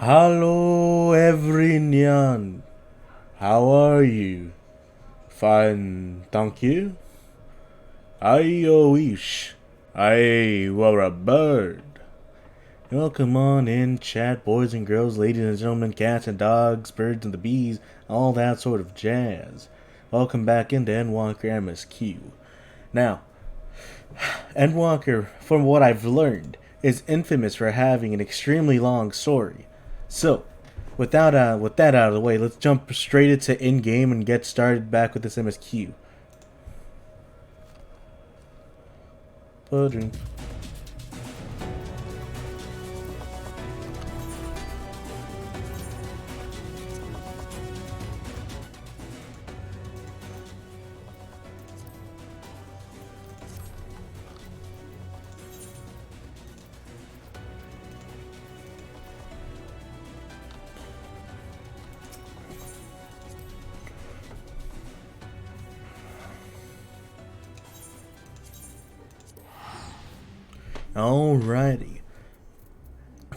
Hello, everyone. How are you? Fine, thank you. I wish I were a bird. Welcome on in, chat, boys and girls, ladies and gentlemen, cats and dogs, birds and the bees, all that sort of jazz. Welcome back into EndWalker MSQ. Now, EndWalker, from what I've learned, is infamous for having an extremely long story. So, with that out of the way, let's jump straight into in-game and get started back with this MSQ. Alrighty.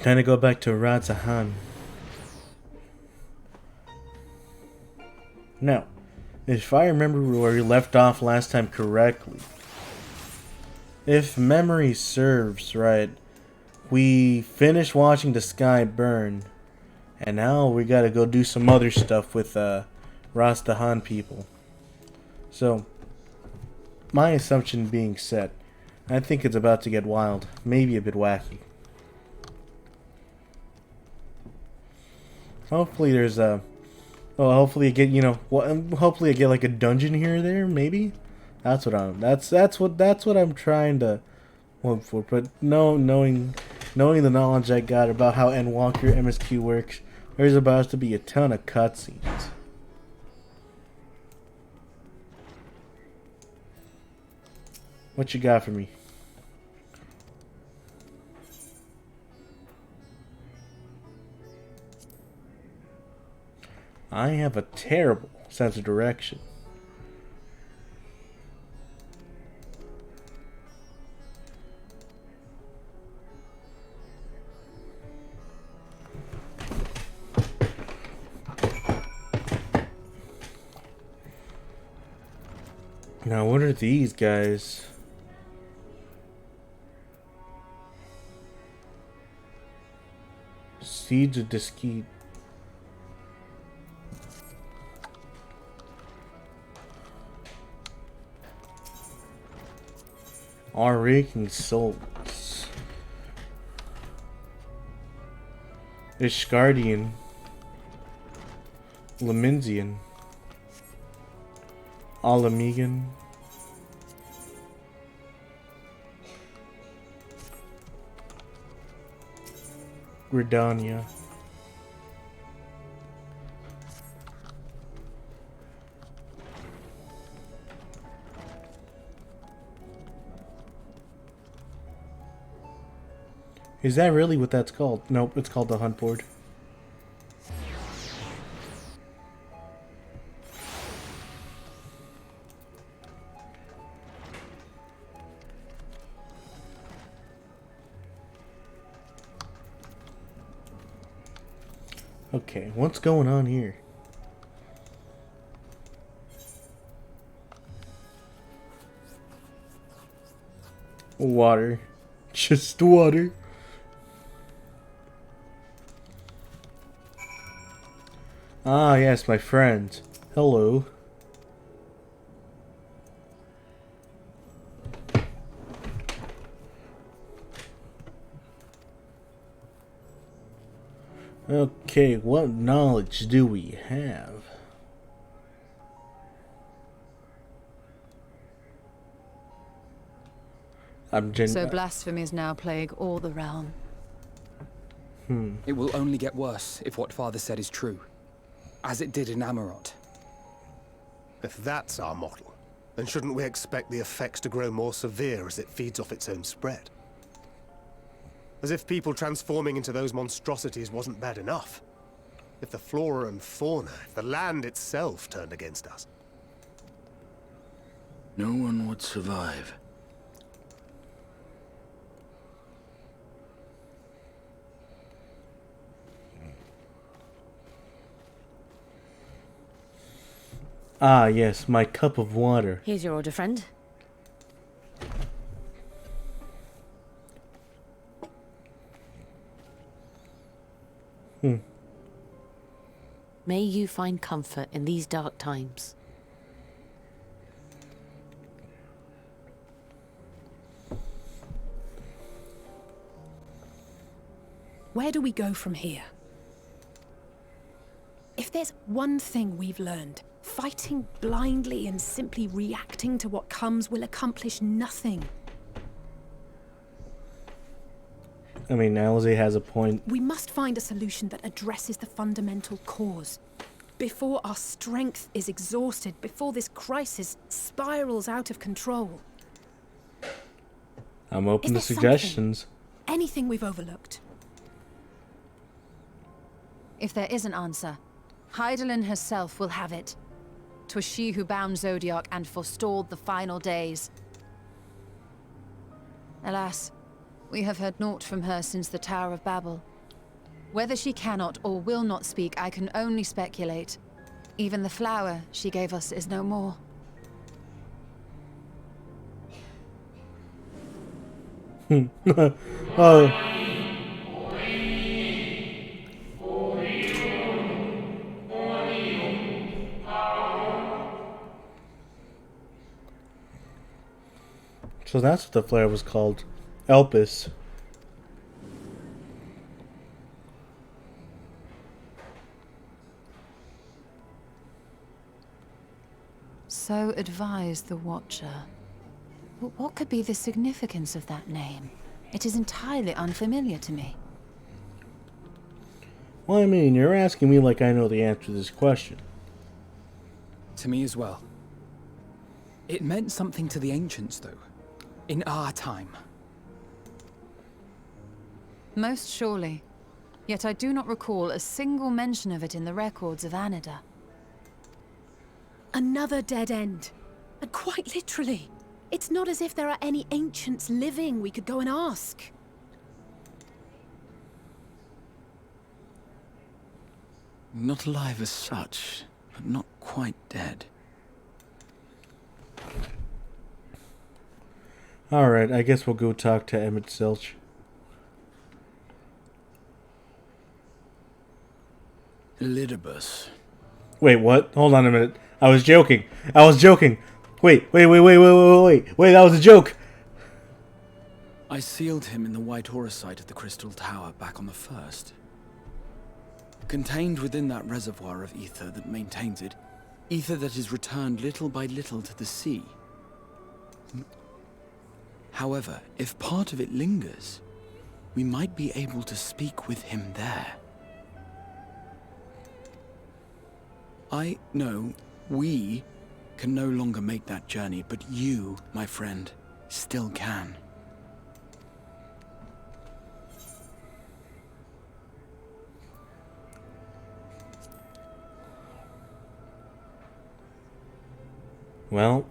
Time to go back to Radzahan. Now, if I remember where we left off last time correctly, if memory serves right, we finished watching the sky burn, and now we gotta go do some other stuff with Rastahan people. So, my assumption being set, I think it's about to get wild, maybe a bit wacky. Hopefully there's a, well, hopefully I get, hopefully I get like a dungeon here or there, maybe. That's what I'm trying to hope for. But no, knowing the knowledge I got about how EndWalker MSQ works, there's about to be a ton of cutscenes. What you got for me? I have a terrible sense of direction. Now, what are these guys? Seeds of Diskeet. Our raking souls. Ishgardian. Leminsian. Alamigan. Gridania. Is that really what that's called? Nope, it's called the hunt board. Okay, what's going on here? Water. Just water. Ah, yes, my friend. Hello. Okay, what knowledge do we have? So blasphemies now plague all the realm. It will only get worse if what Father said is true. As it did in Amarot. If that's our model, then shouldn't we expect the effects to grow more severe as it feeds off its own spread? As if people transforming into those monstrosities wasn't bad enough. If the flora and fauna, if the land itself turned against us. No one would survive. Ah, yes, my cup of water. Here's your order, friend. May you find comfort in these dark times. Where do we go from here? If there's one thing we've learned, fighting blindly and simply reacting to what comes will accomplish nothing. I mean, Alize has a point. We must find a solution that addresses the fundamental cause. Before our strength is exhausted, before this crisis spirals out of control. I'm open to Is there suggestions. Anything we've overlooked? If there is an answer, Hydaelyn herself will have it. 'Twas she who bound Zodiac and forestalled the final days. Alas, we have heard naught from her since the Tower of Babel. Whether she cannot or will not speak, I can only speculate. Even the flower she gave us is no more. Oh. So that's what the flare was called. Elpis. So advised the Watcher. But what could be the significance of that name? It is entirely unfamiliar to me. Well, I mean, you're asking me like I know the answer to this question. To me as well. It meant something to the ancients, though. In our time. Most surely. Yet I do not recall a single mention of it in the records of Anida. Another dead end. And quite literally. It's not as if there are any ancients living we could go and ask. Not alive as such, but not quite dead. Alright, I guess we'll go talk to Emmett Silch. Elidibus. Wait, what? Hold on a minute. I was joking. Wait, that was a joke. I sealed him in the white auracite of the Crystal Tower back on the first. Contained within that reservoir of ether that maintains it, ether that is returned little by little to the sea. However, if part of it lingers, we might be able to speak with him there. I know we can no longer make that journey, but you, my friend, still can. Well,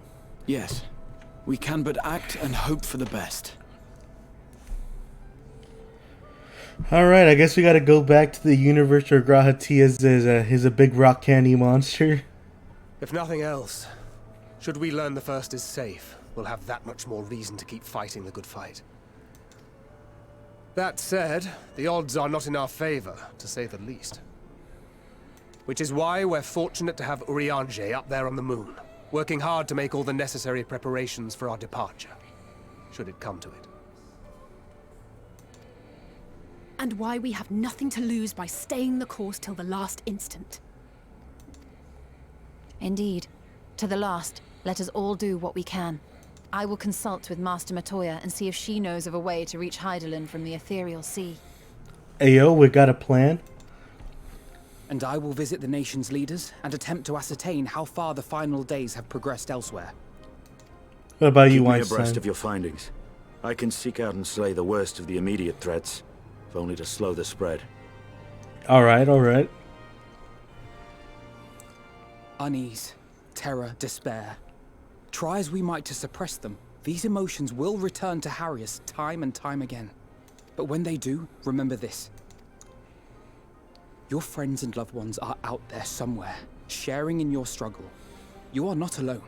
Yes, we can but act and hope for the best. alright, I guess we gotta go back to the universe where Grahatias is a big rock candy monster. If nothing else, should we learn the first is safe, we'll have that much more reason to keep fighting the good fight. That said, the odds are not in our favor, to say the least. Which is why we're fortunate to have Urianger up there on the moon, working hard to make all the necessary preparations for our departure, should it come to it. And why we have nothing to lose by staying the course till the last instant. Indeed. To the last, let us all do what we can. I will consult with Master Matoya and see if she knows of a way to reach Hydaelyn from the ethereal sea. Ayo, we got a plan? And I will visit the nation's leaders and attempt to ascertain how far the final days have progressed elsewhere. What about you, Keep me Weinstein? abreast of your findings. I can seek out and slay the worst of the immediate threats, if only to slow the spread. Alright. Unease, terror, despair. Try as we might to suppress them, these emotions will return to harry us time and time again. But when they do, remember this. Your friends and loved ones are out there somewhere, sharing in your struggle. You are not alone.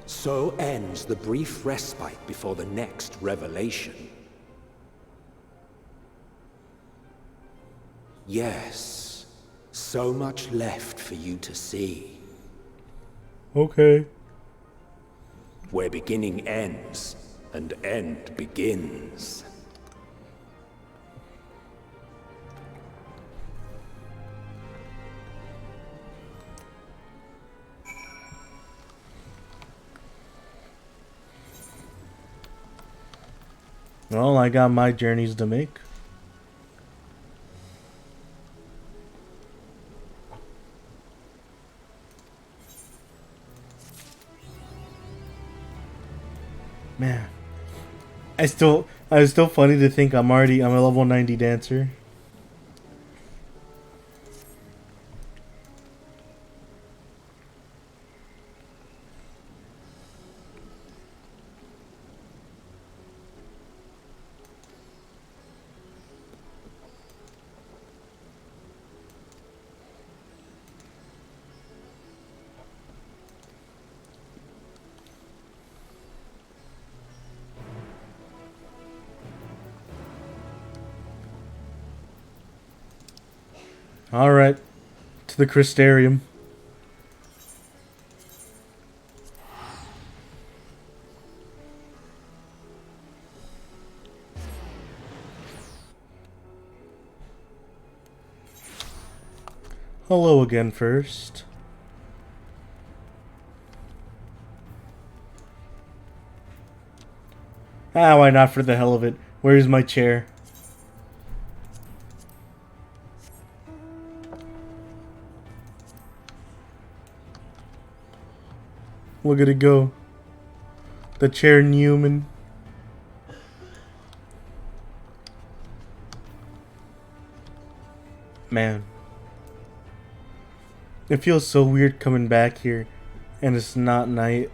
So ends the brief respite before the next revelation. Yes, so much left for you to see. Okay. Where beginning ends, and end begins. Well, I got my journeys to make. Man, it's still funny to think I'm a level 90 dancer. Alright, to the Crystarium. Hello again first. Ah, why not for the hell of it? Where's my chair? Look at it go. The chair Newman. Man. It feels so weird coming back here and it's not night.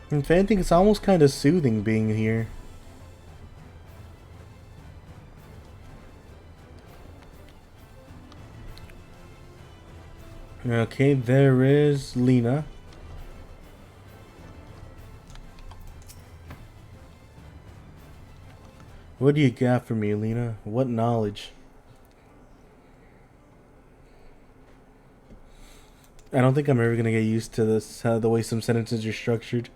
If anything, it's almost kind of soothing being here. Okay, there is Lena. What do you got for me, Lena? What knowledge? I don't think I'm ever gonna get used to this, the way some sentences are structured.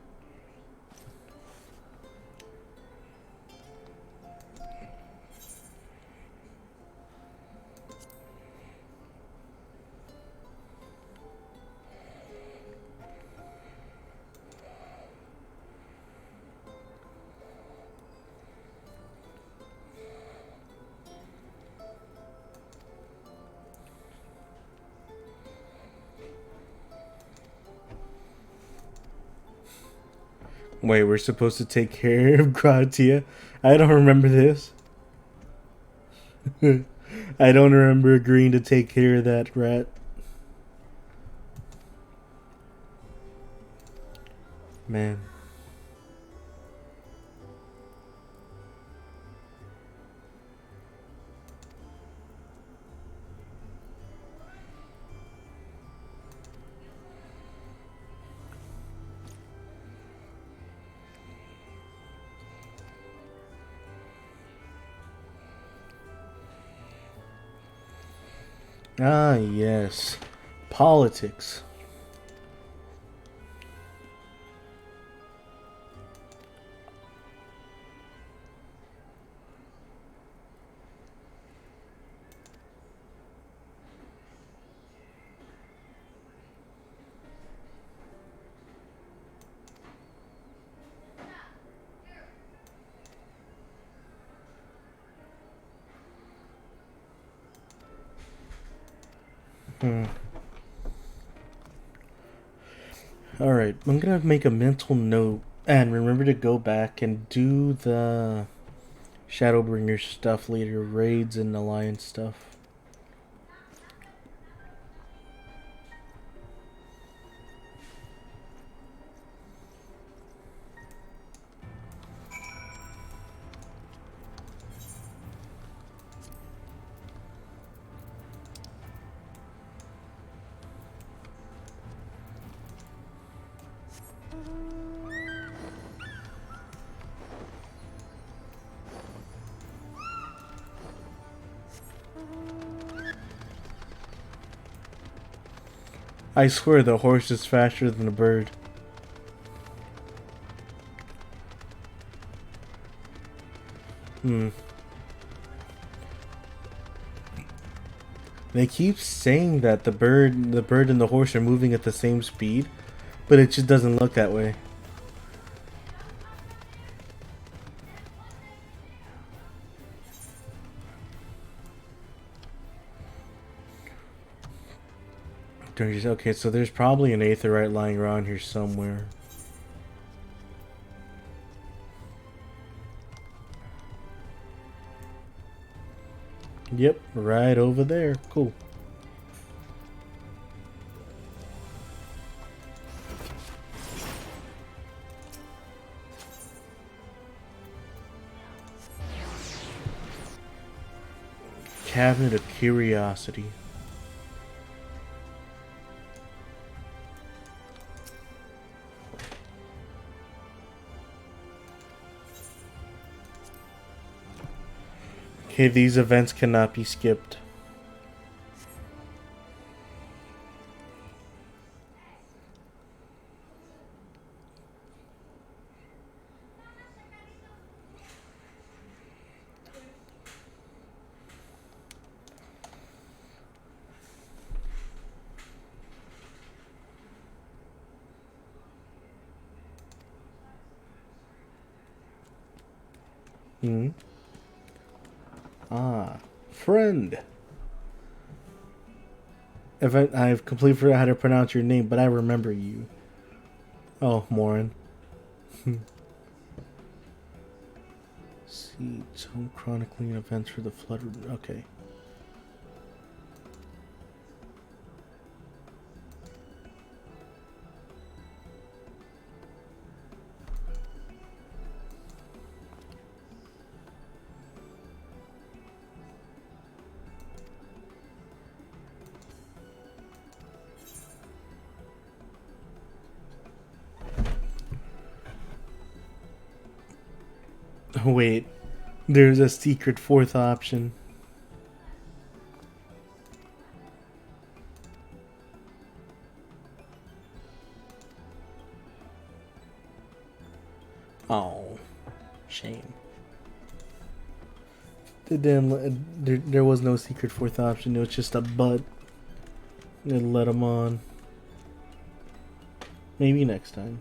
Wait, we're supposed to take care of Gratia? I don't remember this. I don't remember agreeing to take care of that rat. Man. Ah, yes. Politics. Alright, I'm gonna make a mental note and remember to go back and do the Shadowbringer stuff later, raids and alliance stuff. I swear the horse is faster than a bird. They keep saying that the bird and the horse are moving at the same speed, but it just doesn't look that way. Okay, so there's probably an aetheryte lying around here somewhere. Yep, right over there. Cool. Cabinet of Curiosity. Okay, these events cannot be skipped. Friend. I've completely forgot how to pronounce your name, but I remember you. Oh, Morin. See, some chronicling events for the flood. Okay. Wait, there's a secret fourth option. Oh, shame. There was no secret fourth option. It was just a but. And let him on. Maybe next time.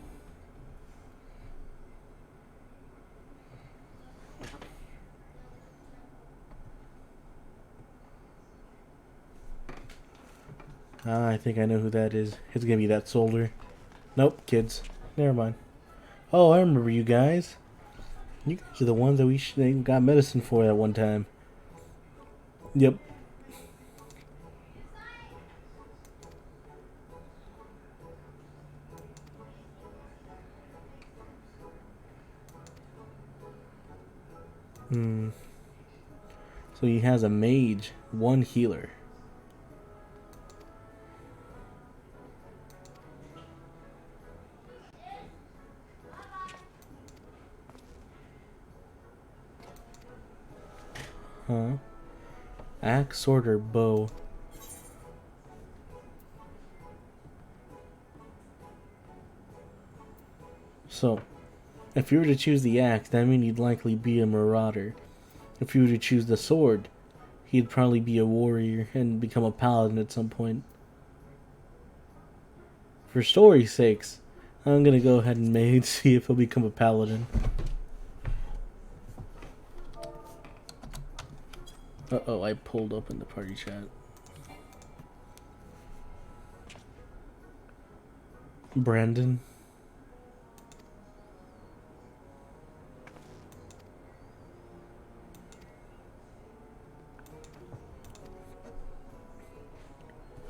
I think I know who that is. It's gonna be that soldier. Nope, kids. Never mind. Oh, I remember you guys. You guys are the ones that we got medicine for at one time. Yep. So he has a mage, one healer. Huh? Axe, sword, or bow? So, if you were to choose the axe, that means he'd likely be a marauder. If you were to choose the sword, he'd probably be a warrior and become a paladin at some point. For story's sakes, I'm gonna go ahead and see if he'll become a paladin. Uh-oh, I pulled up in the party chat. Brandon.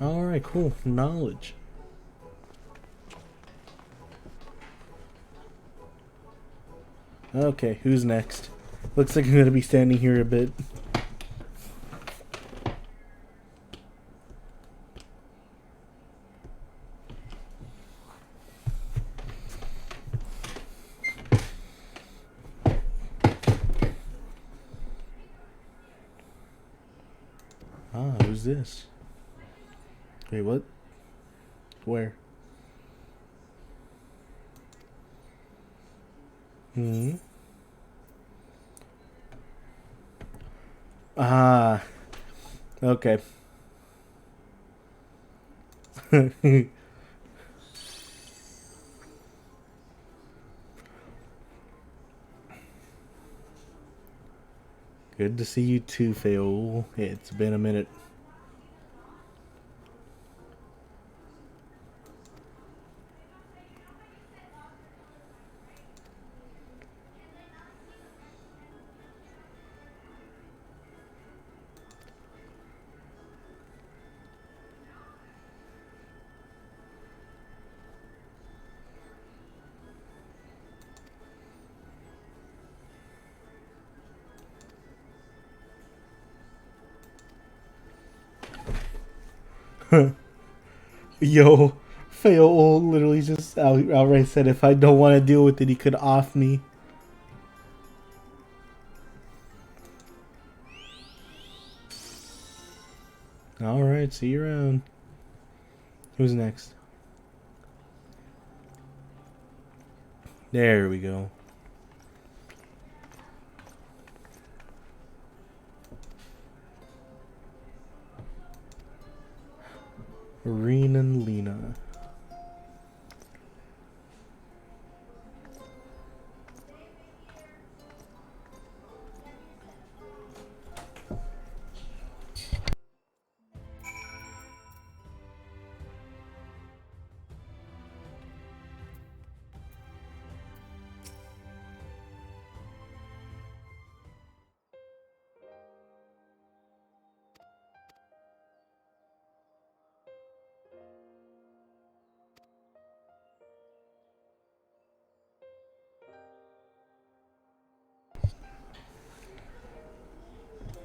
Alright, cool. Knowledge. Okay, who's next? Looks like I'm gonna be standing here a bit. this? Wait, what? Where? Hmm. Ah. Okay. Good to see you too, Faol. It's been a minute. Yo, Faol literally just outright said if I don't want to deal with it, he could off me. Alright, see you around. Who's next? There we go. Reen and Lena.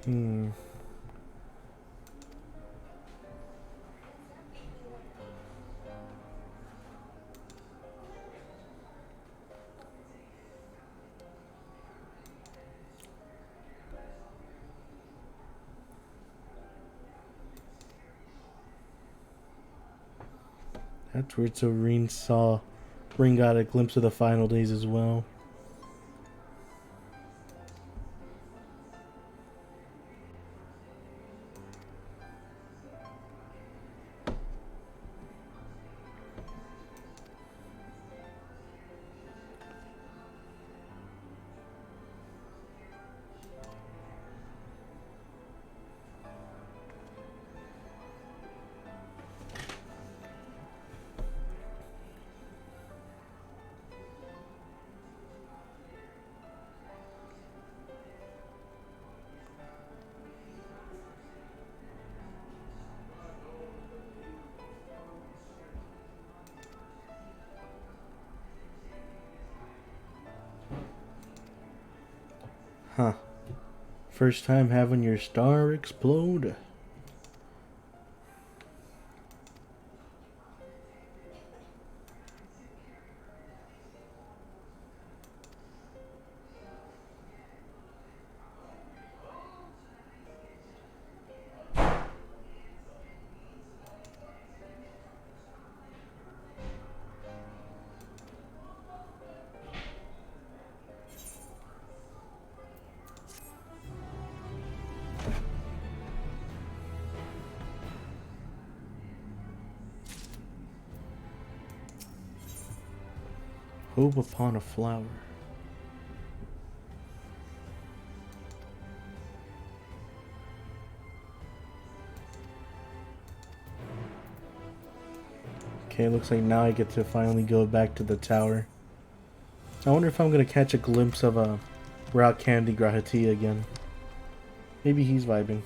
Hmm. That's weird. So Reen got a glimpse of the final days as well. Huh. First time having your star explode. Hope upon a flower. Okay, looks like now I get to finally go back to the tower. I wonder if I'm gonna catch a glimpse of a Rock Candy Grahati again. Maybe he's vibing.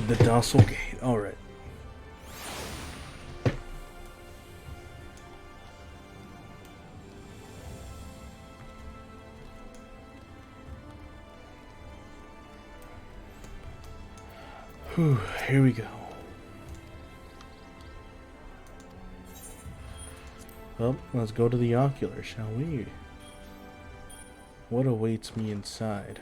The docile gate. Alright. Whew, here we go. Well, let's go to the ocular, shall we? What awaits me inside?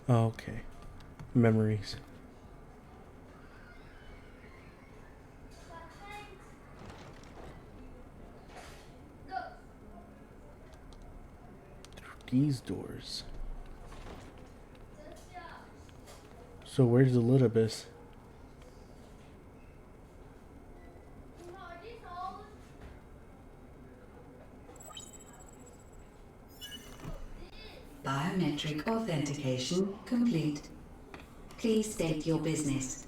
Okay. Memories. Through these doors. So where's Elizabeth? Biometric authentication complete. Please state your business.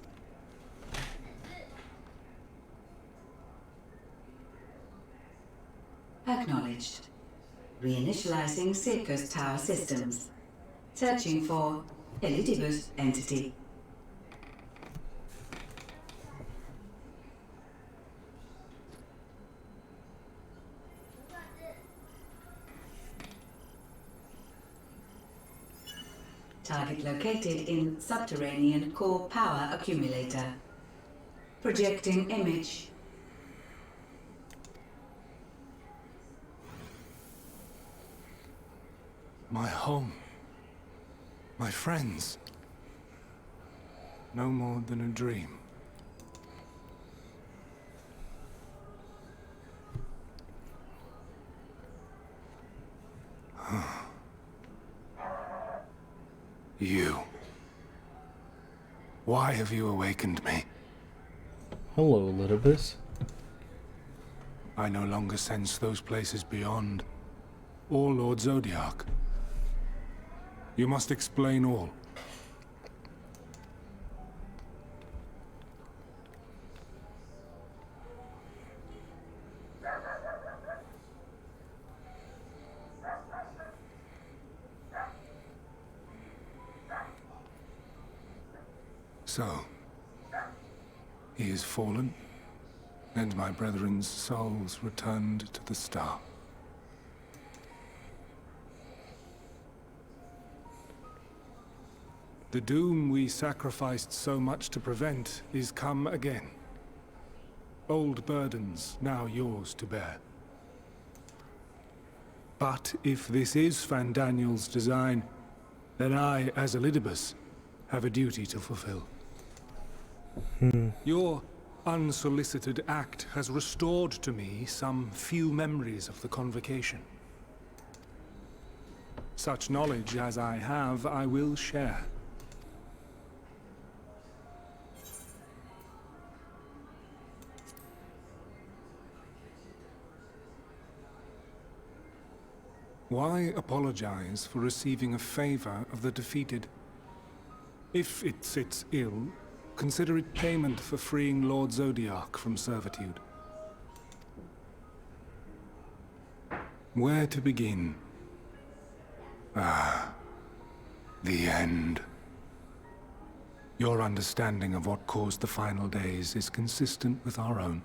Acknowledged. Reinitializing Circus Tower systems. Searching for Elidibus entity. Target located in subterranean core power accumulator. Projecting image. My home. My friends. No more than a dream. You. Why have you awakened me? Hello, Elizabeth. I no longer sense those places beyond, or Lord Zodiac. You must explain all. So, he is fallen, and my brethren's souls returned to the star. The doom we sacrificed so much to prevent is come again. Old burdens now yours to bear. But if this is Fandaniel's design, then I, as Elidibus, have a duty to fulfill. Your unsolicited act has restored to me some few memories of the convocation. Such knowledge as I have, I will share. Why apologize for receiving a favor of the defeated? If it sits ill, consider it payment for freeing Lord Zodiac from servitude. Where to begin? Ah, the end. Your understanding of what caused the final days is consistent with our own.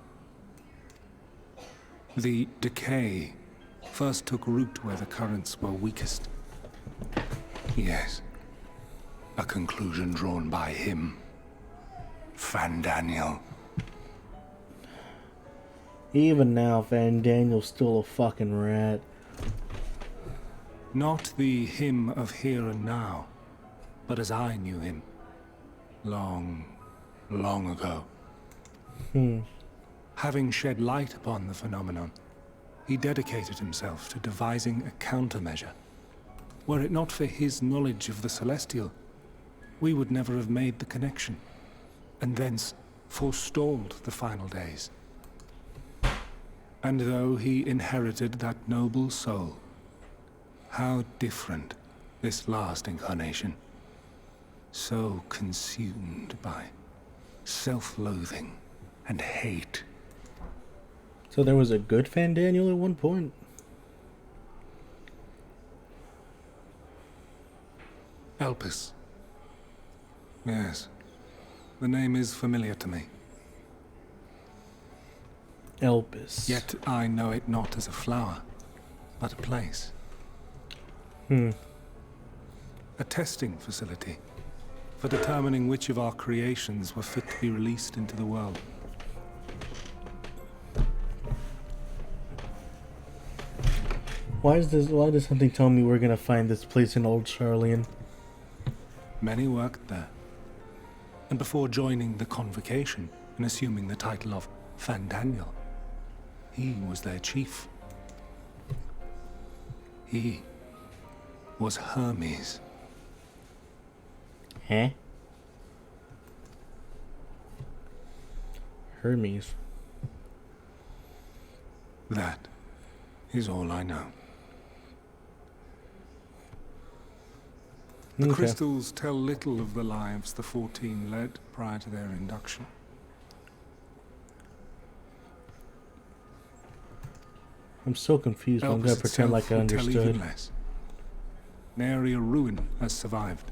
The decay first took root where the currents were weakest. Yes. A conclusion drawn by him. Fandaniel. Even now, Fandaniel's still a fucking rat. Not the him of here and now, but as I knew him. Long, long ago. Having shed light upon the phenomenon, he dedicated himself to devising a countermeasure. Were it not for his knowledge of the Celestial, we would never have made the connection, and thence forestalled the final days. And though he inherited that noble soul, how different this last incarnation. So consumed by self-loathing and hate. So there was a good Fandaniel at one point? Elpis. Yes. The name is familiar to me. Elpis. Yet I know it not as a flower, but a place. Hmm. A testing facility for determining which of our creations were fit to be released into the world. Why does something tell me we're gonna find this place in Old Charlian? Many worked there. And before joining the convocation and assuming the title of Fandaniel, he was their chief. He was Hermes. Huh? Hermes. That is all I know. The Okay. crystals tell little of the lives the 14 led prior to their induction. I'm so confused, but I'm gonna Elpis pretend like I itself would tell even understood. less. Nary a ruin has survived.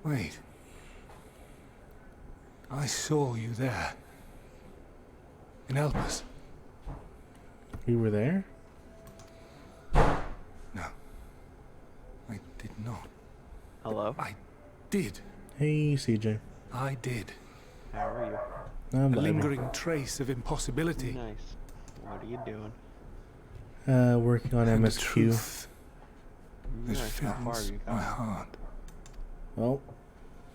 Wait. I saw you there. In Elpis. You were there? No. I did not. Hello? I did. Hey, CJ. I did. How are you? I'm A vibing. lingering trace of impossibility. Nice. What are you doing? Working on And the MSQ. truth that Nice. How far have fills you my gone? heart. Well,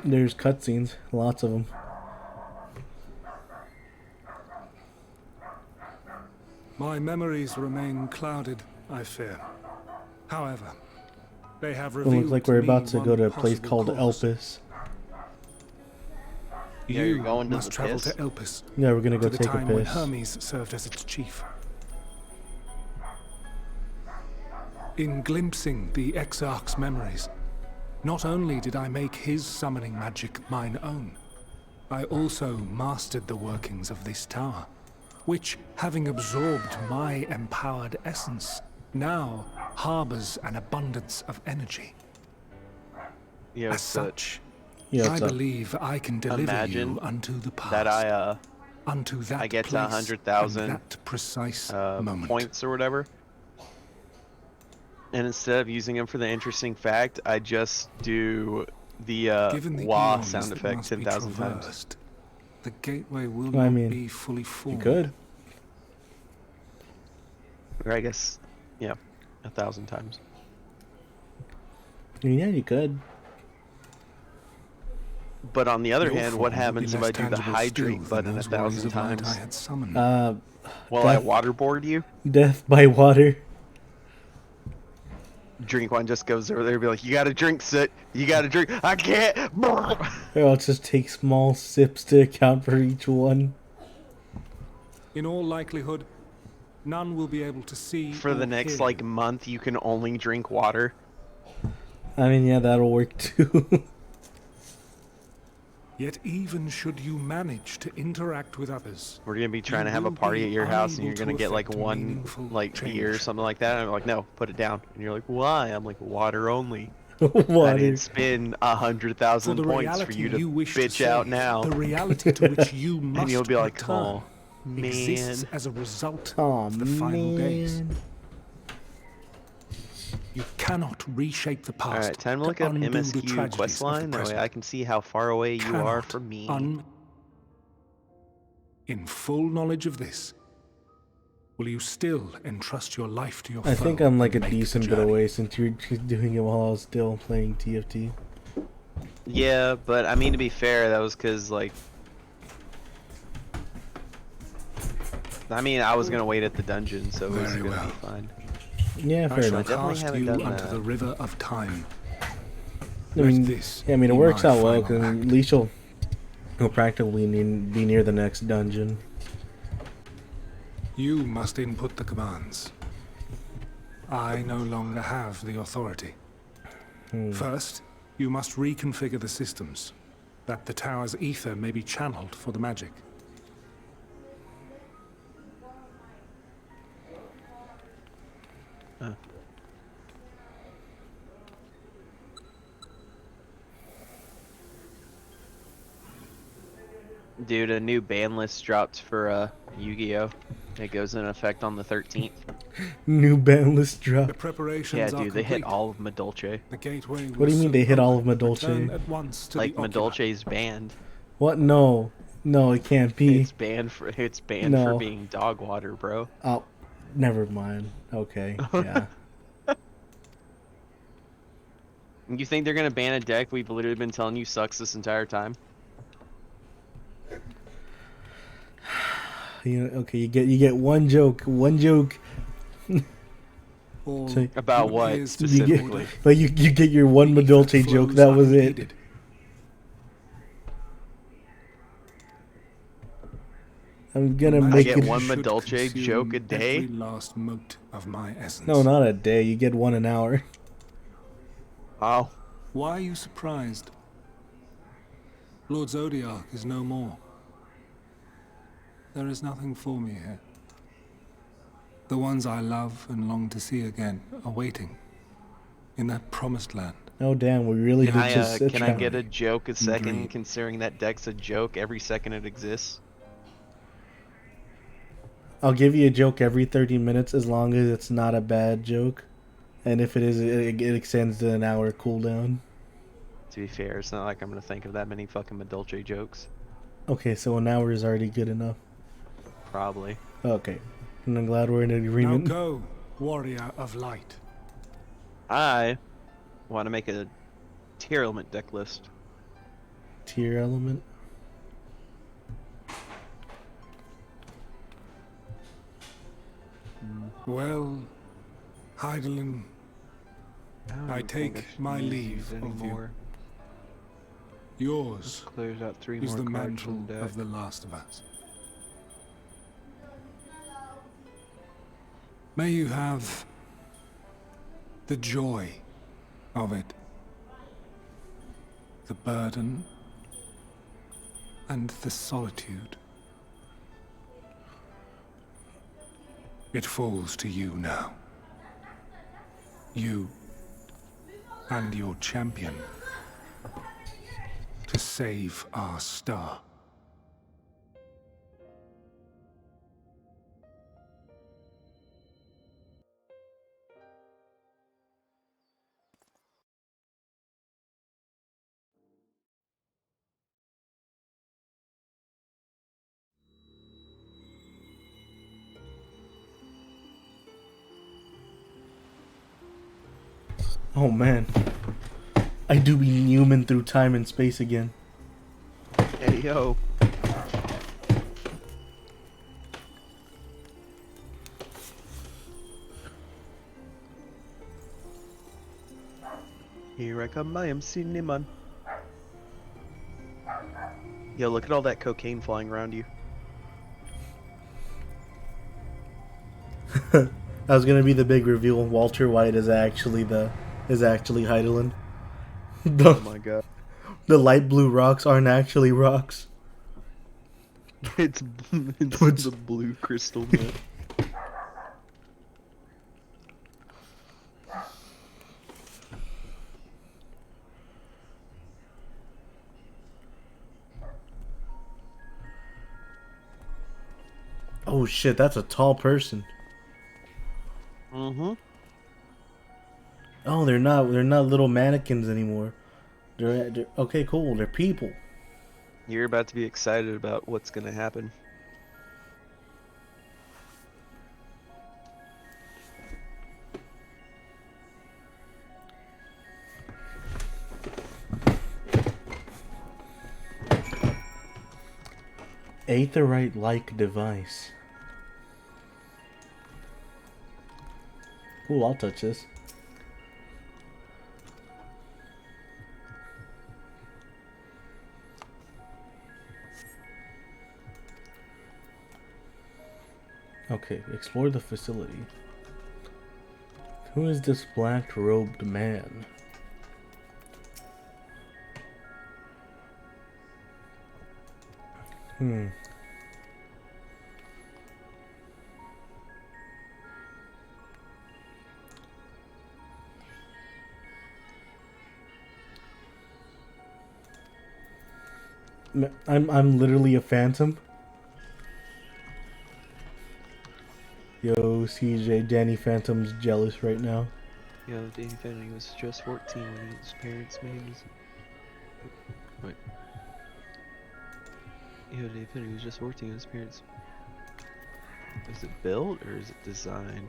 there's cutscenes, lots of them. My memories remain clouded, I fear. However, they have It revealed looks like to we're me about to go one to a place possible called course. Elpis. Yeah, You you're going to must the travel piss? to Elpis. Yeah, we're gonna go to the take a time when piss. Hermes served as its chief. In glimpsing the Exarch's memories, not only did I make his summoning magic mine own, I also mastered the workings of this tower, which, having absorbed my empowered essence, now harbors an abundance of energy. Yeah, As such, Yeah, I what's up? believe I can deliver imagine you unto the past. that unto that I get to place 100,000 and that precise moment. points or whatever. And instead of using them for the interesting fact, I just do the Given the wah eons sound that effect must be 10,000 times. traversed, the gateway will Well, I not mean, be fully formed. You could. Or I guess, yeah, 1,000 times. I mean, yeah, you could. But on the other Your hand, what form will be happens if less I do the tangible hydrate still than button those 1,000 rays of light times? I had summoned. Will I Death- waterboard you? Death by water. Drink one just goes over there and be like, you gotta drink, Sit. You gotta drink. I can't. Or I'll just take small sips to account for each one. In all likelihood, none will be able to see For the or next, hear like, you. month, you can only drink water. I mean, yeah, that'll work too. Yet even should you manage to interact with others, We're gonna be trying you to have a will party be at your house, and unable you're gonna to get like effect one meaningful like beer or change. something like that. And I'm like, no, put it down. And you're like, why? I'm like, water only. I Water. didn't spend 100,000 For the points for reality you to you wish to bitch out save, now. the reality to which you must And you'll be like, return, oh, man. exists as a result Aw, of the final days. man. You cannot reshape the past. Alright, time to to look up undo the MSQ tragedies of the questline. That way present. I can see how far away you are Cannot from me. In full knowledge of this, will you still entrust your life to your I foe think I'm like a and make the decent bit journey? away since you're doing it while I was still playing TFT. Yeah, but I mean, to be fair, that was because, like, I mean, I was gonna wait at the dungeon, so it was Very gonna well. be fine. Yeah, I fair shall enough. definitely cast haven't you done unto that. the river of time. I mean, Let this yeah, I mean, it be works my out well final because act. at least you'll practically be near the next dungeon. You must input the commands. I no longer have the authority. First, you must reconfigure the systems, that the tower's ether may be channeled for the magic. Dude, a new ban list dropped for Yu-Gi-Oh! It goes in effect on the 13th. New ban list The drop. preparations Yeah, are dude, they hit complete. all of Madolche. The gateway What do you will mean they soon hit all open. of Return Madolche? at once to Like the oculi. Madolche's banned. What? No. No, it can't be. It's banned for No. being dog water, bro. Oh, never mind. Okay, yeah. You think they're gonna ban a deck we've literally been telling you sucks this entire time? Okay, you get one joke. One joke. All So About what appears to be specifically? order. like you get your one The Madolche ether joke. flows That was it. unimpeded. I'm gonna The I make get it. one should Madolche joke a consume day? Every last mote of my essence. No, not a day. You get one an hour. Oh. Why are you surprised? Lord Zodiac is no more. There is nothing for me here. The ones I love and long to see again are waiting in that promised land. Oh damn, we really did just sit Can I down. get a joke a second, dream. considering that deck's a joke every second it exists? I'll give you a joke every 30 minutes as long as it's not a bad joke. And if it is, it extends to an hour cooldown. To be fair, it's not like I'm gonna think of that many fucking Madolche jokes. Okay, so an hour is already good enough. Probably. Okay. And I'm glad we're in Now agreement. go, warrior of light. I want to make a tier element deck list. Tier element. Well, Heidelin, don't I even think take should my use leave these of you. anymore. Yours Clears out 3 is more the cards mantle from deck. of the last of us. May you have the joy of it, the burden, and the solitude. It falls to you now. You and your champion to save our star. Oh man. I do be Newman through time and space again. Hey yo. Here I come, I am Cinnamon. Yo, look at all that cocaine flying around you. That was gonna be the big reveal. Walter White is actually Heidelin. Oh my god. The light blue rocks aren't actually rocks. It's the blue crystal meth. Oh shit, that's a tall person. Mm-hmm. Oh, they're not little mannequins anymore. They're okay, cool. They're people. You're about to be excited about what's gonna happen. Aetherite-like device. Cool, I'll touch this. Okay, explore the facility. Who is this black-robed man? I'm literally a phantom. Yo, CJ, Danny Phantom's jealous right now. Yo, Danny Phantom was just 14 when his parents made his... Wait. Yo, Danny Phantom was just 14 when his parents... Is it built or is it designed?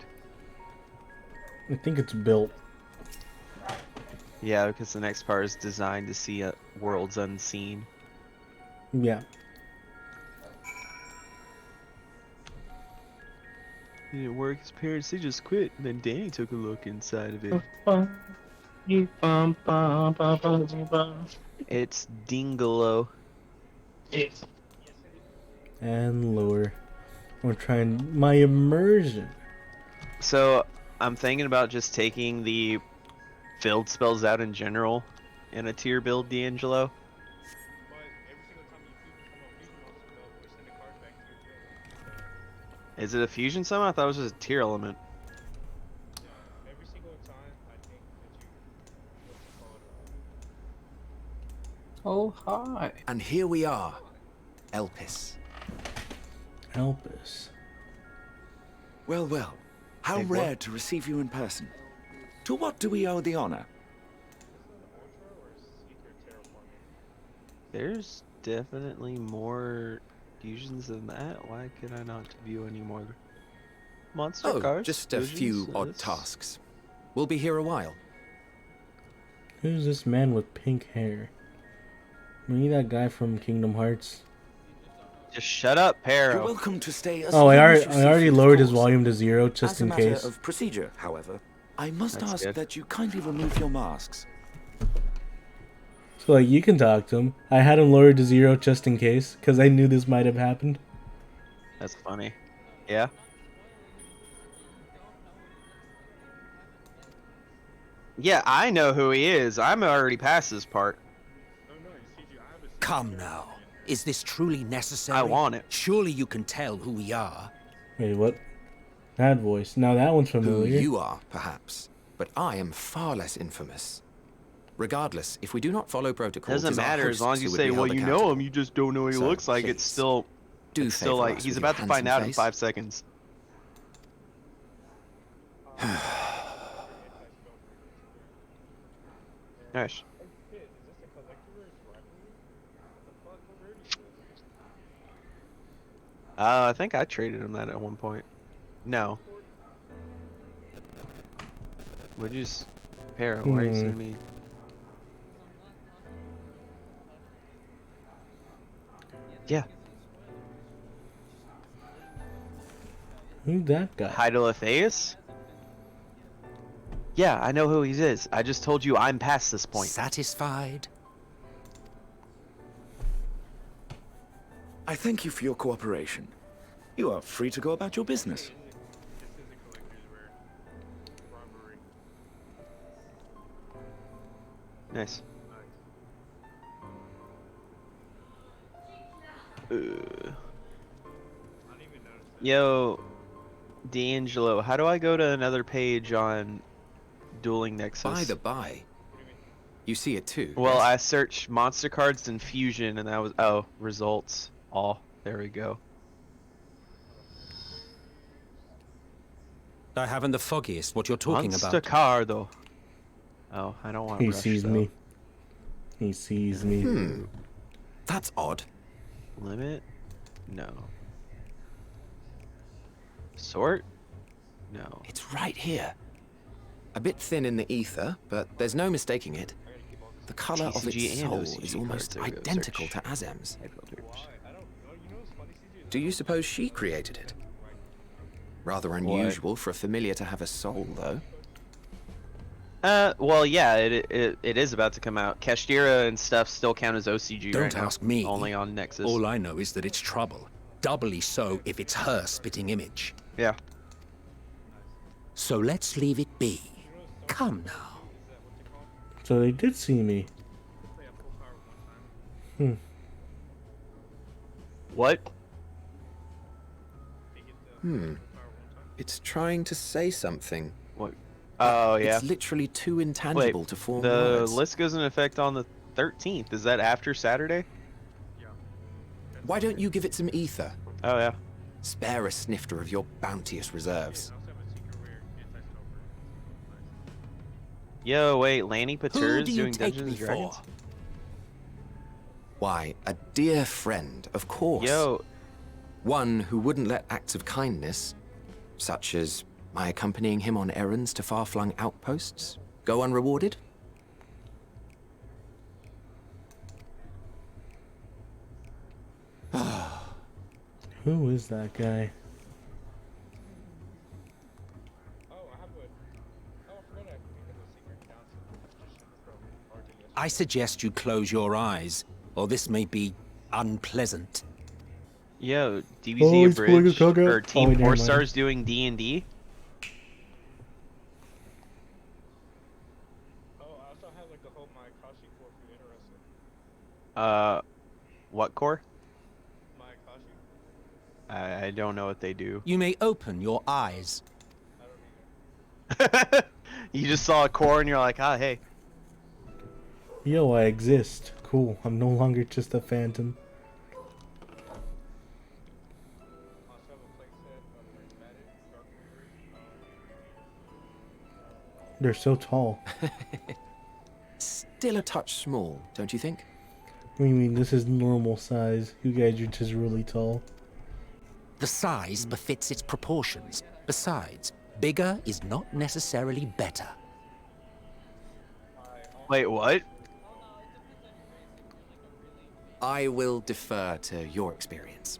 I think it's built. Yeah, because the next part is designed to see worlds unseen. Yeah. It didn't work. His parents, they just quit. And then Danny took a look inside of it. It's Dingalo. And lower. We're trying my immersion. So, I'm thinking about just taking the field spells out in general in a tier build, D'Angelo. Is it a fusion summon? I thought it was just a tier element. Oh, hi. And here we are, Elpis. Elpis. Well, well. How Hey, rare what? to receive you in person. To what do we owe the honor? There's definitely more fusions than that. Why could I not view any more monster Oh, cards? just a Fusions? few odd This- tasks. We'll be here a while. Who's this man with pink hair? Maybe that guy from Kingdom Hearts. Just shut up, You're Pero. welcome to stay as Oh, long I as you see already fit, of lowered his course. volume to 0 just As a in matter case. of procedure, however, I must That's ask good. that you kindly remove your masks. So like you can talk to him. I had him lowered to 0 just in case, because I knew this might have happened. That's funny. Yeah. Yeah, I know who he is. I'm already past this part. Come now. Is this truly necessary? I want it. Surely you can tell who we are. Wait, what? That voice. Now that one's Who familiar. you are, perhaps, but I am far less infamous. Regardless, if we do not follow protocol, Doesn't it is our matter as long as hosts you who would say, be well, held you know accountable. him, you just don't know what he So, looks like. It's please, still, do it's still favor like us he's with about your to find handsome out in face. 5 seconds. Gosh. I think I traded him that at one point. No. Would you just Para, why are you sending me? Yeah. Who's that guy? Hydoletheus? Yeah, I know who he is. I just told you I'm past this point. Satisfied? I thank you for your cooperation. You are free to go about your business. Nice. Yo, D'Angelo, how do I go to another page on Dueling Nexus? By the by, you see it too. Well, yes? I searched monster cards and fusion, and that was results. All there we go. I haven't the foggiest what you're talking Monster about. cardo. Oh, I don't want to. He sees me. He sees me. That's odd. Limit? No. Sort? No. It's right here. A bit thin in the ether, but there's no mistaking it. The color of TCG its and soul OCG is almost cards. There we go, identical search. to Azem's. Headquarters. Do you suppose she created it? Rather unusual for a familiar to have a soul, though. Well, yeah, it is about to come out. Kashtira and stuff still count as OCG Don't right now. ask me. Only on Nexus. All I know is that it's trouble. Doubly so if it's her spitting image. Yeah. So let's leave it be. Come now. So they did see me. What? It's trying to say something. What? Oh, yeah. It's literally too intangible Wait, to form the words. list goes into effect on the 13th. Is that after Saturday? Why don't you give it some ether? Oh yeah. Spare a snifter of your bounteous reserves. Yo, wait, Lanny Who Pateur's do you doing take Dungeons me and Dragons? for? Why, a dear friend, of course. Yo. One who wouldn't let acts of kindness, such as my accompanying him on errands to far-flung outposts, go unrewarded. Who is that guy? I suggest you close your eyes, or this may be unpleasant. Yo, Oh, DBZ he's pulling his Abridged tongue out. or Team never 4 mind. Stars doing D&D? What core? I don't know what they do. You may open your eyes. You just saw a core and you're like, ah, hey. Yo, I exist. Cool. I'm no longer just a phantom. They're so tall. Still a touch small, don't you think? What do you mean? This is normal size. You guys are just really tall. The size befits its proportions. Besides, bigger is not necessarily better. Wait, what? I will defer to your experience.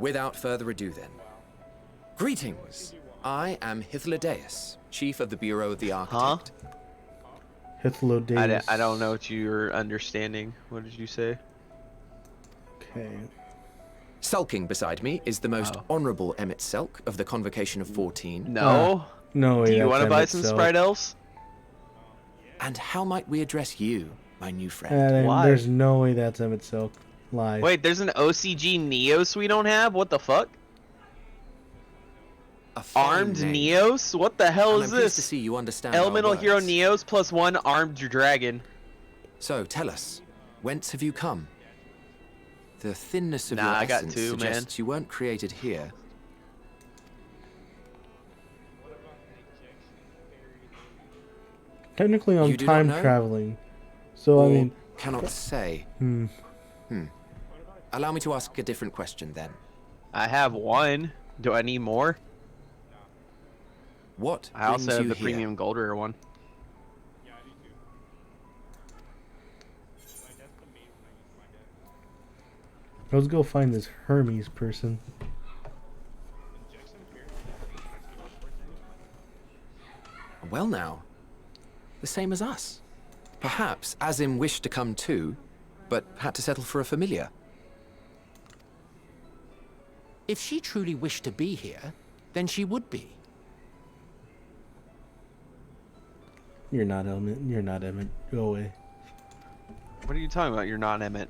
Without further ado then. Greetings. I am Hythlodaeus, Chief of the Bureau of the Architect. Hythlodaeus. I don't know what you're understanding. What did you say? Okay. Sulking beside me is the most honorable Emmett Selk of the Convocation of 14. No. No, Do you want to buy some Sprite Elves? And how might we address you, my new friend? Why? There's no way that's Emmett Silk. Live. Wait, there's an OCG Neos we don't have? What the fuck? Armed name. Neos? What the hell And is I'm pleased this? to see you understand our Elemental Hero words. Neos plus 1 armed dragon. So tell us, whence have you come? The thinness of your I got essence 2, suggests you weren't created here. Technically, I'm You do not time know? traveling. So, Or I mean... cannot say. Allow me to ask a different question then. I have 1. Do I need more? What I also brings have you the here? premium gold rare one. Let's go find this Hermes person. Well now, the same as us. Perhaps Azim wished to come too, but had to settle for a familiar. If she truly wished to be here, then she would be. You're not Emmett. You're not Emmett. Go away. What are you talking about? You're not Emmett.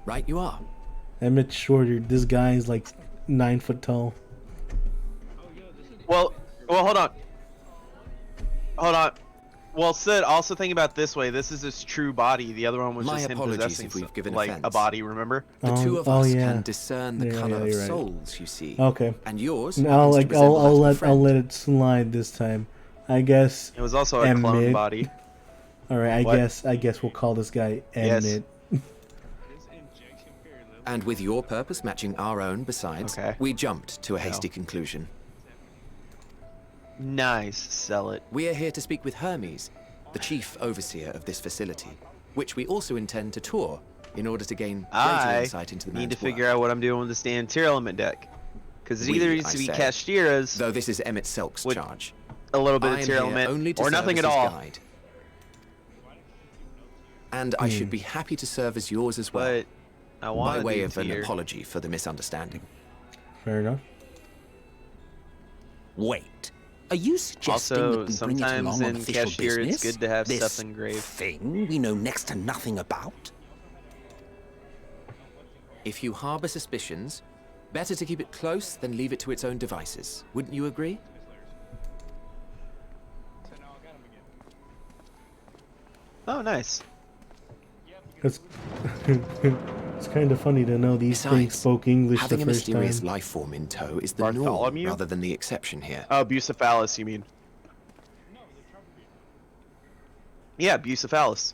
Right you are. Emmett's shorter. This guy is like 9 foot tall. Well, hold on. Hold on. Well, Sid, also think about it this way. This is his true body. The other one was My just him apologies possessing if we've given like offense. a body, remember? The two of us yeah. can discern the color of you're right. souls, you see. Okay. And yours I'll happens to resemble that of a I'll friend. let it slide this time. I guess. It was also a clone Emmett. body. All right. What? I guess we'll call this guy Yes. Emmett. And with your purpose matching our own besides, Okay. we jumped to a hasty conclusion. Nice. Sell it. We are here to speak with Hermes, the chief overseer of this facility, which we also intend to tour in order to gain greater I insight into the need to man's figure out what I'm doing with this damn tier element deck. Because it We, either needs I to be say, Kashtira's, though this is Emmett Selk's with charge. a little bit I of am tier here element, only to or serve nothing as at his all. guide. And I should be happy to serve as yours as well. But I want by way to of an tier. apology for the misunderstanding. Fair enough. Wait. Are you suggesting Also, that we bring it sometimes along on in official Cashier, business? it's good to have This stuff engraved. thing we know next to nothing about? If you harbor suspicions, better to keep it close than leave it to its own devices. Wouldn't you agree? Oh, nice. It's it's kind of funny to know these things Besides, spoke English the having a first mysterious time. life form in tow is the norm Bartholomew? rather than the exception here. Oh, Bucephalus, you mean? Yeah, Bucephalus.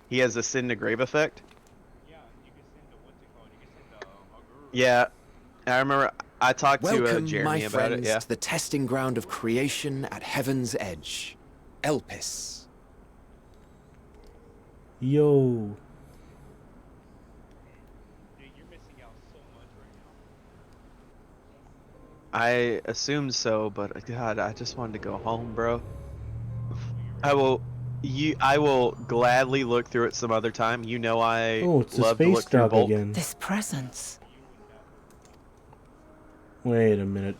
He has a sin to grave effect? Yeah, I remember I talked to Welcome, my Jeremy about it, friends, yeah. to the testing ground of creation at Heaven's Edge. Elpis. Yo. I assumed so, but God, I just wanted to go home, bro. I will gladly look through it some other time. You know I Oh, it's the love to space look through dog bulk. again. This presence. Wait a minute.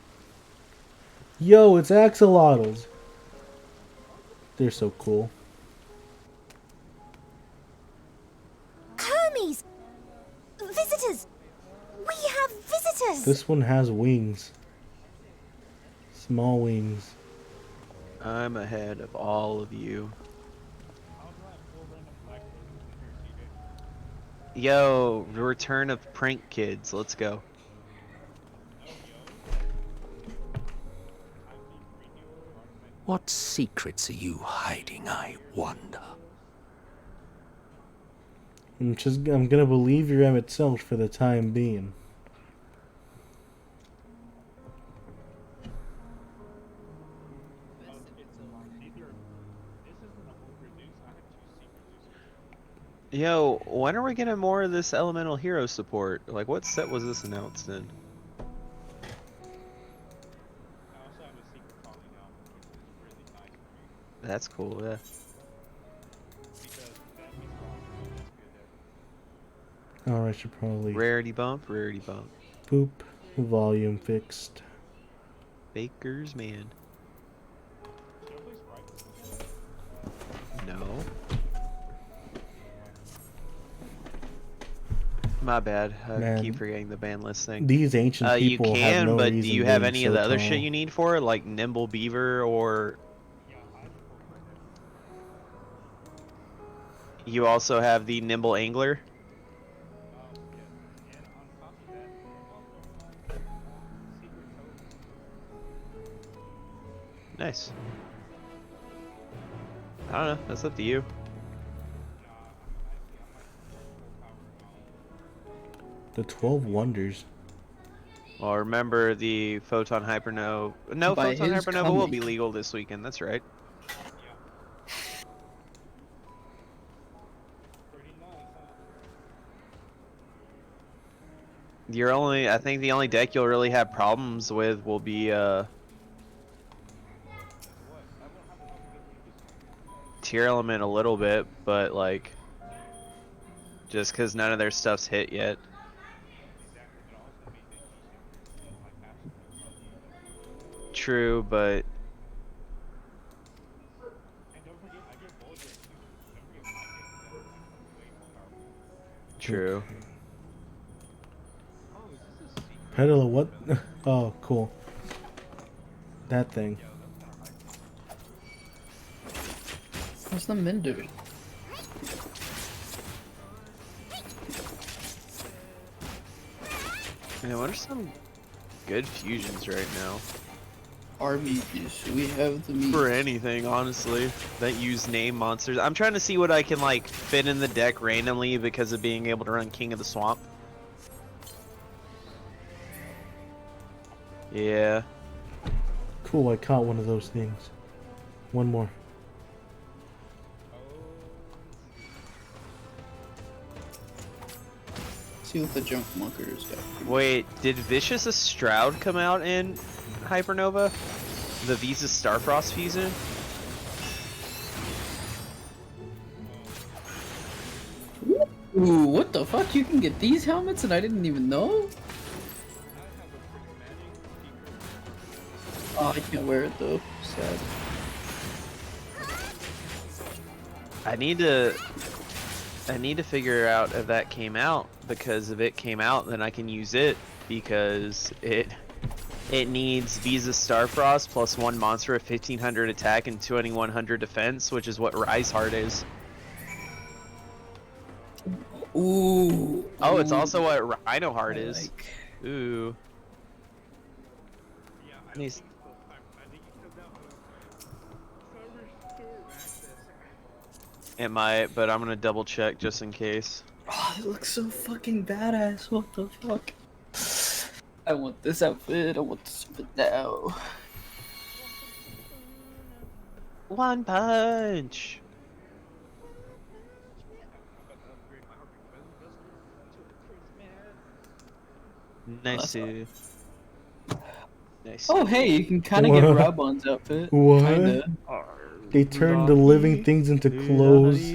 Yo, it's axolotls. They're so cool. Hermes! Visitors! We have visitors! This one has wings. Small wings. I'm ahead of all of you. Yo, the return of prank kids. Let's go. What secrets are you hiding, I wonder? I'm gonna believe your Emmett Self for the time being. Yo, when are we getting more of this elemental hero support? Like, what set was this announced in? That's cool, yeah. Oh, I should probably Rarity bump, rarity bump. boop. Volume fixed. Baker's man. No. My bad. I Man, keep forgetting the ban list thing. these ancient You people have can, no but do reason you have being any so of the other tall. shit you need for it, like Nimble Beaver or? You also have the Nimble Angler. Nice. I don't know. That's up to you. The 12 Wonders. Well, remember the Photon Hypernova. No, By Photon his Hypernova will be coming. legal this weekend. That's right. I think the only deck you'll really have problems with will be Tier Element a little bit, but like just because none of their stuff's hit yet. True, but true. Pedala, what? Oh, cool. That thing. What's the men doing? Man, what are some good fusions right now? RBGs. We have the meat. For anything, honestly, that use name monsters. I'm trying to see what I can like fit in the deck randomly because of being able to run King of the Swamp. Yeah. Cool, I caught one of those things. One more. See what the junk munkers got. Wait, did Vicious Stroud come out in Hypernova? The Visa Starfrost fusion? Ooh, what the fuck? You can get these helmets and I didn't even know? Oh, I can't wear it though. Sad. I need to figure out if that came out, because if it came out then I can use it, because it It needs Visa Starfrost plus 1 monster at 1500 attack and 2100 defense, which is what Rise Heart is. Ooh. Oh, it's ooh. also what Rhino Heart is. Like. Ooh. Needs. It might, but I'm gonna double check just in case. Oh, it looks so fucking badass. What the fuck? I want this outfit. I want this outfit now. One punch. Nice. Nice. Oh, hey, you can kind of get Rabon's outfit. What? Kinda. They turned the living things into clothes.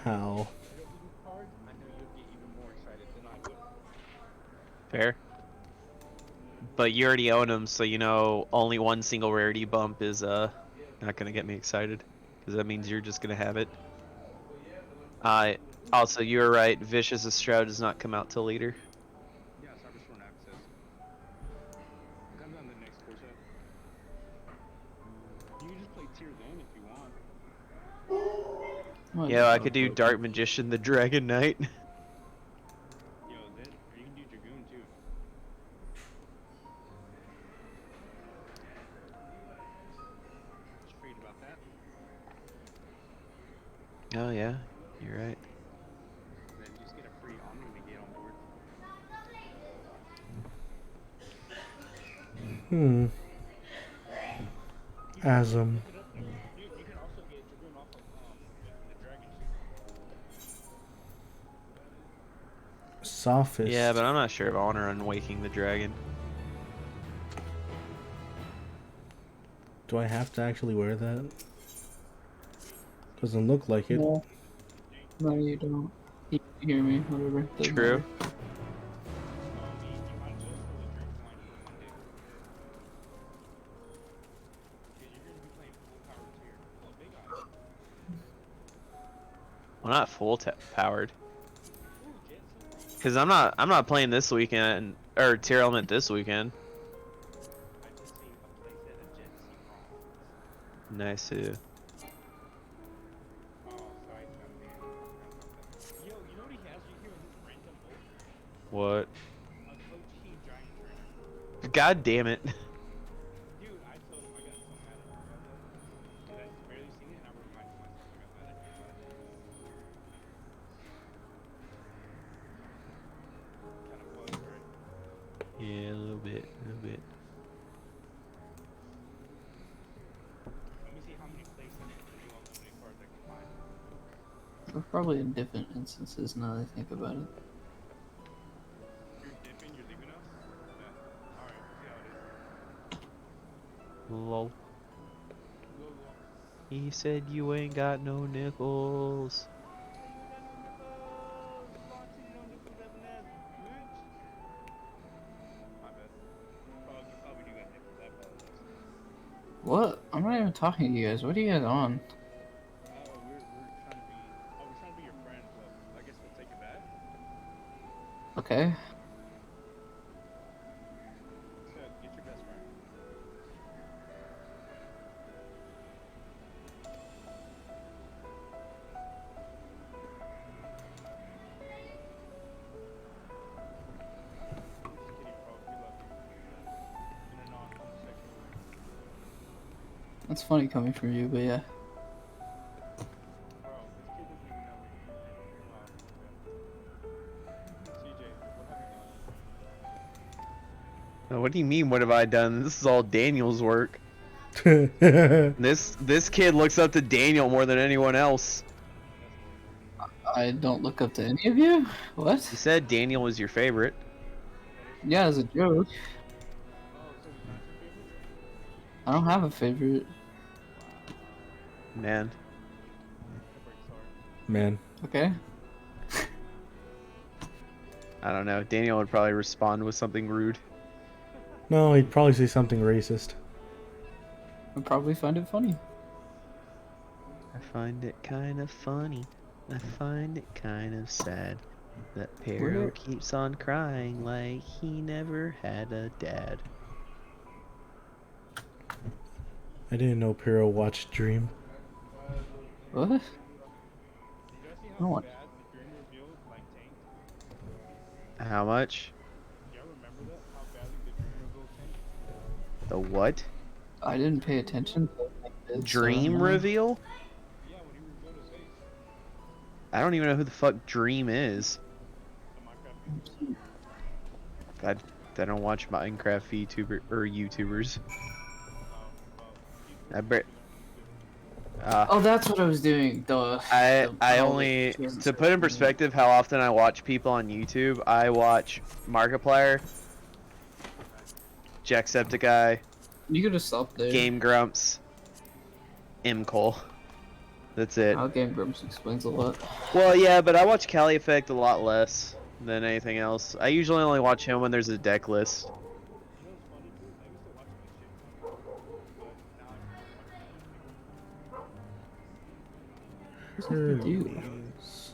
How? Fair. But you already own them, so you know only one single rarity bump is not gonna get me excited, because that means you're just gonna have it. Also, you were right. Vicious Stroud does not come out till later. Yeah, I could do Dark Magician, the Dragon Knight. Oh yeah, you're right. Asm. Sophist. Yeah, but I'm not sure if I want to run Waking the Dragon. Do I have to actually wear that? Doesn't look like it. No, no you don't. You can hear me, whatever. Doesn't True. matter. Well, not full powered. Cause I'm not playing this weekend or Tier Element this weekend. Nice too. What? God damn it. Yeah, a little bit, a little bit. We're probably in different instances now that I think about it. Lol. He said you ain't got no nickels. What? I'm not even talking to you guys. What are you guys on? Okay. That's funny coming from you, but yeah. What do you mean, what have I done? This is all Daniel's work. This kid looks up to Daniel more than anyone else. I don't look up to any of you? What? You said Daniel was your favorite. Yeah, as a joke. I don't have a favorite. Man. Man. Okay. I don't know. Daniel would probably respond with something rude. No, he'd probably say something racist. I'd probably find it funny. I find it kind of funny. I find it kind of sad. That Pero keeps on crying like he never had a dad. I didn't know Piro watched Dream. What? I don't want. How much? The what? I didn't pay attention. Dream reveal? I don't even know who the fuck Dream is. I don't watch Minecraft YouTubers. Oh, that's what I was doing. I only, to put in perspective how often I watch people on YouTube, I watch Markiplier, Jacksepticeye, you could just stop there. Game Grumps, Cole. That's it. Game Grumps explains a lot. Well, yeah, but I watch Cali Effect a lot less than anything else. I usually only watch him when there's a deck list. Hermes.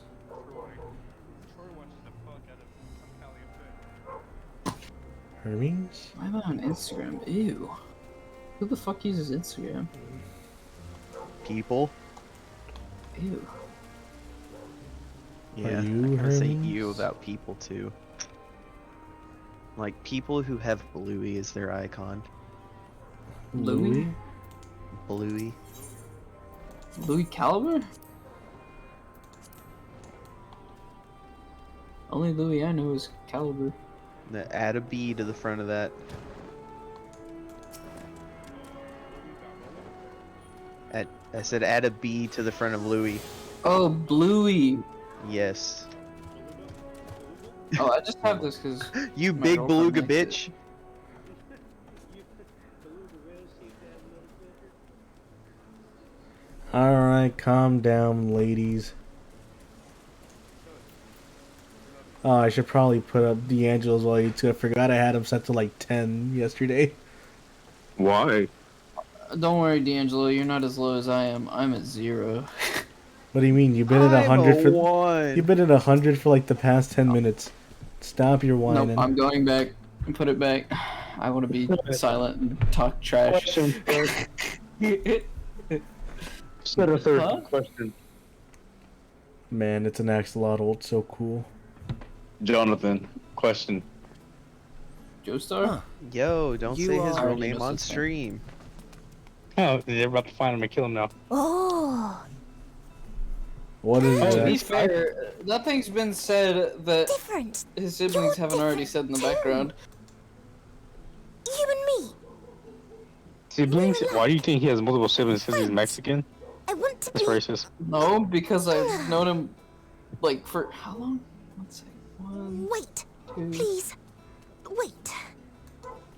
Hermes? Why am I on Instagram? Ew. Who the fuck uses Instagram? People. Ew. Yeah, Are you I say Hermes? you about people too. Like people who have Bluey as their icon. Louis? Bluey. Louis Caliber? Only Louis I know is Caliber. Add a B to the front of that. I said add a B to the front of Louis. Oh, Bluey. Yes. Oh, I just have this because you big beluga bitch. Alright, calm down, ladies. Oh, I should probably put up D'Angelo's while you two. I forgot I had him set to like 10 yesterday. Why? Don't worry, D'Angelo. You're not as low as I am. I'm at 0. What do you mean? You've been at 100 for you've been at 100 for like the past 10 minutes. Stop your whining. Nope, I'm going back and put it back. I want to be silent and talk trash. Set a third question. Man, it's an axolotl. It's so cool. Jonathan, question. Joestar? Yo, don't You say his are- real name on stream. Oh, they're about to find him and kill him now. Oh, What is To that? be fair, nothing's been said that different. his siblings haven't already said in the background. You and me. Siblings? Why do you think he has multiple siblings since he's Mexican? I want to That's racist. No, because I've known him, like, for how long? Let's see. Wait, please. Wait.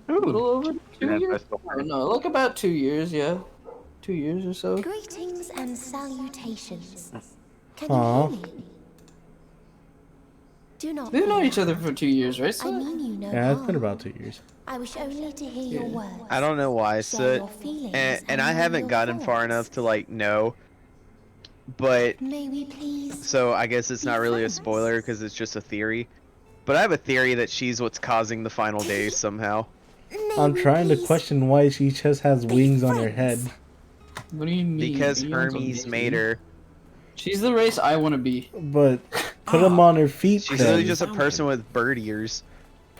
A little over 2 Yeah, years? that's still Oh, no, like about 2 years, yeah. 2 years or so. Greetings and salutations. Can Aw. you hear me? Do not. We've known fear. each other for 2 years, right? I Son? mean you no Yeah, it's been harm. about 2 years. I wish only to hear your words. I don't know why, Share Soot. your feelings And I learn haven't your gotten far thoughts. enough to like know. But May we please? so I guess it's not really a spoiler because it's just a theory. But I have a theory that she's what's causing the final days somehow. I'm trying to question why she just has wings on her head. What do you mean? Because Are you Hermes on made her. She's the race I want to be. But put them on her feet. She's then. literally just a person with bird ears.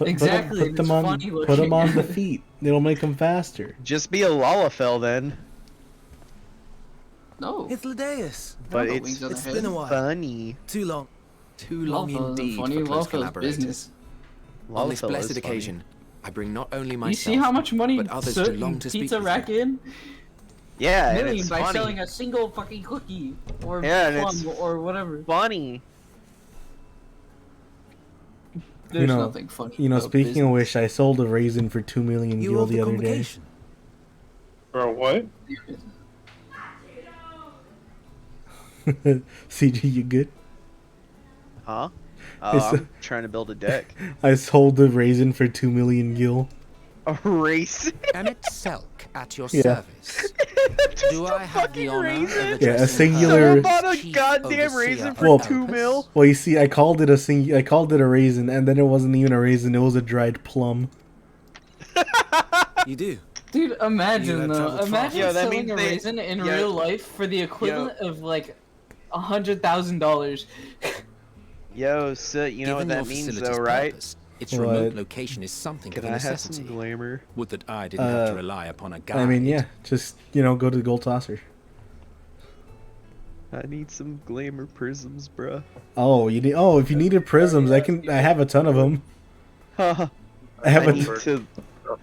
Exactly, Put them it's on. funny Put them looking. on the feet. It'll make them faster. Just be a Lalafell then. No. It's Ladeus. But got it's wings on It's their been a head. while. funny. Too long. Too long Lawful isn't indeed funny. for close Lawful's collaborators. business. On this Lalafell blessed is funny. occasion, I bring not only You myself, see how much money but others to Soot long and to speak Pizza with rack in? Yeah, and Million it's by funny. selling a single fucking cookie or Yeah, and plum it's or whatever. Funny. There's nothing funny. about Speaking of business. which, I sold a raisin for 2 million You gil owe the the other day. convocation. Bro, what? CG, you good? Huh? It's Oh, I'm trying to build a deck. I sold the raisin for 2 million gil. A race? Emmett Selk at your Yeah. service. Do I have the honor of Yeah, a addressing singular. Someone bought a Chief goddamn Overseer raisin for Well, 2 mil. Well, you see, I called it a raisin, and then it wasn't even a raisin. It was a dried plum. You do. Dude, imagine have though. trouble Imagine Yo, that selling means a they- raisin in yo- real life for the equivalent of like $100,000. Yo, so you know what Given that your means facility's though, right? purpose, its What? remote location is something Can of a I have some necessity. glamour? Would that I didn't have to rely upon a guide. I mean, yeah, just go to the gold saucer. I need some glamour prisms, bruh. Oh, you need. Oh, if you needed prisms, I have a ton of them. I have I a. need to.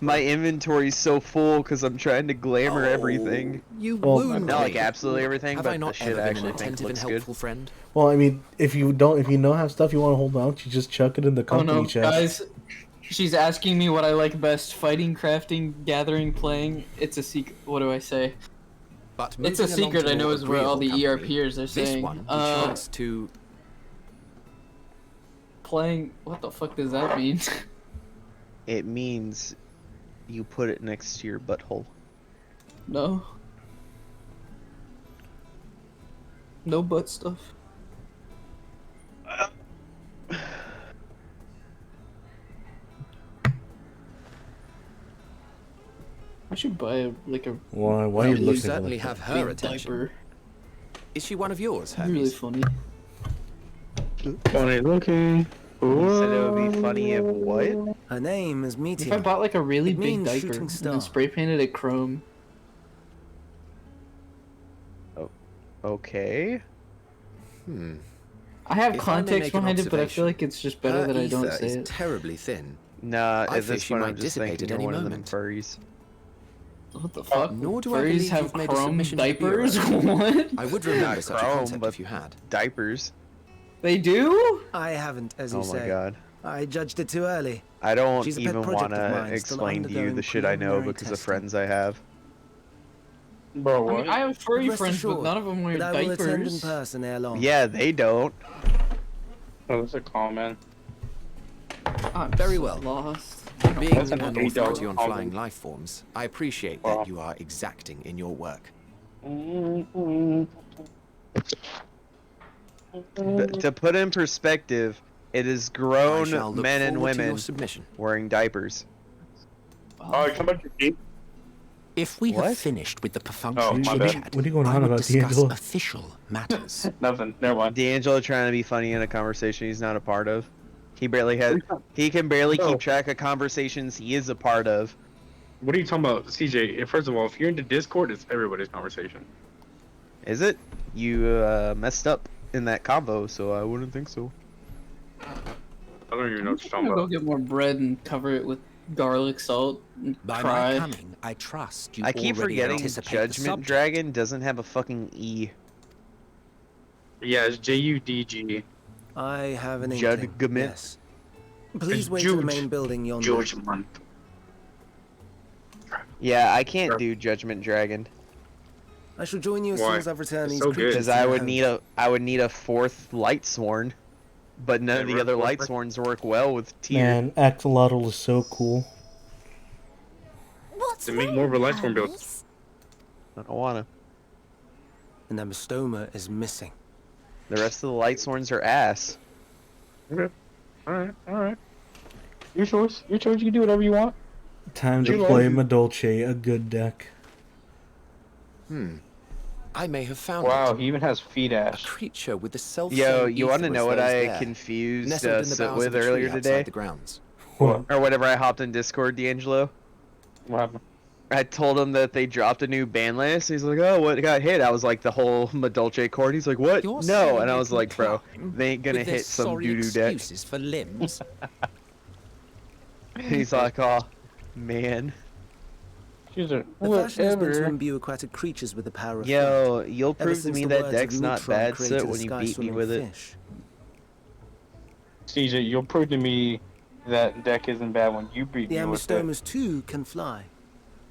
My inventory's so full because I'm trying to glamour everything. You Well, wound Not me. like absolutely everything, Have but I the not shit ever I been actually an think attentive and looks good. helpful friend? Well, I mean, if you don't have stuff you want to hold on to, just chuck it in the Oh company no, chest. guys. She's asking me what I like best: fighting, crafting, gathering, playing. It's a secret. What do I say? But It's a moving along secret. to I know more is where all the agreeable company, ERPers are this saying. one, the chance to Playing. What the fuck does that mean? It means you put it next to your butthole. No. No butt stuff. I should buy a Why are you Well, you looking certainly like have that? her big attention. diaper. Is she one of yours, Really Hermes? funny. Funny looking. You said it would be funny if what? Her name is Meteor. If I bought like a really It big means diaper shooting and star. then spray painted it chrome. Okay. I have If I may context make an behind it, but I observation, feel like it's just better her that I don't ether say is it. terribly thin. Nah, I at fear this she point might I'm just dissipate thinking at you're any one of them moment. furries. What the fuck? Nor do I Furries believe have you've made a chrome submission to the Bureau. diapers? What? I would remember Not such a chrome, concept but if you had. diapers. They do? I haven't, as you Oh say. my god. I judged it too early. I don't She's a pet even project want of to mine, still explain to you the undergoing shit I know preliminary because of testing. friends I have. Bro, I what? mean, I have furry Rest friends, but assured none of them wear that I will attend in diapers. person ere long. Yeah, they don't. Oh, that's a comment. I'm Very so well. lost. Being That's an an $8 authority on comment. flying life forms, I appreciate Wow. that you are exacting in your work. To put in perspective, it is I grown shall look men and forward to your women submission. wearing diapers. Oh, come back to Pete. If we What? have finished with the Oh, perfunctory my chit bad. chat, What are you going I on would about, discuss D'Angelo? official matters. Nothing. Never mind. D'Angelo trying to be funny in a conversation he's not a part of. He barely has. He can barely No. keep track of conversations he is a part of. What are you talking about, CJ? First of all, if you're into Discord, it's everybody's conversation. Is it? You messed up in that combo, so I wouldn't think so. I don't even know what you're I'm talking gonna go about. get more bread and cover it with garlic salt and By cry. my coming, I trust you I keep already forgetting anticipate the Judgment subject. Dragon doesn't have a fucking E. Yeah, it's JUDG. I have an inkling. Judgment. Yes. Please It's wait to the Jude. main building yonder. Judgment. Yeah, I can't do Judgment Dragon I shall join you as soon Why? as I've returned It's these so good. creatures because to I their would homes. need a fourth Light Sworn, but none of the Yeah, other right, Light right. Sworns work well with Tyr. Man, Axolotl is so cool. What's To make wrong, more of a Lightsworn build. Hermes? I don't wanna. And the Mastoma is missing. The rest of the Light Sworns are ass. Okay. Alright. Your choice. Your choice. You can do whatever you want. Time You to love play you. Madolche, a good deck. I may have found Wow, it. he even has feet A ash. creature with the self Yo, you want to know what I confused nestled in the Sit boughs with of a tree earlier outside today? the grounds. What? Or whatever I hopped in Discord, D'Angelo? What happened? I told him that they dropped a new ban list. He's like, oh, what got hit? I was like, the whole Madolche chord. He's like, what? You're No. saying And I they was can like, bro, climb they ain't gonna with their hit some sorry doo-doo deck. excuses for limbs. He's like, oh, man. She's a The fashion has been to whatever. imbue aquatic creatures with the power of Yo, flight. you'll Ever prove to since me the that words deck's of not Neutron bad, created Sit, the when you sky beat me swimming with it. fish. CJ, you'll prove to me that deck isn't bad when you beat The me with it. Amastomas too can fly,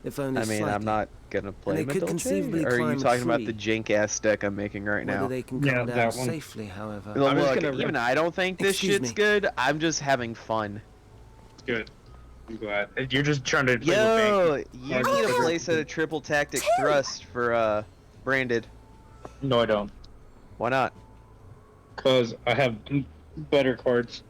if only I mean, slightly. I'm not gonna play they could Madolche. conceivably Or are you climb a talking about tree. the jank-ass deck I'm making right Whether now? they can Yeah, come down that one. safely, however. Look, I'm just gonna- even I don't think this Excuse shit's me. good. I'm just having fun. Good. I'm glad. You're just trying to play Yo, with you need a place at a triple tactic thrust for branded. No, I don't. Why not? Because I have better cards.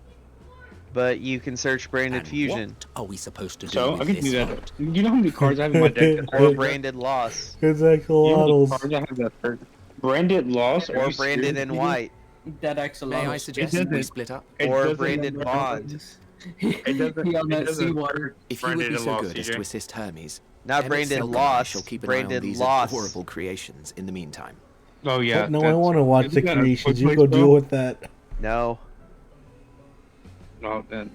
But you can search branded And fusion. what are we supposed to do So, with I can this do that. lot? You know how many cards I have in my deck? Or branded loss. It's You know how many axolotls. cards I have that hurt? Branded loss? Or branded in white. Dead axolotl. May I suggest we split up? Or branded bond. It doesn't. He on It that doesn't seawater. hurt If you would branded be and so loss, good as CJ. to assist Hermes. Not Emmett branded Selk and I loss. shall keep an eye on Branded these loss. adorable creations in the meantime. Oh yeah. What? No, I want to watch the isn't that a creations. quick You place, go bro? deal with that. No. No, then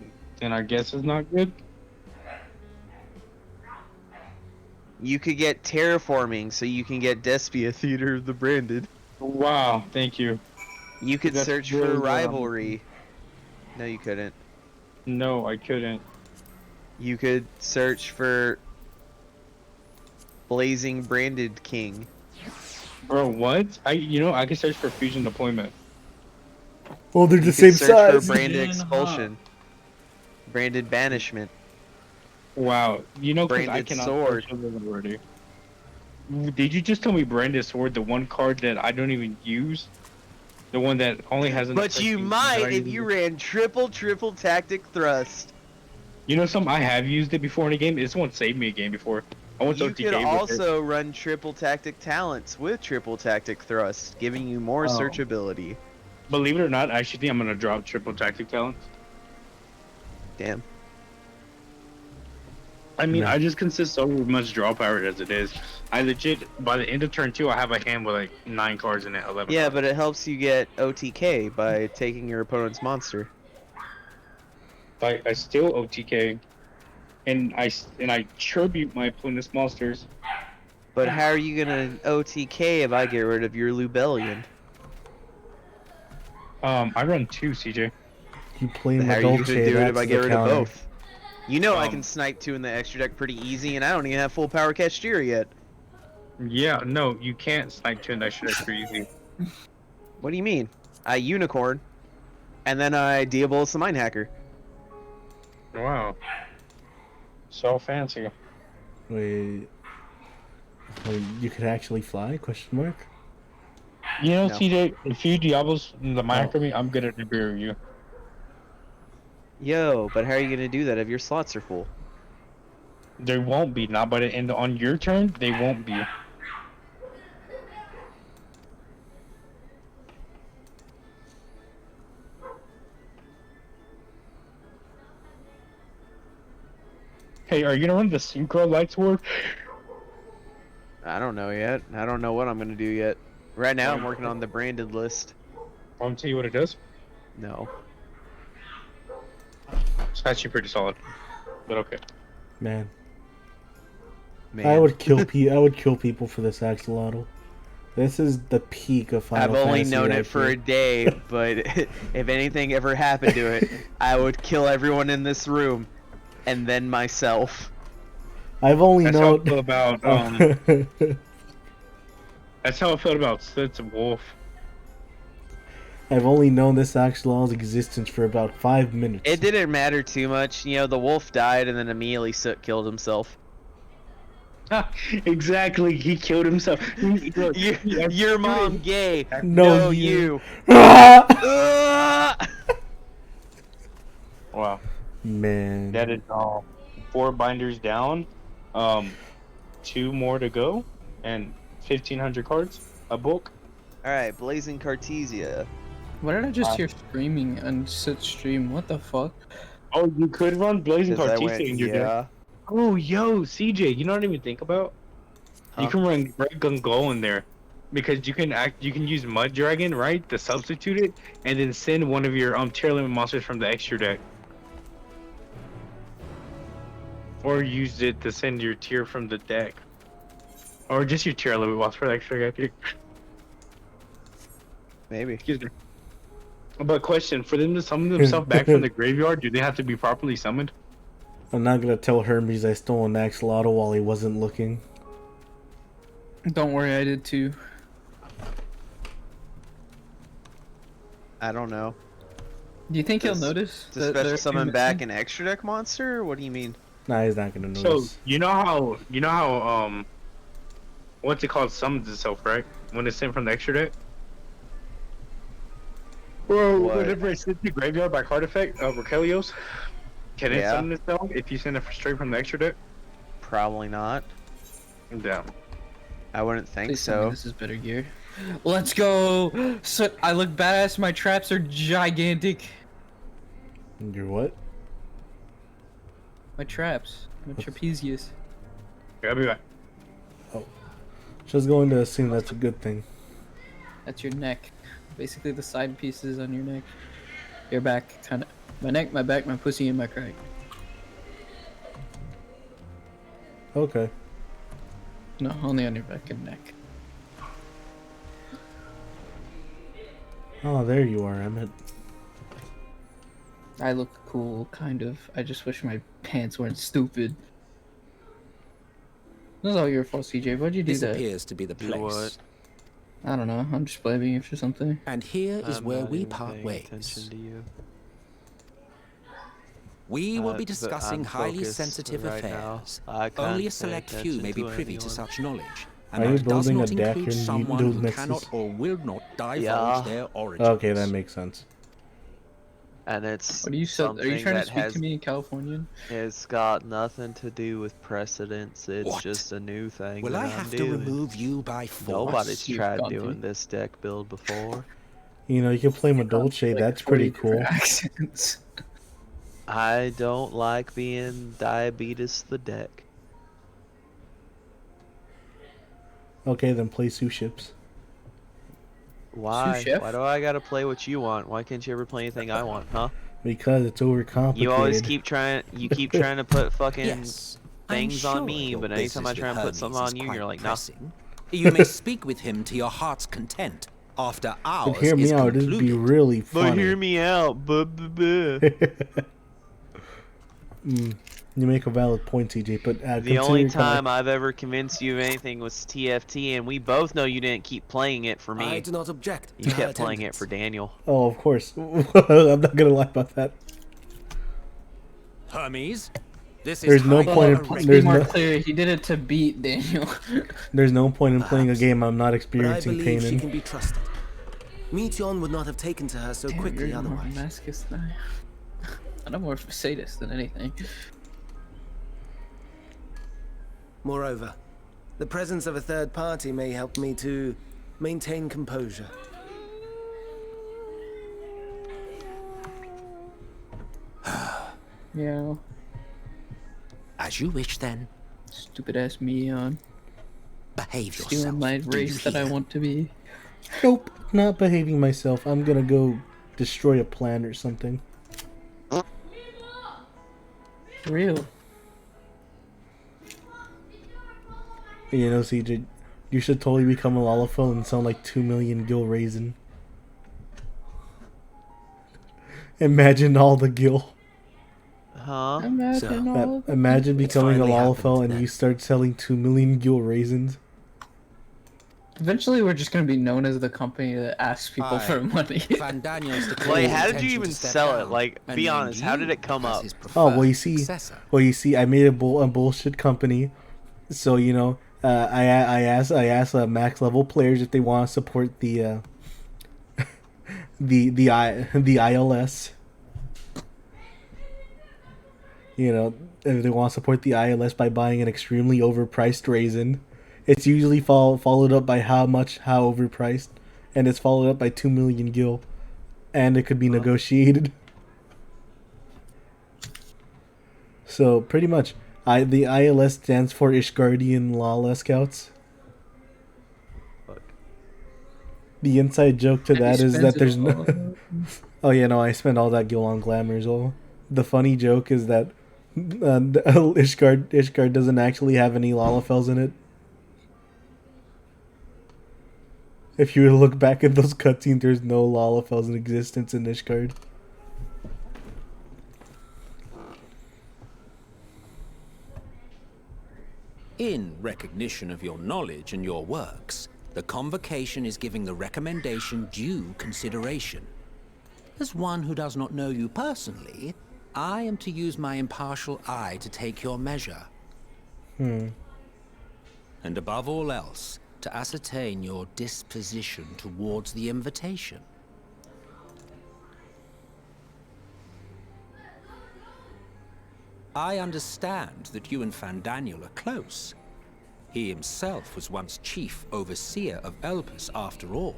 I guess it's not good. You could get terraforming, so you can get Despia Theater of the Branded. Wow, thank you. You could That's search really for good. rivalry. No, you couldn't. No, I couldn't. You could search for Blazing Branded King. Bro, what? I can search for fusion deployment. Oh, they're You the could same search size. for Branded Expulsion. Branded Banishment. Wow, because I Branded cannot sword. search for them already. Did you just tell me branded sword, the one card that I don't even use? The one that only has an But you might if you ran triple tactic thrust. You know something? I have used it before in a game. This one saved me a game before. I went to You OTK could with also run triple tactic talents with triple tactic thrust, giving you more Oh. searchability. it. Believe it or not, I actually think I'm gonna drop triple tactic talents. Damn. I mean, Yeah. I just consist so much draw power as it is. I legit, by the end of turn 2, I have a hand with like 9 cards in it, 11 Yeah, cards. but it helps you get OTK by taking your opponent's monster. I still OTK, and I tribute my opponent's monsters. But how are you gonna OTK if I get rid of your Lubellion? I run 2, CJ. You play How are you Madolche, gonna do it if that's I get the rid of counter. both? You know I can snipe 2 in the extra deck pretty easy, and I don't even have full power Cashier yet. Yeah, no, you can't snipe 2 in that shit extra easy. What do you mean? I Unicorn, and then I Diabolus the Mind Hacker. Wow. So fancy. Wait, you could actually fly? Question mark. You know, No. CJ, if you Diablos the mind Oh. me, I'm gonna debuff you. Yo, but how are you gonna do that if your slots are full? They won't be, not by the end on your turn, they won't be. Hey, are you gonna run the Synchro Light Sword? I don't know yet. I don't know what I'm gonna do yet. Right now, I'm working on the branded list. Want to tell you what it does? No. It's actually pretty solid, but okay. Man. Man. I would kill I would kill people for this axolotl. This is the peak of Final I've only Fantasy known right it for here. a day, but if anything ever happened to it, I would kill everyone in this room, and then myself. I've only That's how I known. feel about That's how I felt about Slits and Wolf. I've only known this axolotl's existence for about 5 minutes. It didn't matter too much. You know, the wolf died, and then immediately Soot killed himself. Exactly, he killed himself. Your mom gay. No, you. Ah! Wow. Man. That is 4 binders down, 2 more to go, and 1,500 cards, a book. Alright, Blazing Cartesia. Why did I just hear screaming and sit stream? What the fuck? Oh, you could run Blazing 'Cause I Cartesia went, in your yeah. deck. Oh, yo, CJ, you know what I even think about? Huh? You can run Great Gungo in there, because you can use Mud Dragon, right, to substitute it, and then send one of your tier limit monsters from the extra deck. Or use it to send your tier from the deck. Or just your tier limit monster for the extra deck. Maybe. Excuse me. But question, for them to summon themselves back from the graveyard, do they have to be properly summoned? I'm not gonna tell Hermes I stole an axolotl while he wasn't looking. Don't worry, I did too. I don't know. Do you think he'll notice? To that special they're summon missing? back an extra deck monster? What do you mean? Nah, he's not gonna So notice. you know how what's it called summons itself, right? When it's sent from the extra deck. Bro, What? whenever it's sent to graveyard by card effect of Recelios, can it Yeah. summon itself if you send it straight from the extra deck? Probably not. Yeah. I wouldn't think Please tell me so. this is better gear. Let's go! So I look badass. My traps are gigantic. Your what? My traps. My trapezius. Yeah, I'll be back. Oh. Just going to assume that's a good thing. That's your neck. Basically the side pieces on your neck. Your back, kind of. My neck, my back, my pussy, and my crack. Okay. No, only on your back and neck. Oh, there you are, Emmett. I look cool, kind of. I just wish my pants weren't stupid. This is all your fault, CJ. Why'd you do This that? appears to be the place. I don't know. I'm just blaming you for something. And here is I'm where not we even part paying ways. attention to you. We will be But discussing I'm highly focused sensitive right now. affairs. I can't Only a pay select few attention may be to privy to anyone. such knowledge, Are and you that does building not a deck include in someone Build who Nexus? cannot or will not divulge Yeah. their origins. Okay, that makes sense. And it's What are you so? Are something you trying to that speak has to me in Californian? it's got nothing to do with precedence. It's What? just a new thing Will that I I'm have to doing. remove you by force? Nobody's You've tried gone doing through- this deck build before. You know, you can play Madolce, that's pretty cool. Accents. I don't like being diabetes the deck. Okay, then play Sous Ships. Why? chef? Why do I gotta play what you want? Why can't you ever play anything I want, huh? Because it's overcomplicated. You always keep trying. You keep trying to put fucking Yes, I'm things on sure me, your but anytime I business try and with put something Hermes on is you, quite you're like, nah. pressing. You may speak with him to your heart's content. After hours But hear me is out, it'd concluded. be really funny. But hear me out. You make a valid point, TJ, but The only time I've ever convinced you of anything was TFT, and we both know you didn't keep playing it for me. I do not object. You to her kept playing it attendance. for Daniel. Oh, of course. I'm not gonna lie about that. Hermes, this There's is no high point in honor. Let's there's be more no clear. He did it to beat Daniel. there's no point in playing a Perhaps. game I'm not But I experiencing pain believe she in. can be trusted. Meteon would not have taken to her so Damn, quickly you're more otherwise. masochist than I'm more of a sadist than anything. Moreover, the presence of a third party may help me to maintain composure. Yeah. As you wish, then. Stupid ass Meteon. Behave yourself. Stealing my Do you race that I hear? want to be. Nope, not behaving myself. I'm gonna go destroy a plant or something. For real. You know, CJ, you should totally become a Lalafell and sound like 2 million Gil Raisin. Imagine all the Gil. Huh? Imagine all the Imagine becoming a finally happened Lalafell and then. you start selling 2 million Gil Raisins. Eventually, we're just gonna be known as the company that asks people Aye. for money. Van Daniel's declared Like, his how did you intention even to step sell it? down Like, and be named honest, how you did it come as up? his Oh, well, preferred you see, successor. I made a bullshit company, so you know, I asked max level players if they want to support the the ILS. You know, if they want to support the ILS by buying an extremely overpriced raisin, it's usually followed up by how overpriced, and it's followed up by 2 million gil, and it could be negotiated. So pretty much, the ILS stands for Ishgardian Lala Scouts. Fuck. The inside joke to that is that there's no. no. Oh yeah, no, I spent all that gil on glamours. All the funny joke is that Ishgard doesn't actually have any Lalafells in it. If you look back at those cutscenes, there's no Lalafells in existence in Ishgard. In recognition of your knowledge and your works, the Convocation is giving the recommendation due consideration. As one who does not know you personally, I am to use my impartial eye to take your measure. And above all else, to ascertain your disposition towards the invitation. I understand that you and Fandaniel are close. He himself was once chief overseer of Elpis after all.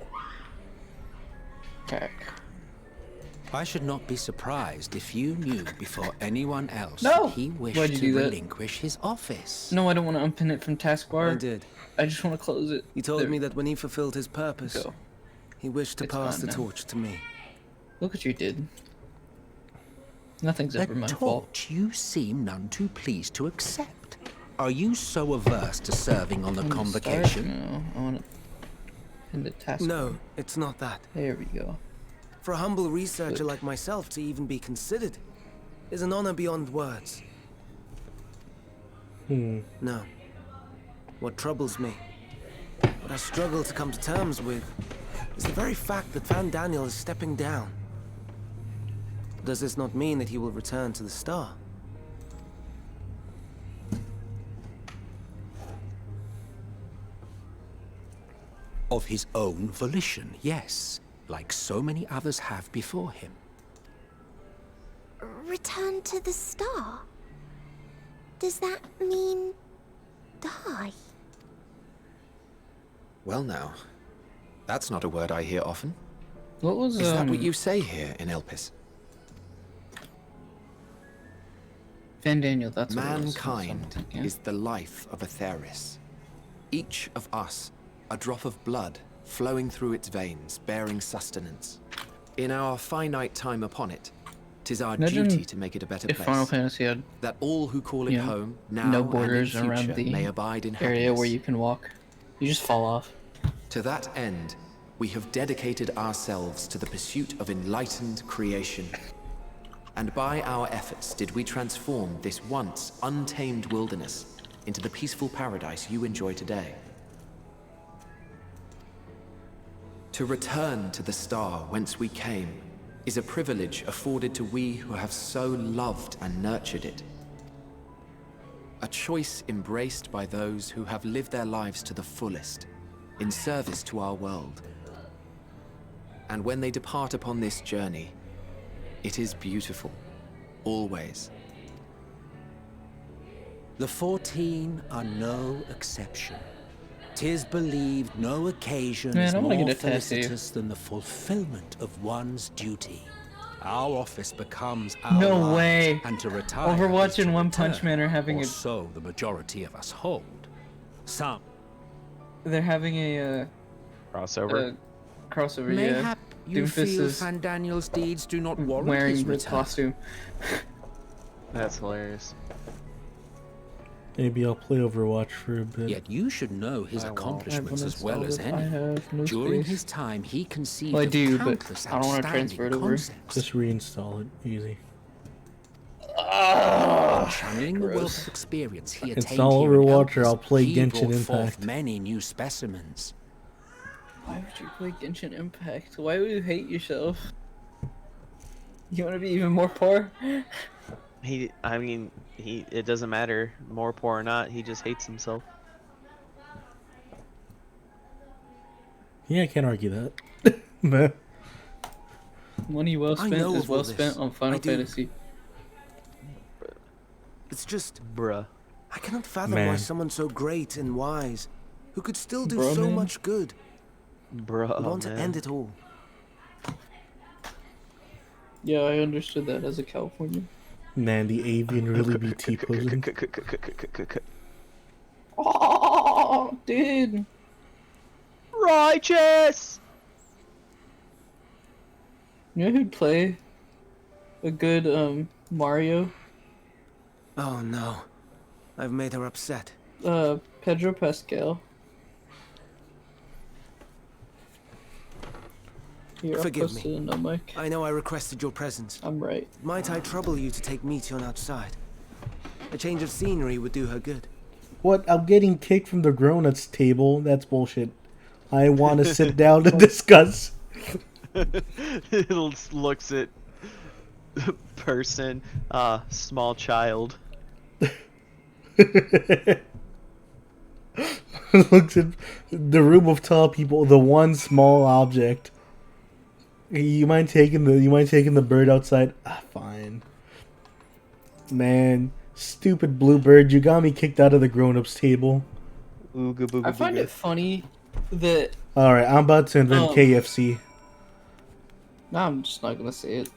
I should not be surprised if you knew before anyone else that he wished Why'd you to do that? relinquish his office. No, I don't want to unpin it from taskbar. I did. I just want to close it. He told There. me that when he fulfilled his purpose, he wished to It's pass gone the now. torch to me. Look what you did. Nothing's A ever my fault. torch you seem none too pleased to accept. Are you so averse to serving on the convocation? No, I want to pin the task. No, it's not that. There we go. For a humble researcher like myself to even be considered is an honor beyond words. No. What troubles me, what I struggle to come to terms with, is the very fact that Fandaniel is stepping down. Does this not mean that he will return to the Star? Of his own volition, yes, like so many others have before him. Return to the Star? Does that mean die? Well now, that's not a word I hear often. What was Is that what you say here in Elpis? Fandaniel, that's what it was. Mankind is the life of Atheris. Each of us, a drop of blood flowing through its veins, bearing sustenance. In our finite time upon it, 'tis our Imagine duty to make it a better if place. Final Fantasy had, that all who call it you know, home, now no and in borders future, around the may abide in area happiness. where you can walk. You just fall off. To that end, we have dedicated ourselves to the pursuit of enlightened creation. And by our efforts did we transform this once untamed wilderness into the peaceful paradise you enjoy today. To return to the star whence we came is a privilege afforded to we who have so loved and nurtured it. A choice embraced by those who have lived their lives to the fullest, in service to our world. And when they depart upon this journey, it is beautiful, always. The 14 are no exception. 'Tis believed no occasion Man, is I wanna more get a tattoo. felicitous than the fulfillment of one's duty. Our office becomes our No lives, way. and to retire Overwatch is to and One return, Punch Man are having or a. so the majority of us hold. Some They're having a crossover. Crossover. mayhap Yeah. you Doomfist feel is Fandaniel's deeds do not warrant wearing his the return. costume. That's hilarious. Maybe I'll play Overwatch for a bit. Yet you should know his I won't. accomplishments I as well as haven't any. installed it. I have no During space. his time, he conceived Well, I of do, but countless I don't want to transfer it outstanding over. concepts. Just reinstall it. Easy. Channeling the wealth of experience he attained Install here in Overwatch or Elpis, I'll play he Genshin brought forth Impact. many new specimens. Why would you play Genshin Impact? Why would you hate yourself? You want to be even more poor? It doesn't matter, more poor or not, he just hates himself. Yeah, I can't argue that. But Money well I spent know is of all well this. spent on I Final do. Fantasy. It's just, Bruh. I cannot fathom Man. why someone so great and wise, who could still do Bro, so man. much good, Bruh, would want man. to end it all. Yeah, I understood that as a Californian. man, the avian really be T-posing. Oh, dude. Righteous! You know who'd play a good Mario? Oh no, I've made her upset. Pedro Pascal. Here, I'll Forgive post me. it in the mic. I know I requested your presence. I'm right. Might I trouble you to take Meteon outside? A change of scenery would do her good. What? I'm getting kicked from the grown-ups table? That's bullshit. I want to sit down to discuss. It looks at person, small child. Looks at the room of tall people, the one small object. You mind taking the bird outside? Ah, fine. Man, stupid blue bird, you got me kicked out of the grown-ups table. Ooga booga I find booga. it funny that. Alright, I'm about to invent KFC. No, I'm just not gonna say it.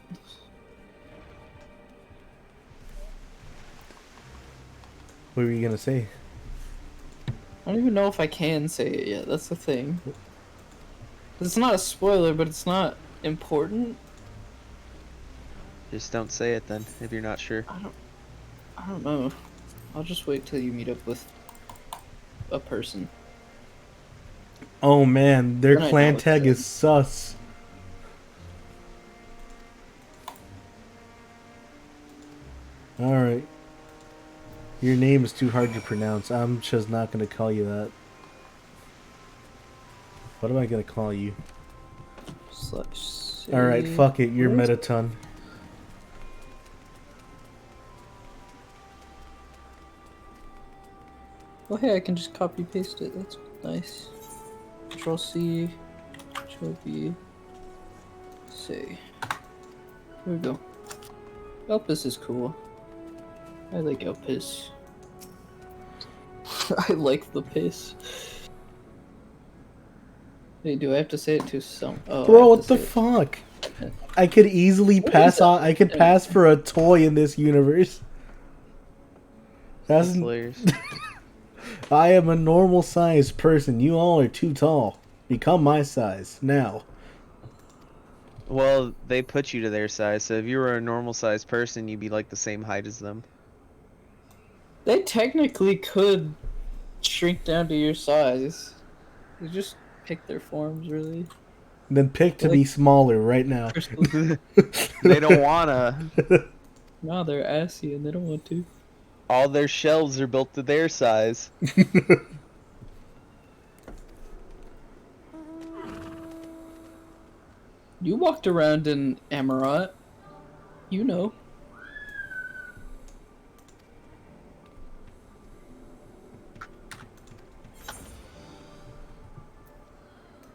What were you gonna say? I don't even know if I can say it yet. That's the thing. It's not a spoiler, but it's not important. Just don't say it then, if you're not sure. I don't know. I'll just wait till you meet up with a person. Oh man, their Then I know clan it's tag them. is sus. Alright. Your name is too hard to pronounce. I'm just not gonna call you that. What am I gonna call you? Alright, fuck it, you're Metaton. Oh hey, I can just copy paste it. That's nice. Control C, Control V, say. Here we go. Elpis is cool. I like Elpis. I like the piss. Wait, do I have to say it to some? Oh, I Bro, have what to the say it. fuck? I could easily What pass is on. I could pass for a toy in this universe. That's hilarious. I am a normal sized person. You all are too tall. Become my size now. Well, they put you to their size, so if you were a normal sized person, you'd be like the same height as them. They technically could shrink down to your size. You just pick their forms, really. Then pick to be smaller right now. They don't wanna. No, they're assy and they don't want to. All their shelves are built to their size. You walked around in Amarat. You know.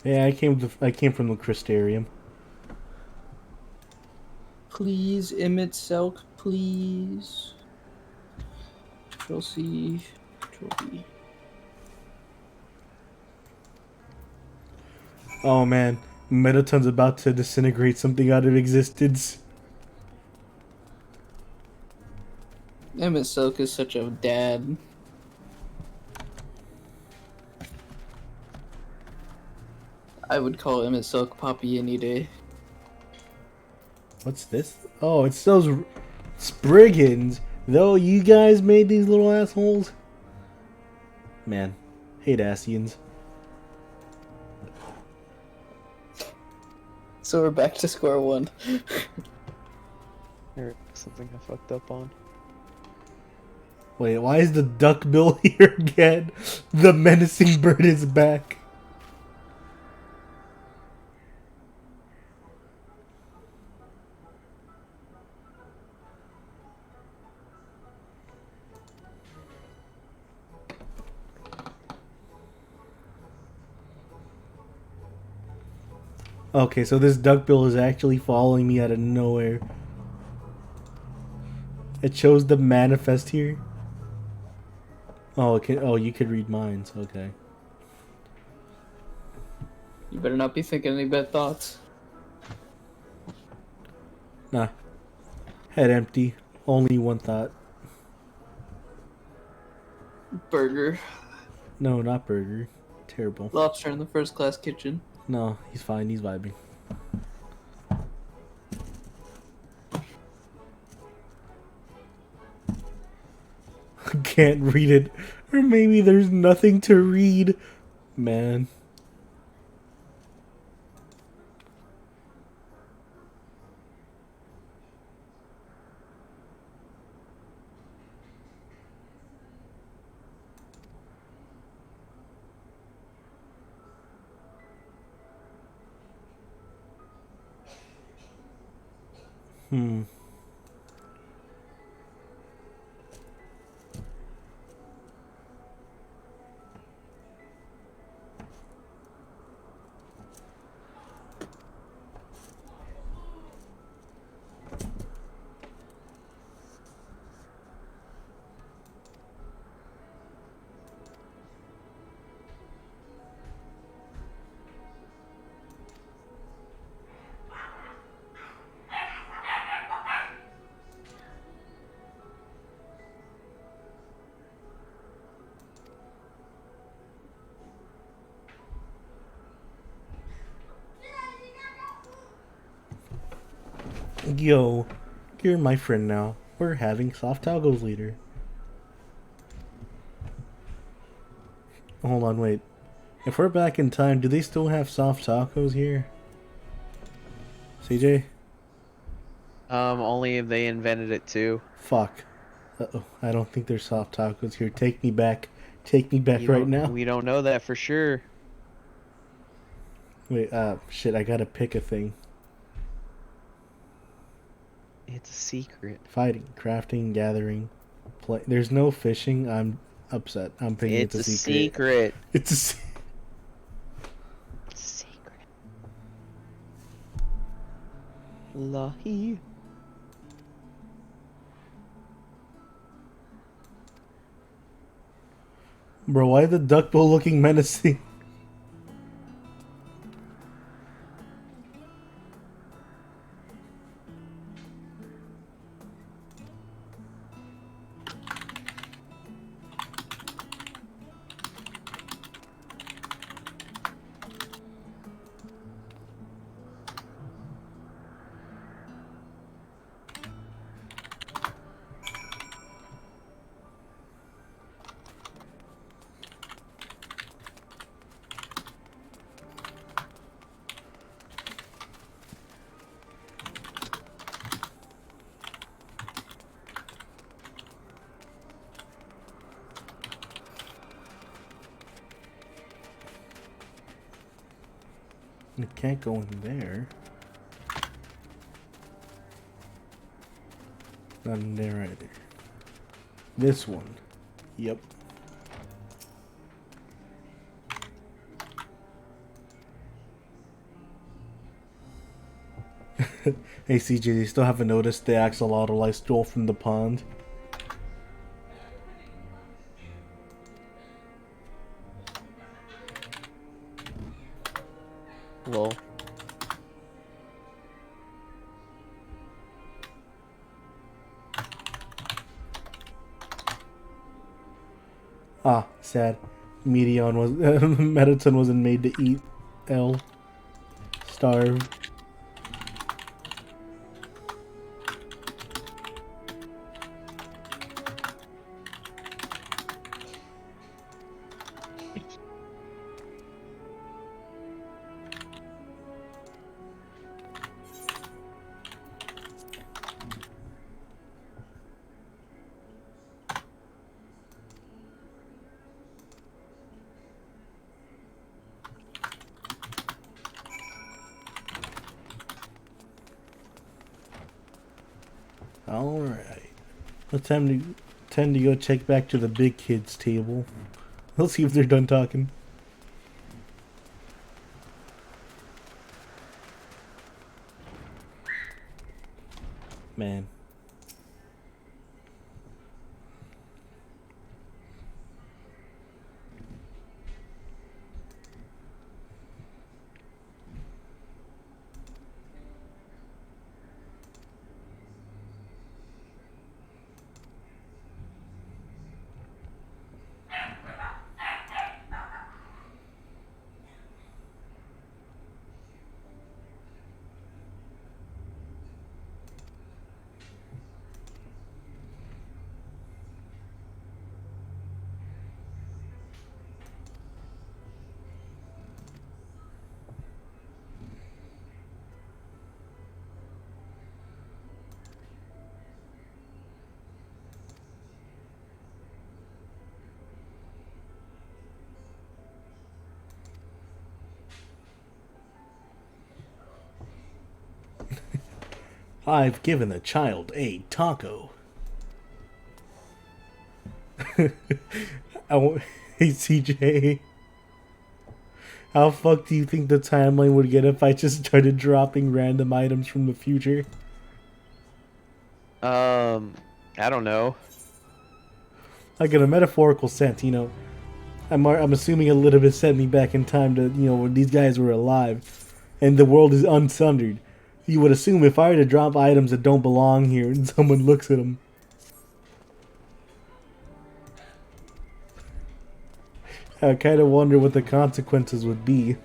Yeah, I came from the Crystarium. Please, Emmett Selk, please. Control C, Control V. Oh man, Metaton's about to disintegrate something out of existence. Emmett Selk is such a dad. I would call Emmett Selk Poppy any day. What's this? Oh, it's those Spriggans. Though you guys made these little assholes. Man, hate Asians. So we're back to square one. Something I fucked up on. Wait, why is the duckbill here again? The menacing bird is back. Okay, so this duckbill is actually following me out of nowhere. It shows the manifest here. Oh, okay. Oh, you could read minds. Okay. You better not be thinking any bad thoughts. Nah. Head empty. Only one thought. Burger. No, not burger. Terrible. Lobster in the first class kitchen. No, he's fine. He's vibing. Can't read it. Or maybe there's nothing to read. Man. Yo, you're my friend now. We're having soft tacos later. Hold on, wait. If we're back in time, do they still have soft tacos here? CJ? Only if they invented it too. Fuck. Uh-oh, I don't think there's soft tacos here. Take me back. Take me back right now. We don't know that for sure. Wait, shit, I gotta pick a thing. It's a secret. Fighting, crafting, gathering, play. There's no fishing. I'm upset. I'm thinking it's a secret. It's a secret. Secret. Lahi. Bro, why the duck bowl looking menacing? It can't go in there. Not in there either. This one. Yep. Hey CJ, you still haven't noticed the axolotl I stole from the pond? Lol. Ah, sad. Medion was Mediton wasn't made to eat. L. Starve. Alright. It's time to go check back to the big kids table. Let's see if they're done talking. Man. I've given the child a taco. Hey CJ, how fucked do you think the timeline would get if I just started dropping random items from the future? I don't know. Like in a metaphorical sense, you know. I'm assuming a little bit sent me back in time to, you know, when these guys were alive and the world is unsundered. You would assume if I were to drop items that don't belong here and someone looks at them, I kind of wonder what the consequences would be.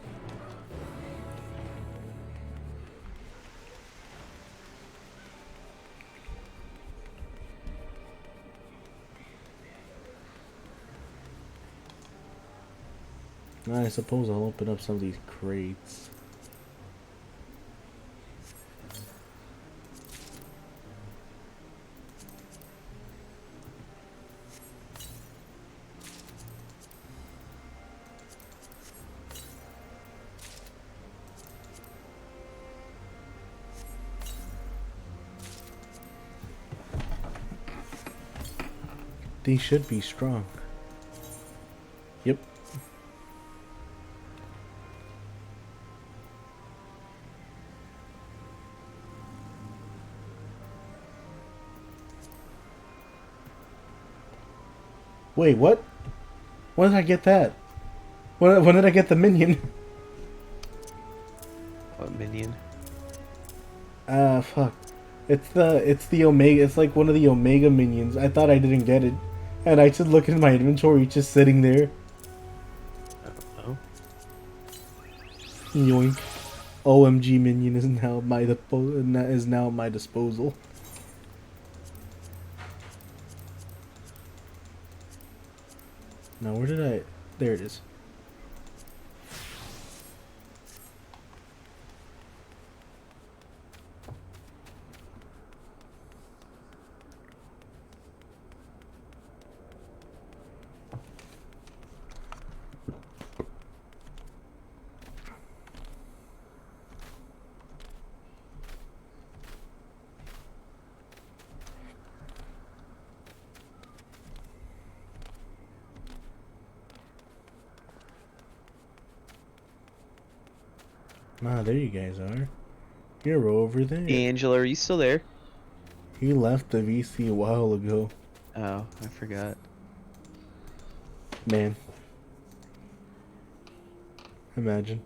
I suppose I'll open up some of these crates. These should be strong. Yep. Wait, what? When did I get that? When did I get the minion? What minion? Fuck. It's the Omega. It's like one of the Omega minions. I thought I didn't get it, and I just look in my inventory. It's just sitting there. Oh. Yoink. OMG minion is now at my disposal. Now where did I? There it is. Ah, there you guys are. You're over there. Angela, are you still there? He left the VC a while ago. Oh, I forgot. Man. Imagine.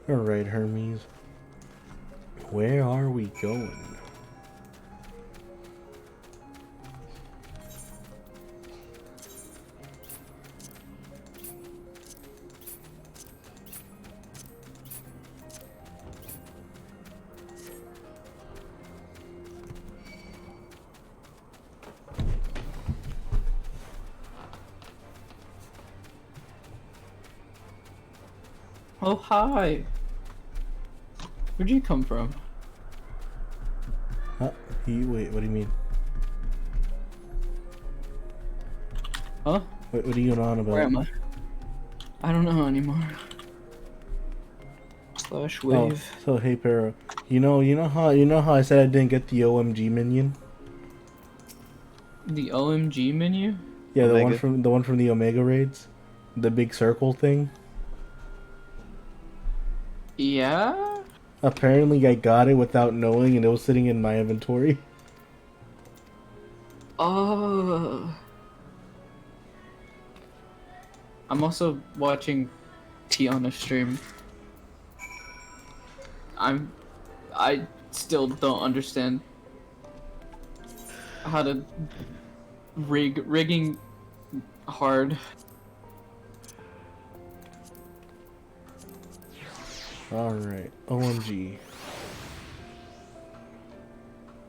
Alright, Hermes. Where are we going? Oh, hi. Where'd you come from? Huh? Wait, what do you mean? Huh? Wait, what are you going on about? Where am I? I don't know anymore. Slash wave. Oh, so hey, Pero. You know how I said I didn't get the OMG minion? The OMG menu? Yeah, Omega. the one from the Omega raids, the big circle thing. Yeah? Apparently, I got it without knowing, and it was sitting in my inventory. Oh. I'm also watching Tiana stream. I still don't understand how to rigging hard. Alright, OMG.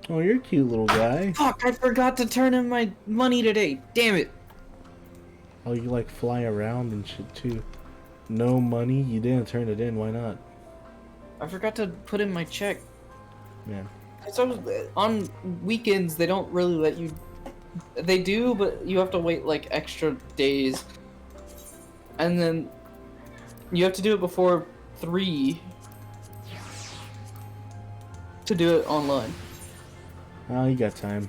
Oh, you're a cute little guy. Fuck, I forgot to turn in my money today. Damn it. Oh, you like fly around and shit too. No money? You didn't turn it in, why not? I forgot to put in my check. Man. So on weekends they don't really let you. They do, but you have to wait like extra days, and then you have to do it before 3 to do it online. Oh, you got time.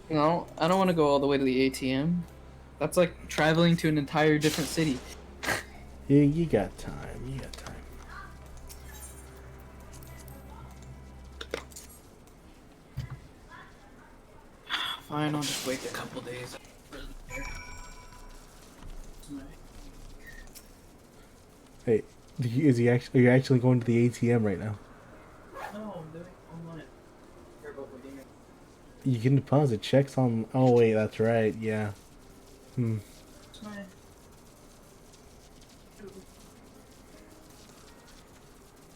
No, I don't want to go all the way to the ATM. That's like traveling to an entire different city. Yeah, you got time. You got time. Fine, I'll just wait a couple days. Hey, are you actually going to the ATM right now? No, I'm doing online. Care about redeeming. You can deposit checks on. Oh wait, that's right. Yeah. Hmm.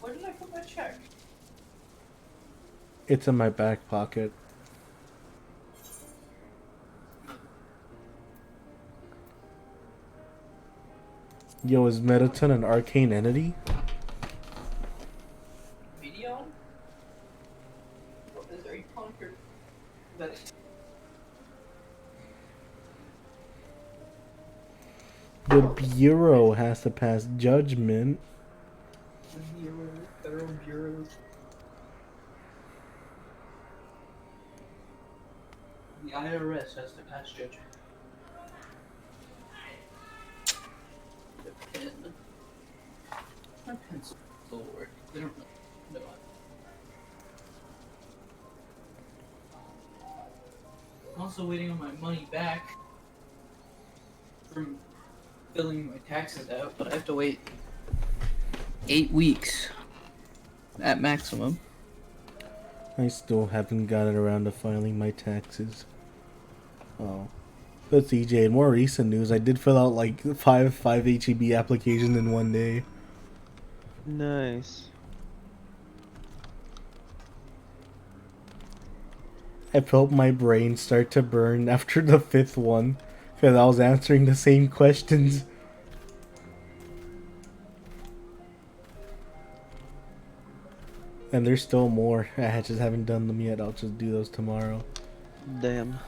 Where did I put my check? It's in my back pocket. Yo, is Metaton an arcane entity? Video? What is there? You conquered that. The Bureau has to pass judgment. The Bureau, Federal Bureau. The IRS has to pass judgment. The pen. My pencil will work. They don't know. I'm also waiting on my money back from filling my taxes out, but I have to wait 8 weeks at maximum. I still haven't gotten around to filing my taxes. Oh. But CJ, in more recent news, I did fill out like five HEB applications in one day. Nice. I felt my brain start to burn after the 5th one, because I was answering the same questions. And there's still more. I just haven't done them yet. I'll just do those tomorrow. Damn.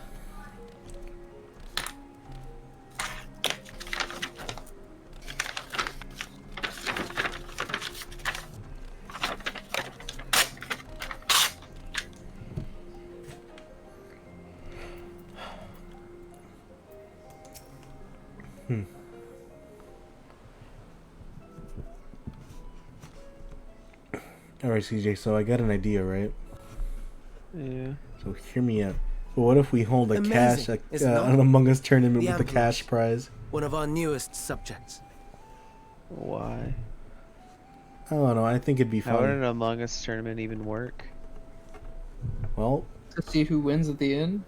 Alright, CJ, so I got an idea, right? Yeah. So hear me out. But what if we hold a Amazing, an Among Us tournament The with the Emperor. cash prize? One of our newest subjects. Why? I don't know, I think it'd be How would fun. an Among Us tournament even work? Well, To see who wins at the end,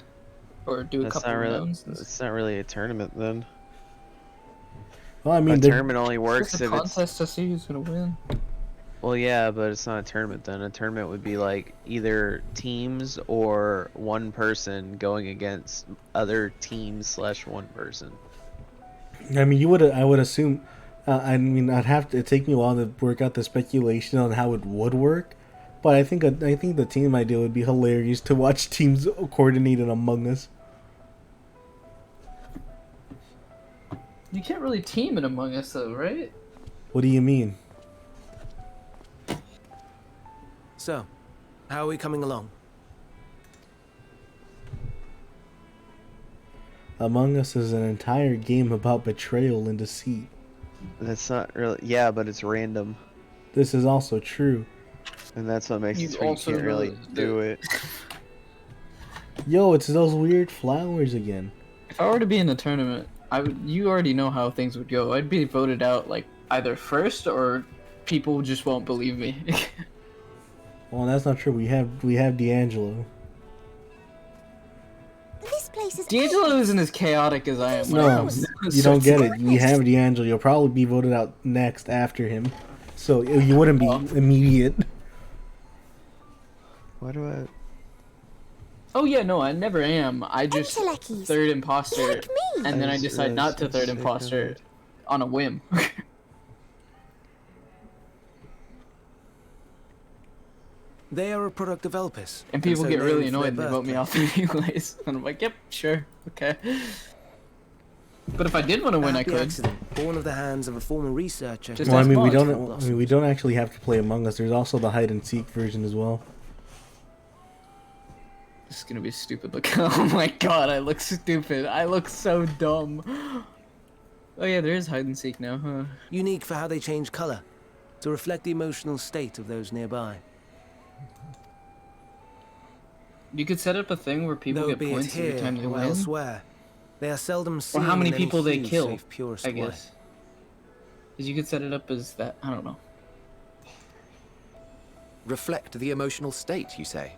or do a That's couple not really. rounds. It's not really a tournament then. well, I mean, a they're- tournament only works It's a if it's. contest to see who's gonna win. Well, yeah, but it's not a tournament then. A tournament would be like either teams or one person going against other teams / one person. I mean, I would assume. I mean, it'd take me a while to work out the speculation on how it would work, but I think the team idea would be hilarious to watch teams coordinate in Among Us. You can't really team in Among Us though, right? What do you mean? So, how are we coming along? Among Us is an entire game about betrayal and deceit. That's not really. Yeah, but it's random, This is also true. and that's what makes You it so you also can't know really that- do it. Yo, it's those weird flowers again. If I were to be in the tournament, I would. You already know how things would go. I'd be voted out like either first or people just won't believe me. Well, that's not true. We have D'Angelo. This place is D'Angelo isn't as chaotic as I am. when it No, comes to you don't get it. certain- We have D'Angelo. You'll probably be voted out next after him, so you wouldn't be immediate. Why do I? Oh yeah, no, I never am. I just Enteleckies. third imposter, Like me. and then I That's- decide not to that's third sick of imposter it. on a whim. They are a product of Elpis. And people so get named really for annoyed and their they vote me off birthplace. anyways. And I'm like, yep, sure, okay. But if I did want to A win, I happy could. accident, born of the hands of a former researcher. Just Well, I ask mean, we Bond. don't. I mean, we don't actually have to play Among Us. There's also the hide and seek version as well. This is gonna be stupid look. Oh my god, I look stupid. I look so dumb. Oh yeah, there is hide and seek now, huh? Unique for how they change color, to reflect the emotional state of those nearby. You could set up a thing where people Though get be it points every here time they or win. elsewhere, they are seldom Or seen how many in any people they hue kill, save purest I white. guess. Because you could set it up as that, I don't know. Reflect the emotional state, you say?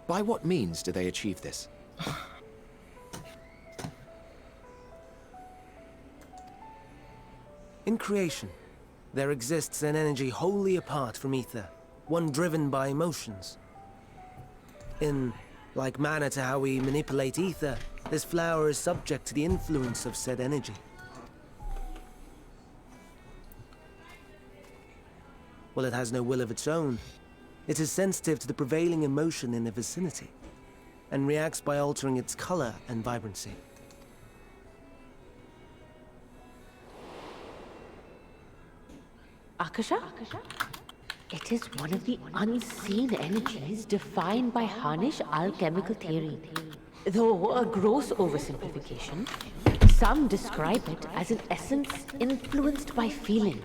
By what means do they achieve this? In creation, there exists an energy wholly apart from ether, one driven by emotions. In like manner to how we manipulate ether, this flower is subject to the influence of said energy. While it has no will of its own, it is sensitive to the prevailing emotion in the vicinity, and reacts by altering its color and vibrancy. Akasha? It is one of the unseen energies defined by Harnish alchemical theory. Though a gross oversimplification, some describe it as an essence influenced by feeling.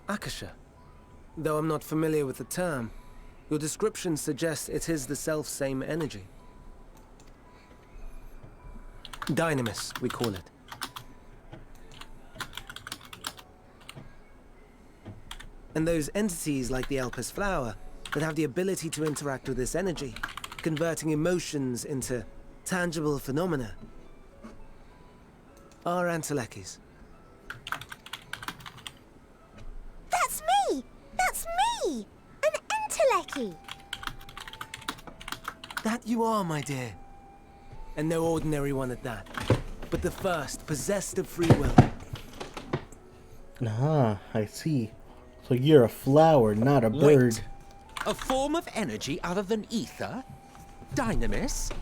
Akasha. Though I'm not familiar with the term, your description suggests it is the self-same energy. Dynamis, we call it. And those entities like the Elpis flower that have the ability to interact with this energy, converting emotions into tangible phenomena, are Antelekis. That's me! That's me! An Enteleki! That you are, my dear. And no ordinary one at that, but the first possessed of free will. Ah, I see. So you're a flower, not a bird. Wait. A form of energy other than ether? Dynamis?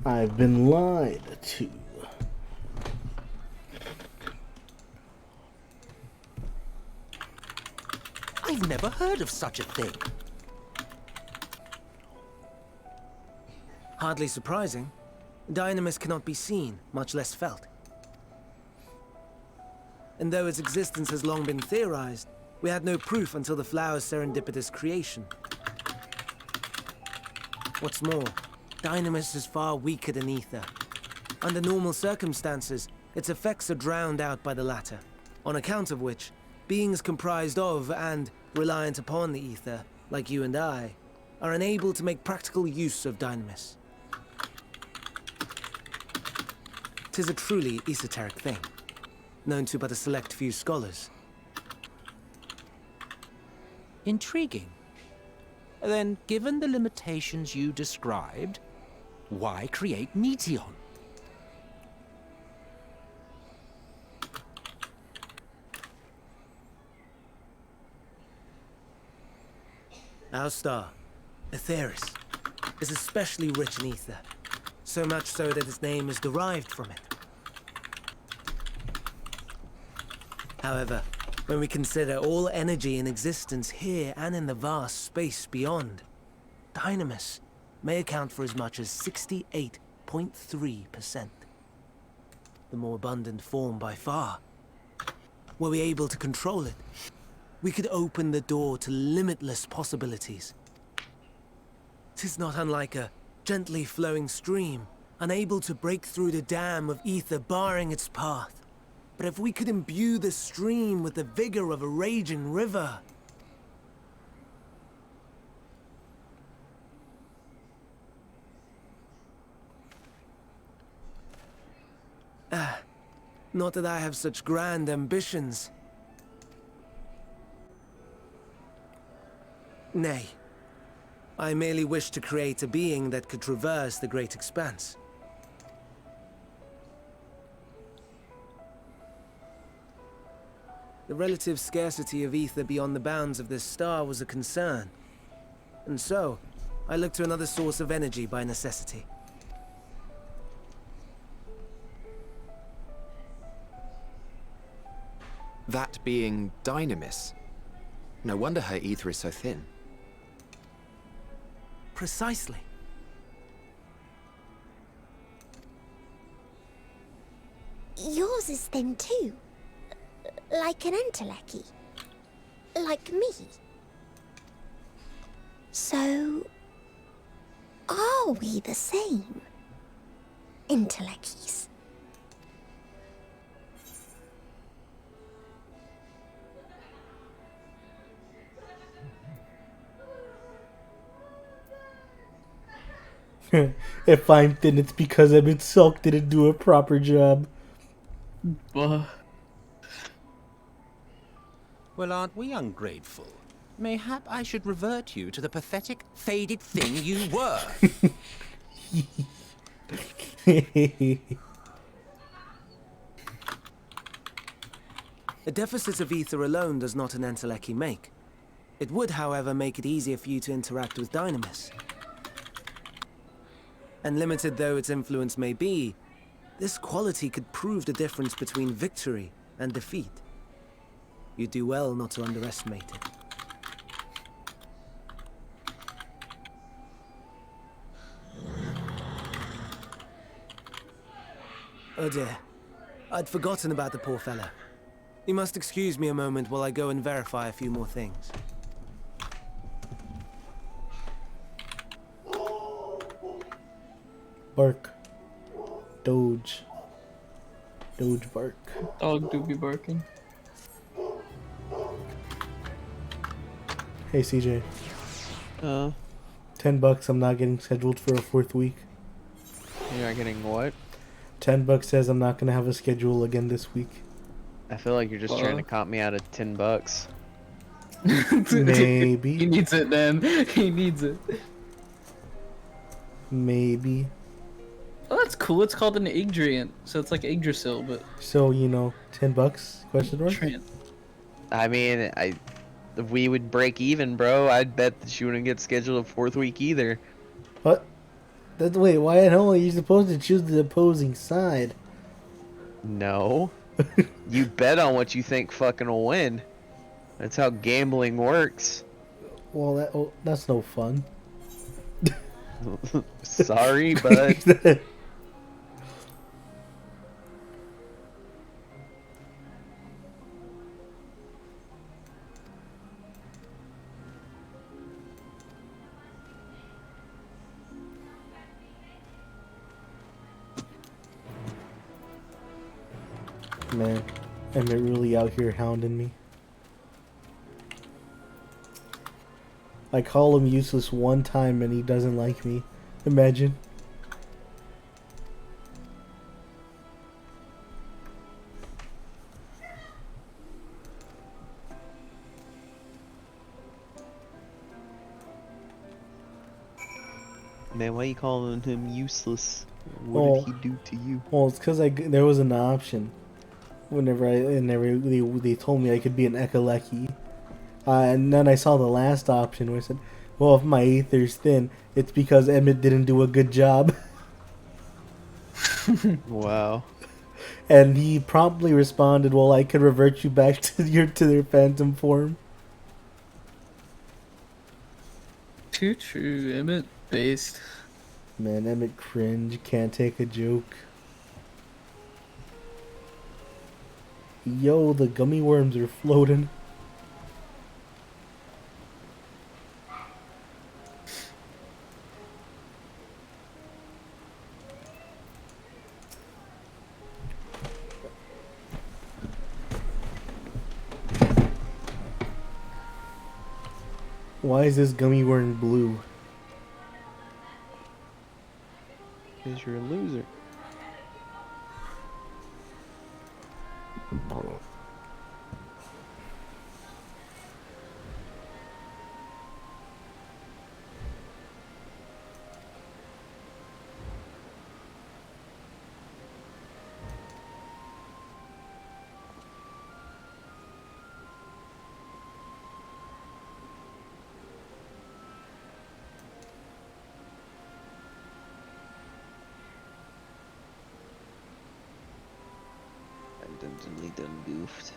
I've been lied to. I've never heard of such a thing. Hardly surprising. Dynamis cannot be seen, much less felt. And though its existence has long been theorized, we had no proof until the flower's serendipitous creation. What's more, Dynamis is far weaker than ether. Under normal circumstances, its effects are drowned out by the latter, on account of which, beings comprised of and reliant upon the ether, like you and I, are unable to make practical use of Dynamis. 'Tis a truly esoteric thing, known to but a select few scholars. Intriguing. Then, given the limitations you described, why create Meteon? Our star, Aetheris, is especially rich in ether, so much so that its name is derived from it. However, when we consider all energy in existence here and in the vast space beyond, Dynamis may account for as much as 68.3%. The more abundant form by far. Were we able to control it, we could open the door to limitless possibilities. 'Tis not unlike a gently flowing stream, unable to break through the dam of ether barring its path. But if we could imbue the stream with the vigor of a raging river... not that I have such grand ambitions. Nay. I merely wish to create a being that could traverse the great expanse. The relative scarcity of ether beyond the bounds of this star was a concern. And so, I looked to another source of energy by necessity. That being Dynamis. No wonder her ether is so thin. Precisely. Yours is thin too. Like an Enteleki. Like me. So... are we the same? Entelekis. If I'm thin, it's because Emmett Silk didn't do a proper job. Well, aren't we ungrateful? Mayhap I should revert you to the pathetic, faded thing you were. A deficit of ether alone does not an Entelechy make. It would, however, make it easier for you to interact with Dynamis. And limited though its influence may be, this quality could prove the difference between victory and defeat. You do well not to underestimate it. Oh dear, I'd forgotten about the poor fellow. You must excuse me a moment while I go and verify a few more things. Bark. Doge. Doge bark. dog do be barking. Hey CJ. $10. I'm not getting scheduled for a 4th week. You're not getting what? $10 says I'm not gonna have a schedule again this week. I feel like you're just trying to cop me out of $10. Maybe. He needs it, man. He needs it. Maybe. Oh, that's cool. It's called an Yggdrasil, so it's like Yggdrasil, but... So, you know, $10? Question mark? I mean, if we would break even, bro, I'd bet that you wouldn't get scheduled a 4th week either. What? Wait, why at home are you supposed to choose the opposing side? No. You bet on what you think fucking will win. That's how gambling works. Well, that's no fun. Sorry, bud. Man, Emmett really out here hounding me. I call him useless one time and he doesn't like me. Imagine. Man, why you calling him useless? What did he do to you? Well, it's because there was an option. Whenever they told me I could be an Ekaleki. And then I saw the last option where I said, well, if my aether's thin, it's because Emmett didn't do a good job. Wow. And he promptly responded, well, I could revert you back to their phantom form. Too true, Emmett based. Man, Emmett cringe, can't take a joke. Yo, the gummy worms are floating. Why is this gummy worm blue? Because you're a loser. Definitely done goofed.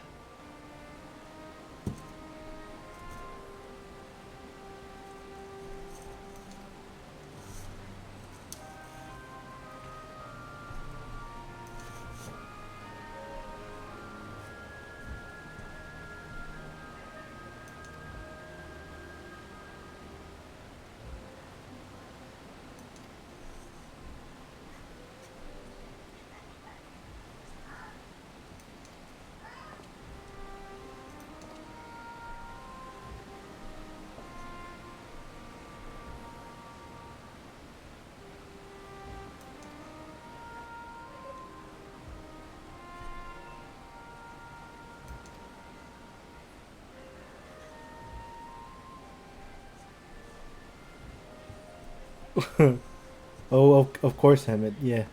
Oh, of course, Hammett. Yeah,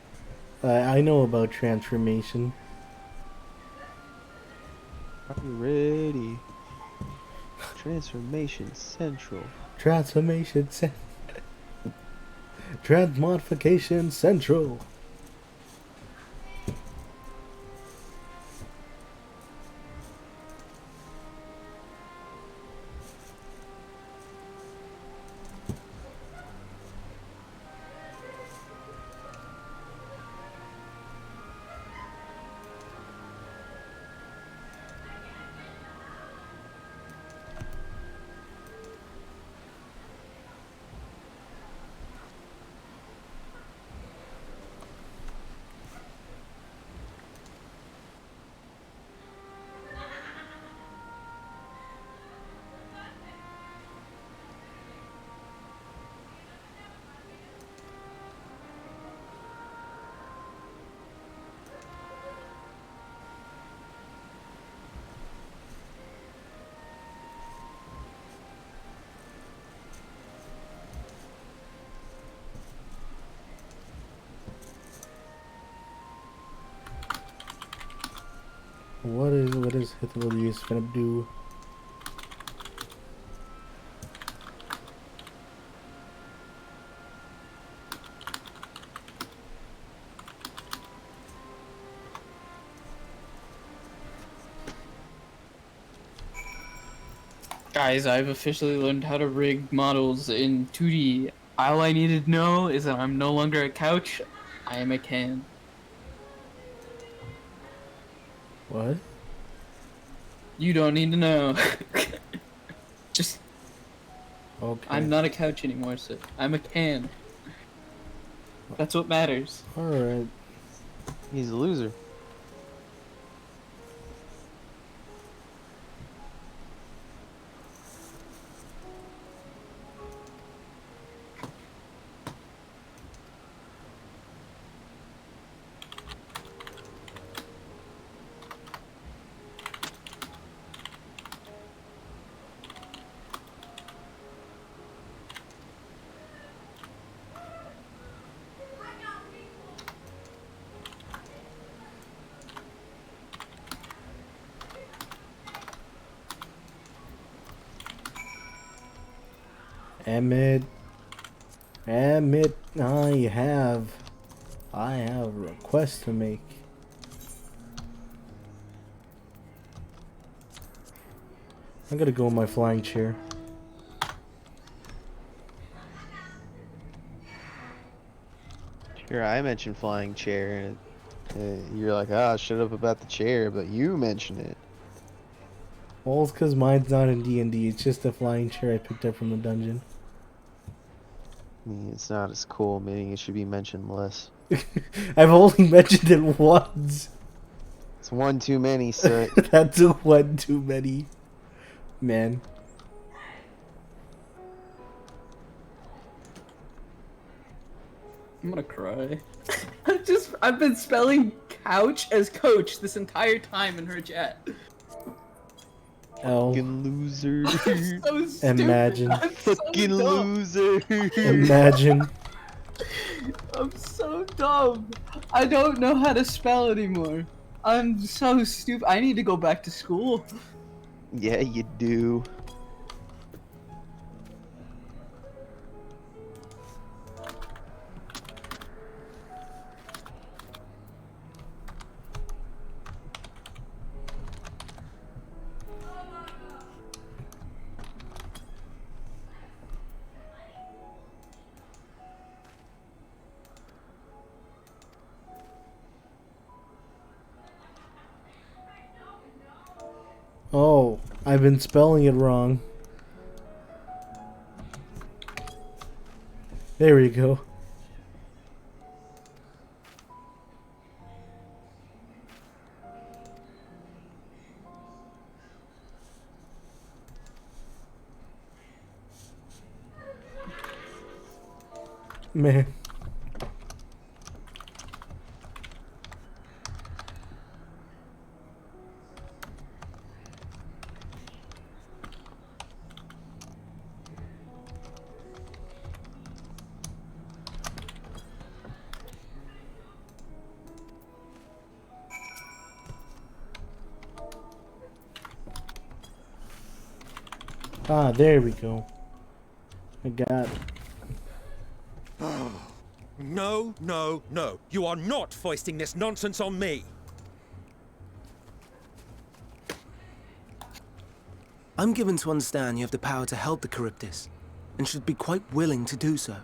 I know about transformation. Are you ready? Transformation Central. Transmodification Central. What is Hythlodes finna do? Guys, I've officially learned how to rig models in 2D. All I needed to know is that I'm no longer a couch, I am a can. What? You don't need to know. Just... Okay. I'm not a couch anymore, so I'm a can. That's what matters. Alright. He's a loser. Emmett, I have a request to make. I'm gonna go in my flying chair. Sure, I mentioned flying chair, and you're like, ah, shut up about the chair, but you mentioned it. Well, it's because mine's not in D&D. It's just a flying chair I picked up from the dungeon. I mean, it's not as cool, meaning it should be mentioned less. I've only mentioned it once. It's one too many, so That's a one too many, man. I'm gonna cry. I've been spelling couch as coach this entire time in her chat. Fucking loser. I'm so stupid. Imagine. I'm so Fucking dumb. loser. Imagine. I'm so dumb. I don't know how to spell anymore. I'm so stupid. I need to go back to school. Yeah, you do. Oh, I've been spelling it wrong. There we go. Man. Ah, there we go. I got it. No, no, no. You are not foisting this nonsense on me. I'm given to understand you have the power to help the Charybdis, and should be quite willing to do so.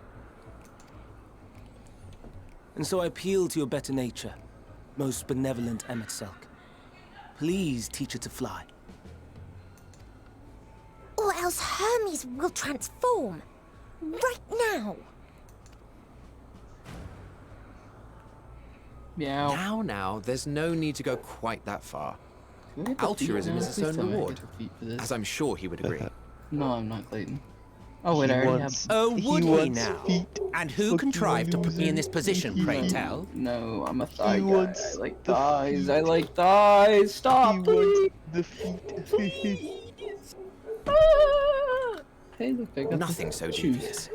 And so I appeal to your better nature, most benevolent Emet-Selch. Please teach her to fly. Or else Hermes will transform. Right now. Meow. Now, there's no need to go quite that far. Altruism is its own reward, as I'm sure he would agree. No, I'm not, Clayton. Oh wait, I already have. Oh, would he now? And who contrived to put me in this position, pray tell? No, I'm a thigh guy. I like thighs. I like thighs. Stop, please. The feet. Please. Hey, look, I got Nothing so devious.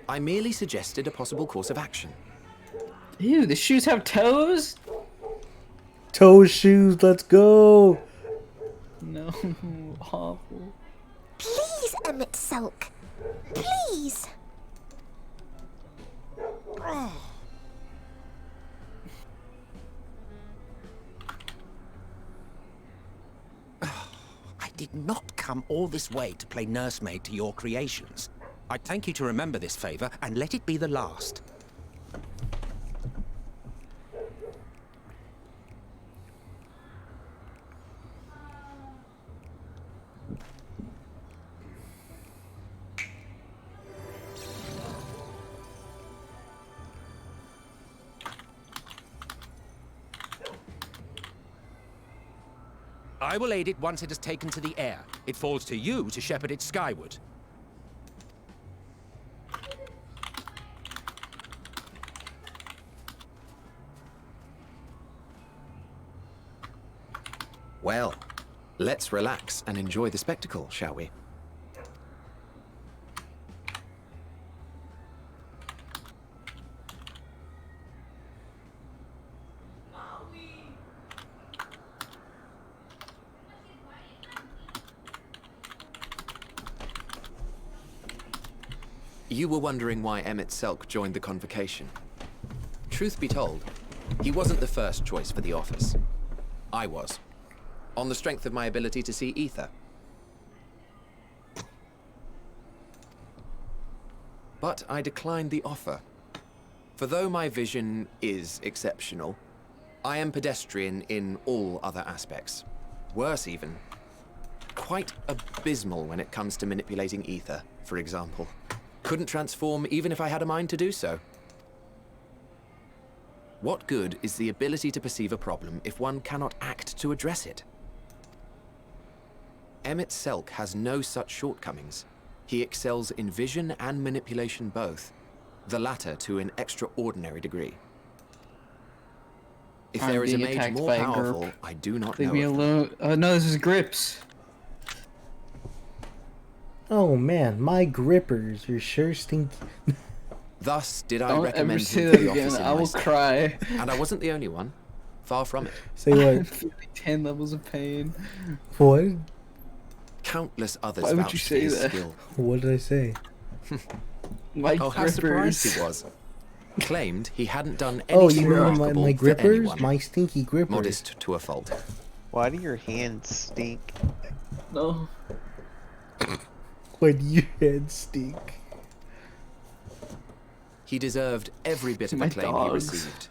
I merely suggested a possible course of action. Ew, the shoes have toes? Toe shoes, let's go! No, awful. Please, Emet-Selch. Please. I did not come all this way to play nursemaid to your creations. I'd thank you to remember this favor and let it be the last. I will aid it once it has taken to the air. It falls to you to shepherd it skyward. Well, let's relax and enjoy the spectacle, shall we? You were wondering why Emet-Selch joined the convocation. Truth be told, he wasn't the first choice for the office. I was, on the strength of my ability to see ether. But I declined the offer. For though my vision is exceptional, I am pedestrian in all other aspects. Worse even, quite abysmal when it comes to manipulating ether, for example. Couldn't transform even if I had a mind to do so. What good is the ability to perceive a problem if one cannot act to address it? Emet-Selch has no such shortcomings. He excels in vision and manipulation both, the latter to an extraordinary degree. If there is a mage more powerful, I do not know. Leave me alone. No, this is Grips. Oh man, my grippers are sure stinky. Thus did I Don't recommend ever him say to that the again. office in I will my cry. And I wasn't the only one. Far from it. Say what? I'm feeling 10 levels of pain. What? Countless others Why would vouched you for say his that? skill. What did I say? My Oh, how surprised grippers. he was. Claimed he hadn't done Oh, anything you mean remarkable my for grippers? anyone. My stinky grippers. Modest to a fault. Why do your hands stink? No. When your head stink. He deserved every bit of My acclaim dogs. he received.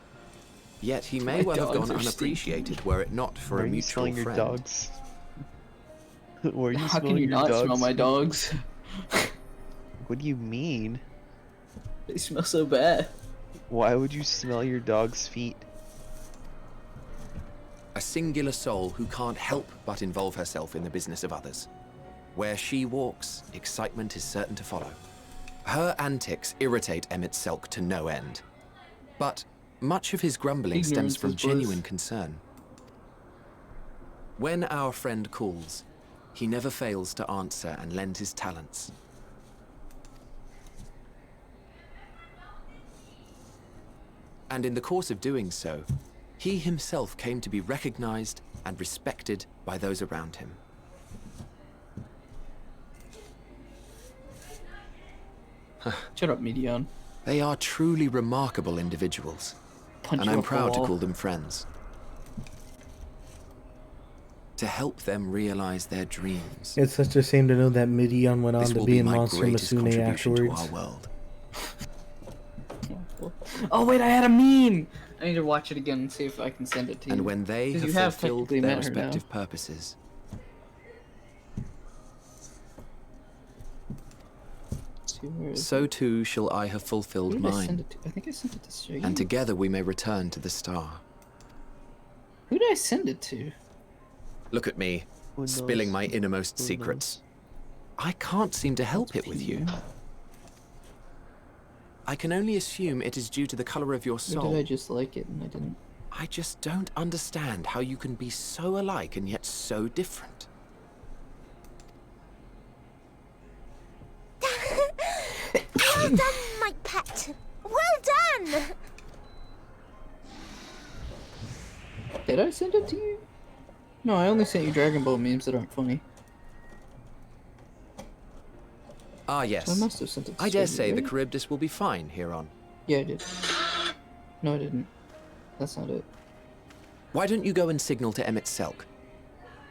Yet he may My well have dogs gone are unappreciated were it not for Why a are you mutual smelling friend. your dogs? Why are you How smelling can you your not dogs? smell my dogs? What do you mean? They smell so bad. Why would you smell your dog's feet? A singular soul who can't help but involve herself in the business of others. Where she walks, excitement is certain to follow. Her antics irritate Emet-Selch to no end. But much of his grumbling stems Ignorance from is bliss. genuine concern. When our friend calls, he never fails to answer and lend his talents. And in the course of doing so, he himself came to be recognized and respected by those around him. Shut up, Medion. They are truly remarkable individuals, Punch and you I'm off the proud to wall. call them friends. To help them realize their dreams. It's such a shame to know that Midian went on This to will be be in my Monster greatest Masune contribution to afterwards. our world. Oh wait, I had a meme. I need to watch it again and see if I can send it to you. And when they 'Cause have you fulfilled technically their met her now. respective purposes, See, where is so it? too shall I have Who fulfilled did I send mine. it to? I think I sent it to Sergey. And together we may return to the star. Who did I send it to? Look at me, Who spilling knows? my innermost Who secrets. I can't seem to help it with you. I can only assume it is due to the color of your Or soul. did I just like it and I didn't? I just don't understand how you can be so alike and yet so different. Well done, my pet. Well done. Did I send it to you? No, I only sent you Dragon Ball memes that aren't funny. Ah, yes. So I must have sent it to I dare Sergey, say the right? Charybdis will be fine here on. Yeah, I did. No, I didn't. That's not it. Why don't you go and signal to Emmett Selk?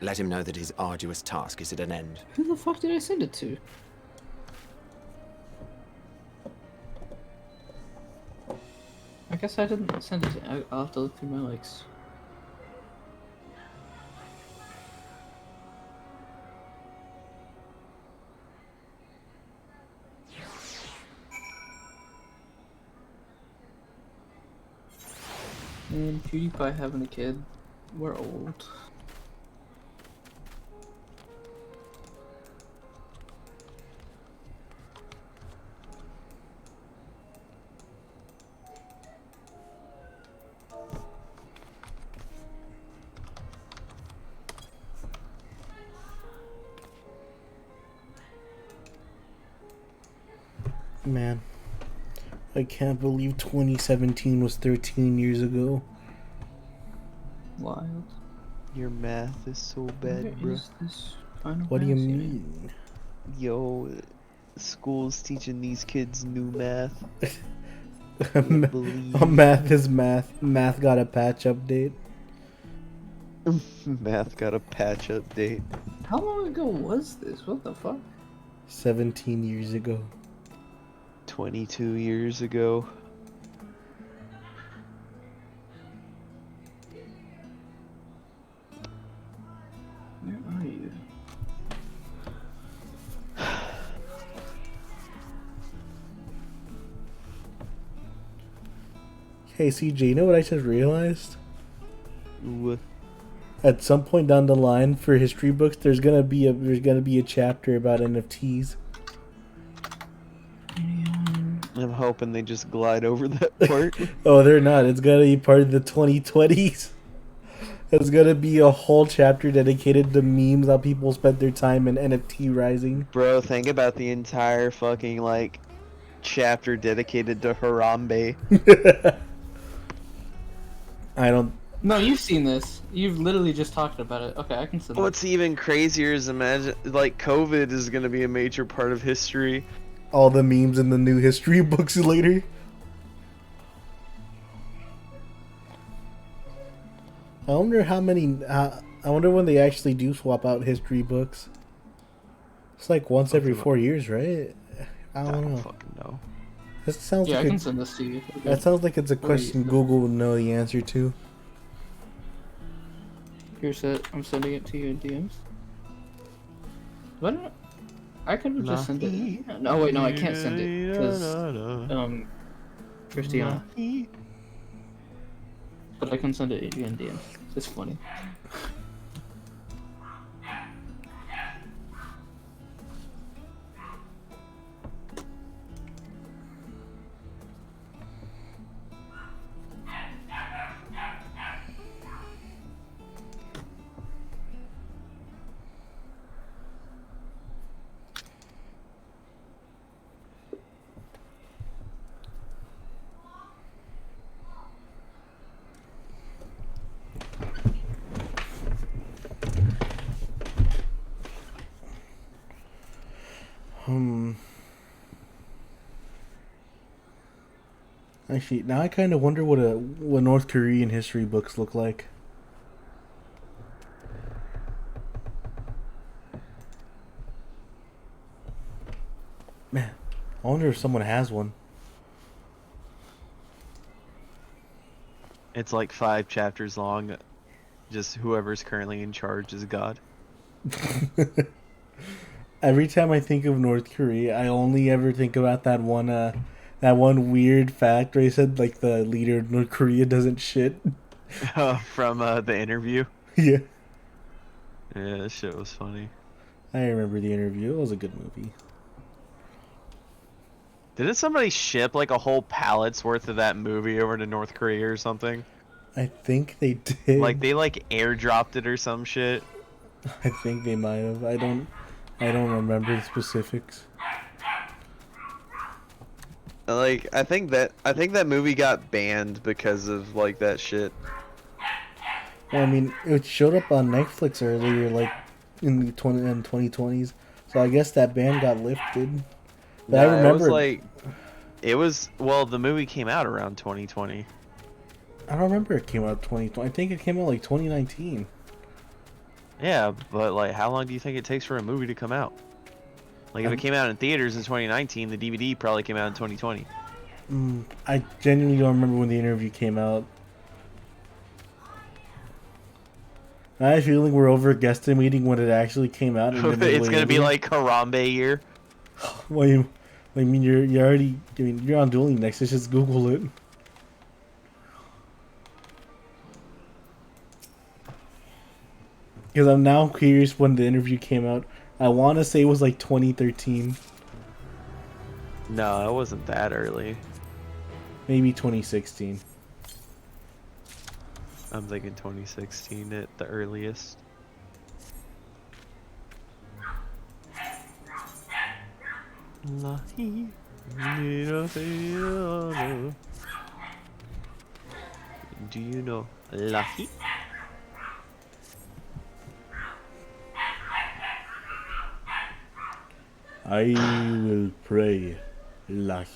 Let him know that his arduous task is at an end. Who the fuck did I send it to? I guess I didn't send it to... I'll have to look through my likes. And PewDiePie having a kid. We're old. Man, I can't believe 2017 was 13 years ago. Wild. Your math is so bad, Where bro. is this Final What do you Fantasy? mean? Yo, school's teaching these kids new math. Math is math. Math got a patch update. Math got a patch update. How long ago was this? What the fuck? 17 years ago. 22 years ago. Where are you? Hey CJ, you know what I just realized? What? At some point down the line for history books, there's gonna be a chapter about NFTs. I'm hoping they just glide over that part. Oh, they're not. It's gonna be part of the 2020s. It's gonna be a whole chapter dedicated to memes, how people spent their time in NFT rising. Bro, think about the entire fucking, like, chapter dedicated to Harambe. I don't... No, you've seen this. You've literally just talked about it. Okay, I can send What's even crazier is imagine, like, COVID is gonna be a major part of history. All the memes in the new history books later. I wonder how many... I wonder when they actually do swap out history books. It's like once every 4 years, right? I don't know. Fucking know. That sounds Yeah, like I can send this to you. That sounds like it's a question Google would know the answer to. Here's it. I'm sending it to you in DMs. What? I could have just sent it. No, wait, no, I can't send it because Christiana. But I can send it to you in DMs. It's funny. Actually, now I kind of wonder what North Korean history books look like. Man, I wonder if someone has one. It's like 5 chapters long. Just whoever's currently in charge is God. Every time I think of North Korea, I only ever think about that one weird fact where he said like the leader of North Korea doesn't shit. From the interview. Yeah. Yeah, that shit was funny. I remember the interview. It was a good movie. Didn't somebody ship like a whole pallet's worth of that movie over to North Korea or something? I think they did. Like they like airdropped it or some shit. I think they might have. I don't remember the specifics. Like I think that movie got banned because of like that shit. Well, I mean, it showed up on Netflix earlier, like in the 2020s. So I guess that ban got lifted. But I remember well, the movie came out around 2020. I don't remember it came out 2020. I think it came out like 2019. Yeah, but like, how long do you think it takes for a movie to come out? Like, if it came out in theaters in 2019, the DVD probably came out in 2020. I genuinely don't remember when the interview came out. I have a feeling we're over guesstimating when it actually came out. It's gonna be like Harambe year. Well, I mean, you're already. I mean, you're on Dueling Next. Let's just Google it. Because I'm now curious when the interview came out. I want to say it was like 2013. No, it wasn't that early. Maybe 2016. I'm thinking 2016 at the earliest. Do you know Lahi? I will pray, Lahi.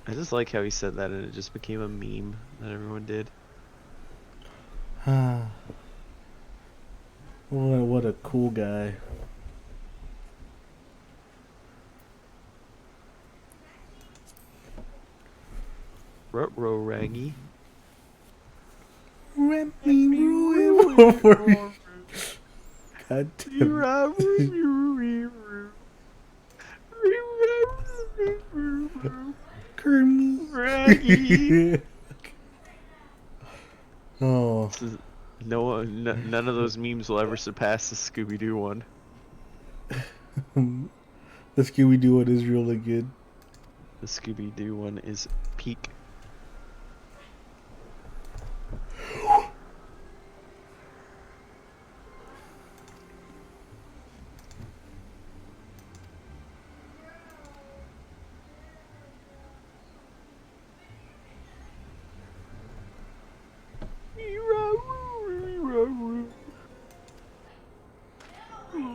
I just like how he said that and it just became a meme that everyone did. What a cool guy. Ruh-roh, Raggy. God damn Raggy. Oh. None of those memes will ever surpass the Scooby-Doo one. The Scooby-Doo one is really good. The Scooby-Doo one is peak.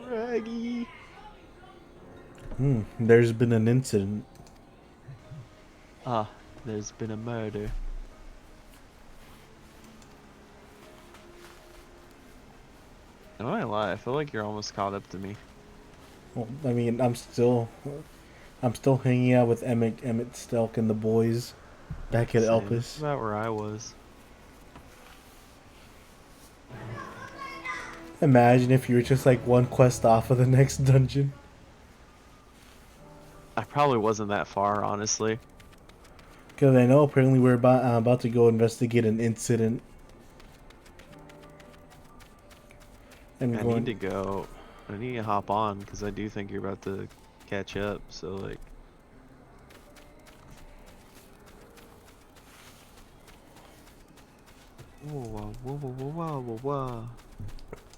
Raggy. There's been an incident. There's been a murder. I don't wanna lie, I feel like you're almost caught up to me. Well, I mean, I'm still hanging out with Emmett Stelk and the boys back at Same. Elpis. That's about where I was. Imagine if you were just like one quest off of the next dungeon. I probably wasn't that far, honestly. Because I know apparently we're about to go investigate an incident. I need to go. I need to hop on because I do think you're about to catch up. So like. Whoa, whoa, whoa, whoa, whoa, whoa, whoa.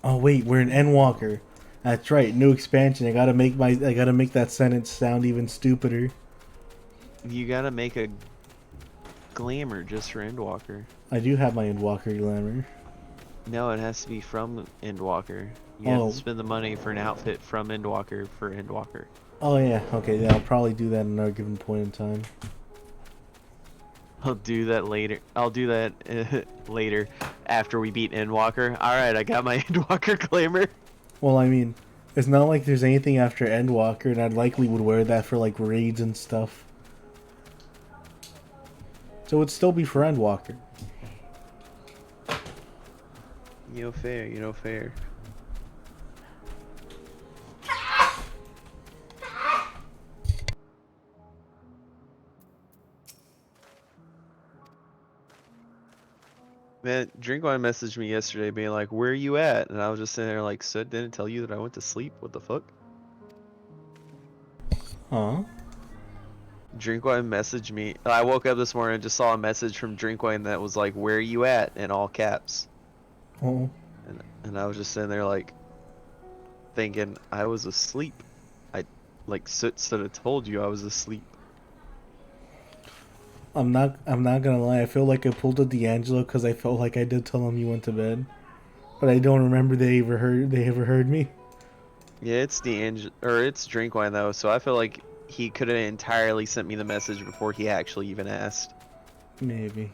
Oh wait, we're in EndWalker. That's right, new expansion. I gotta make that sentence sound even stupider. You gotta make a glamour just for EndWalker. I do have my EndWalker glamour. No, it has to be from EndWalker. You have to spend the money for an outfit from EndWalker for EndWalker. Oh yeah, okay, yeah, I'll probably do that at another given point in time. I'll do that later. I'll do that later after we beat EndWalker. Alright, I got my EndWalker glamour. Well, I mean, it's not like there's anything after EndWalker, and I likely would wear that for like raids and stuff. So it'd still be for EndWalker. You know fair, you know fair. Man, Drinkwine messaged me yesterday being like, where are you at? And I was just sitting there like, so didn't tell you that I went to sleep? What the fuck? Huh? Drinkwine messaged me. I woke up this morning and just saw a message from Drinkwine that was like, where are you at? In all caps. Oh. And I was just sitting there like, thinking I was asleep. I, like, Soot should have told you I was asleep. I'm not gonna lie, I feel like I pulled a D'Angelo because I felt like I did tell him you went to bed. But I don't remember they ever heard me. Yeah, it's it's Drinkwine though, so I feel like he could have entirely sent me the message before he actually even asked. Maybe.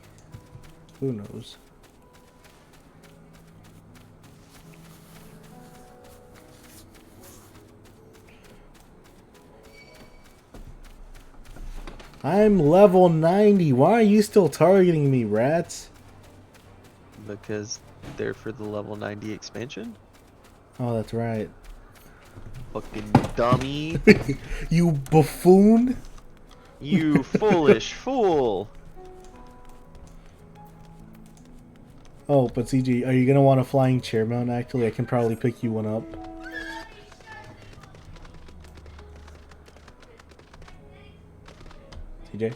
Who knows? I'm level 90. Why are you still targeting me, rats? Because they're for the level 90 expansion? Oh, that's right. Fucking dummy. You buffoon. You foolish fool. Oh, but CJ, are you gonna want a flying chair mount? Actually, I can probably pick you one up. CJ?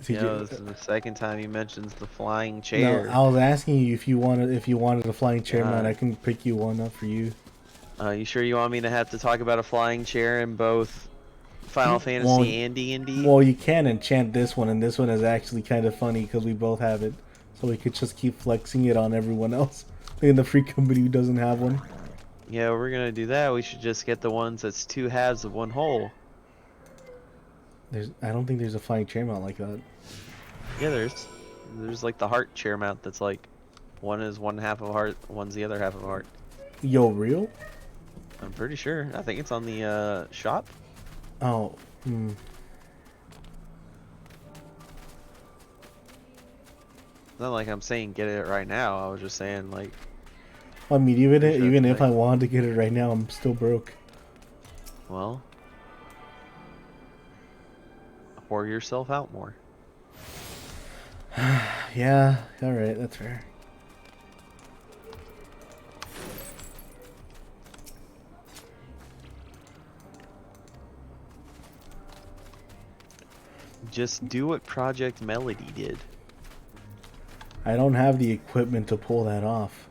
You know, this is the second time he mentions the flying chair. No, I was asking you if you wanted a flying chair mount. I can pick you one up for you. You sure you want me to have to talk about a flying chair in both Final Fantasy and D&D? Well, you can enchant this one, and this one is actually kind of funny because we both have it. So we could just keep flexing it on everyone else in the free company who doesn't have one. Yeah, we're gonna do that. We should just get the ones that's two halves of one whole. I don't think there's a flying chair mount like that. Yeah, there's like the heart chair mount that's like one is one half of a heart, one's the other half of a heart. Yo, real? I'm pretty sure. I think it's on the shop. Oh, It's not like I'm saying get it right now. I was just saying like. I mean, even if I wanted to get it right now, I'm still broke. Well, pour yourself out more. Yeah, alright, that's fair. Just do what Project Melody did. I don't have the equipment to pull that off.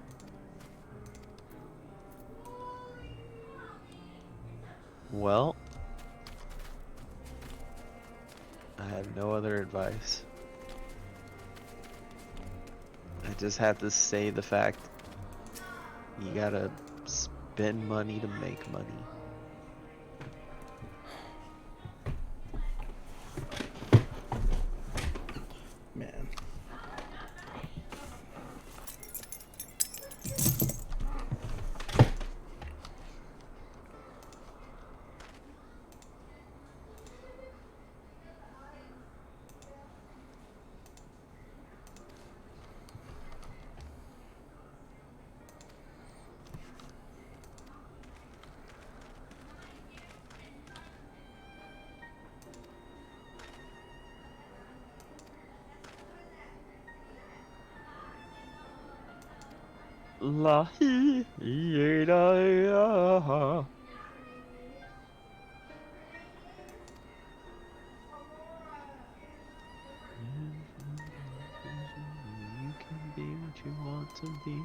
Well, I have no other advice. I just have to say the fact you gotta spend money to make money. Man. La hee yee da ya. You can be what you want to be.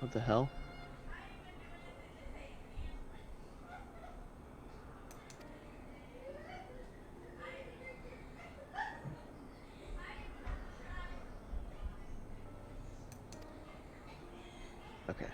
What the hell? Okay.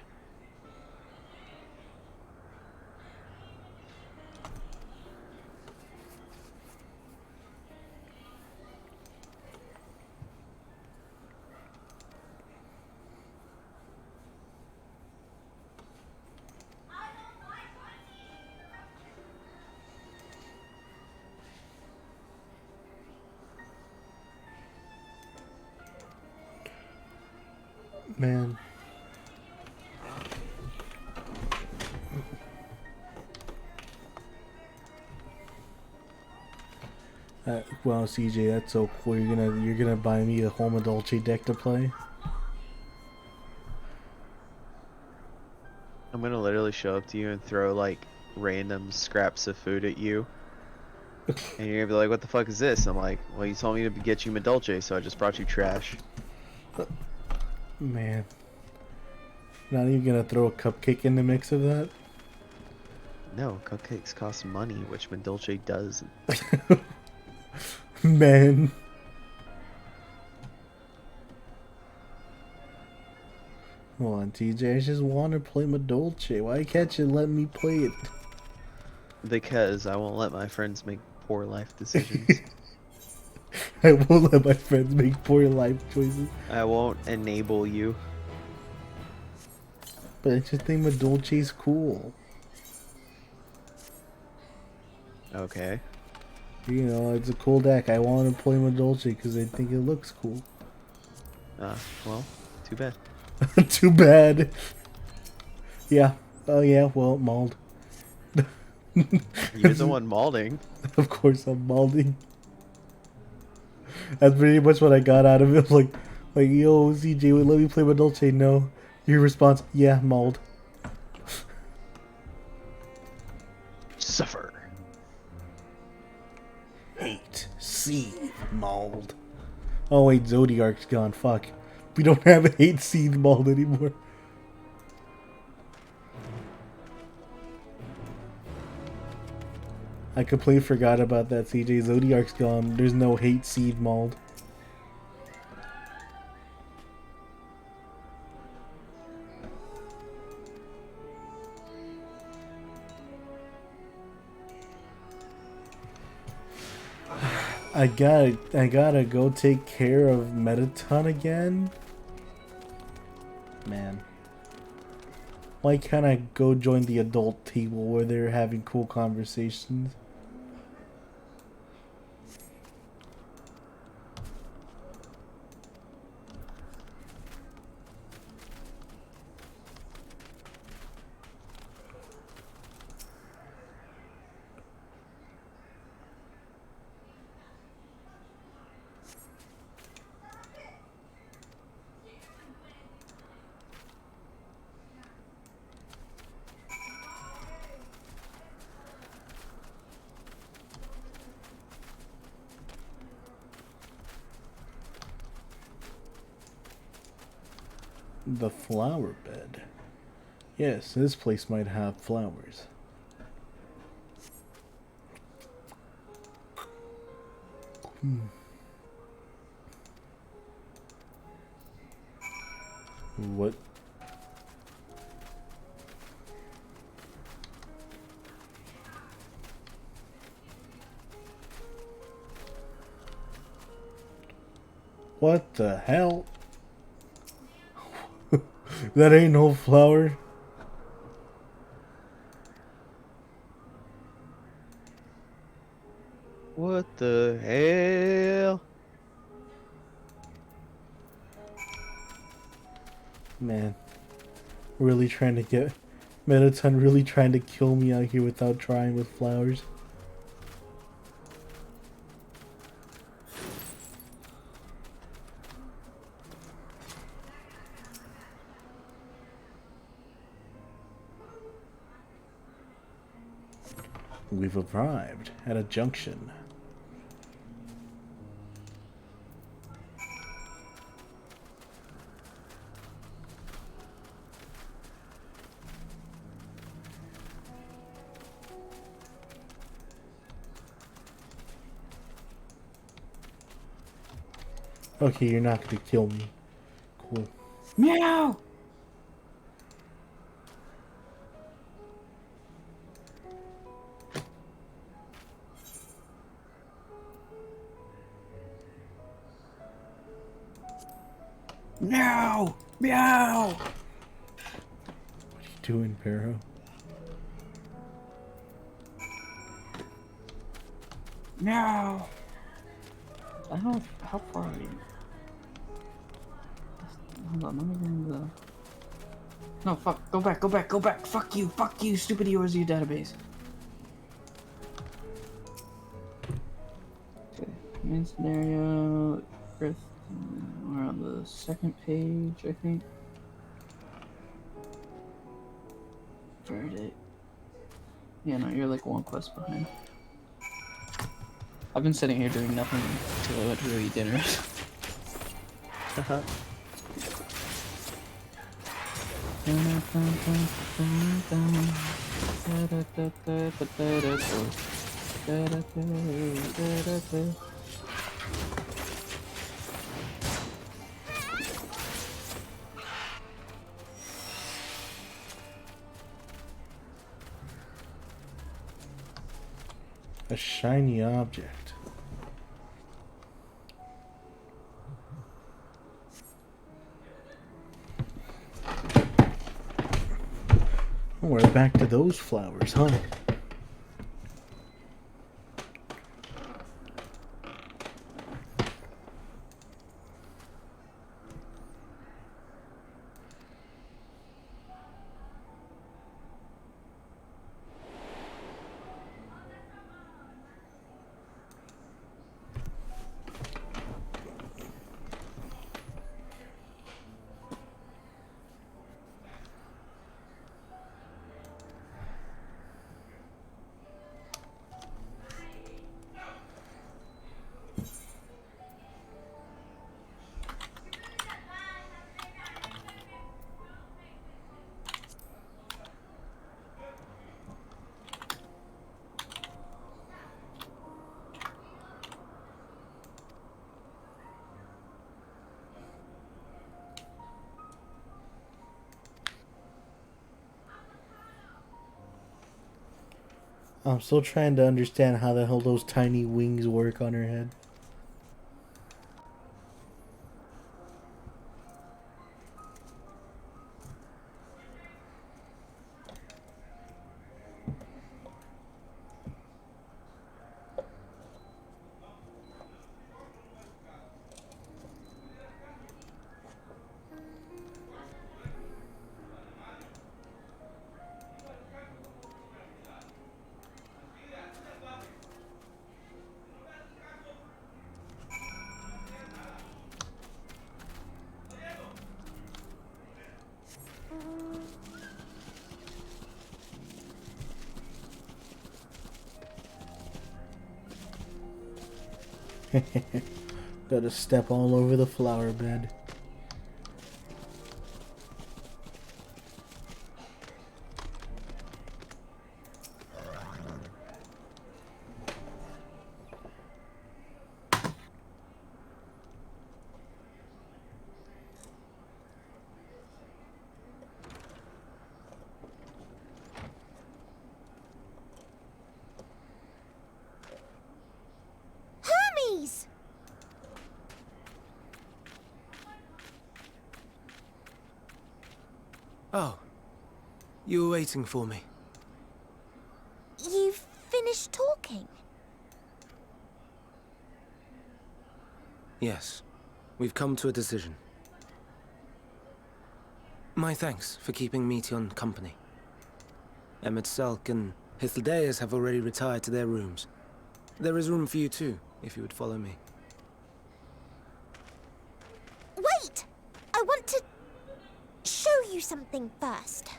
Man. Wow, CJ, that's so cool. You're gonna buy me a Home Dolce deck to play. I'm gonna literally show up to you and throw like random scraps of food at you. And you're gonna be like, what the fuck is this? I'm like, well, you told me to get you Medolce, so I just brought you trash. Man. Not even gonna throw a cupcake in the mix of that? No, cupcakes cost money, which Medolce does. Man. Hold on, TJ. I just want to play Medolce. Why can't you let me play it? Because I won't let my friends make poor life decisions. I won't let my friends make poor life choices. I won't enable you. But I just think Medolce's cool. Okay. You know, it's a cool deck. I want to play Medolce because I think it looks cool. Well, too bad. Too bad. Yeah. Oh, yeah. Well, mauled. You're the one malding. Of course, I'm malding. That's pretty much what I got out of it. Like, yo, CJ, let me play Medolce. No. Your response, yeah, mauled. Suffer. Hate. Seethe. Mauled. Oh, wait, Zodiark's gone. Fuck. We don't have a hate seethe mauled anymore. I completely forgot about that, CJ. Zodiark's gone. There's no hate seethe mauled. I gotta go take care of Metaton again. Man. Why can't I go join the adult table where they're having cool conversations? The flower bed. Yes, this place might have flowers. What? What the hell? That ain't no flower. What the hell? Man. Really trying to get... Metaton really trying to kill me out here without trying with flowers. We've arrived at a junction. Okay, you're not gonna kill me. Cool. Meow! Meow! Meow! What are you doing, Perro? Meow! I don't know how far are you? Hold on, let me bring the... No, fuck, go back, go back, go back! Fuck you, stupid EORZ database! Okay, main scenario, Earth, we're on the second page, I think. Verdict. Yeah, no, you're like one quest behind. I've been sitting here doing nothing until I went to go eat dinner. A shiny object. We're back to those flowers, huh? I'm still trying to understand how the hell those tiny wings work on her head. Gotta step all over the flower bed. Hermes! Oh, you were waiting for me. You've finished talking? Yes, we've come to a decision. My thanks for keeping Meteon company. Emmett Selk and Hythlodaeus have already retired to their rooms. There is room for you too, if you would follow me. Wait! I want to show you something first.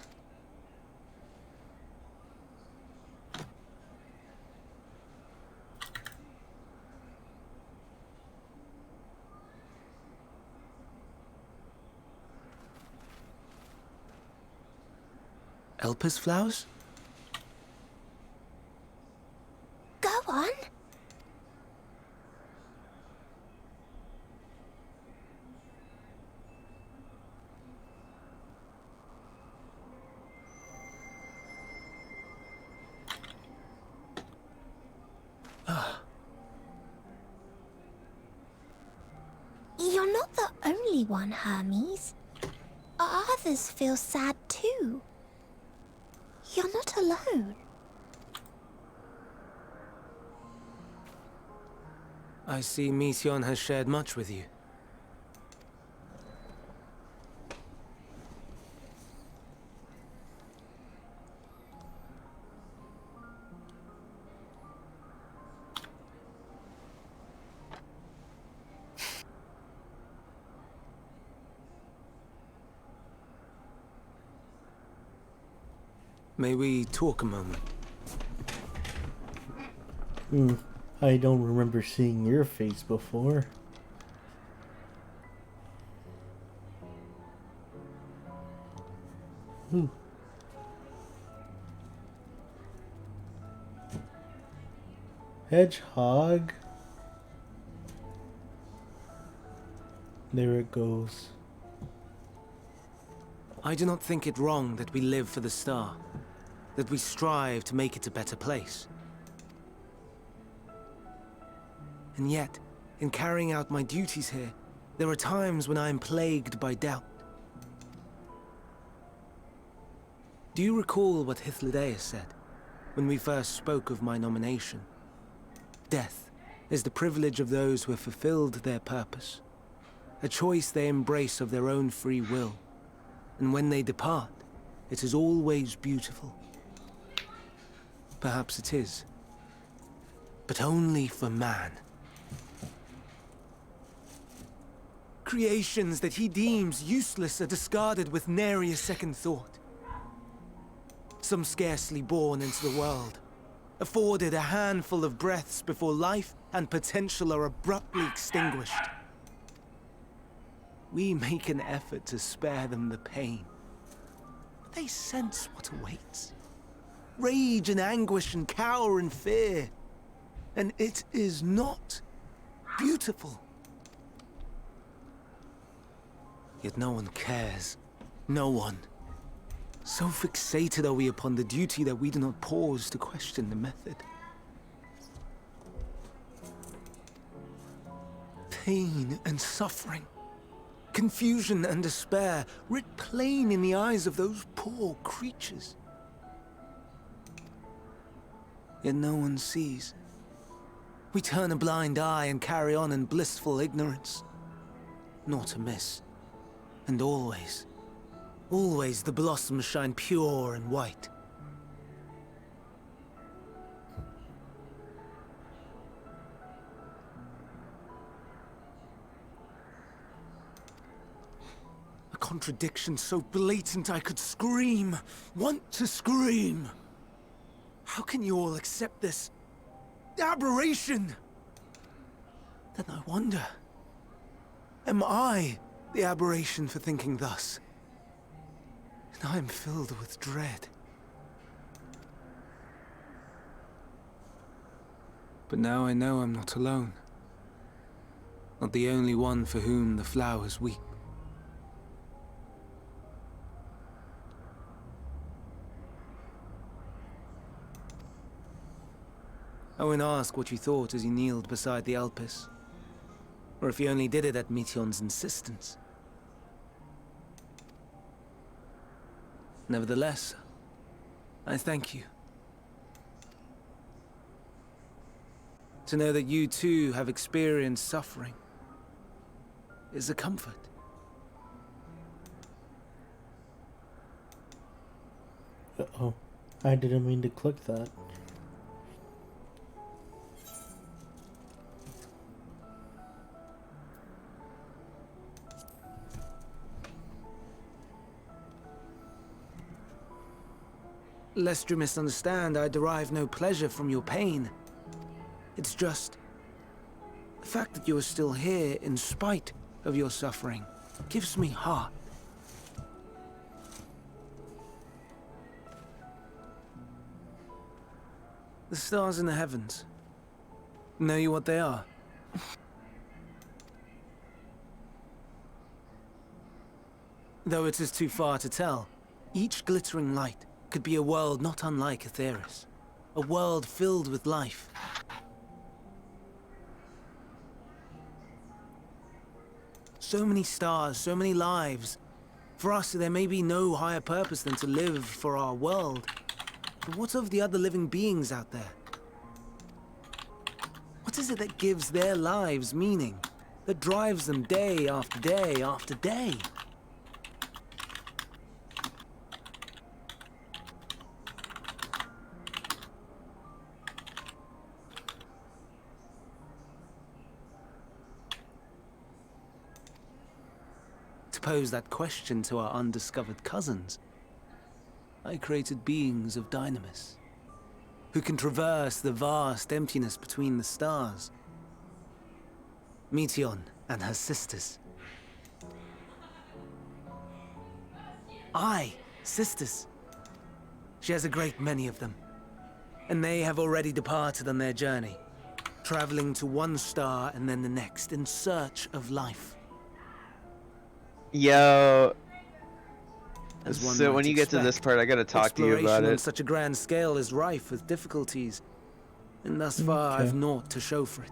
Elpis flowers? Go on. only one, Hermes. Others feel sad too. You're not alone. I see Mission has shared much with you. May we talk a moment? I don't remember seeing your face before. Ooh. Hedgehog. There it goes. I do not think it wrong that we live for the star, that we strive to make it a better place. And yet, in carrying out my duties here, there are times when I am plagued by doubt. Do you recall what Hythlodaeus said, when we first spoke of my nomination? Death is the privilege of those who have fulfilled their purpose, a choice they embrace of their own free will, and when they depart, it is always beautiful. Perhaps it is, but only for man. Creations that he deems useless are discarded with nary a second thought. Some scarcely born into the world, afforded a handful of breaths before life and potential are abruptly extinguished. We make an effort to spare them the pain. But they sense what awaits. Rage and anguish and cower and fear. And it is not beautiful. Yet no one cares. No one. So fixated are we upon the duty that we do not pause to question the method. Pain and suffering, confusion and despair, writ plain in the eyes of those poor creatures. Yet no one sees. We turn a blind eye and carry on in blissful ignorance. Not amiss. And always, always the blossoms shine pure and white. A contradiction so blatant I could scream, want to scream. How can you all accept this aberration? Then I wonder, am I the aberration for thinking thus? And I am filled with dread. But now I know I'm not alone. Not the only one for whom the flowers weep. Owen asked what you thought as you kneeled beside the Alpes. Or if you only did it at Meteon's insistence. Nevertheless, I thank you. To know that you too have experienced suffering is a comfort. Uh-oh. I didn't mean to click that. Lest you misunderstand, I derive no pleasure from your pain. It's just the fact that you are still here in spite of your suffering gives me heart. The stars in the heavens. Know you what they are? Though it is too far to tell, each glittering light could be a world not unlike Aetheris. A world filled with life. So many stars, so many lives. For us, there may be no higher purpose than to live for our world. But what of the other living beings out there? What is it that gives their lives meaning? That drives them day after day after day? To pose that question to our undiscovered cousins, I created beings of dynamis, who can traverse the vast emptiness between the stars. Meteon and her sisters. Aye, sisters. She has a great many of them, and they have already departed on their journey, traveling to one star and then the next in search of life. Yo. As one So might when you get to this expect, part, I gotta talk to you about exploration on it. such a grand scale is rife with difficulties, and thus far Okay. I've naught to show for it.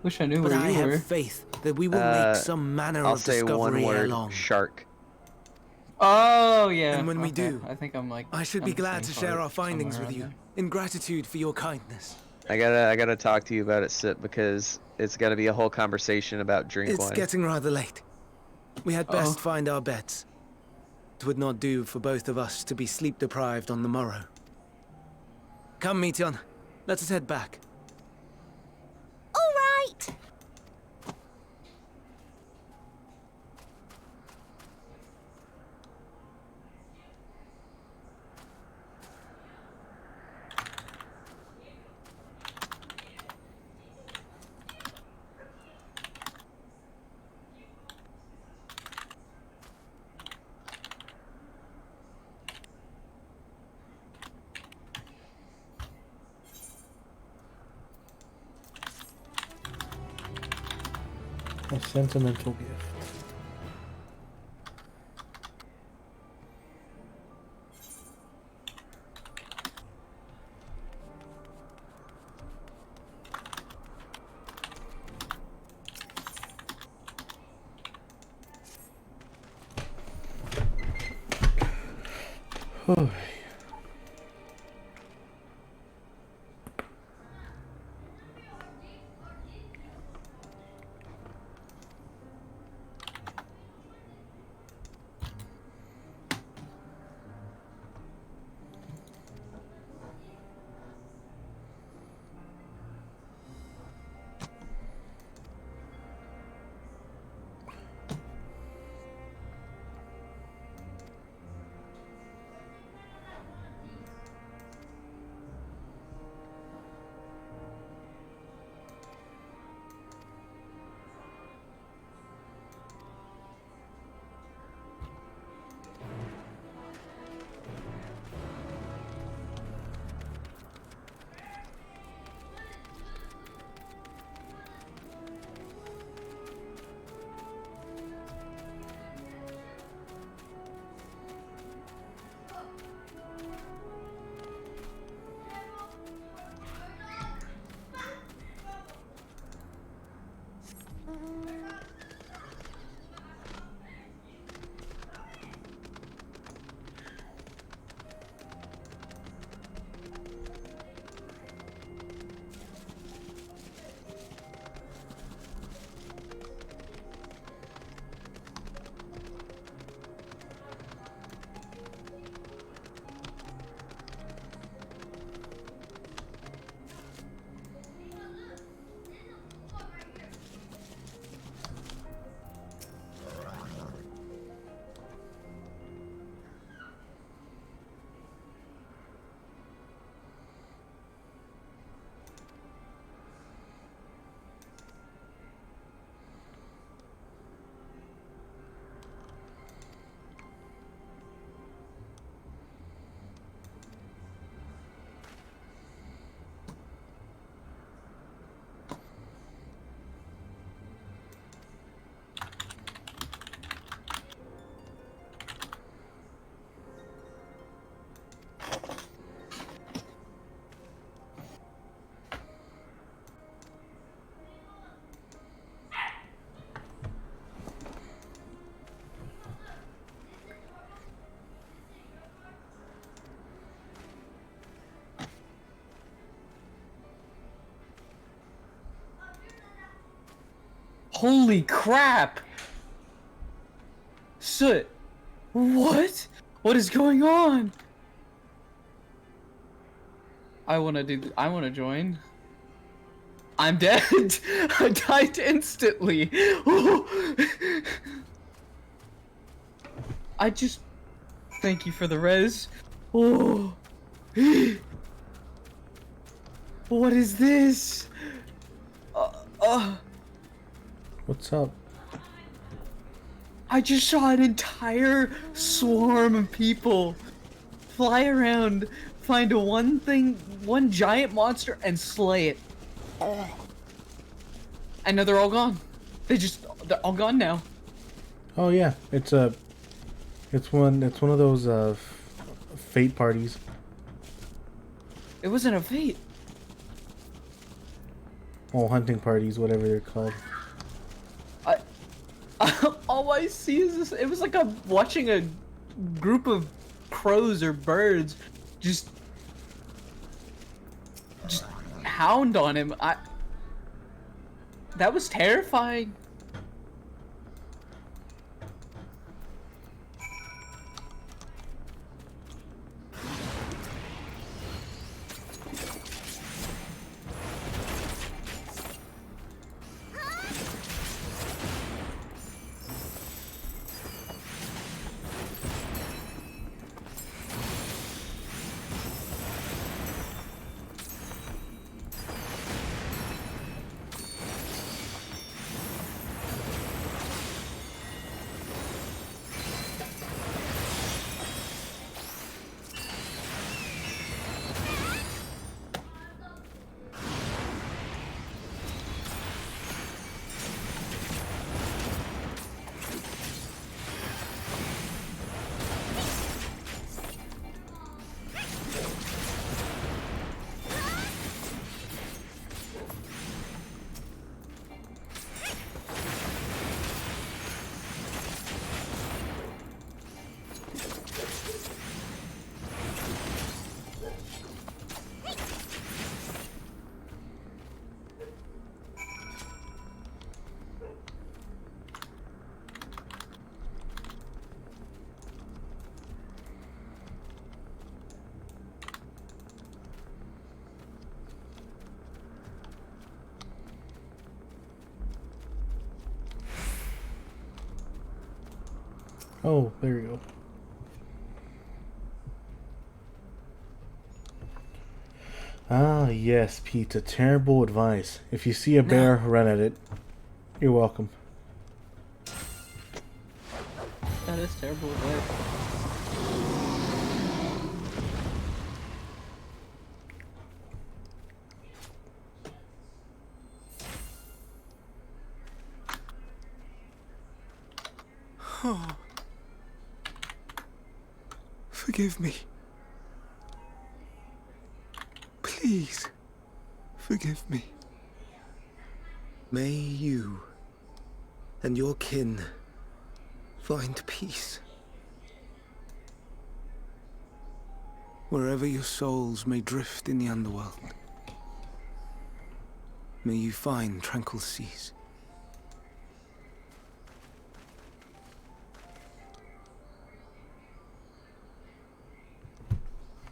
Wish I knew But where I you were. have faith that we will make some manner I'll of say one discovery ere word: long. shark. Oh yeah. And when we okay. do, I think I'm like. I should on be the glad same to share part our findings somewhere with you, around in gratitude for your kindness. I gotta talk to you about it, Sip, because it's gotta be a whole conversation about drink It's wine. getting rather late. We had best find our beds. It would not do for both of us to be sleep deprived on the morrow. Come, Meteon. Let us head back. All right. A sentimental gift. Holy crap! Soot! What? What is going on? I wanna join. I'm dead! I died instantly! I just... Thank you for the res. Oh. What is this? What's up? I just saw an entire swarm of people fly around, find one giant monster, and slay it. And now they're all gone. They're all gone now. Oh yeah, it's one of those fate parties. It wasn't a fate. Oh, hunting parties, whatever they're called. All I see is this. It was like I'm watching a group of crows or birds just hound on him. That was terrifying. Oh, there we go. Ah, yes, pizza. Terrible advice. If you see a bear, run at it. You're welcome. That is terrible advice. Oh. Forgive me. Please, forgive me. May you and your kin find peace. Wherever your souls may drift in the underworld, may you find tranquil seas.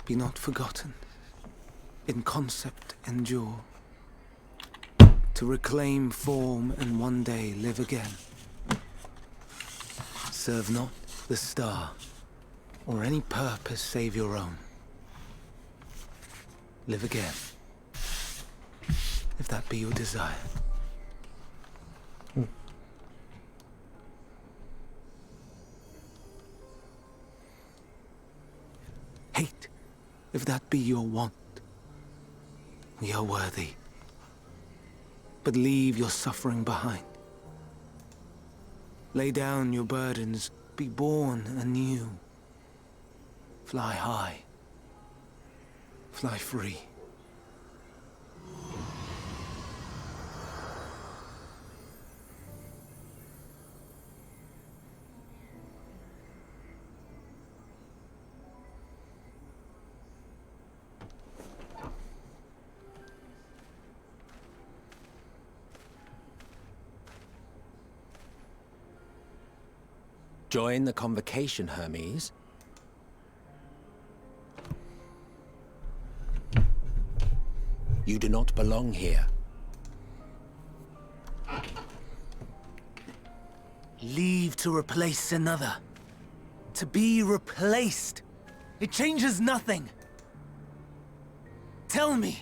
Be not forgotten, in concept endure, to reclaim form and one day live again. Serve not the star, or any purpose save your own. Live again, if that be your desire. Hate, if that be your want. We are worthy. But leave your suffering behind. Lay down your burdens, be born anew. Fly high. Fly free. Join the convocation, Hermes. You do not belong here. Leave to replace another. To be replaced. It changes nothing. Tell me,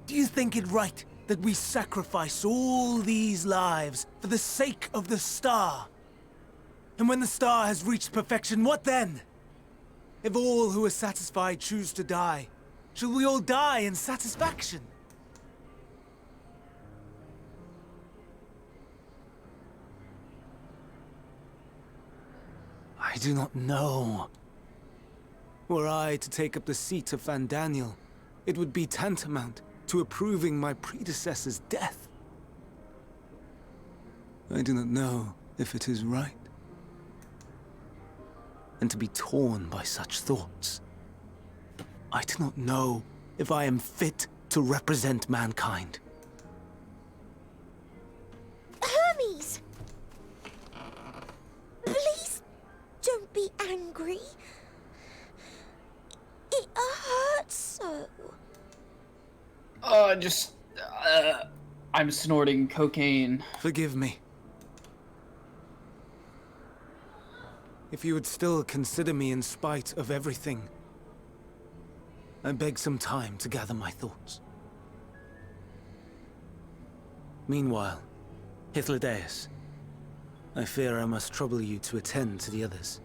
do you think it right that we sacrifice all these lives for the sake of the star? And when the star has reached perfection, what then? If all who are satisfied choose to die, shall we all die in satisfaction? I do not know. Were I to take up the seat of Van Daniel, it would be tantamount to approving my predecessor's death. I do not know if it is right. And to be torn by such thoughts, I do not know if I am fit to represent mankind. Hermes! Please don't be angry. It hurts so. I'm snorting cocaine. Forgive me. If you would still consider me in spite of everything, I beg some time to gather my thoughts. Meanwhile, Hythlodaeus, I fear I must trouble you to attend to the others.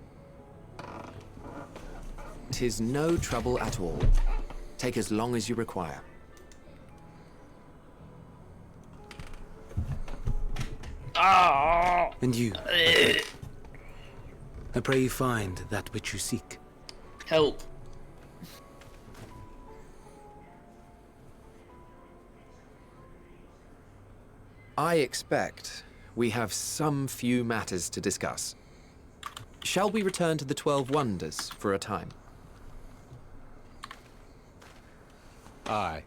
'Tis no trouble at all. Take as long as you require. And you, I pray you find that which you seek. Help. I expect we have some few matters to discuss. Shall we return to the 12 Wonders for a time? Aye.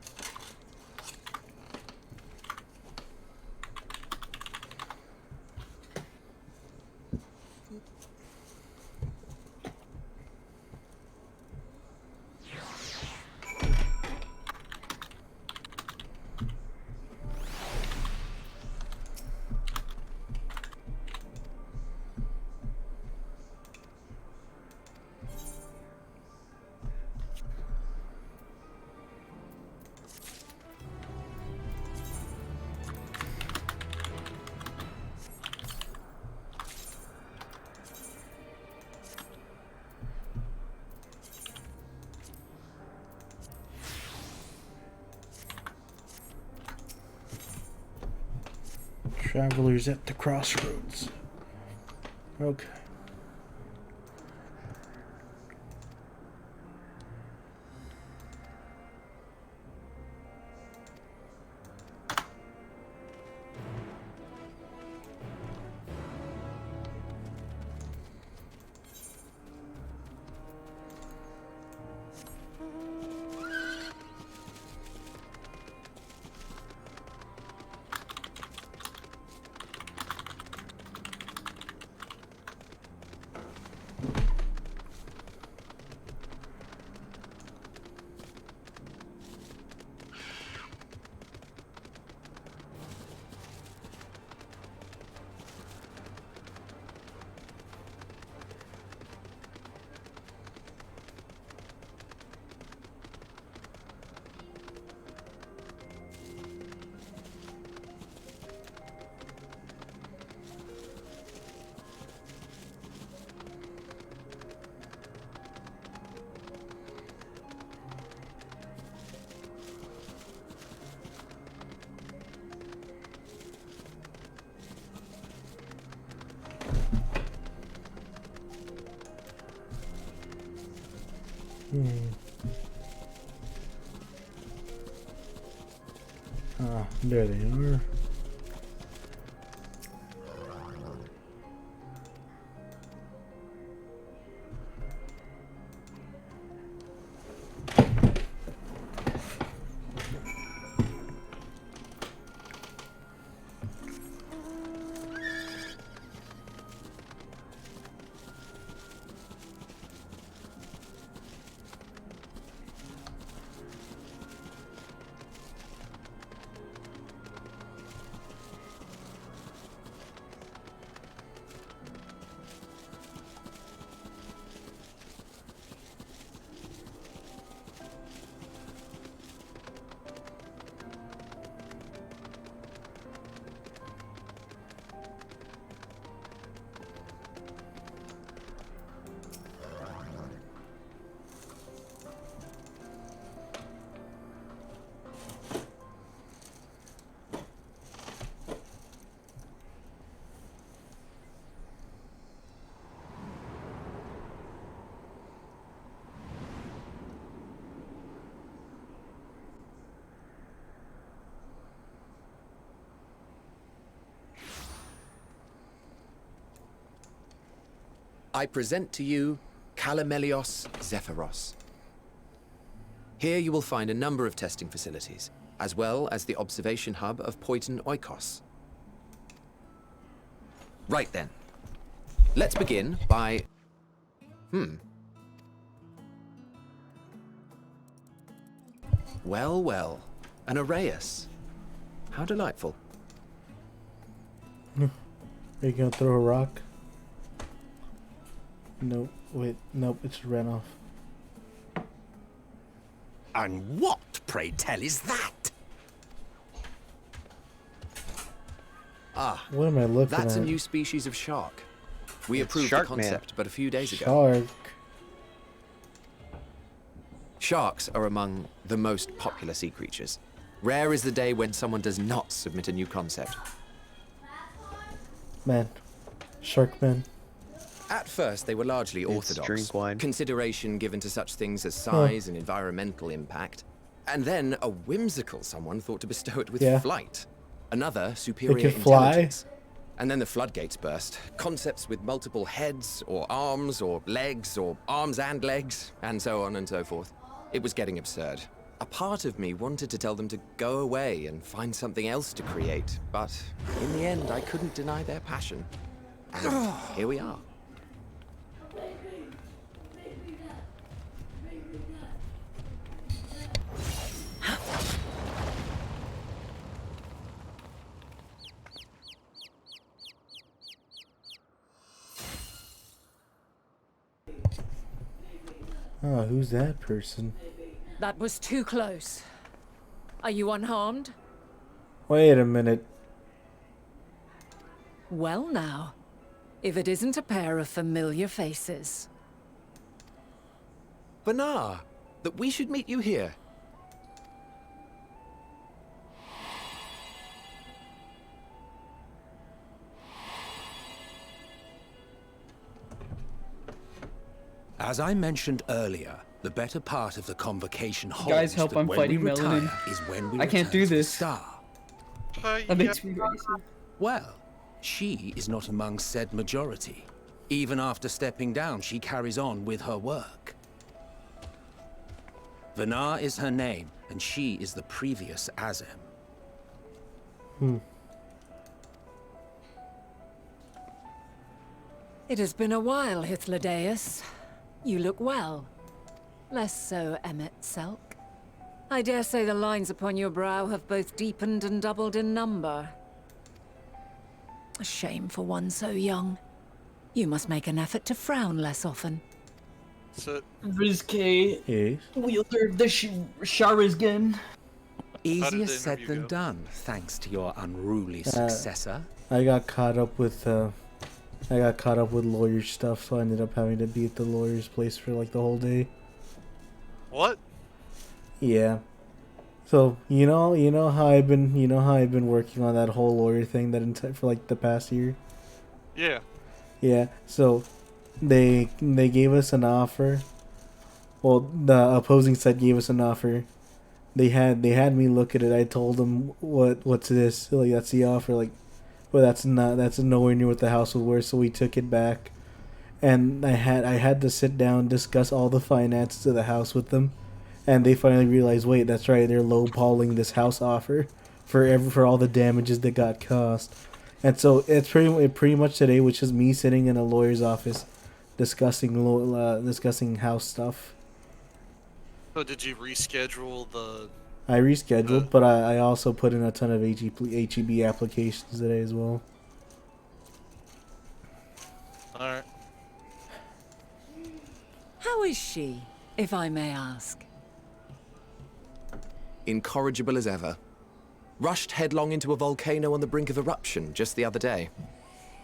Travelers at the crossroads. Okay. Ah, there they are. I present to you Kalamelios Zephyros. Here you will find a number of testing facilities, as well as the observation hub of Poiton Oikos. Right then. Let's begin by... Well, well. An Arraius. How delightful. Are you gonna throw a rock? Nope. Wait. Nope. It just ran off. And what, pray tell, is that? Ah, What am I looking that's at? a new species of shark. We It's approved Shark the Man. concept but a few days ago. Shark. Sharks are among the most popular sea creatures. Rare is the day when someone does not submit a new concept. Man. Shark man. At first, they were largely It's orthodox. drink wine. Consideration given to such things as size and environmental impact. And then a whimsical someone thought to bestow it with Yeah. flight. Another, superior could fly. intelligence. And then the floodgates burst. Concepts with multiple heads, or arms and legs, and so on and so forth. It was getting absurd. A part of me wanted to tell them to go away and find something else to create, but in the end, I couldn't deny their passion. And here we are. Oh, who's that person? That was too close. Are you unharmed? Wait a minute. Well now, if it isn't a pair of familiar faces. Banar, that we should meet you here. As I mentioned earlier, the better part of the convocation holds Guys, help, that I'm when fighting we retire Melanin. is when we I can't return do to the this. Star. That makes me racist. Well, she is not among said majority. Even after stepping down, she carries on with her work. Vanar is her name, and she is the previous Azem. It has been a while, Hythlodaeus. You look well. Less so, Emmet Selk. I dare say the lines upon your brow have both deepened and doubled in number. A shame for one so young. You must make an effort to frown less often. So, Rizke, Yes. wielder of the Sharizgan. Easier said than done, thanks to your unruly successor. I got caught up with lawyer stuff, so I ended up having to be at the lawyer's place for like the whole day. what? Yeah. So you know how I've been working on that whole lawyer thing for like the past year. Yeah. Yeah. So they gave us an offer. Well, the opposing side gave us an offer. They had me look at it. I told them what's this? Like that's the offer. Like, well, that's nowhere near what the house was worth. So we took it back, and I had to sit down, discuss all the finances of the house with them. And they finally realized, wait, that's right, they're lowballing this house offer for all the damages that got caused. And so it's pretty much today, which is me sitting in a lawyer's office discussing house stuff. So did you reschedule the... I rescheduled, but I also put in a ton of HEB applications today as well. Alright. How is she, if I may ask? Incorrigible as ever. Rushed headlong into a volcano on the brink of eruption just the other day.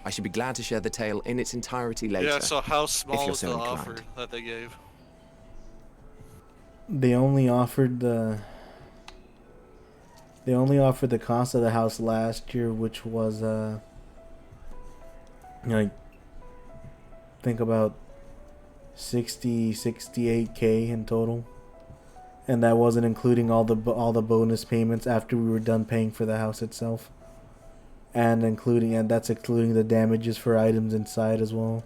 I should be glad to share the tale in its entirety later. Yeah, so how small you're was so the inclined. offer that they gave? They only offered the cost of the house last year, which was think about 68K in total. And that wasn't including all the bonus payments after we were done paying for the house itself. And that's including the damages for items inside as well.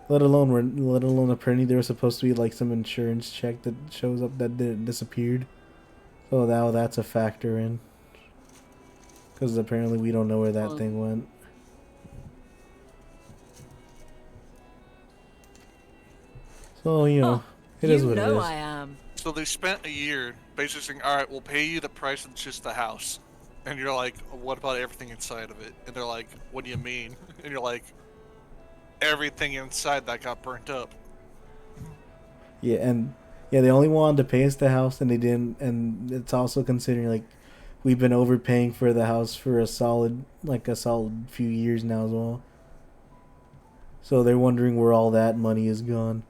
let alone a printing. There was supposed to be like some insurance check that shows up that disappeared. So now that's a factor in. Because apparently we don't know where that thing went. So, you know, it is what it is. I am. So they spent a year basically saying, all right, we'll pay you the price of just the house. And you're like, what about everything inside of it? And they're like, what do you mean? And you're like, everything inside that got burnt up. Yeah, and yeah, they only wanted to pay us the house, and they didn't. And it's also considering like we've been overpaying for the house for a solid few years now as well. So they're wondering where all that money is gone,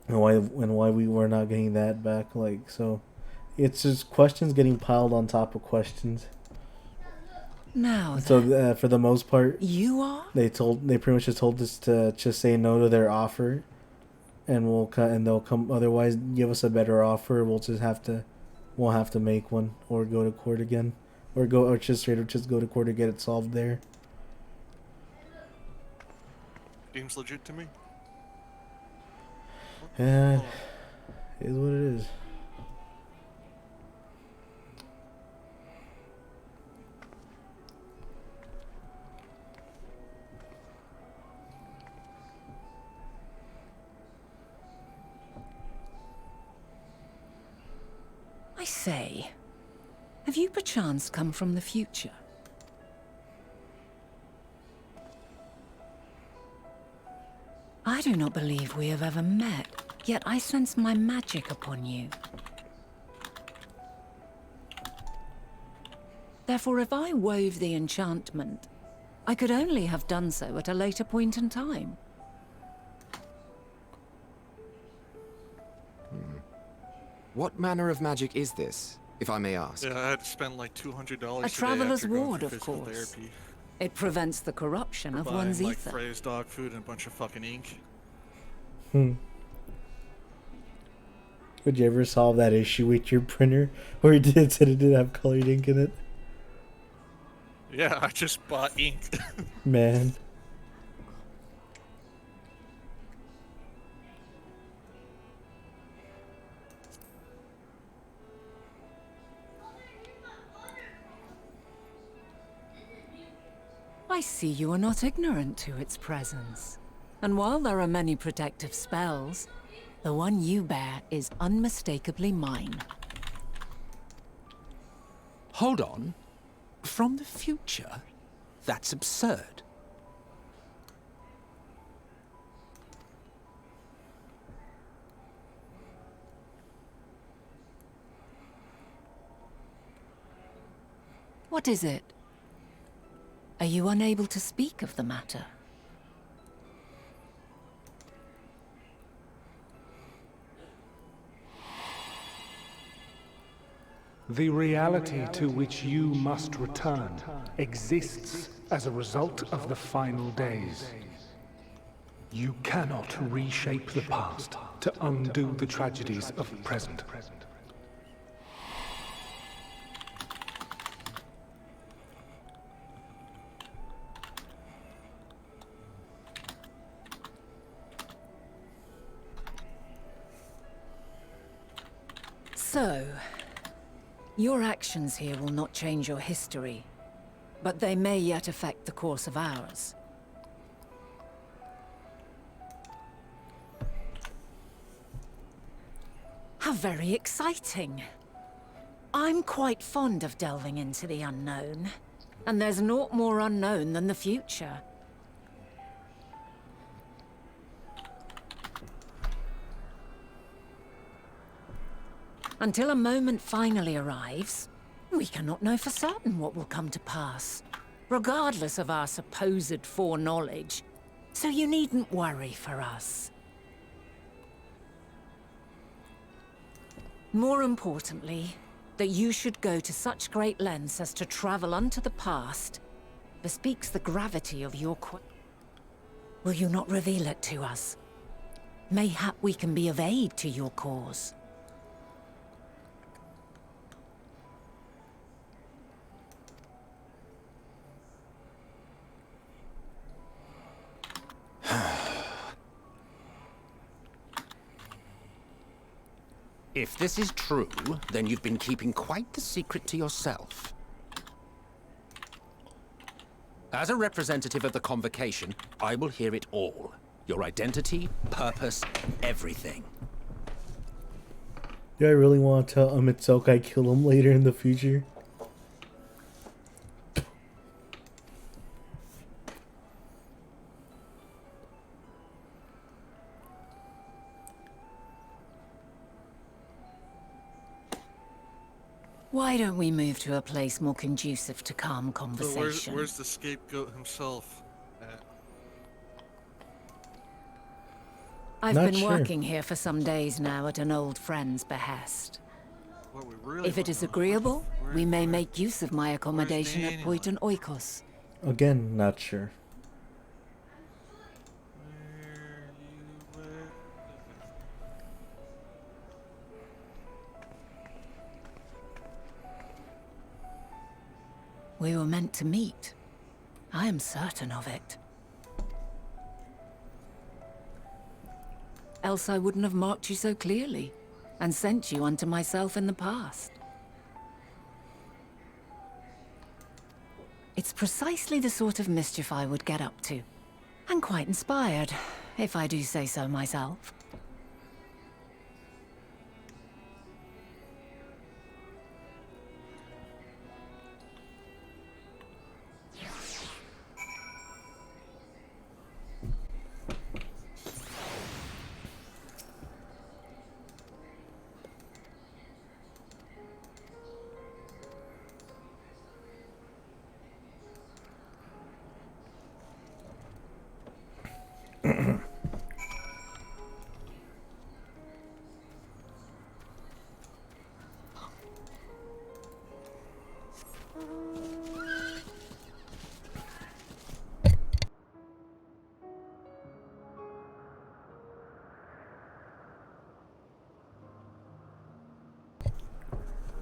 and why we were not getting that back. Like, so it's just questions getting piled on top of questions. Now So for the most part, you are? They pretty much just told us to just say no to their offer, and they'll come otherwise give us a better offer. We'll have to make one or go to court again, or just straight up just go to court to get it solved there. Seems legit to me. Yeah, it is what it is. I say, have you perchance come from the future? I do not believe we have ever met, yet I sense my magic upon you. Therefore, if I wove the enchantment, I could only have done so at a later point in time. What manner of magic is this, if I may ask? Yeah, I had to spend like $200 A traveler's ward, of course. Therapy. It prevents the corruption of Buying, one's like, ether. Frey's dog food and a bunch of fucking ink. Would you ever solve that issue with your printer where it said it didn't have colored ink in it? Yeah, I just bought ink. Man. I see you are not ignorant to its presence. And while there are many protective spells, the one you bear is unmistakably mine. Hold on. From the future? That's absurd. What is it? Are you unable to speak of the matter? The reality to which you must return exists as a result of the final days. You cannot reshape the past to undo the tragedies of the present. So, your actions here will not change your history, but they may yet affect the course of ours. How very exciting! I'm quite fond of delving into the unknown, and there's naught more unknown than the future. Until a moment finally arrives, we cannot know for certain what will come to pass, regardless of our supposed foreknowledge, so you needn't worry for us. More importantly, that you should go to such great lengths as to travel unto the past bespeaks the gravity of your Will you not reveal it to us? Mayhap we can be of aid to your cause. If this is true, then you've been keeping quite the secret to yourself. As a representative of the Convocation, I will hear it all. Your identity, purpose, everything. Do I really want to tell Selk I kill him later in the future? Why don't we move to a place more conducive to calm But conversation? where's the scapegoat himself at? I've Not been sure. working here for some days now at an old friend's behest. What we really If it is agreeable, we may make use of my accommodation at Poiton Oikos. Again, not sure. We were meant to meet. I am certain of it. Else I wouldn't have marked you so clearly, and sent you unto myself in the past. It's precisely the sort of mischief I would get up to. And quite inspired, if I do say so myself.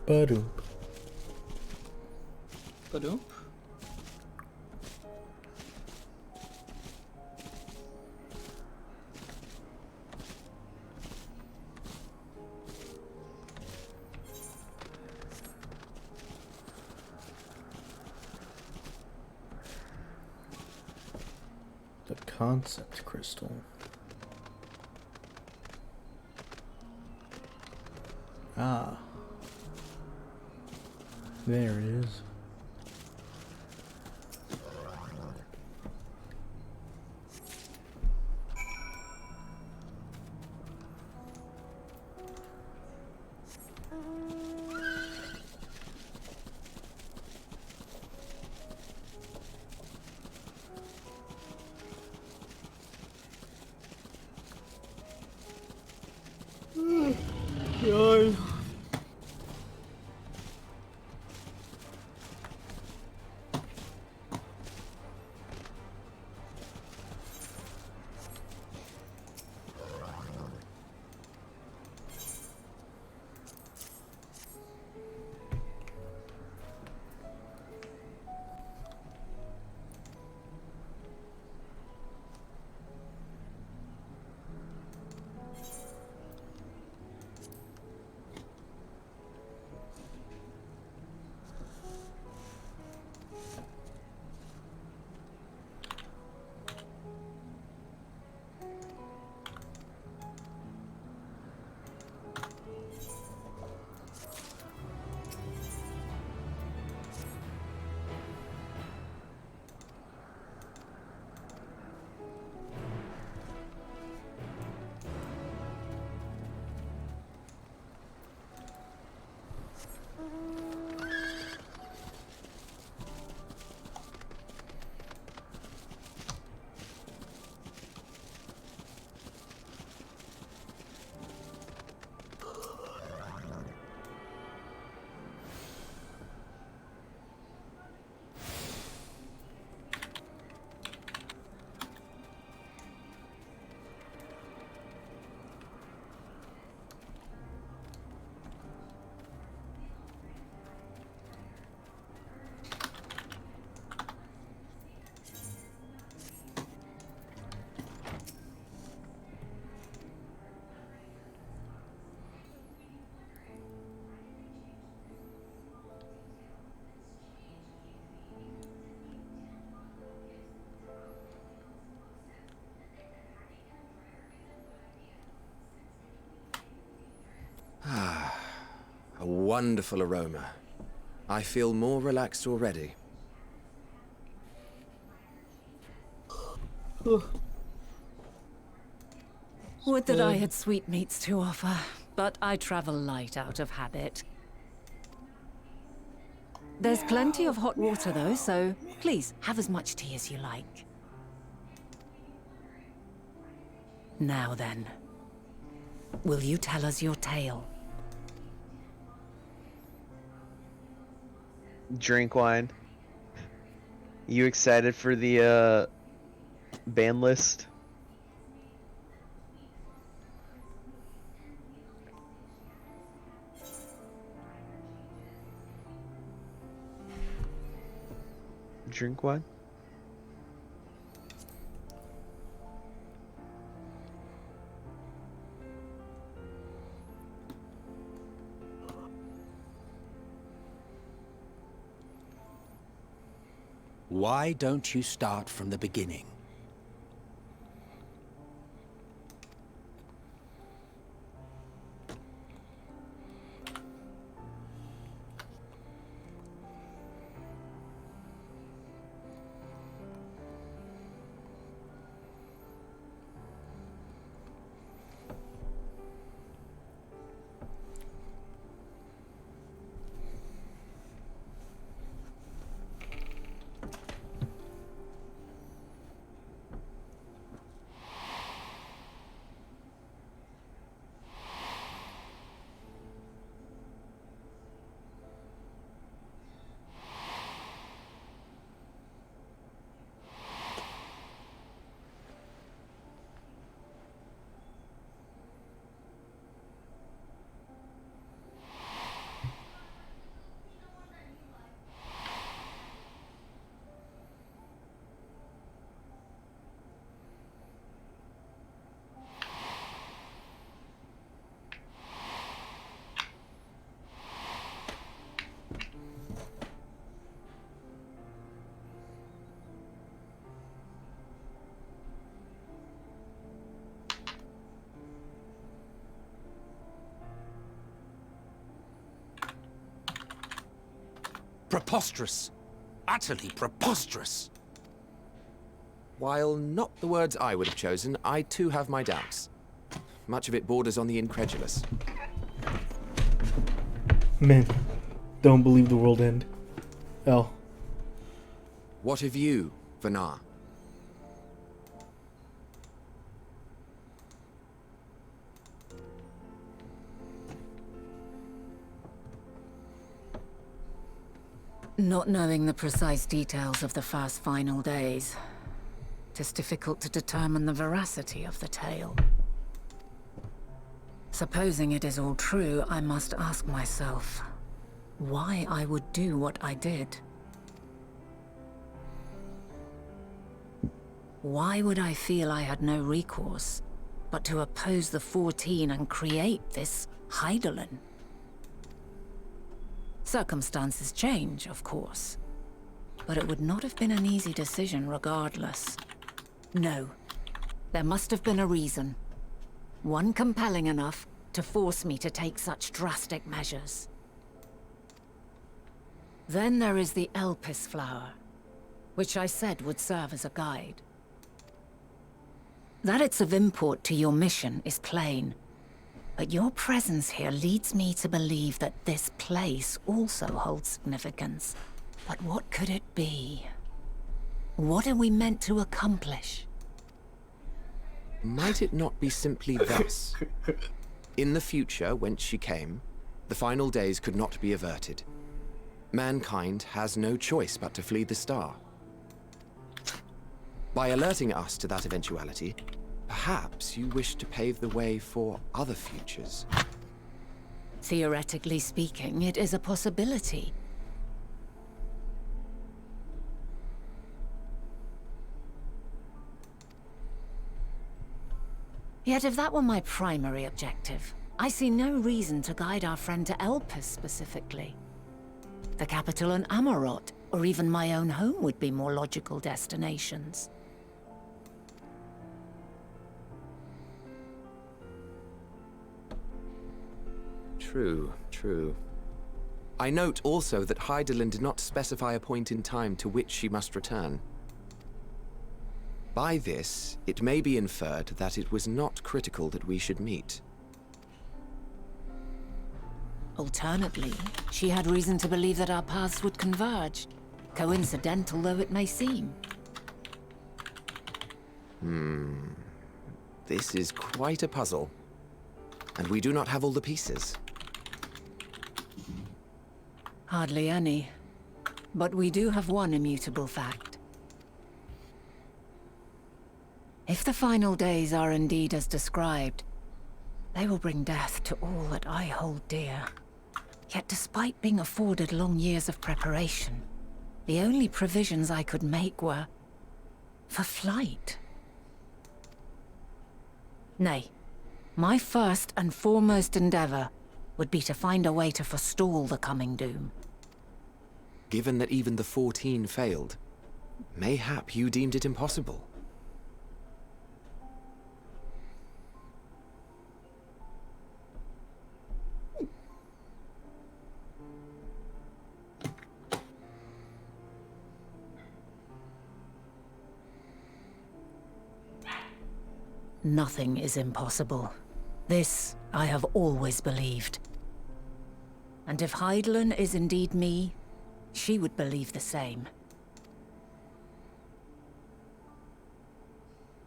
Badoop. Badoop. The concept crystal. Ah. There it is. God. wonderful aroma. I feel more relaxed already. Would that I had sweetmeats to offer, but I travel light out of habit. There's plenty of hot water though, so please have as much tea as you like. Now then, will you tell us your tale? Drink wine. You excited for the ban list? Drink wine? Why don't you start from the beginning? Preposterous. Utterly preposterous. While not the words I would have chosen, I too have my doubts. Much of it borders on the incredulous. Men, don't believe the world end. L. What of you, Vanar? Not knowing the precise details of the first final days, it is difficult to determine the veracity of the tale. Supposing it is all true, I must ask myself why I would do what I did. Why would I feel I had no recourse but to oppose the 14 and create this Heidelin? Circumstances change, of course, but it would not have been an easy decision regardless. No, there must have been a reason. One compelling enough to force me to take such drastic measures. Then there is the Elpis flower, which I said would serve as a guide. That it's of import to your mission is plain, but your presence here leads me to believe that this place also holds significance. But what could it be? What are we meant to accomplish? Might it not be simply thus? In the future, whence she came, the final days could not be averted. Mankind has no choice but to flee the star. By alerting us to that eventuality, perhaps you wish to pave the way for other futures. Theoretically speaking, it is a possibility. Yet if that were my primary objective, I see no reason to guide our friend to Elpis specifically. The capital and Amarot, or even my own home would be more logical destinations. True, true. I note also that Heidelin did not specify a point in time to which she must return. By this, it may be inferred that it was not critical that we should meet. Alternately, she had reason to believe that our paths would converge, coincidental though it may seem. This is quite a puzzle, and we do not have all the pieces. Hardly any. But we do have one immutable fact. If the final days are indeed as described, they will bring death to all that I hold dear. Yet despite being afforded long years of preparation, the only provisions I could make were for flight. Nay, my first and foremost endeavor would be to find a way to forestall the coming doom. Given that even the 14 failed, mayhap you deemed it impossible. Nothing is impossible. This I have always believed. And if Heidelin is indeed me, she would believe the same.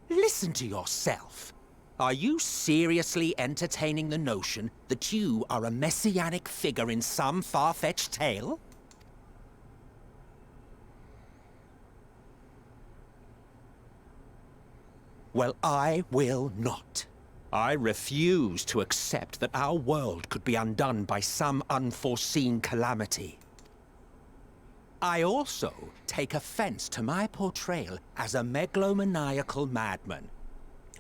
Listen to yourself. Are you seriously entertaining the notion that you are a messianic figure in some far-fetched tale? Well, I will not. I refuse to accept that our world could be undone by some unforeseen calamity. I also take offense to my portrayal as a megalomaniacal madman.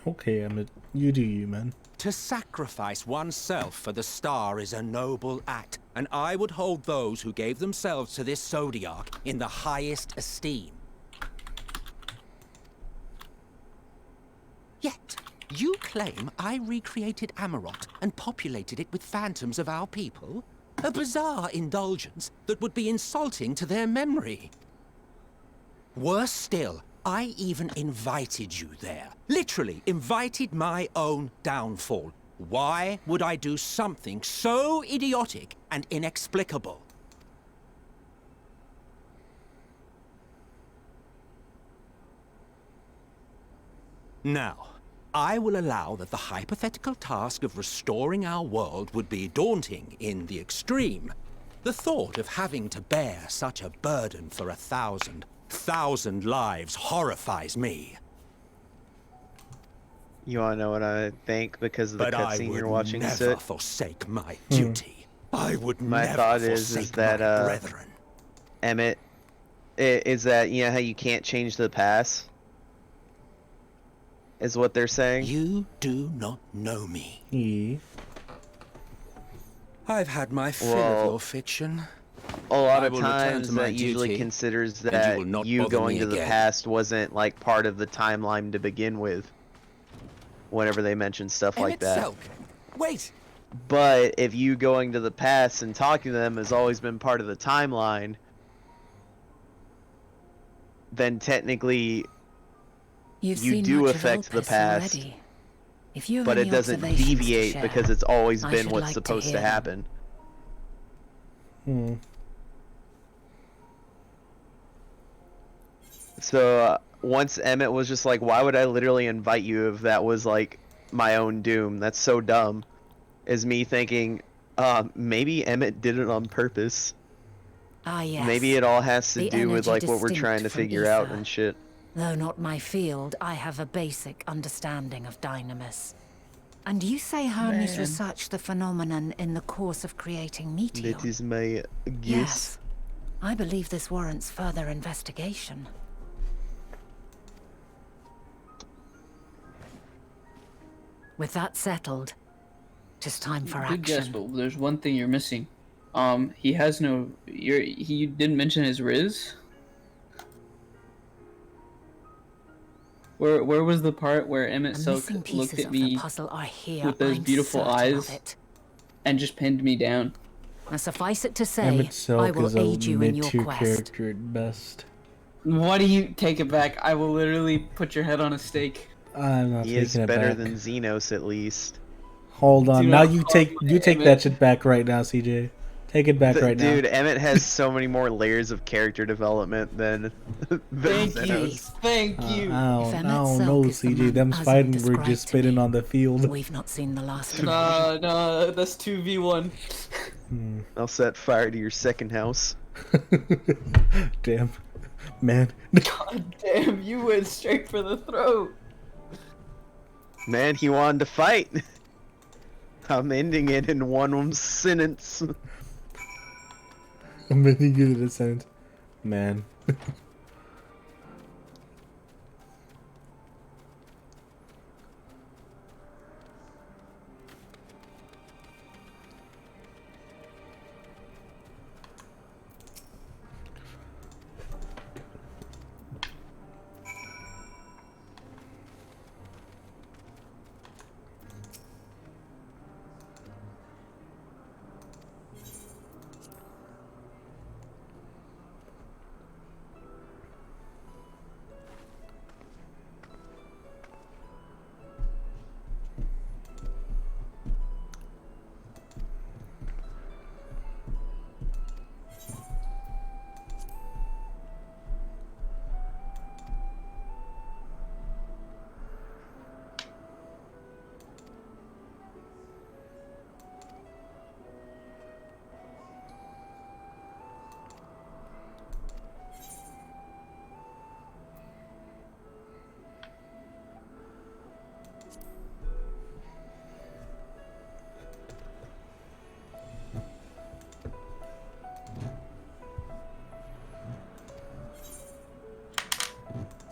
Okay, Emmett, you do you, man. To sacrifice oneself for the star is a noble act, and I would hold those who gave themselves to this zodiac in the highest esteem. Yet, you claim I recreated Amarot and populated it with phantoms of our people? A bizarre indulgence that would be insulting to their memory. Worse still, I even invited you there. Literally invited my own downfall. Why would I do something so idiotic and inexplicable? Now, I will allow that the hypothetical task of restoring our world would be daunting in the extreme. The thought of having to bear such a burden for 1,000 lives horrifies me. You wanna know what I think because of the cutscene you're watching, But I would never forsake my duty. I would My never thought forsake is that my brethren. Emmett, is that, you know how you can't change the past? Is what they're saying? You do not know me. Yeah. I've had my fill of your fiction. A lot I of will return times to my that usually duty, considers and that you will not you bother going me to the again. past wasn't like part of the timeline to begin with. Whenever they mention stuff like that. Wait! But if you going to the past and talking to them has always been part of the timeline, then technically You've you seen do much of affect the Opus past. already. If you have But any it doesn't observations to deviate share, because it's always I been should what's like supposed hear to them. happen. So once Emmett was just like, why would I literally invite you if that was like my own doom? That's so dumb. Is me thinking, maybe Emmett did it on purpose. Ah, yes. Maybe it all has to The do with energy like what we're trying to distinct from figure out ether. and shit. Though not my field, I have a basic understanding of dynamis. And you say Hermes Man. researched the phenomenon in the course of creating Meteor? That is my guess. Yes. I believe this warrants further investigation. With that settled, tis time for Good guess, action. but there's one thing you're missing. He has no. He didn't mention his Riz. Where was the part where Emmett The Silk missing looked pieces at of me the puzzle are here. with those I'm beautiful certain of eyes it. and just pinned me down? Now suffice it to say, Emmett I Selk will is a aid you in your mid-tier quest. character at best. Why do you take it back? I will literally put your head on a stake. I'm not He is taking it better back. than Xenos, at least. Hold on. Do Now not you call take me that Emmett. shit back right now, CJ. Take it back right Dude, now. Emmett has so many more layers of character development than Thank you. Xenos. Thank you. I don't know, CJ. Them fighting were just spitting on the field. We've not seen the last of No, that's 2v1. I'll set fire to your second house. Damn. Man. God damn, you went straight for the throat. Man, he wanted to fight. I'm ending it in one sentence. I'm really good at a sentence. Man.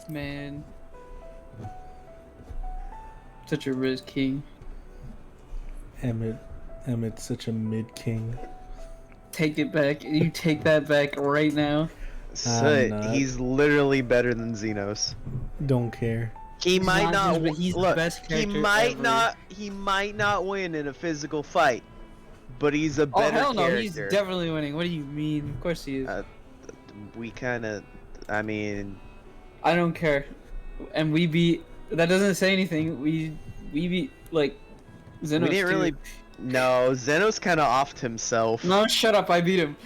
Man. Such a Riz King. Emmett's such a mid king. Take it back. You take that back right now. He's literally better than Xenos. Don't care. He might not. He's Look, the best he character might ever. not. He might not win in a physical fight, but he's a Oh better hell no, character. he's definitely winning. What do you mean? Of course he is. We kind of. I mean. I don't care. And we beat. That doesn't say anything. We beat like Xenos. We didn't too. really. No, Xenos kind of offed himself. No, shut up. I beat him.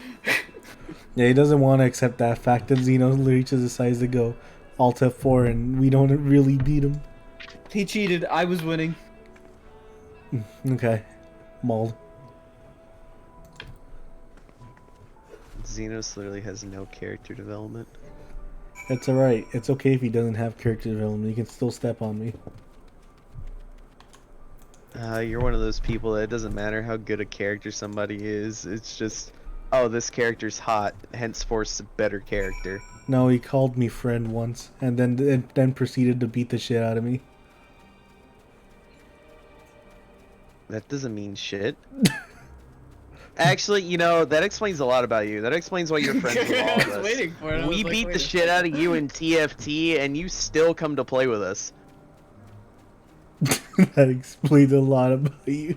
Yeah, he doesn't want to accept that fact that Xenos reaches the size to go Alt F4 and we don't really beat him. He cheated. I was winning. Okay. Mauled. Xenos literally has no character development. It's alright. It's okay if he doesn't have character development. He can still step on me. You're one of those people that it doesn't matter how good a character somebody is. It's just, oh, this character's hot, henceforth a better character. No, he called me friend once and then proceeded to beat the shit out of me. That doesn't mean shit. Actually, you know, that explains a lot about you. That explains why you're friends with all of us. Waiting for it. I We was like, beat wait the a shit out of you in TFT, and you still come to play with us. That explains a lot about you.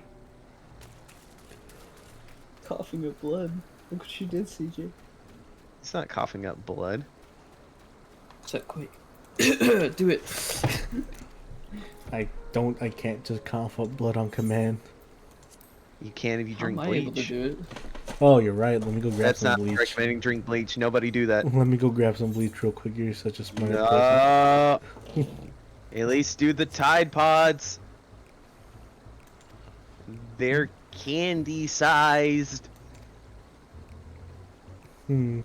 Coughing up blood. Look what you did, CJ. It's not coughing up blood. So quick. Do it. I can't just cough up blood on command. You can if you How drink am I able to bleach. do it? Oh, you're right. Let me go grab That's some not bleach. recommending drink bleach. Nobody do that. Let me go grab some bleach real quick. You're such a smart person. At least do the Tide Pods. They're candy sized. Hmm.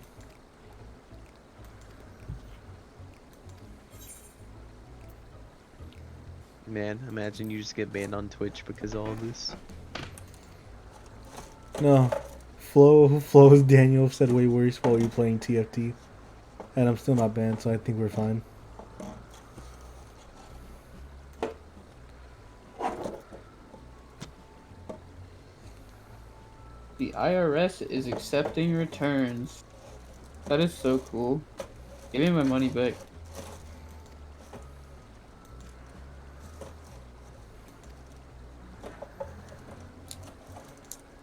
Man, imagine you just get banned on Twitch because of all this. No. Flo's Daniel said way worse while you're playing TFT. And I'm still not banned, so I think we're fine. The IRS is accepting returns. That is so cool. Give me my money back.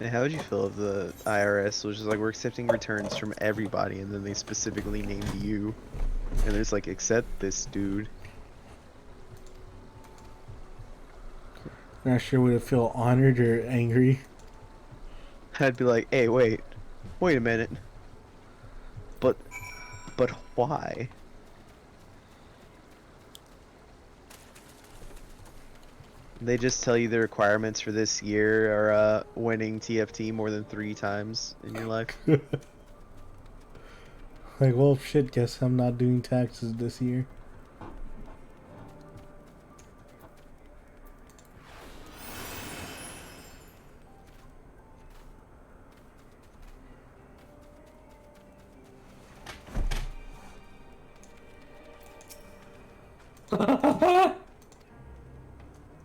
And how would you feel if the IRS was just like, we're accepting returns from everybody, and then they specifically named you, and it's like, accept this dude. Not sure would it feel honored or angry. I'd be like, hey, wait a minute. But why? They just tell you the requirements for this year are winning TFT more than 3 times in your life. Like, well, shit, guess I'm not doing taxes this year.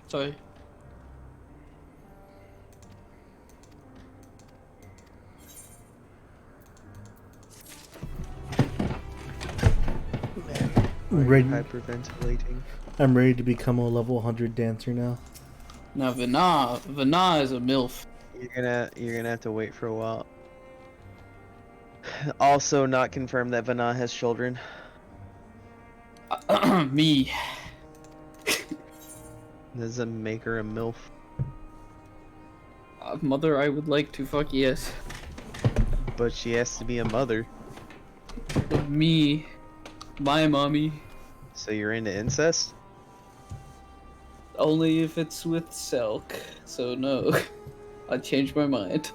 Sorry. Hyperventilating. I'm ready to become a level 100 dancer now. Now Vana is a MILF. You're gonna have to wait for a while. Also, not confirmed that Vana has children. Me. Does it make her a MILF? Mother, I would like to fuck yes. But she has to be a mother. But me. My mommy. So you're into incest? Only if it's with Selk. So no. I changed my mind.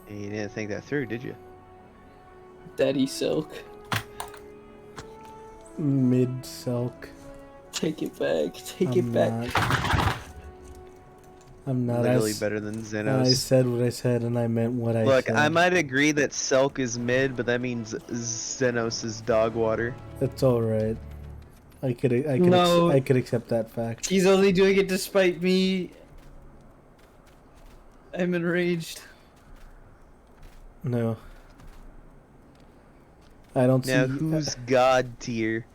And you didn't think that through, did you? Daddy Selk. Mid Selk. Take it back. Take it back. I'm not literally better than Xenos. I said what I said and I meant what I said. Look, I might agree that Selk is mid, but that means Xenos is dog water. That's alright. I could accept that fact. He's only doing it despite me. I'm enraged. No. I don't see... Now, who's God tier?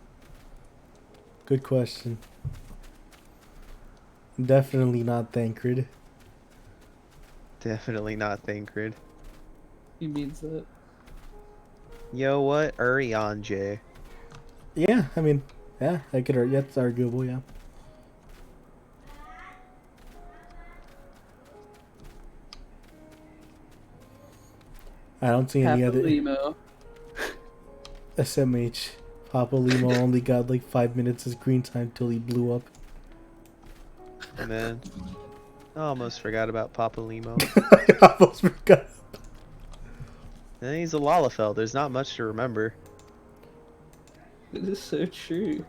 Good question. Definitely not Thancred. Definitely not Thancred. He means that. Yo, what? Urion J. Yeah, I mean, yeah, that's arguable, yeah. I don't see any other... Limo. SMH. Papa Limo only got like 5 minutes of screen time till he blew up. Man, I almost forgot about Papa Limo. I almost forgot. And he's a Lalafell. There's not much to remember. This is so true.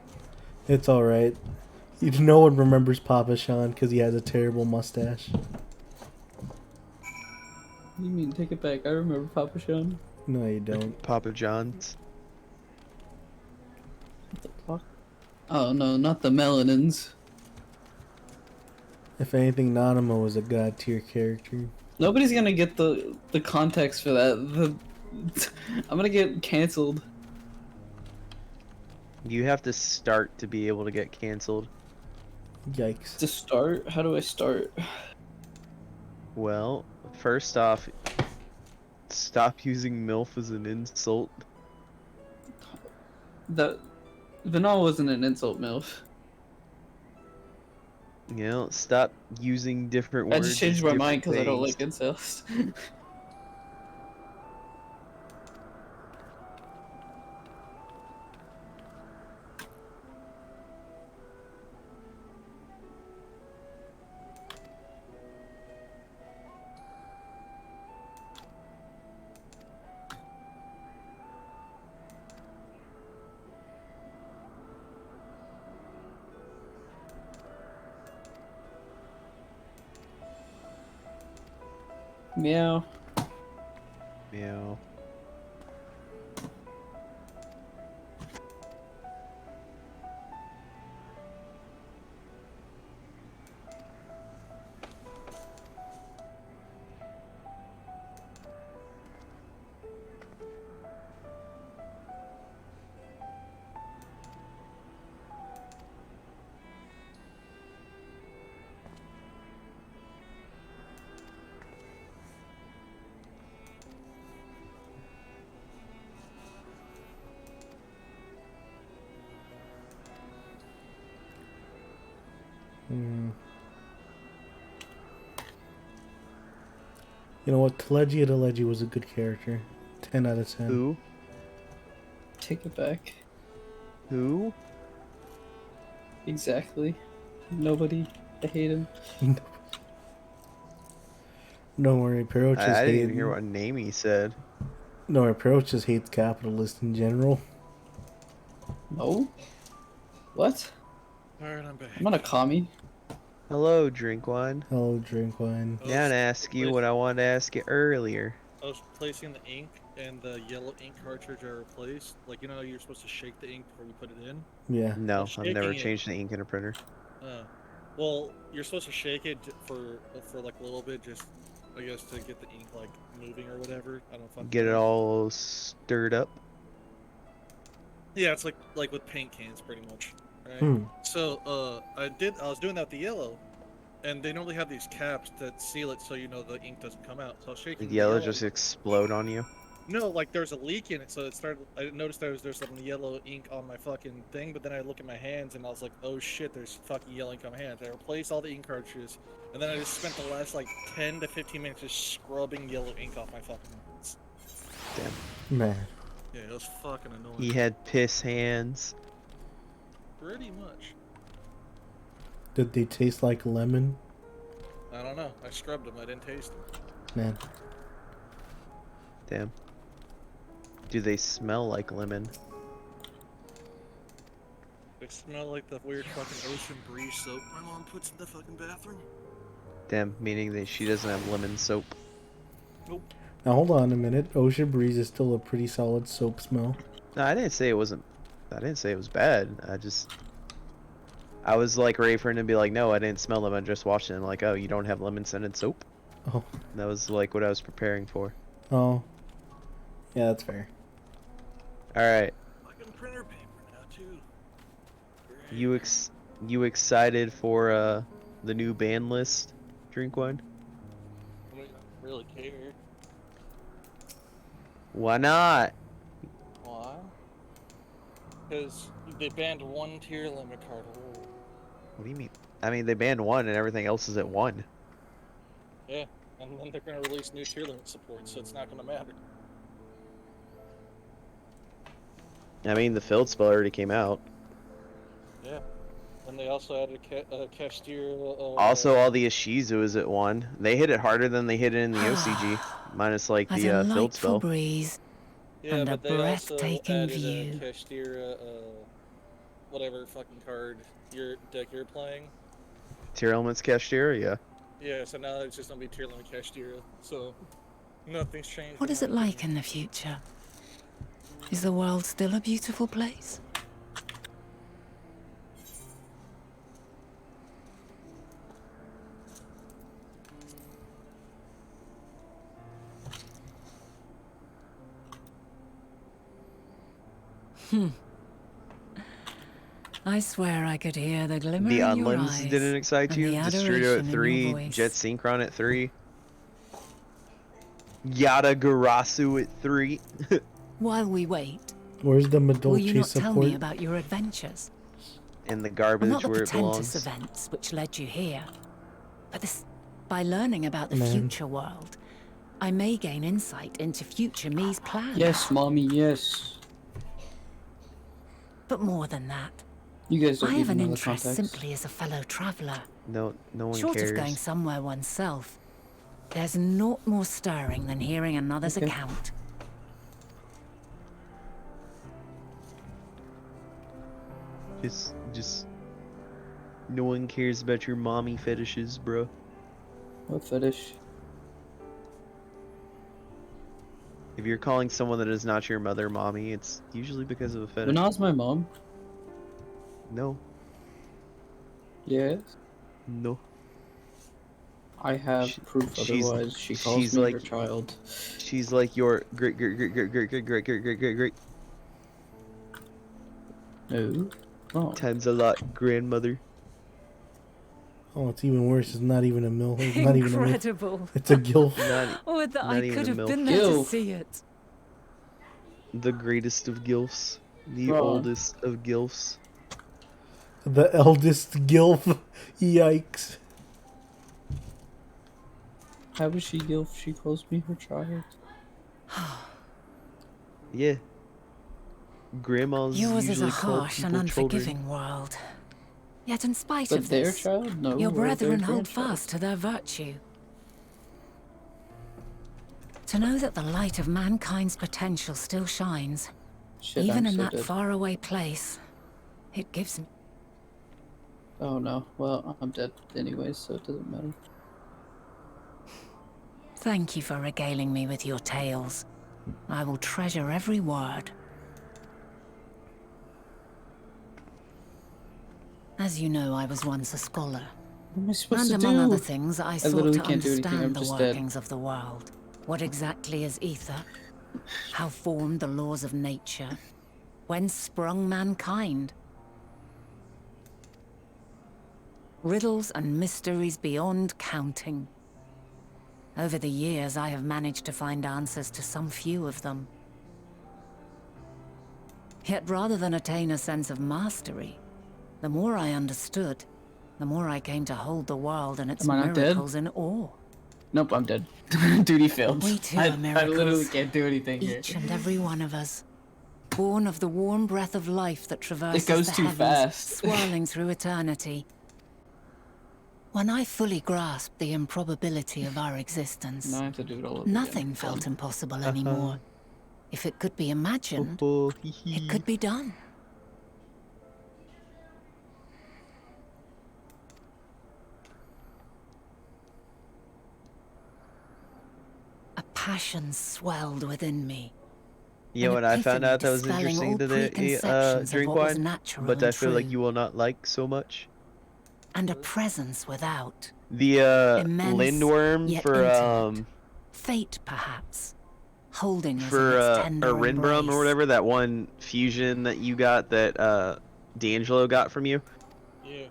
It's alright. No one remembers Papa Sean because he has a terrible mustache. You mean take it back? I remember Papa Sean. No, you don't. Papa John's. What the fuck? Oh no, not the Melanins. If anything, Nanamo was a god tier character. Nobody's gonna get the context for that. I'm gonna get cancelled. You have to start to be able to get canceled. Yikes. To start? How do I start? Well, first off, stop using MILF as an insult. That Vanal wasn't an insult, MILF. You know, stop using different words. I just changed my mind because I don't things. like incels. Meow. Meow. Hmm. You know what? Kaleji Adeleji was a good character. 10 out of 10. Who? Take it back. Who? Exactly. Nobody. I hate him. Don't worry, Pero just I didn't hates. even hear what name he said. No, worry, Pero just hates capitalists in general. No? What? Alright, I'm back. I'm not a commie. Hello, drink wine. Hello, drink wine. Now to ask you what I wanted to ask you earlier. I was placing the ink, and the yellow ink cartridge I replaced. Like, you know how you're supposed to shake the ink before you put it in? Yeah. No, I've never changed the ink in a printer. Well, you're supposed to shake it for like a little bit, just I guess to get the ink like moving or whatever. I don't fucking Get it know. all stirred up. Yeah, it's like with paint cans, pretty much. Right. Hmm. So I was doing that with the yellow, and they normally have these caps that seal it so you know the ink doesn't come out. So I was shaking. Did the yellow just explode on you? No, like there's a leak in it, so it started. I noticed there's some yellow ink on my fucking thing, but then I look at my hands and I was like, oh shit, there's fucking yellow ink on my hands. I replaced all the ink cartridges, and then I just spent the last like 10 to 15 minutes just scrubbing yellow ink off my fucking hands. Damn. Man. Yeah, it was fucking annoying. He had piss hands. Pretty much. Did they taste like lemon? I don't know. I scrubbed them. I didn't taste them. Man. Damn. Do they smell like lemon? They smell like the weird fucking ocean breeze soap my mom puts in the fucking bathroom. Damn, meaning that she doesn't have lemon soap. Nope. Now hold on a minute. Ocean Breeze is still a pretty solid soap smell. No, I didn't say it wasn't. I didn't say it was bad. I was like ready for him to be like, no, I didn't smell lemon. I just watched it. And like, oh, you don't have lemon scented soap? Oh. That was like what I was preparing for. Oh. Yeah, that's fair. All right. Fucking printer paper now too. You excited for the new ban list? Drink wine. I mean, I don't really care. Why not? Why? Because they banned one tier limit card. What do you mean? I mean, they banned one and everything else is at one. Yeah, and then they're gonna release new tier limit support, so it's not gonna matter. I mean, the field spell already came out. Yeah, and they also added Castir. Also, all the Ishizu is at one. They hit it harder than they hit it in the OCG, minus like What the a field spell. breeze Yeah, and a but they also breathtaking added view. Castir, whatever fucking card your deck you're playing. Tier elements Kashtira, yeah. Yeah, so now it's just gonna be tier limit Castir, so nothing's changed. What is it like in the future? Is the world still a beautiful place? I swear I could hear the glimmer The in your Unlimbs eyes didn't excite and you? the Destrudo adoration at in 3, your voice. Jet Synchron at 3. Yada Garasu at 3. While we wait, Where's the will you Madolche not tell support? me about your adventures? In the Well, garbage not the where it portentous belongs. events which led you here, but this, by learning about the Man. future world, I may gain insight into future me's plans. Yes, mommy, yes. But more than that, You guys don't I have even an know the interest context. simply as a fellow traveller. No one Short cares. of going somewhere oneself, there's naught more stirring than hearing another's Okay. account. Just no one cares about your mommy fetishes, bro. What fetish? If you're calling someone that is not your mother mommy, it's usually because of a fetish. Rena's my mom. No. Yes. No. I have proof she's- otherwise. She calls she's me like- her child. She's like your great. No. Oh. Times a lot grandmother. Oh, it's even worse. It's not even a mill. It's not even a mill. Incredible. It's a gilf. Or that not I even could a have milf. been there to Gilf. see it. The greatest of gilfs. The Bro. oldest of gilfs. The eldest gilf. Yikes. How was she gilf? She calls me her child. Yeah. Grandmas Yours is a usually call harsh and people unforgiving children. world. Yet in spite But of their this, child? No, your we're their brethren hold grandchild. fast to their virtue. To know that the light of mankind's potential still shines, Shit, even I'm in so that dead. faraway place, it gives me... Oh no, well, I'm dead anyway, so it doesn't matter. Thank you for regaling me with your tales. I will treasure every word. As you know, I was once a scholar. What am I supposed And to among do? other things, I sought literally to can't do anything, I'm understand the just dead. workings of the world. What exactly is ether? How formed the laws of nature? Whence sprung mankind? Riddles and mysteries beyond counting. Over the years, I have managed to find answers to some few of them. Yet rather than attain a sense of mastery, the more I understood, the more I came to hold the world and its Am I not dead? miracles in awe. Nope, I'm dead. Duty failed. We too I are miracles. literally can't do anything here. Each and every one of us. Born of the warm breath of life that traverses It goes the too heavens, fast. swirling through eternity. When I fully grasped the improbability of our existence, Now I have to do it all over nothing again. felt impossible anymore. If it could be imagined, it could be done. A passion swelled within me. You know An what I found epiphany out that was dispelling interesting all today? preconceptions of Drink what was wine, natural but I and feel like true. you will not like so much. And a presence without. The Immense, lindworm yet for intimate. Fate, perhaps, holding us in for its a tender Rinbrum embrace. or whatever, that one fusion that you got that D'Angelo got from you. Yeah.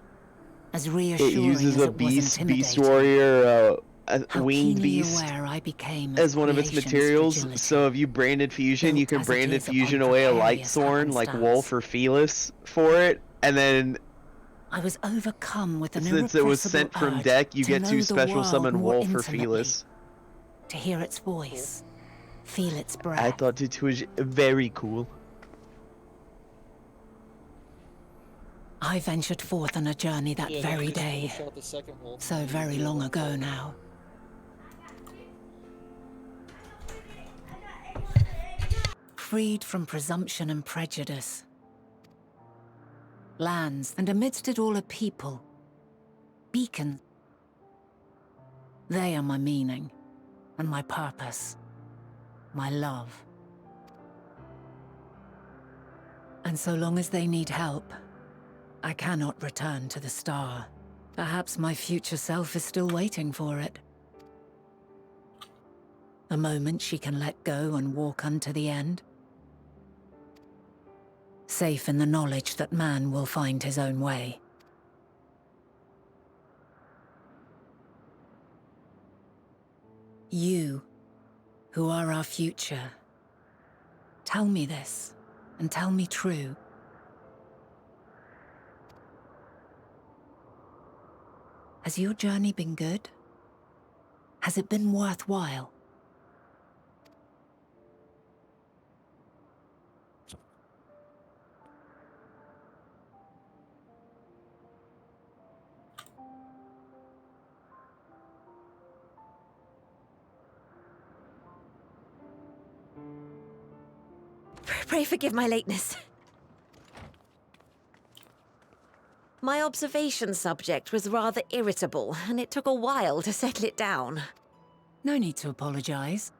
As It reassuring uses as a it was beast intimidating. warrior, a How winged keenly beast aware I became of as one of its creation's materials. fragility. So if you branded fusion, you Built can as it branded is upon fusion away a light precarious thorn like happenstance. Wolf or Felis for it, and then I was overcome with an since it was irrepressible sent from urge deck, you to get know to the special world summon more Wolf or intimately, Felis. to hear its voice, feel its breath. I thought it was very cool. I ventured forth on a journey that Yeah, very just day. push out the second wolf. So very long ago now. Freed from presumption and prejudice. Lands, and amidst it all a people. Beacons. They are my meaning, and my purpose. My love. And so long as they need help, I cannot return to the star. Perhaps my future self is still waiting for it. A moment she can let go and walk unto the end. Safe in the knowledge that man will find his own way. You, who are our future, tell me this, and tell me true. Has your journey been good? Has it been worthwhile? Pray forgive my lateness. My observation subject was rather irritable, and it took a while to settle it down. No need to apologize.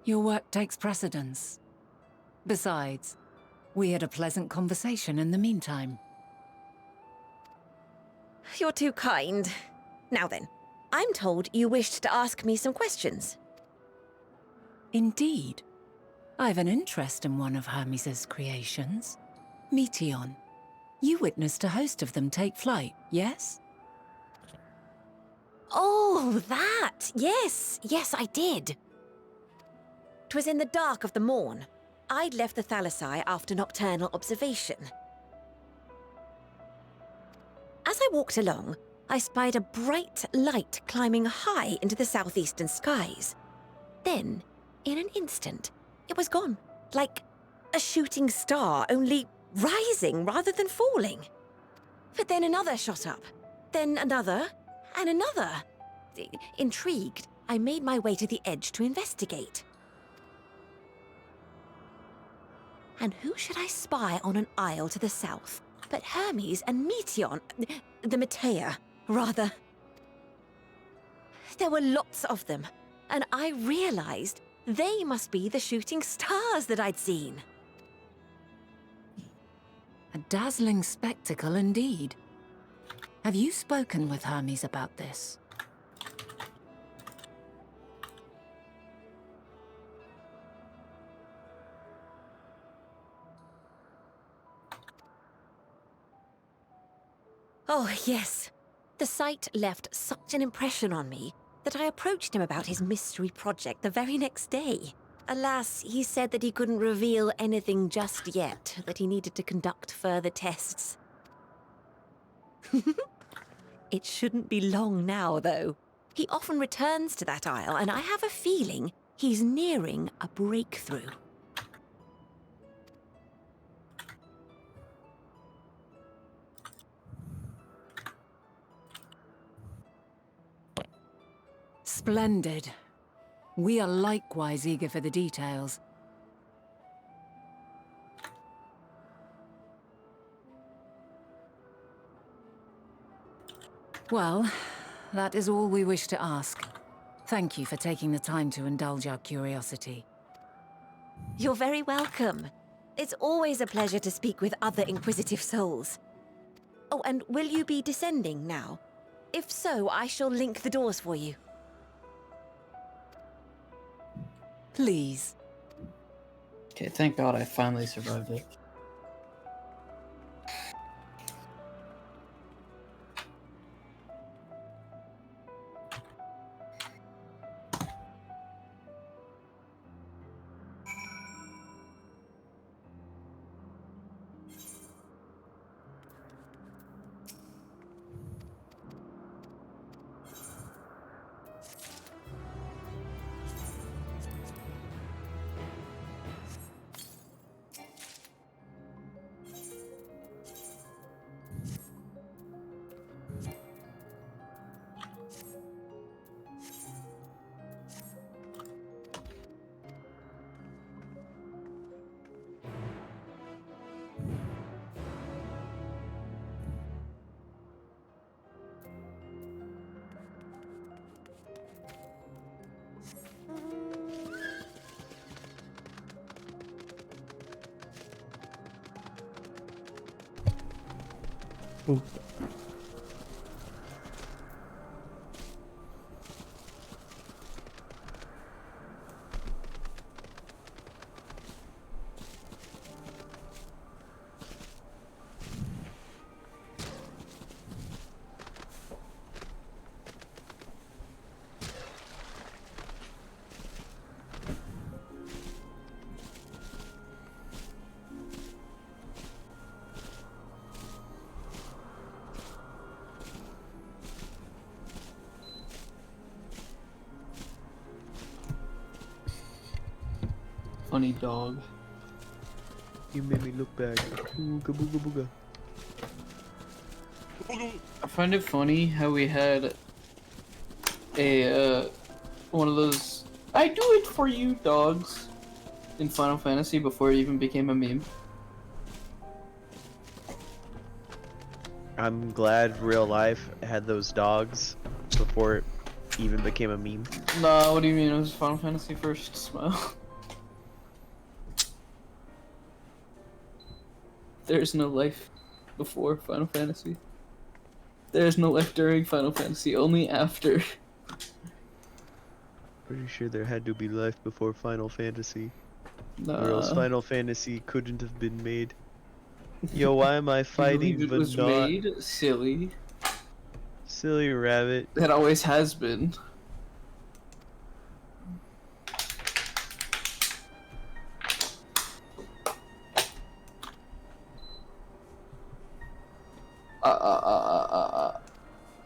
Your work takes precedence. Besides, we had a pleasant conversation in the meantime. You're too kind. Now then, I'm told you wished to ask me some questions. Indeed. I've an interest in one of Hermes' creations. Meteon. You witnessed a host of them take flight, yes? Oh, that! Yes, I did. 'Twas in the dark of the morn. I'd left the Thalassai after nocturnal observation. As I walked along, I spied a bright light climbing high into the southeastern skies. Then, in an instant, it was gone, like a shooting star, only rising rather than falling. But then another shot up, then another, and another. Intrigued, I made my way to the edge to investigate. And who should I spy on an isle to the south but Hermes and Meteon, the Metea, rather. There were lots of them, and I realized they must be the shooting stars that I'd seen. A dazzling spectacle indeed. Have you spoken with Hermes about this? Oh, yes. The sight left such an impression on me that I approached him about his mystery project the very next day. Alas, he said that he couldn't reveal anything just yet, that he needed to conduct further tests. It shouldn't be long now, though. He often returns to that isle, and I have a feeling he's nearing a breakthrough. Splendid. We are likewise eager for the details. Well, that is all we wish to ask. Thank you for taking the time to indulge our curiosity. You're very welcome. It's always a pleasure to speak with other inquisitive souls. Oh, and will you be descending now? If so, I shall link the doors for you. Please. Okay, thank God I finally survived it. Ooh. Funny dog. You made me look back. Ooga booga booga. I find it funny how we had a one of those "I do it for you" dogs in Final Fantasy before it even became a meme. I'm glad real life had those dogs before it even became a meme. Nah, what do you mean? It was Final Fantasy first. Smile. There's no life before Final Fantasy. There's no life during Final Fantasy, only after. Pretty sure there had to be life before Final Fantasy. Nah. Or else Final Fantasy couldn't have been made. Yo, why am I You fighting believe it but was not? made? Silly. Silly rabbit. It always has been.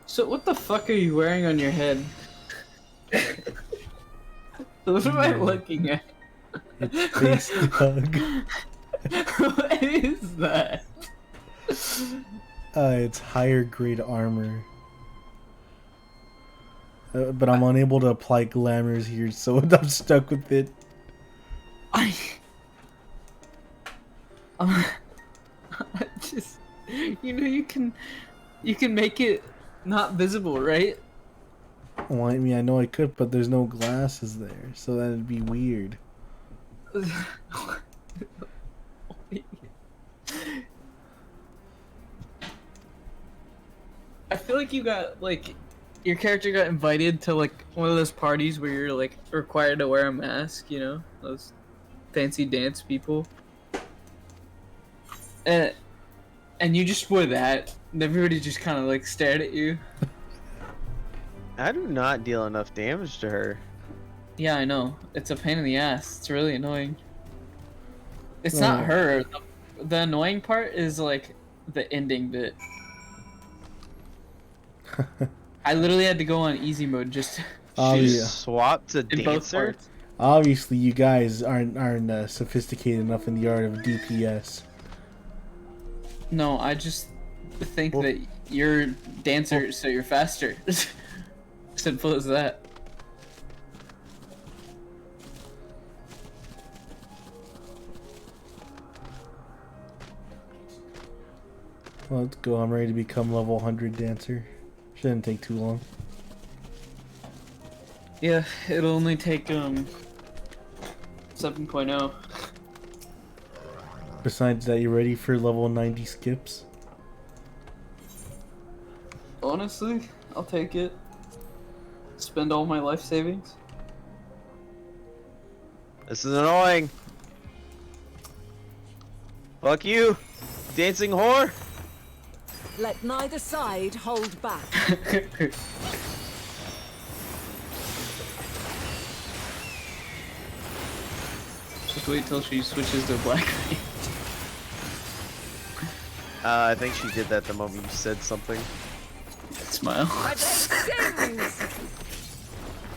So what the fuck are you wearing on your head? What am I looking at? It's face hug. What is that? It's higher grade armor. But I'm unable to apply glamours here, so I'm stuck with it. Just, you know, you can make it not visible, right? Well, I mean, I know I could, but there's no glasses there, so that'd be weird. I feel like you got, like, your character got invited to, like, one of those parties where you're, like, required to wear a mask, you know? Those fancy dance people. And you just wore that, and everybody just kind of, like, stared at you. I do not deal enough damage to her. Yeah, I know. It's a pain in the ass. It's really annoying. It's not her. The annoying part is, like, the ending bit. I literally had to go on easy mode just to swap to dancer. Obviously, you guys aren't sophisticated enough in the art of DPS. No, I just think that you're dancer, so you're faster. Simple as that. Well, let's go. I'm ready to become level 100 dancer. Shouldn't take too long. Yeah, it'll only take 7.0. Besides that, you ready for level 90 skips? Honestly, I'll take it. Spend all my life savings. This is annoying. Fuck you, dancing whore. Let neither side hold back. Just wait till she switches to black. I think she did that the moment you said something. Smile.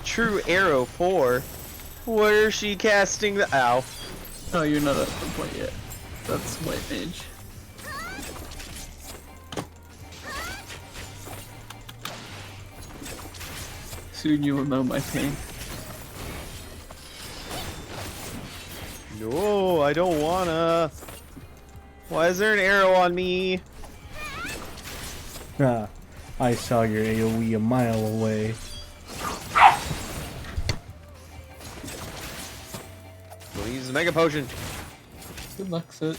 True arrow 4. Where is she casting the ow? Oh, you're not at the point yet. That's white mage. Soon you will know my pain. No, I don't wanna. Why is there an arrow on me? Ah, I saw your AoE a mile away. We'll use the mega potion. Good luck, Sid.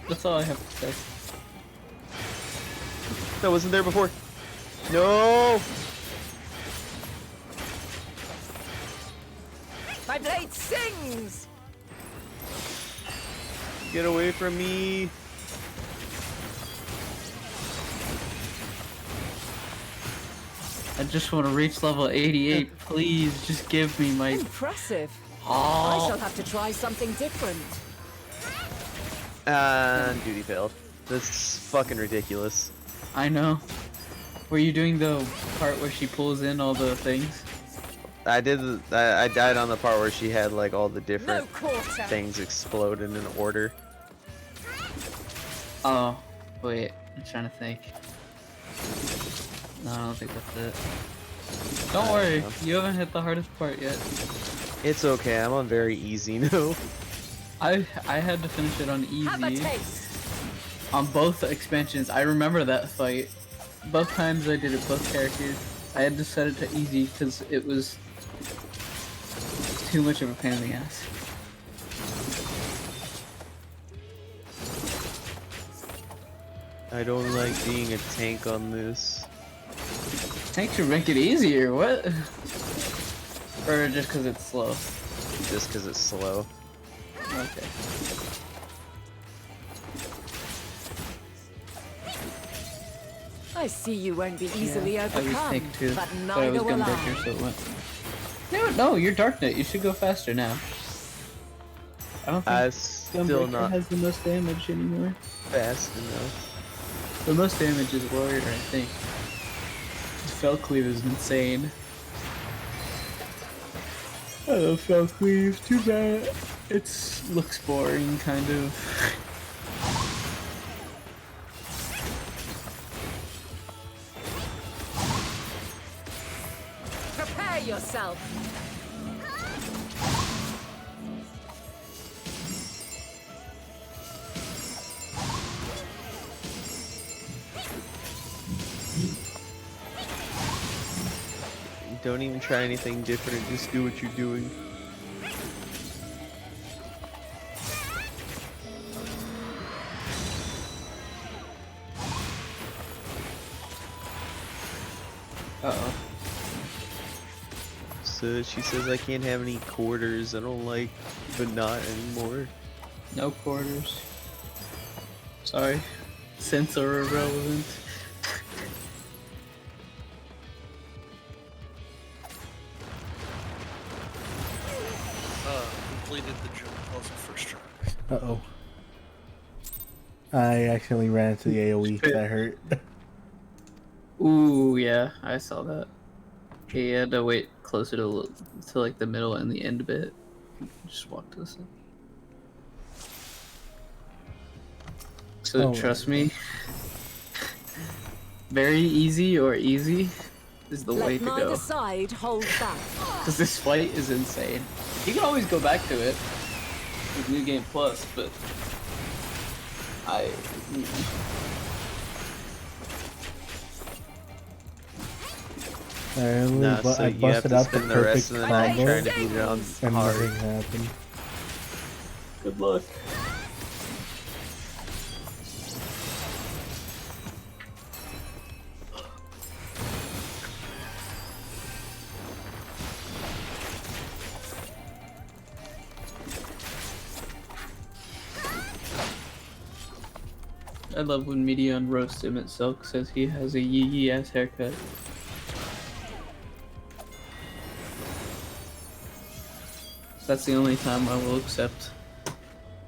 That's all I have to say. That wasn't there before. No! My blade sings! Get away from me! I just want to reach level 88. Please, just give me my... Impressive. Oh. I shall have to try something different. And duty failed. That's fucking ridiculous. I know. Were you doing the part where she pulls in all the things? I did. I died on the part where she had like all the different No things explode in an order. Oh, wait. I'm trying to think. No, I don't think that's it. Don't worry. You haven't hit the hardest part yet. It's okay. I'm on very easy now. I had to finish it on Have a easy. taste. On both expansions. I remember that fight. Both times I did it, both characters. I had to set it to easy because it was too much of a pain in the ass. I don't like being a tank on this. Tank should make it easier, what? Or just because it's slow? Just because it's slow. Okay. I see you won't be easily I was overcome, tank too, but but I was neither will Gunbreaker, I. so it went. No, you're Dark Knight. You should go faster now. I don't think Still Gunbreaker not has the most damage anymore. fast enough. The most damage is warrior, I think. Fell cleave is insane. I love fell cleave. Too bad it looks boring, kind of. Prepare yourself. Don't even try anything different, just do what you're doing. Uh-oh. So she says I can't have any quarters, I don't like, but not anymore. No quarters. Sorry. Cents are irrelevant. Completed the jump puzzle first try. Uh-oh. I accidentally ran into the AoE. That hurt. Ooh, yeah, I saw that. Okay, you had to wait closer to like the middle and the end bit. Just walk to the side. So trust me, very easy or easy is the way to Let neither go. side hold back. Because this fight is insane. You can always go back to it with New Game Plus, but I Nah, so you have to spend the rest of the night trying to beat it on and hard. nothing happened. Good luck. I love when Medion roasts him at Silk, says he has a yee ass haircut. That's the only time I will accept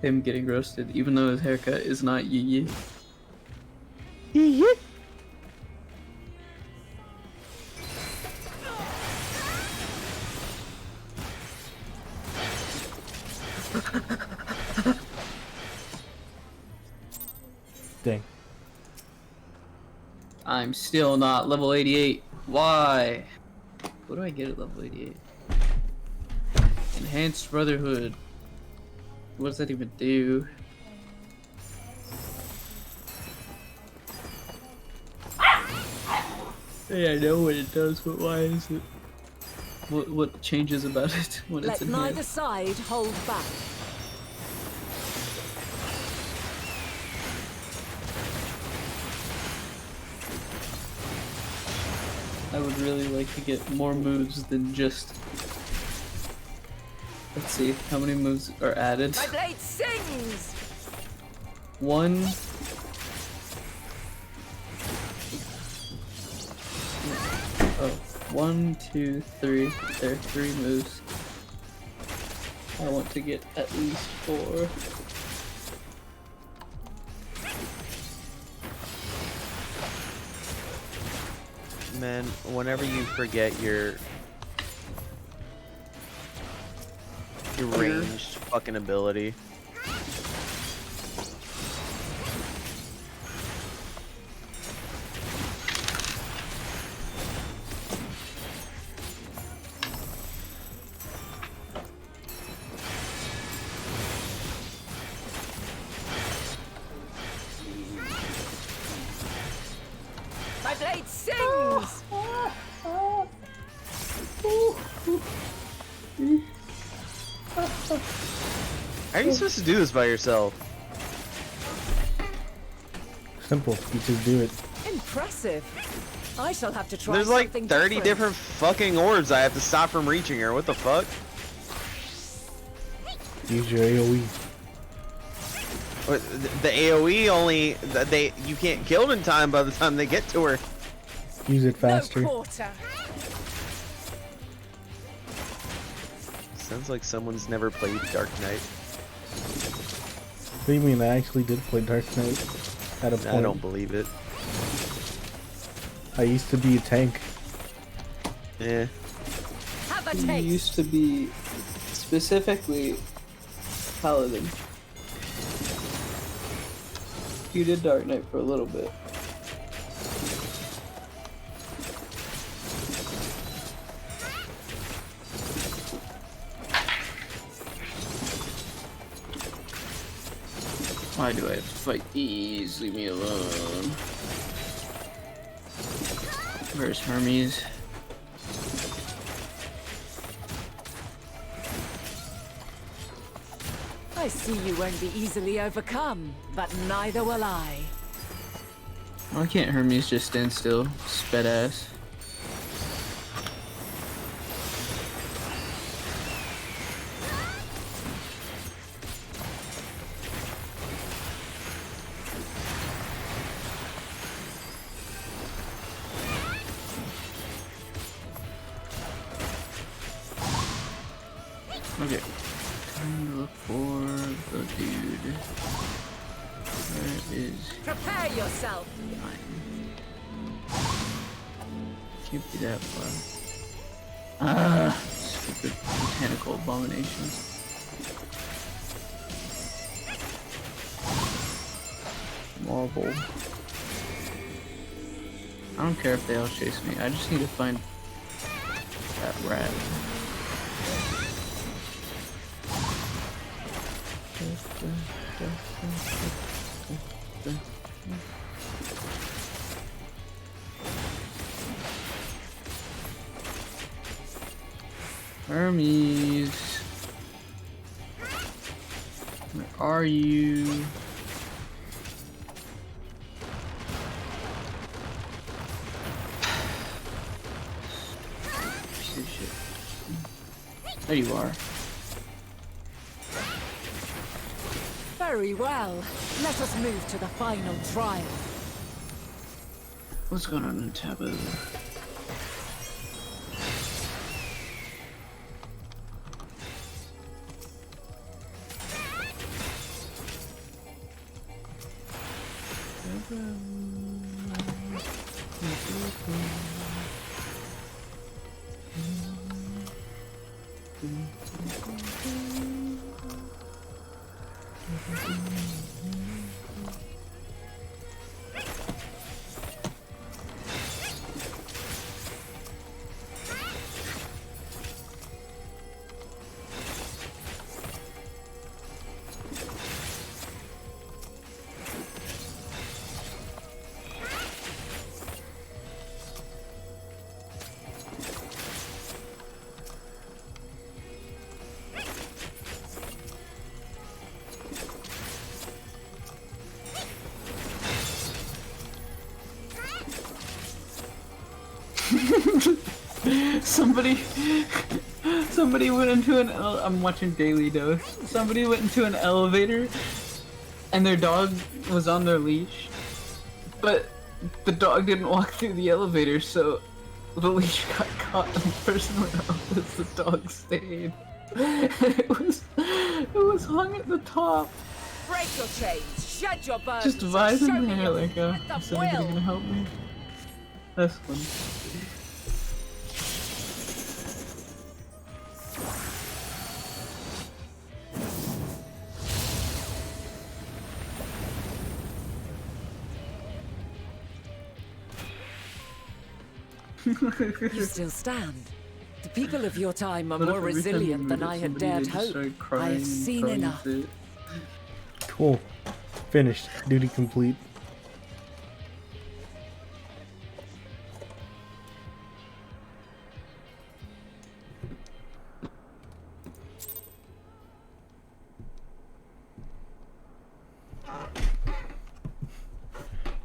him getting roasted, even though his haircut is not yee. Yee. Dang. I'm still not level 88. Why? What do I get at level 88? Enhanced Brotherhood. What does that even do? Hey, I know what it does, but why is it? What changes about it when it's Let enhanced? neither side hold back. I would really like to get more moves than just... Let's see, how many moves are added? My blade sings! 1... Oh, 1, 2, 3. There are 3 moves. I want to get at least 4. Man, whenever you forget your ranged fucking ability. My blade sings! How are you supposed to do this by yourself? Simple. You just do it. Impressive. I shall have to try There's like something 30 different. different fucking orbs I have to stop from reaching her. What the fuck? Use your AoE. The AoE only you can't kill them in time by the time they get to her. Use it faster. No quarter. Sounds like someone's never played Dark Knight. What do you mean? I actually did play Dark Knight. At a point. I don't believe it. I used to be a tank. Yeah. He used to be specifically paladin. You did Dark Knight for a little bit. Why do I have to fight these? Leave me alone. Where's Hermes? I see you won't be easily overcome, but neither will I. Why can't Hermes just stand still? Sped ass. Okay. Time to look for the dude. Where is... Prepare yourself. Can't be that far. Ah, stupid botanical abominations. Marble. I don't care if they all chase me. I just need to find that rat. Hermes, where are you? Piece of shit. There you are. Very well. Let us move to the final trial. What's going on in Taboo? Somebody went into an I'm watching Daily Dose. Somebody went into an elevator and their dog was on their leash, but the dog didn't walk through the elevator, so the leash got caught and the person went out as the dog stayed. It was hung at the top. Break your chains, shed your burdens. Just vibing show me there your like is somebody gonna help me? That's fun. You still stand. The people of your time are more resilient than I had dared hope. I have seen enough. Cool. Finished. Duty complete.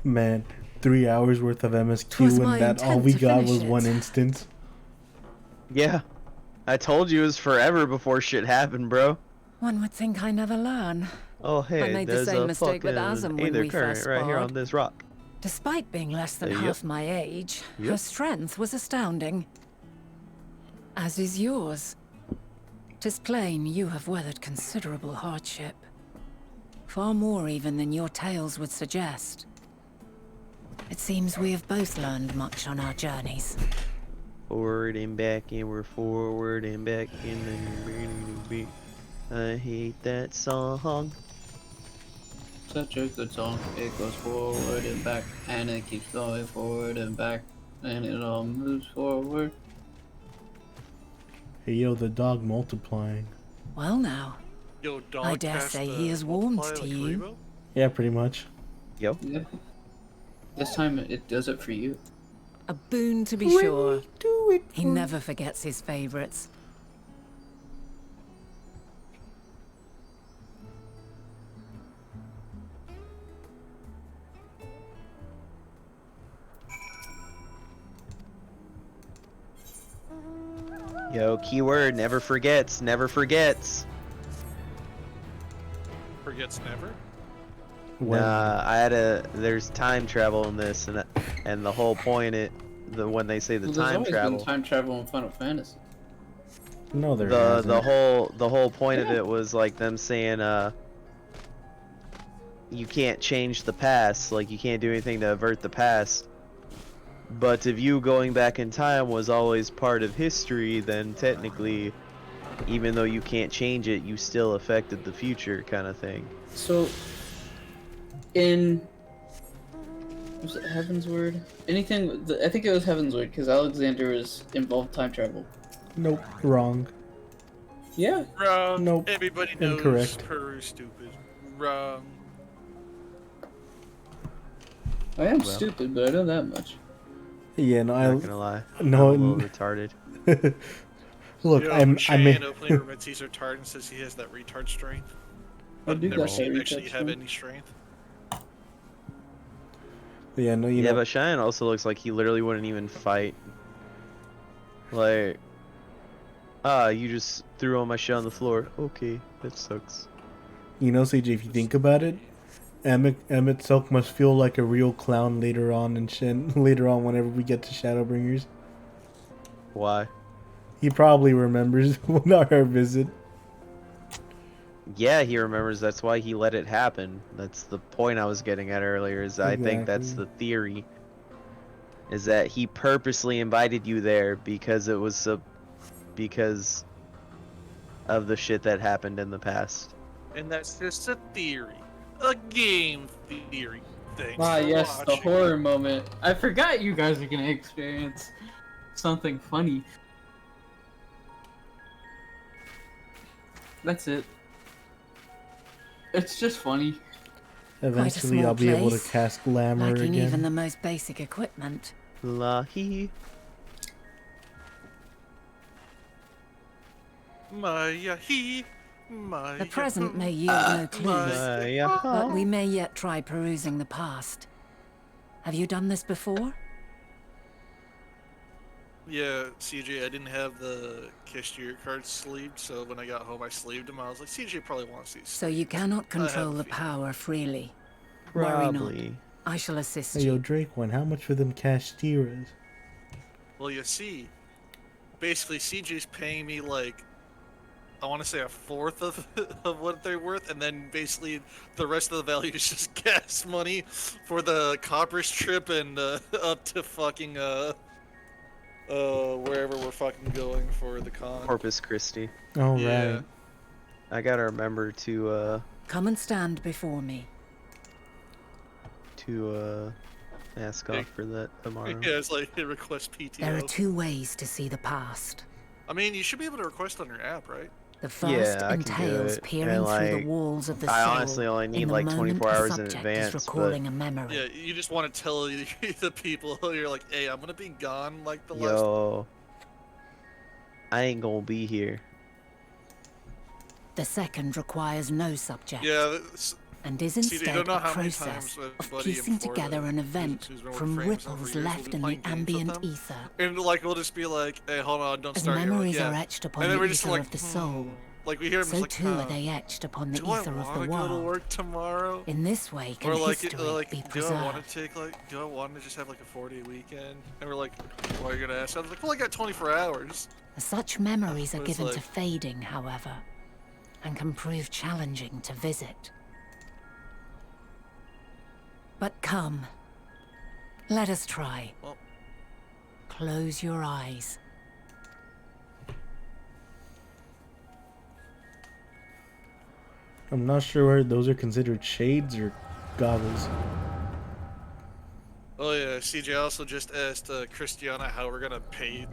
Man, 3 hours worth of MSQ and that all we got was one instance. Yeah. I told you it was forever before shit happened, bro. One would think I never learn. Oh, hey, I made the there's same a mistake with fucking Azam when Aether we current first right here on sparred. this rock. Despite being less than Yep. half my age, her Yep. strength was astounding. As is yours. 'Tis plain you have weathered considerable hardship. Far more even than your tales would suggest. It seems we have both learned much on our journeys. Forward and back, and we're forward and back, and then you're I hate that song. Such a good song. It goes forward and back, and it keeps going forward and back, and it all moves forward. Hey yo, the dog multiplying. Well now, Yo, dog I dare cast, say he has warmed to you. Yeah, pretty much. Yo. Yeah. This time it does it for you. A boon to be sure. He never forgets his favorites. Yo, keyword, never forgets, never forgets. Forgets never? Nah, there's time travel in this, and the whole point when they say the Well, time there's always travel. been time travel in Final Fantasy. No, there the hasn't. the whole point of it was like them saying you can't change the past, like you can't do anything to avert the past. But if you going back in time was always part of history, then technically, even though you can't change it, you still affected the future, kind of thing. So, was it Heaven's Word? I think it was Heaven's Word, because Alexander is involved time travel. Nope, wrong. Yeah. Wrong. Nope. Everybody knows Incorrect. Peru's stupid. Wrong. I am stupid, but I know that much. Yeah, no, I'm not gonna lie. No, I'm a little retarded. Look, Yo, I'm Shane opening remits he's retarded and says he has that retard strength. I've do never got seen that him actually retard have strength. any strength. Yeah, no, you Yeah, know. but Cheyenne also looks like he literally wouldn't even fight. Like, you just threw all my shit on the floor. Okay, that sucks. You know, CJ, if you think about it, Emmett Silk must feel like a real clown later on and shit. Later on, whenever we get to Shadowbringers. Why? He probably remembers our visit. Yeah, he remembers. That's why he let it happen. That's the point I was getting at earlier. Is I think that's the theory. Is that he purposely invited you there because it was because of the shit that happened in the past. And that's just a theory. A game theory. Thanks Ah, for yes, the watching. horror moment. I forgot you guys are gonna experience something funny. That's it. It's just funny. Eventually, I'll be able to cast Glamour lacking again. even the most basic equipment. Lahi. The present may yield no clues, but we may yet try perusing the past. Have you done this before? Yeah, CJ, I didn't have the cashier cards sleeved, so when I got home I sleeved them. I was like, CJ probably wants these. So you cannot control the power freely. Worry Probably. not. I shall assist Hey, you. yo, Drake one, how much for them Castiras? Well, you see, basically CJ's paying me like, I want to say a fourth of what they're worth, and then basically the rest of the value is just gas money for the copper strip and up to fucking wherever we're fucking going for the con. Corpus Christi. Oh, Yeah. right. I gotta remember to Come and stand before me. ask off for that tomorrow. Yeah, it's like request PTO. There are two ways to see the past. I mean, you should be able to request on your app, right? The first Yeah, I can do entails it. peering And, through the like, walls of the I soul. honestly only need in the like moment 24 a hours in subject advance, is recalling a memory. Yeah, you just want to tell the people, you're like, hey, I'm gonna be gone like the last. Yo, I ain't gonna be here. The second requires no subject. Yeah, and is see, you instead don't know a how many process times of Buddy piecing and Florida, together an event who's been from with Frames over ripples years, will left be in the playing games with ambient them. ether. And like we'll just be like, hey, hold on, don't As start. You're like, memories yeah. are etched upon and then the we're just ether like, of the soul, like we hear him so just like, too are they etched upon the do I ether of want the to go to world. work tomorrow? In this way can or like, history be do I want preserved. to take like, do I want to just have like a 4-day weekend? And we're like, why are you gonna ask? I was like, well, I got 24 hours. Such memories are But it's given to like- fading, however, and can prove challenging to visit. But come. Let us try. Well. Close your eyes. I'm not sure whether those are considered shades or goggles. Oh yeah, CJ also just asked Christiana how we're gonna pay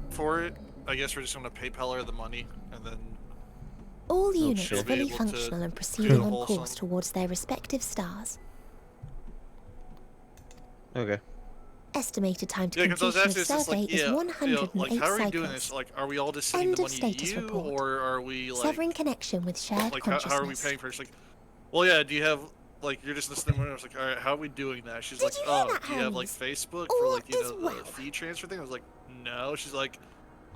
for it. I guess we're just gonna PayPal her the money, and then All units she'll be fully able functional to and proceeding on wholesome. course towards their respective stars. Okay. Estimated time to Yeah, because I was completion of asking, it's just survey like, is yeah, 108 like how are we doing cycles. this? Like, are we all just sending End the of money to status you, report. or are we like, Severing connection with shared like consciousness. how are we paying for it? She's like, well, yeah. Do you have like you're just listening? I was like, all right, how are we doing that? She's like, oh, do you have like Facebook for like the fee transfer thing? I was like, no. She's like,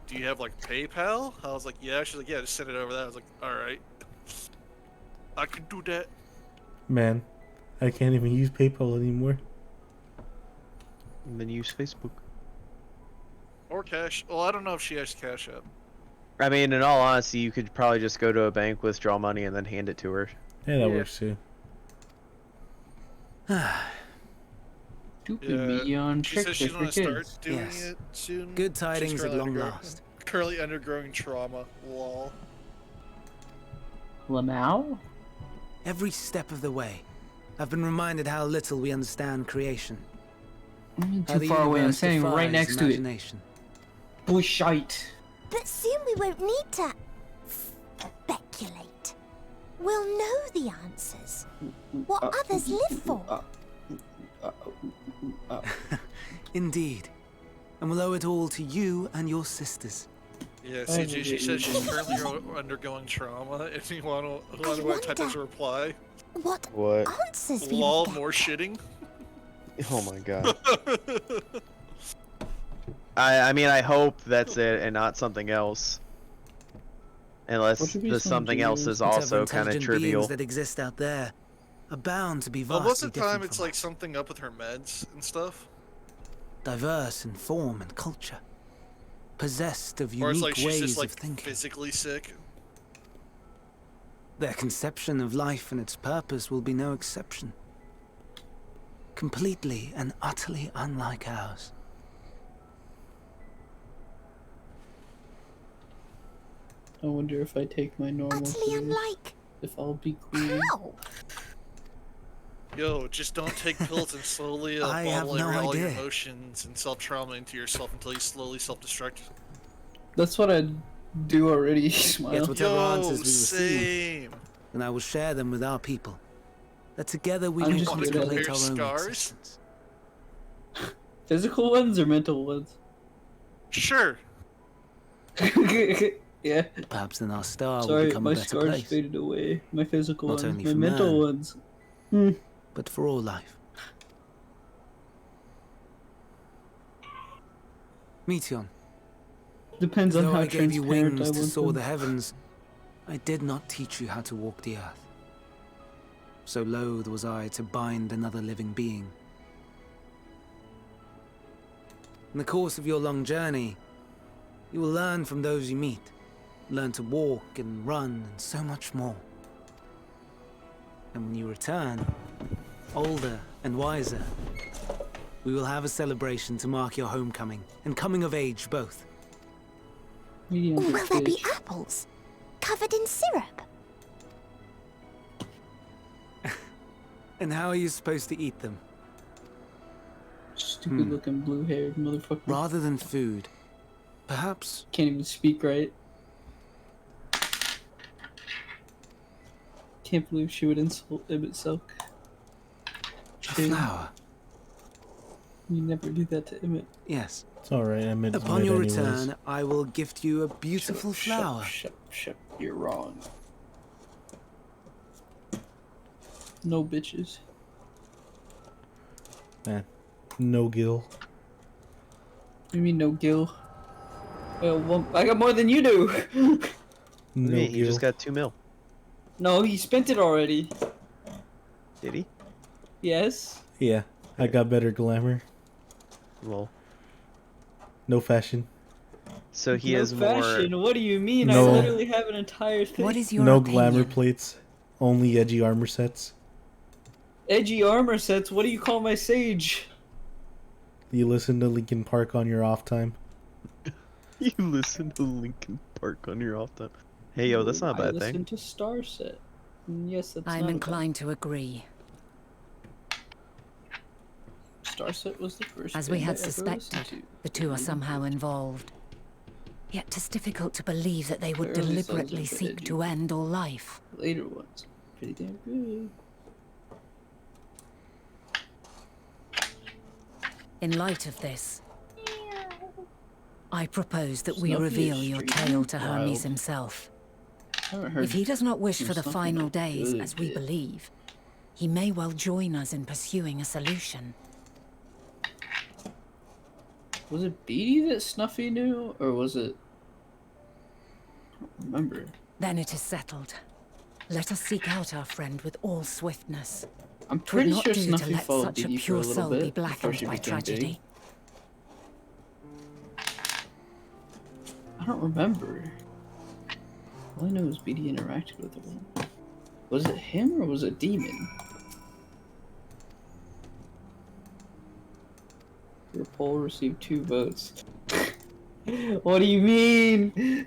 do you have like PayPal? I was like, yeah. She's like, yeah, just send it over that. I was like, all right, I can do that. Man, I can't even use PayPal anymore. Then use Facebook. Or cash. Well, I don't know if she has Cash App. I mean, in all honesty, you could probably just go to a bank, withdraw money, and then hand it to her. Yeah, that works too. Stupid beyond She tricks says she's for gonna start kids. doing Yes. it soon. Good tidings She's at currently long undergoing- last. Currently undergoing trauma. Lol. Lamau? Every step of the way, I've been reminded how little we understand creation. How Too the far away. I'm universe standing right defies next to it. imagination. Bullshite. But soon we won't need to speculate. We'll know the answers. What others live for. Indeed. And we'll owe it all to you and your sisters. Yeah, CJ, she said she's currently undergoing trauma. If you want to type as a reply. What answers we Lol, will get. more shitting. Oh my god. I mean, I hope that's it and not something else. Unless the something else is also kind of Intelligent trivial. beings that exist out there are bound to be Well, vastly most of the time different it's from like something up with her meds and stuff. diverse in form and culture, possessed of Or it's unique like she's ways just like of thinking. physically sick. Their conception of life and its purpose will be no exception. Completely and utterly unlike ours. I wonder if I take my normal Utterly food, unlike. if I'll be cool. How? Yo, just don't take pills and slowly I have bottle no all your idea. emotions and self-trauma into yourself until you slowly self-destruct. That's what I do already, Smile. Yet whatever Yo, answers we receive, same. then I will share them with our people. That together we I'm may just Want to gonna contemplate compare our own scars? existence. Physical ones or mental ones? Sure. Yeah. Perhaps then our star will Sorry, become my a better scars place. faded away. My physical Not ones. only My for mental man, ones. Hmm. but for all life. Meteon, Depends on though how I gave you transparent I wings to want soar them. the heavens, I did not teach you how to walk the earth. So loath was I to bind another living being. In the course of your long journey, you will learn from those you meet, learn to walk and run and so much more. And when you return, older and wiser, we will have a celebration to mark your homecoming and coming of age both. Will there be apples? Covered in syrup? And how are you supposed to eat them? Stupid looking blue haired motherfucker. Rather than food, perhaps. Can't even speak right. Can't believe she would insult Emmett Silk. A flower. You never do that to Emmett. Yes. It's alright, Emmett. Upon your return, I will gift you a beautiful flower. Shut. You're wrong. No bitches. Man, no gill. What do you mean no gill? Well, I got more than you do. No He gill. just got 2 mil. No, he spent it already. Did he? Yes. Yeah, I got better glamour. Lol. No fashion. So he No has fashion. more. What do you mean? No. I literally have an entire thing. No glamour plates. Only edgy armor sets. Edgy armor sets. What do you call my sage? You listen to Linkin Park on your off time. You listen to Linkin Park on your off time. Hey, yo, that's not a I bad thing. listen to Starset. Yes, that's I'm not inclined to agree. Starset was the first. As we band had I ever suspected, listened to. the two are somehow involved. Yet 'tis difficult to believe that they would Their early songs are deliberately a bit seek edgy. to end all life. Later ones, pretty damn good. In light of this, I propose that we Snuffy reveal is your streaming? tale to Wild. Hermes himself. Haven't heard If he does not wish from for the Snuffy in final a days, good as we bit. believe, he may well join us in pursuing a solution. Was it Beatty that Snuffy knew, or was it? I don't remember. Then it is settled. Let us seek out our friend with all swiftness. I'm 'Twould pretty not sure do to Snuffy let followed such a Beatty for a pure little soul be bit before blackened she by became tragedy. big. I don't remember. All I know is Beatty interacted with her. Was it him or was it Demon? Your poll received 2 votes. What do you mean?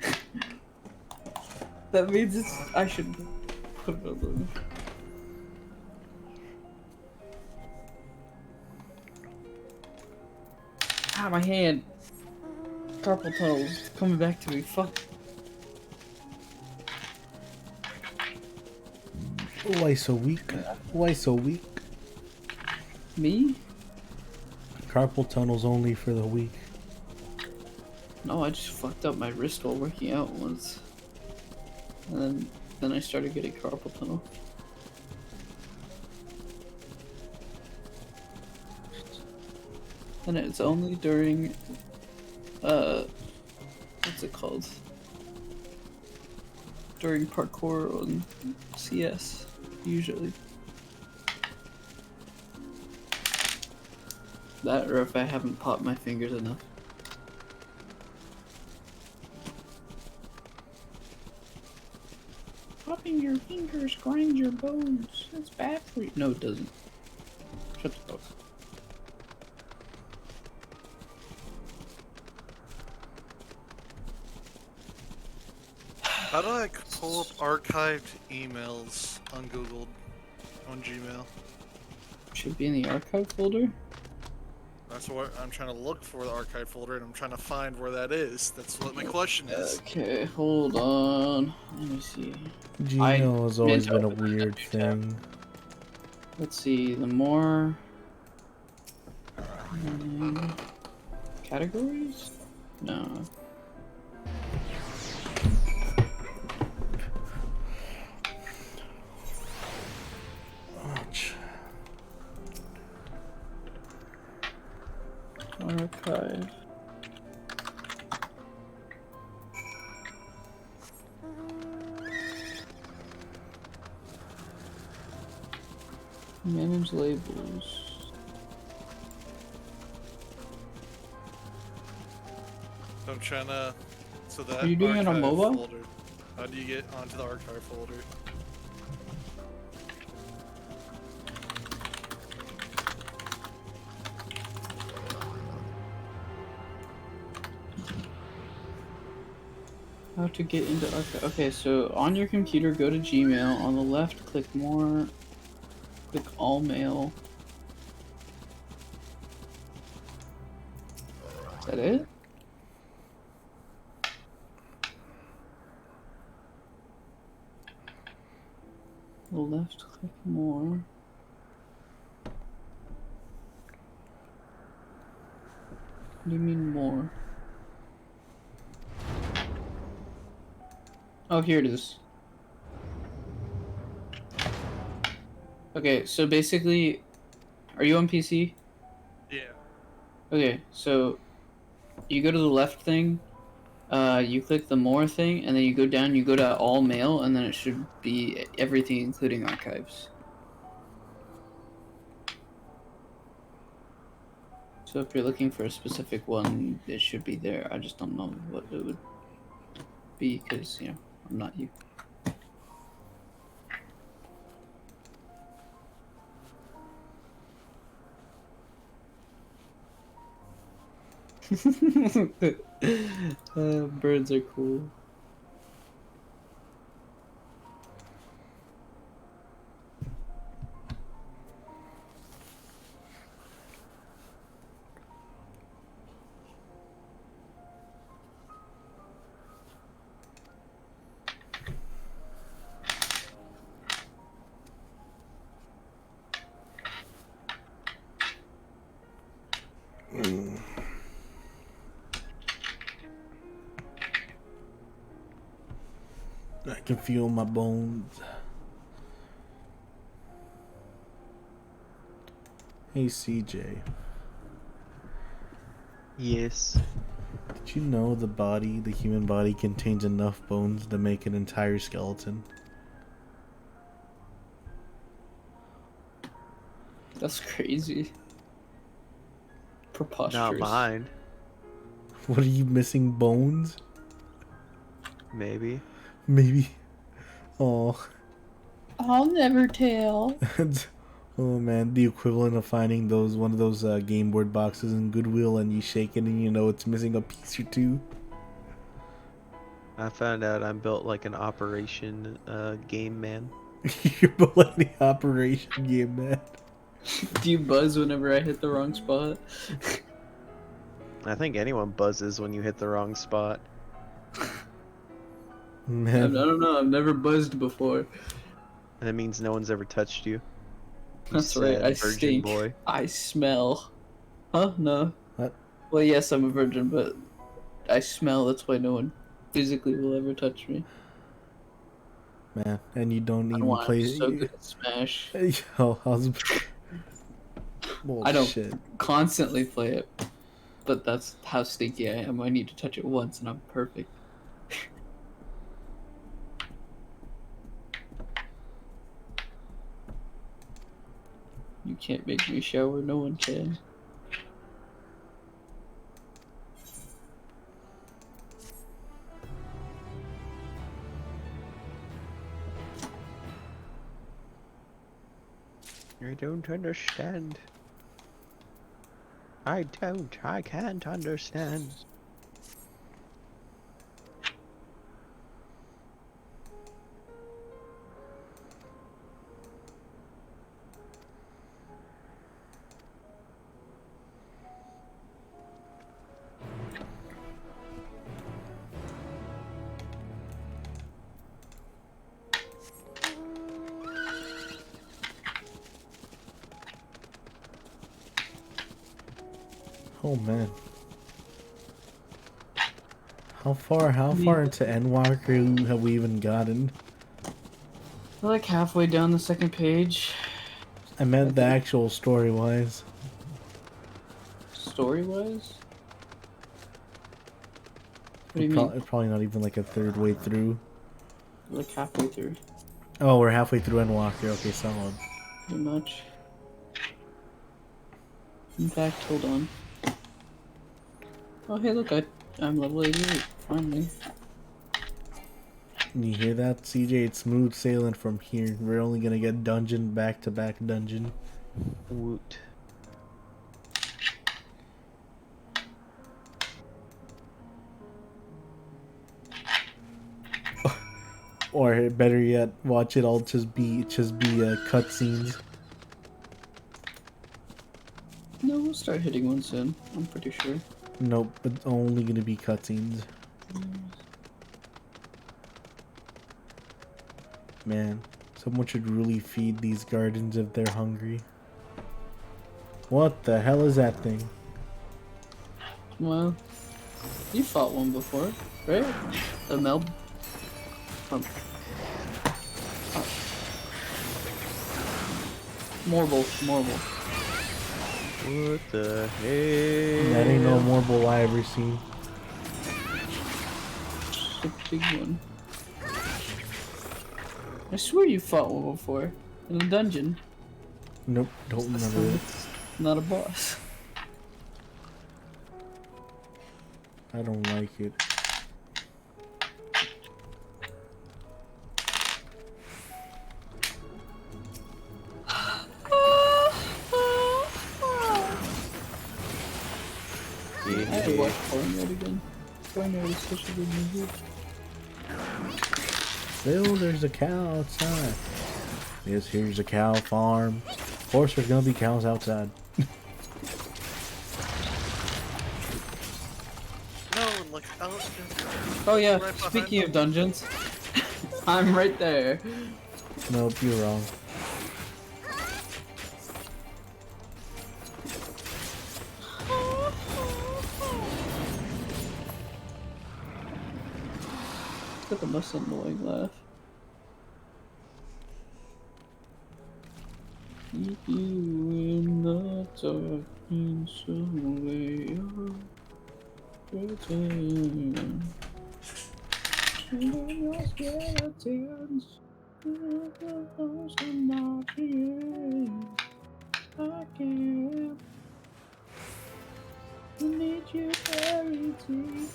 That means it's. I should put it on the. Ah, my hand. Carpal tunnel's coming back to me. Fuck. Why so weak? Why so weak? Me? Carpal tunnel's only for the weak. No, I just fucked up my wrist while working out once. And then I started getting carpal tunnel. And it's only during, what's it called? During parkour on CS, usually. That, or if I haven't popped my fingers enough. Popping your fingers grinds your bones. That's bad for you. No, it doesn't. Shut the fuck. How do I pull up archived emails on Google, on Gmail? Should be in the archive folder. That's what I'm trying to look for, the archive folder, and I'm trying to find where that is. That's what my question is. Okay, hold on. Let me see. Gmail has always been a weird thing. Let's see, the more... categories? No. Ouch. Archive. Manage labels. So I'm trying to... So that Are you doing it on archive mobile? folder. How do you get onto the archive folder? How to get into archive. Okay, so on your computer, go to Gmail. On the left, click more. Click all mail. Is that it? On the left, click more. What do you mean more? Oh, here it is. Okay, so basically, are you on PC? Yeah. Okay, so you go to the left thing, you click the more thing, and then you go down, you go to all mail, and then it should be everything including archives. So if you're looking for a specific one, it should be there. I just don't know what it would be because, you know, I'm not you. Birds are cool. I can feel my bones. Hey CJ. Yes. Did you know the human body contains enough bones to make an entire skeleton? That's crazy. Preposterous. Not mine. What are you missing, bones? Maybe. Maybe. Oh. I'll never tell. Oh man, the equivalent of finding one of those game board boxes in Goodwill and you shake it and you know it's missing a piece or two. I found out I'm built like an operation game man. You're built like the operation game man. Do you buzz whenever I hit the wrong spot? I think anyone buzzes when you hit the wrong spot. Man. I don't know, I've never buzzed before. That means no one's ever touched you. That's right, I virgin stink. Boy. I smell. Huh? No. What? Well, yes, I'm a virgin, but I smell, that's why no one physically will ever touch me. Man, and you don't even I'm play. so good at Smash. Yo, I don't shit. constantly play it, but that's how stinky I am. I need to touch it once and I'm perfect. You can't make me shower, no one can. I don't understand. I can't understand. Oh man. How far into EndWalker have we even gotten? We're like halfway down the second page. I meant the actual story-wise. Story-wise? What do you mean? Probably not even like a third way through. Like halfway through. Oh, we're halfway through EndWalker. Okay, solid. Pretty much. In fact, hold on. Oh, hey, look, I'm level 88, finally. You hear that, CJ? It's smooth sailing from here. We're only gonna get dungeon back-to-back dungeon. Woot. Or better yet, watch it all just be cutscenes. No, we'll start hitting one soon, I'm pretty sure. Nope, it's only gonna be cutscenes. Man, someone should really feed these gardens if they're hungry. What the hell is that thing? Well, you fought one before, right? A Mel. Morble. What the hell? That ain't no Morble I ever seen. Just a big one. I swear you fought one before. In a dungeon. Nope, don't remember it. Not a boss. I don't like it. I had to watch Barnyard again. Barnyard is such a good movie. Still, there's a cow outside. Yes, here's a cow farm. Of course, there's gonna be cows outside. No, look, Oh yeah, right speaking of dungeons, I'm right there. Nope, you're wrong. Got the most annoying laugh. Keep you in the darkness away your pretend. Turning your skeletons to the ghosts and not you. I can't. I need you buried deep.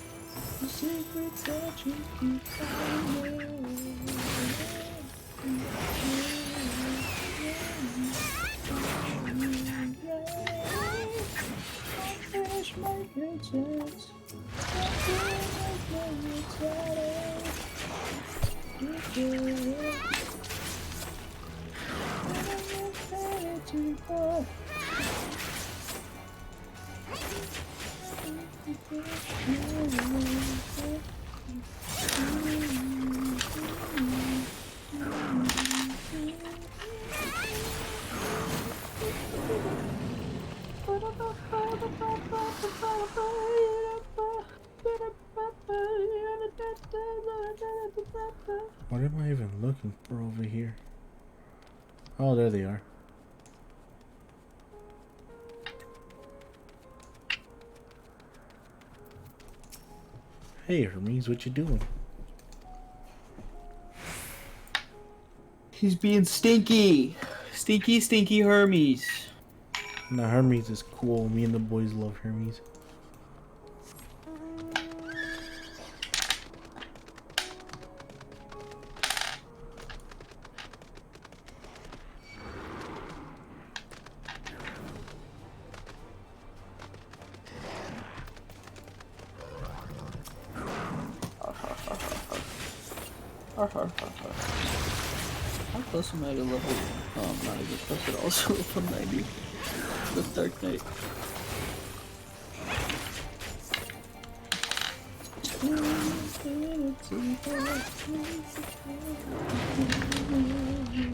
The secrets that you keep finding. Finish making sense. What am I even looking for over here? Oh, there they are. Hey Hermes, what you doing? He's being stinky. Stinky, stinky Hermes. Nah, Hermes is cool. Me and the boys love Hermes. How close am I to level? Oh, I'm not even close at all. So level 90 with Dark Knight.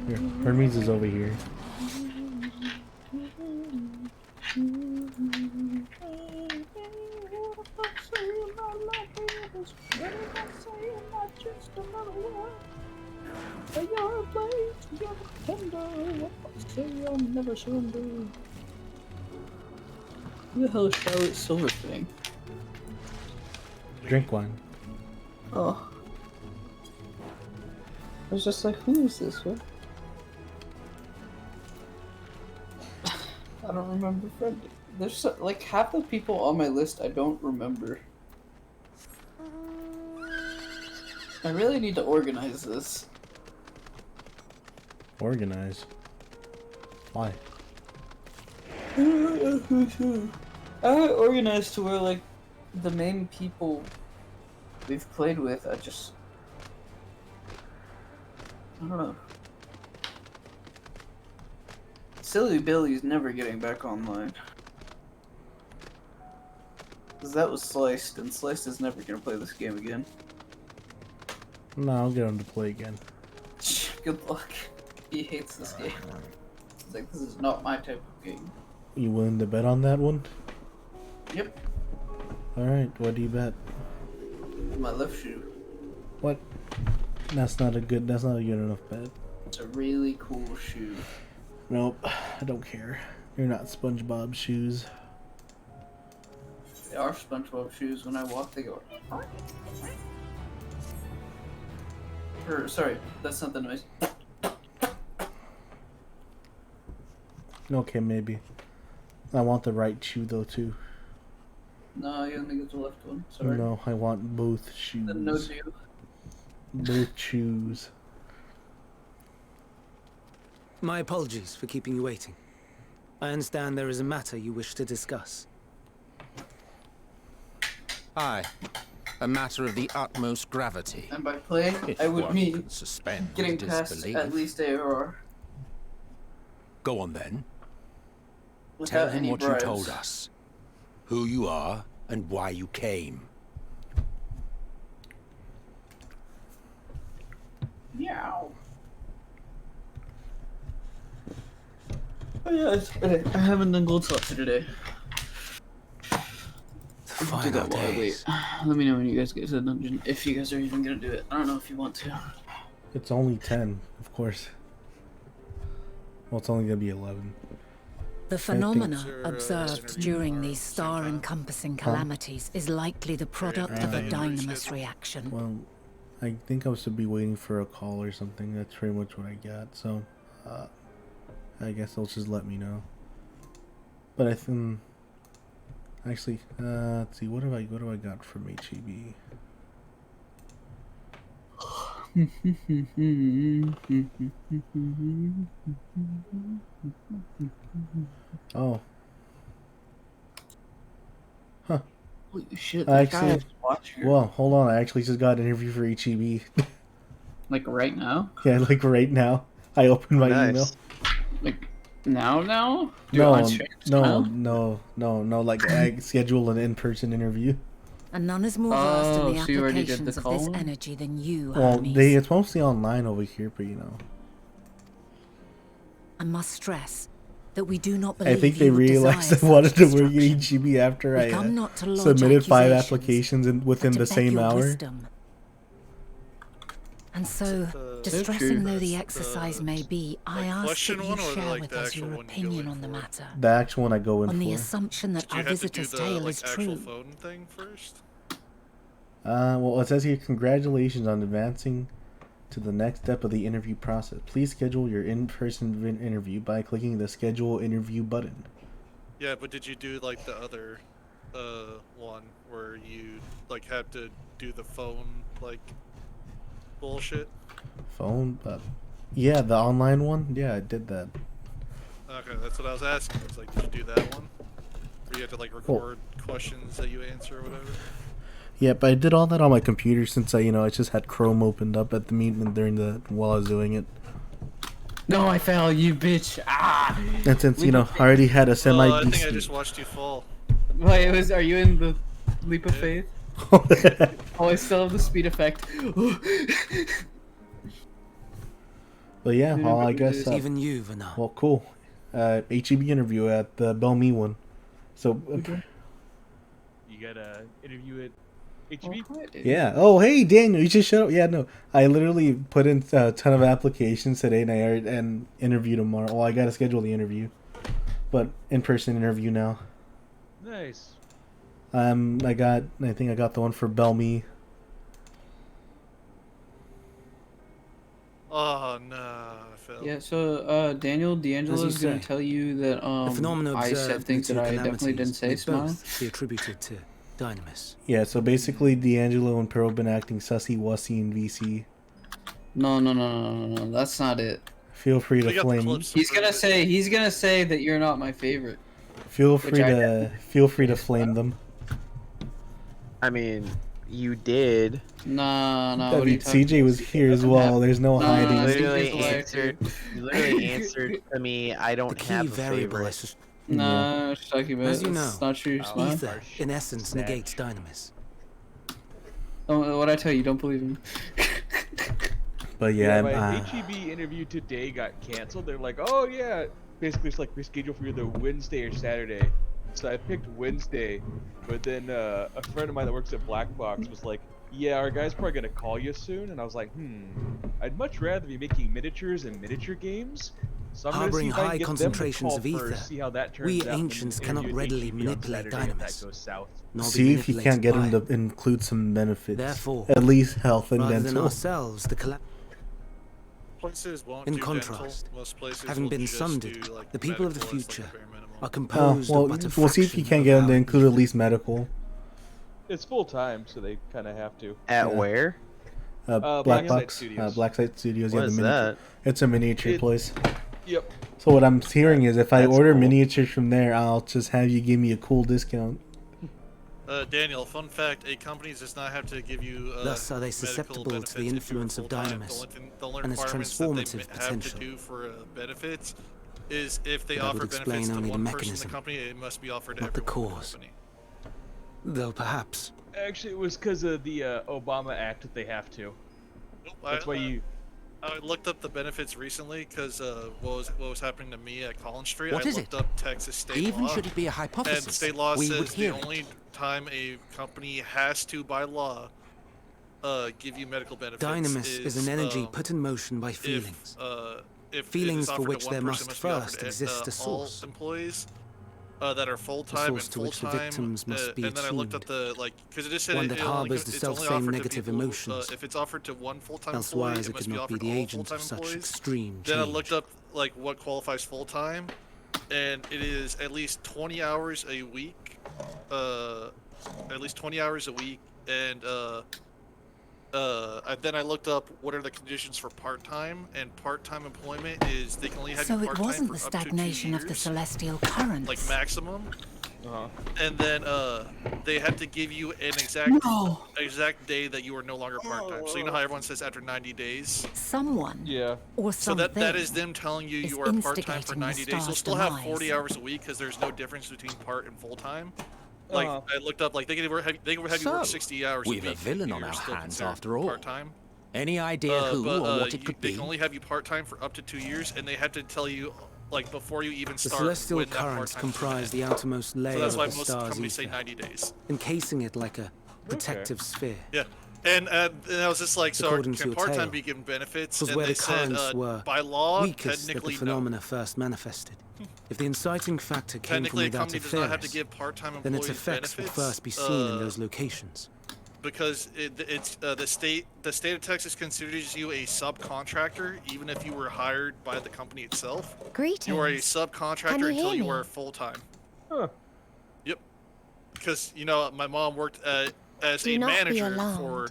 Here, Hermes is over here. You're a blade, you're a tender. What I say I'll never surrender. Who the hell is Charlotte Silverfang? Drink wine. Oh. I was just like, who is this? What? I don't remember friend. There's so, like half the people on my list I don't remember. I really need to organize this. Organize? Why? I organized to where like the main people we've played with, I don't know. Silly Billy's never getting back online. Cause that was Sliced, and Sliced is never gonna play this game again. No, I'll get him to play again. Good luck. He hates this game. He's like, this is not my type of game. You willing to bet on that one? Yep. Alright, what do you bet? My left shoe. What? That's not a good enough bet. It's a really cool shoe. Nope, I don't care. You're not SpongeBob shoes. They are SpongeBob shoes. When I walk, they go. Or, sorry, that's not the noise. Okay, maybe. I want the right shoe though too. No, you only get the left one. Sorry. No, I want both shoes. Then no do. Both shoes. My apologies for keeping you waiting. I understand there is a matter you wish to discuss. Aye. A matter of the utmost gravity. And by play, If I would one mean can suspend getting past disbelief. at least ARR. Go on then. Without Tell him any what bribes. you told us. Who you are and why you came. Meow. Oh yeah, I haven't done gold slots today. Do that while I wait. Let me know when you guys get to the dungeon, if you guys are even gonna do it. I don't know if you want to. It's only 10, of course. Well, it's only gonna be 11. The phenomena observed during these star-encompassing calamities is likely the product of a dynamis reaction. Well, I think I should be waiting for a call or something. That's pretty much what I got. So, I guess they'll just let me know. But I think, actually, let's see. What have I got from HEB? Oh. Huh. Holy shit, I that guy actually, has to watch here. well, hold on. I actually just got an interview for HEB. Like right now? Yeah, like right now. I opened my email. Like now? Do No, I check no. Like I scheduled an in-person interview. And none is more versed in the so you already did applications the of this call? energy than you, Well, Hermes. it's mostly online over here, but you know. I must stress that we do not I believe think they you would realized desire I wanted such to work at destruction. HEB after We I come not to lodge submitted 5 accusations, applications within but to the beg same your hour. wisdom. And so, distressing though the exercise may be, I ask that you share with us your opinion on the matter. The actual one I go in On the for. assumption that our visitor's tale is true. phone thing first? Well, it says here, congratulations on advancing to the next step of the interview process. Please schedule your in-person interview by clicking the schedule interview button. Yeah, but did you do like the other one where you like had to do the phone like bullshit? Phone? Yeah, the online one? Yeah, I did that. Okay, that's what I was asking. It's like, did you do that one? Where you had to like record questions that you answer or whatever? Yeah, but I did all that on my computer since I just had Chrome opened up at the meeting while I was doing it. No, I fell, you bitch. Ah! And since, I already had a I think I semi-decent... just watched you fall. Wait, are you in the leap of faith? Oh, I still have the speed effect. But yeah, well, I guess... Even you, Vana. Well, cool. HEB interview at the Belme one. So... You got a interview at HEB? Yeah. Oh, hey, Daniel, you just shut up. Yeah, no. I literally put in a ton of applications today and interview tomorrow. Well, I got to schedule the interview. But in-person interview now. Nice. I think I got the one for Belme. Oh no, I fell. Yeah, so D'Angelo's gonna tell you that The phenomena I said observed things in that the I two definitely didn't calamities say, may Smile. both be attributed to Dynamis. Yeah, so basically D'Angelo and Pearl been acting sussy, wussy, and VC. No, that's not it. Feel free to flame. He's gonna say that you're not my favorite. Feel free to flame them. I mean, you did. Nah. I mean, CJ was here as well. There's no hiding. You literally answered to me. I don't have a favorite. No, what you talking about? As you know, It's not true, Smile. ether, in essence, negates Dynamis. What I tell you, don't believe him. But yeah, my HEB interview today got canceled. They're like, oh yeah, basically it's like rescheduled for either Wednesday or Saturday. So I picked Wednesday, but then a friend of mine that works at Black Box was like, yeah, our guy's probably gonna call you soon. And I was like, I'd much rather be making miniatures and miniature games. So I'm Harboring gonna see if I high can get concentrations them to of call ether, first, see how that turns we out, and ancients cannot interview at readily HEB on manipulate Saturday if that Dynamis. goes south. Nor be see if you can't get manipulated him to include some benefits. Therefore, at least health and rather than dental. ourselves, the Places won't In do contrast, dental. Most places having will been just sundered, do, like, the people of the medical as, like, future a bare minimum. are composed well, of but a we'll see if you fraction can't of get him to our include at least medical. It's full time, so they kind of have to. At Yeah. where? Black Blacksite Box. Studios. Blacksite Studios. What Yeah, is the miniature. that? It's a miniature place. Yep. So what I'm hearing is if I That's order cool. miniatures from there, I'll just have you give me a cool discount. Daniel, fun fact, a company does not have to give you Thus are they medical susceptible to benefits the if you're influence of full-time. Dynamis The only and its requirements that transformative they have to potential. do for benefits is if they But that offer would benefits explain to only the one person in the mechanism, company, it must be offered to not the everyone in the cause. company. Though perhaps. Actually, it was because of the Obama Act that they have to. Nope, That's why you. I looked up the benefits recently because what was happening to me at Collins Street. What I is looked it? up Texas state Even law. should it be a hypothesis, And state law we would says the hear it. only time a company has to, by law, give you medical benefits Dynamis is an energy put in motion by feelings. If Feelings it is for offered which to one there person, must it be offered first to, exist a all source. employees that are A full-time source and to which the full-time. victims must be And then I looked up attuned. the because it just said One it, that it only, harbours the it's only self-same offered to negative people, emotions. if it's offered to one full-time Elsewise, employee, it it must could be not be offered the to all agent full-time of such employees. extreme Then I change. looked up like what qualifies full-time, and it is at least 20 hours a week. At least 20 hours a week, and then I looked up what are the conditions for part-time, and part-time employment is they can only have So you it part-time wasn't for the up to 2 stagnation of the years, celestial currents. like maximum. And then they had to give you an exact day that you are no longer part-time. So you know how everyone says after 90 days? Someone or So something that is them telling you you are part-time for instigating the 90 days. You'll star's still have demise. 40 hours a week because there's no difference between part and full-time. Like I looked up, like they could have you work 60 hours a week. we've a villain on you're our still hands considered after all. Part-time. Any idea who But, or what it could they be? can only have you part-time for up to 2 years, and they have to tell you like before you even The start. celestial when that currents part-time's gonna comprise end. the outermost layer So that's of why the most star's companies say ether, 90 days. encasing it like a protective sphere. Yeah, and I was just like, so According to can your part-time tale, be given benefits? was And where they the said, currents were by law, weakest that the technically no. phenomena first manifested. If the inciting factor came from Technically, a without company does not have to Etheirys, give part-time then employees its effects would benefits. first be seen in those locations. Because it's the state of Texas considers you a subcontractor, even if you were hired by the company itself. Greetings. You are a Can subcontractor you until hear you me? are full-time. Huh. Yep. Because you know my mom worked as Do a not be manager alarmed. for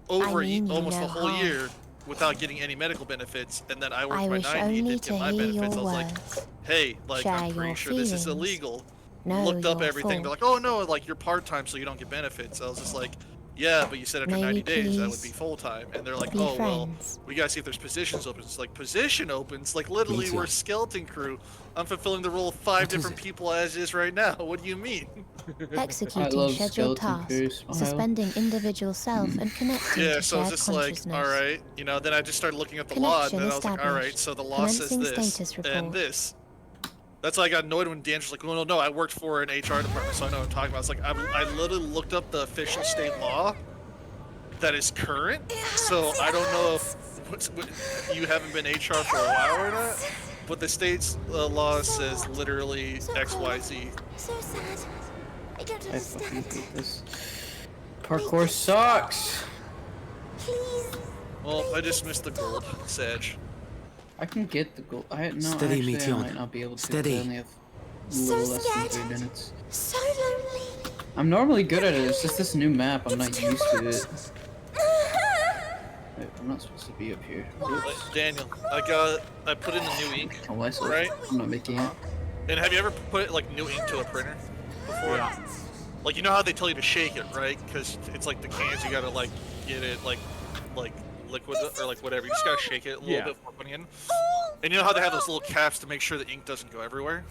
over I mean you almost no a whole harm. year without getting any medical benefits, and then I worked I my wish 90 only didn't to get my hear benefits. I your was like, words. hey, like Share I'm pretty your sure this is feelings. illegal. Know Looked up your everything. They're fault. like, oh no, like you're part-time, so you don't get benefits. I was just like, yeah, but you said after Maybe 90 days that would please be full-time, and they're like, be oh friends. well, we gotta see if there's positions open. It's like position opens, like literally Me too. we're a skeleton crew. I'm fulfilling the role of 5 different people as is right now. What do you mean? love Executing scheduled skeleton crew, tasks, smile. suspending individual self, and connecting Yeah, to so I was shared just like, consciousness. all right, you know. Then I just started looking at the law, and Connection then I was like, all right, established. so the law says Commencing this status and report. this. That's why I got annoyed when Dan's like, well, no, I worked for an HR department, so I know what I'm talking about. It's like I literally looked up the official state law that is current, so I don't know if what, you haven't been HR for a while or not. But the state's law says literally X, Y, Z. So sad. I don't I fucking understand. hate this. Parkour sucks. Well, I just missed the gold, Sag. I can get the gold. No, Steady, actually, I Meteon. might not be able to. Steady. I only have a So little less than scared. 3 minutes. So lonely. I'm normally good at it. It's just this new map. I'm not used to it. Wait, I'm not supposed to be up here. Daniel, I put in the new ink, Oh, I see. right? I'm not making it. And have you ever put like new ink to a printer before? Yeah. Like you know how they tell you to shake it, right? Because it's like the cans, you gotta like get it like liquid or like whatever. You just gotta shake it a little bit before putting it in. And you know how they have those little caps to make sure the ink doesn't go everywhere?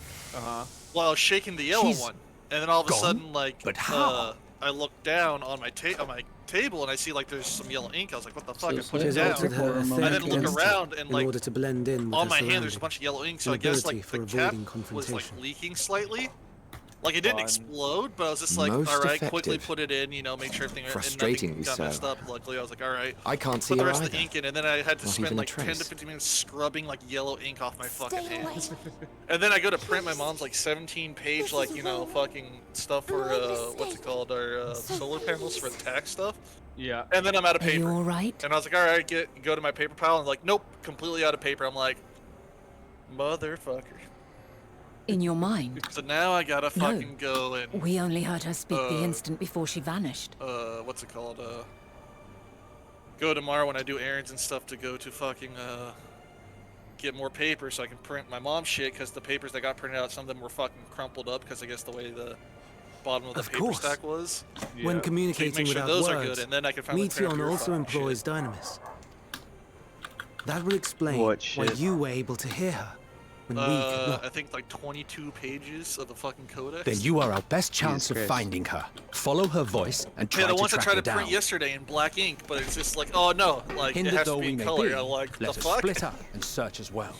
Well, I was shaking the yellow She's one, and then all of a gone? sudden, like, But how? I look down on my table and I see like there's some yellow ink. I was like, what the fuck? I it's put like it down, altered her and etheric then look density around and in like order to blend in with on her my hand there's a surrounding. bunch of yellow ink, so An I guess ability like for the cap avoiding was confrontation. like leaking slightly. Like it didn't explode, but I was just like, Most all right, quickly effective. put it in, you know, make sure everything and Frustratingly nothing got so. messed up. Luckily, I was like, all right. I can't see Put the her rest of the either. ink in, and then I had to Not spend even a like 10 to trace. 15 minutes scrubbing like yellow ink off my fucking Stay away. hands. And then I go to print my mom's like 17-page like fucking stuff for what's it called, our solar panels for the tax stuff. Yeah. And then I'm out of Are paper. you all right? And I was like, all right, go to my paper pile, and like, nope, completely out of paper. I'm like, motherfucker. In your mind? So now I gotta No. fucking go and We only heard her speak the instant before she vanished. what's it called? Go tomorrow when I do errands and stuff to go to fucking get more paper so I can print my mom's shit, because the papers that got printed out, some of them were fucking crumpled up because I guess the way the bottom of the Of paper course. stack was. When Make communicating sure without those words, are good, and then I can finally print up Meteon your also fucking employs shit. dynamis. That would explain What why shit? you were able to hear her when we could not. I think like 22 pages of the fucking codex. Then you are our best Jesus chance of Christ. finding her. Follow her voice and try Yeah, the to ones I track tried her to print down. yesterday in black ink, but it's just like, oh no, like it Hindered has though to be we in may color. be, I'm like, let the us fuck? split up and search as well.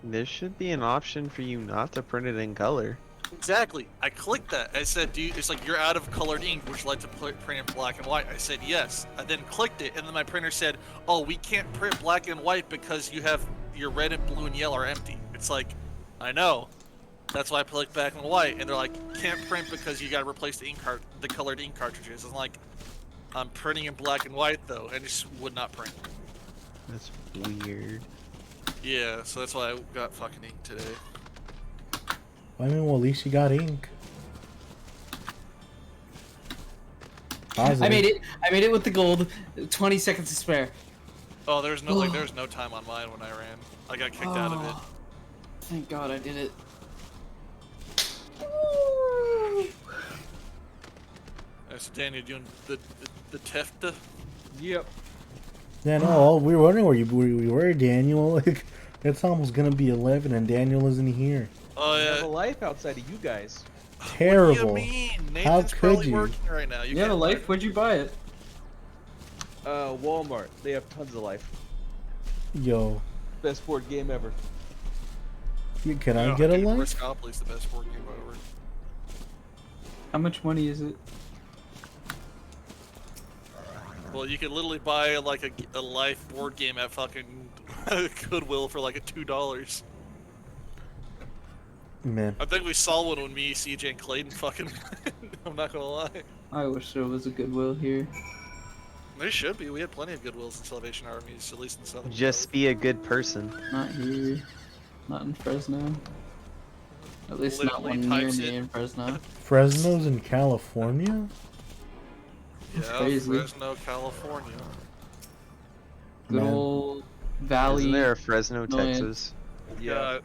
There should be an option for you not to print it in color. Exactly. I clicked that. I said, "Do you?" It's like you're out of colored ink. Would you like to print in black and white? I said yes. I then clicked it, and then my printer said, "Oh, we can't print black and white because you have your red and blue and yellow are empty." It's like, I know. That's why I clicked black and white, and they're like, "Can't print because you got to replace the colored ink cartridges." I'm like, I'm printing in black and white though, and it just would not print. That's weird. Yeah, so that's why I got fucking ink today. I mean, well, at least you got ink. Positive. I made it with the gold. 20 seconds to spare. Oh, there's no there was no time on mine when I ran. I got kicked out of it. Thank God I did it. So Daniel doing the Tefta? Yep. Yeah, no, we were wondering where we were, Daniel. Like, it's almost gonna be 11 and Daniel isn't here. Oh I yeah. have a life outside of you guys. Terrible. What do you mean? How Nathan's could probably you? working right now. You have a life? Where'd you buy it? Walmart. They have tons of life. Yo, Best board game ever. can I get a life? Riskopoly's the best board game ever. How much money is it? Well, you could literally buy like a life board game at fucking Goodwill for like $2. Man, I think we saw one when me, CJ, and Clayton fucking. I'm not gonna lie. I wish there was a Goodwill here. There should be. We had plenty of Goodwills in Salvation Armies, at least in Southern. Just be a good person. Not here. Not in Fresno. At least not Literally one near types me it. in Fresno. Fresno's in California? That's Yeah, crazy. Fresno, California. Good Man. old Valley. Isn't there a Fresno, Illinois. Texas? Yeah.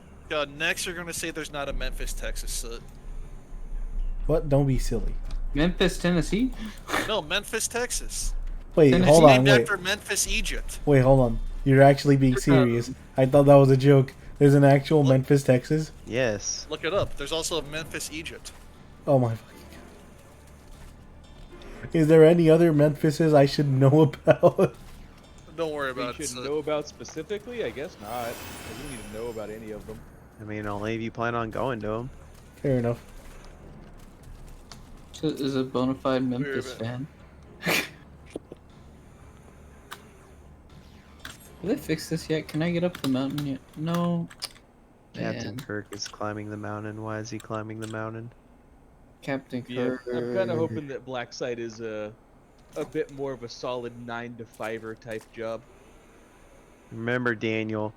Next you're gonna say there's not a Memphis, Texas. So... What? Don't be silly. Memphis, Tennessee? No, Memphis, Texas. Wait, Tennessee. hold on, Named wait. after Memphis, Egypt. Wait, hold on. You're actually being serious. I thought that was a joke. There's an actual Memphis, Texas? Yes. Look it up. There's also a Memphis, Egypt. Oh my fucking god. Is there any other Memphises I should know about? Don't worry We about it. should know about specifically? I guess not. We don't need to know about any of them. I mean, only if you plan on going to them. Fair enough. Is a bona fide Memphis Wait a fan. Have they fixed this yet? Can I get up the mountain yet? No. Captain Man. Kirk is climbing the mountain. Why is he climbing the mountain? Captain Yeah, Kirk. I'm kind of hoping that Black Site is a bit more of a solid 9 to 5er type job. Remember, Daniel,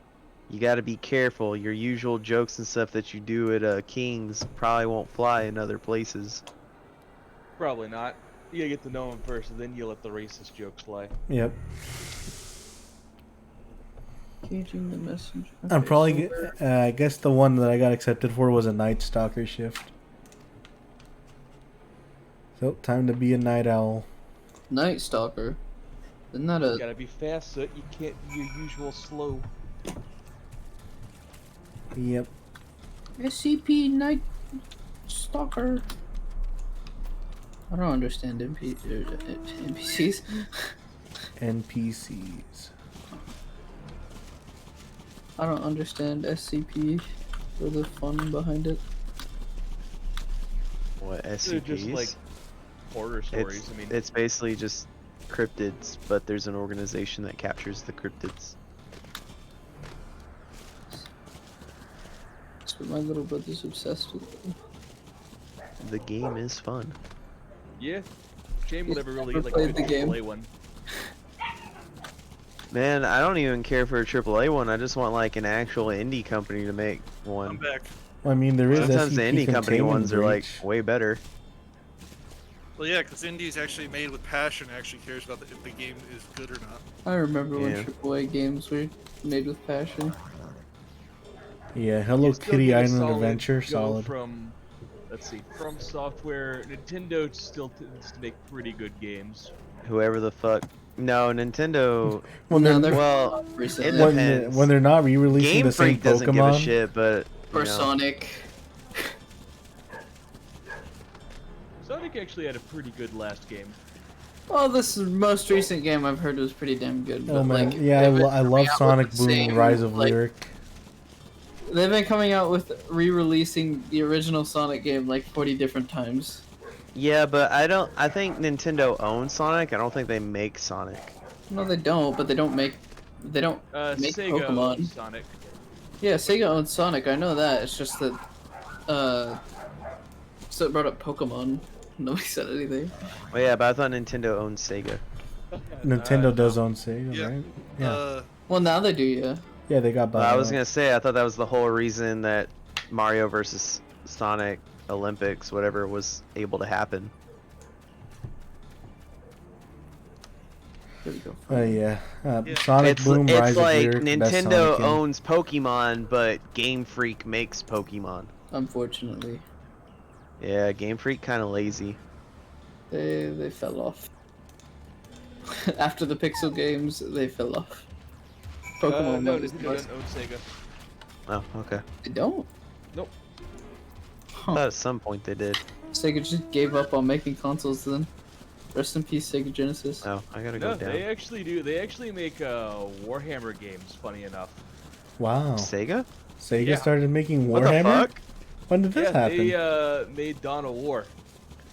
you got to be careful. Your usual jokes and stuff that you do at King's probably won't fly in other places. Probably not. You gotta get to know him first, and then you let the racist jokes fly. Yep. Gauging the messenger. I'm Okay, probably, so I guess the one that I got accepted for was a Night Stalker shift. So, time to be a Night Owl. Night Stalker. Isn't that a... You gotta be fast, so you can't be your usual slow. Yep. SCP Night Stalker. I don't understand NPCs. NPCs. I don't understand SCP or the fun behind it. What, SCPs? They're just like horror stories. I mean, It's basically just cryptids, but there's an organization that captures the cryptids. That's what my little brother's obsessed with. The game is fun. yeah. Shame we'll never really Never like played good the game. AAA one. Man, I don't even care for a AAA one. I just want like an actual indie company to make one. I'm back. I mean, there is Sometimes the SCP indie company Containment ones are like Breach. way better. Well, yeah, because Indie's actually made with passion. Actually cares about if the game is good or not. I remember when Yeah. AAA games were made with passion. Yeah, Hello You still Kitty get a Island solid Adventure, go solid. From let's see, From Software, Nintendo still tends to make pretty good games. Whoever the fuck. No, Nintendo. When they're well, it when depends. when they're not re-releasing Game the same Freak doesn't give a Pokemon. shit, but Or you know. Sonic. Sonic actually had a pretty good last game. Well, this most recent game I've heard was pretty damn good. Oh But man, like, yeah, they've been I love coming out Sonic with the Boom same, Rise of like, Lyric. They've been coming out with re-releasing the original Sonic game like 40 different times. Yeah, but I think Nintendo owns Sonic. I don't think they make Sonic. No, they don't. But they don't make make Sega Pokemon. owns Sonic. Yeah, Sega owns Sonic. I know that. It's just that. So it brought up Pokemon. Nobody said anything. Well, yeah, but I thought Nintendo owned Sega. Nintendo does own Sega, Yeah. right? Yeah. Well, now they do, yeah. Yeah, they got bought I was out. gonna say, I thought that was the whole reason that Mario versus Sonic Olympics, whatever, was able to happen. There we go. Yeah. Sonic Boom It's Rise like of Lyric. best Nintendo Sonic game. owns Pokemon, but Game Freak makes Pokemon. Unfortunately, Yeah, Game Freak kind of lazy. they fell off. After the Pixel games, they fell off. Pokemon No, was the Nintendo best. doesn't own Sega. Oh, okay. They don't. Nope. I thought at some point they did. Sega just gave up on making consoles then. Rest in peace, Sega Genesis. Oh, I gotta go No, down. they actually do. They actually make Warhammer games. Funny enough. Wow. Sega? Sega Yeah. started making What the Warhammer? fuck? When did this happen? They made Dawn of War.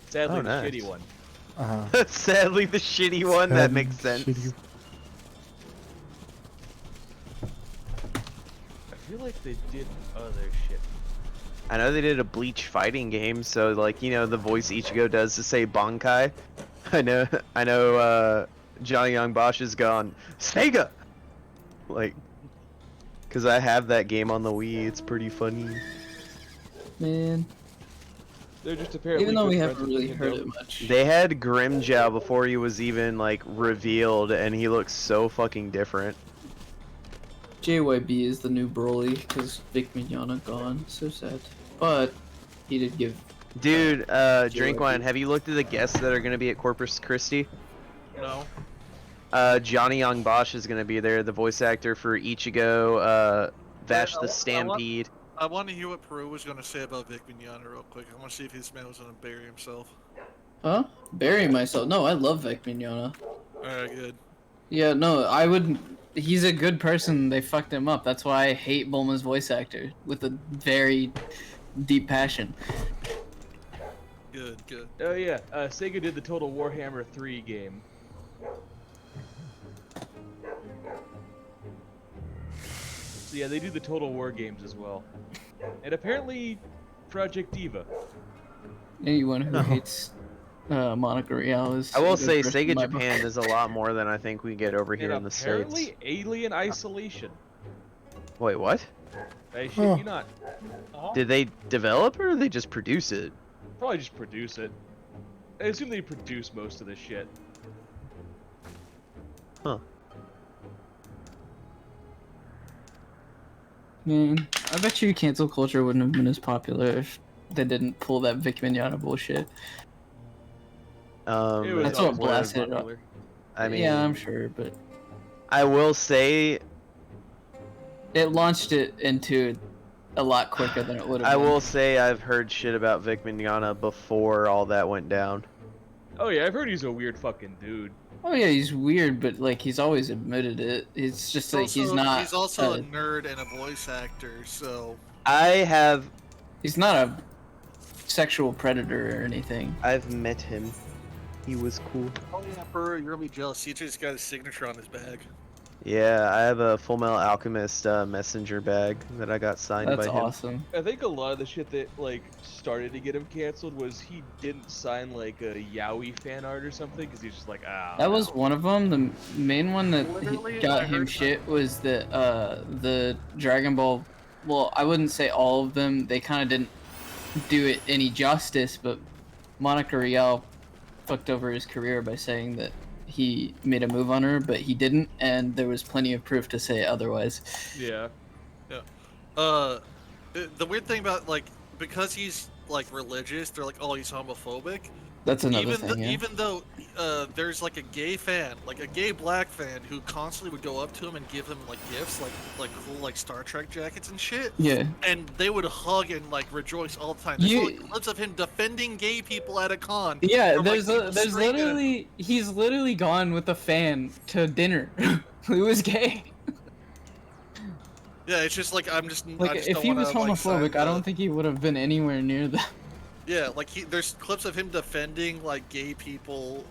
Sadly, Oh, the nice. shitty one. Sadly, the shitty one. That makes sense. Shitty. I feel like they did other shit. I know they did a Bleach fighting game, so like you know the voice Ichigo does to say Bankai. I know. Johnny Young Bosch is gone. Sega. Like, cause I have that game on the Wii. It's pretty funny. Man. They're just apparently. Even though good we friends haven't with really heard Nintendo. it much. They had Grimjow before he was even like revealed, and he looks so fucking different. JYB is the new Broly because Vic Mignogna gone. So sad. But he did give. Dude, drink wine. Have you looked at the guests that are gonna be at Corpus Christi? No. Johnny Young Bosch is gonna be there, the voice actor for Ichigo, Vash the Stampede. I want to hear what Peru was going to say about Vic Mignogna real quick. I want to see if this man was going to bury himself. Huh? Bury myself? No, I love Vic Mignogna. Alright, good. Yeah, no, I wouldn't. He's a good person. They fucked him up. That's why I hate Bulma's voice actor with a very deep passion. Good, good. Oh yeah, Sega did the Total Warhammer 3 game. So yeah, they do the Total War games as well. And apparently, Project Diva. Anyone who hates Monica Real is. I will a good say, person in Sega my Japan book. does a lot more than I think we get over here And in the apparently, States. Alien Isolation. Wait, what? I shit you not. Did they develop or they just produce it? Probably just produce it. I assume they produce most of this shit. Huh. Man, I bet you cancel culture wouldn't have been as popular if they didn't pull that Vic Mignogna bullshit. That's what blasted it up. I mean, yeah, I'm sure, but I will say, it launched it into a lot quicker than it would have. I will say I've heard shit about Vic Mignogna before all that went down. Oh yeah, I've heard he's a weird fucking dude. Oh yeah, he's weird, but like he's always admitted it. It's just like he's not. He's also a nerd and a voice actor, so. He's not a sexual predator or anything. I've met him. He was cool. Oh yeah, Peru, you're gonna be jealous. He just got his signature on his bag. Yeah, I have a Full Metal Alchemist messenger bag that I got signed by him. That's awesome. I think a lot of the shit that like started to get him canceled was he didn't sign like a Yaoi fan art or something because he's just like That was one of them. The main one that Literally, got I him heard shit was the Dragon Ball. Well, I wouldn't say all of them. They kind of didn't do it any justice, but Monica Real fucked over his career by saying that he made a move on her, but he didn't, and there was plenty of proof to say otherwise. Yeah. Yeah. The weird thing about, like, because he's like religious, they're like, oh, he's homophobic. That's another thing, yeah. Even though there's like a gay fan, like a gay black fan, who constantly would go up to him and give him like gifts, like cool like Star Trek jackets and shit. Yeah. And they would hug and like rejoice all the time. There's like clips of him defending gay people at a con. Yeah, from, there's like, there's literally he's literally gone with a fan to dinner who was gay. Yeah, it's just like I'm just Like I just if don't he wanna, was homophobic, like, I don't think he would have been anywhere near that. Yeah, like there's clips of him defending like gay people,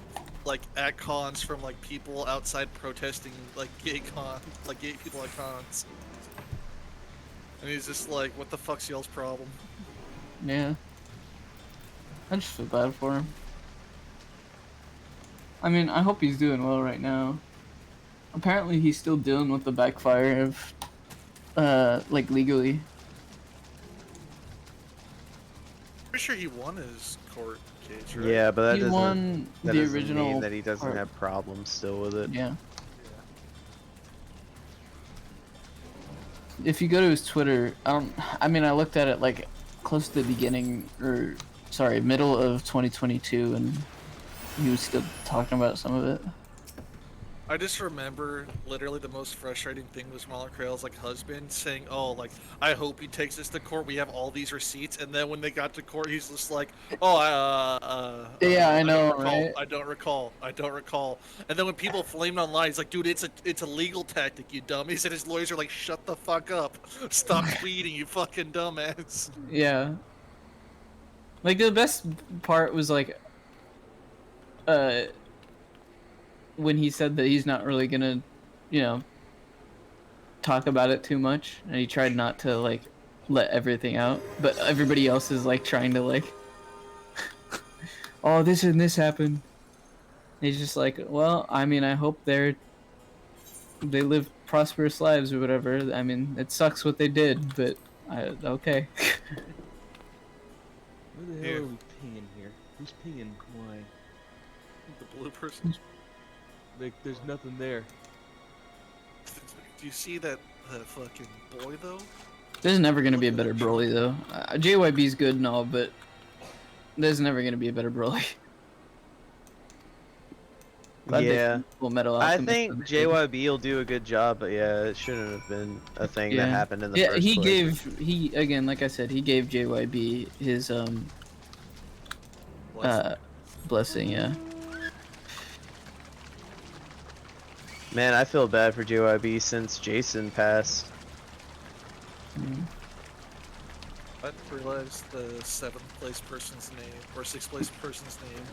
like at cons from like people outside protesting like gay people at cons. And he's just like, what the fuck's y'all's problem? Yeah. I just feel bad for him. I mean, I hope he's doing well right now. Apparently he's still dealing with the backfire of, like, legally. Pretty sure he won his court case, right? Yeah, but that He doesn't, won that the doesn't original mean that he doesn't part. have problems still with it. Yeah. If you go to his Twitter, I mean, I looked at it like close to the beginning, or sorry, middle of 2022, and he was still talking about some of it. I just remember literally the most frustrating thing was Marlon Crail's like husband saying, "Oh, like I hope he takes this to court. We have all these receipts." And then when they got to court, he's just like, "Oh, Yeah, I know, don't recall, right? I don't recall. I don't recall." And then when people flamed online, he's like, "Dude, it's a legal tactic, you dummies." And his lawyers are like, "Shut the fuck up. Stop tweeting, you fucking dumbass." Yeah. Like the best part was like, when he said that he's not really gonna, you know, talk about it too much, and he tried not to like let everything out, but everybody else is like trying to like, oh, this and this happened. And he's just like, well, I mean, I hope they live prosperous lives or whatever. I mean, it sucks what they did, but okay. Where the hell are we peeing here? Who's peeing? Why? The blue person. Like, there's nothing there. Do you see that fucking boy though? There's never gonna be a better Broly though. JYB's good and all, but there's never gonna be a better Broly. Yeah, Full Metal I Alchemist think JYB will do a good job, but yeah, it shouldn't have been a thing that happened in the first place. he again, like I said, he gave JYB his blessing, yeah. Man, I feel bad for JYB since Jason passed. I didn't realize the 7th place person's name, or 6th place person's name,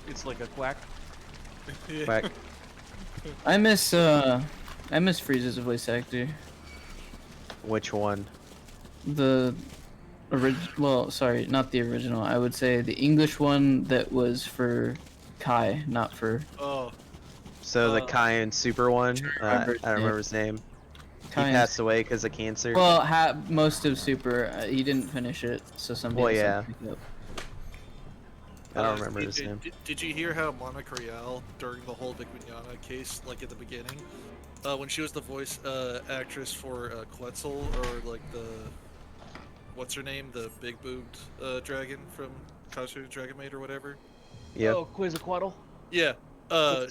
it's like a quack. Yeah. Quack. I miss Frieza's voice actor. Which one? The well, sorry, not the original. I would say the English one that was for Kai, not for. Oh. So the Kai and Super one? I don't remember his name. Kai He and- passed away because of cancer. Well, most of Super, he didn't finish it, so somebody else had to pick it up. I don't remember his name. Did you hear how Monica Rial, during the whole Vic Mignogna case, like at the beginning, when she was the voice actress for Quetzal, or like the, what's her name, the big boobed dragon from Kazu Dragon Maid or whatever? Yeah. Oh, Quetzalcoatl? Yeah.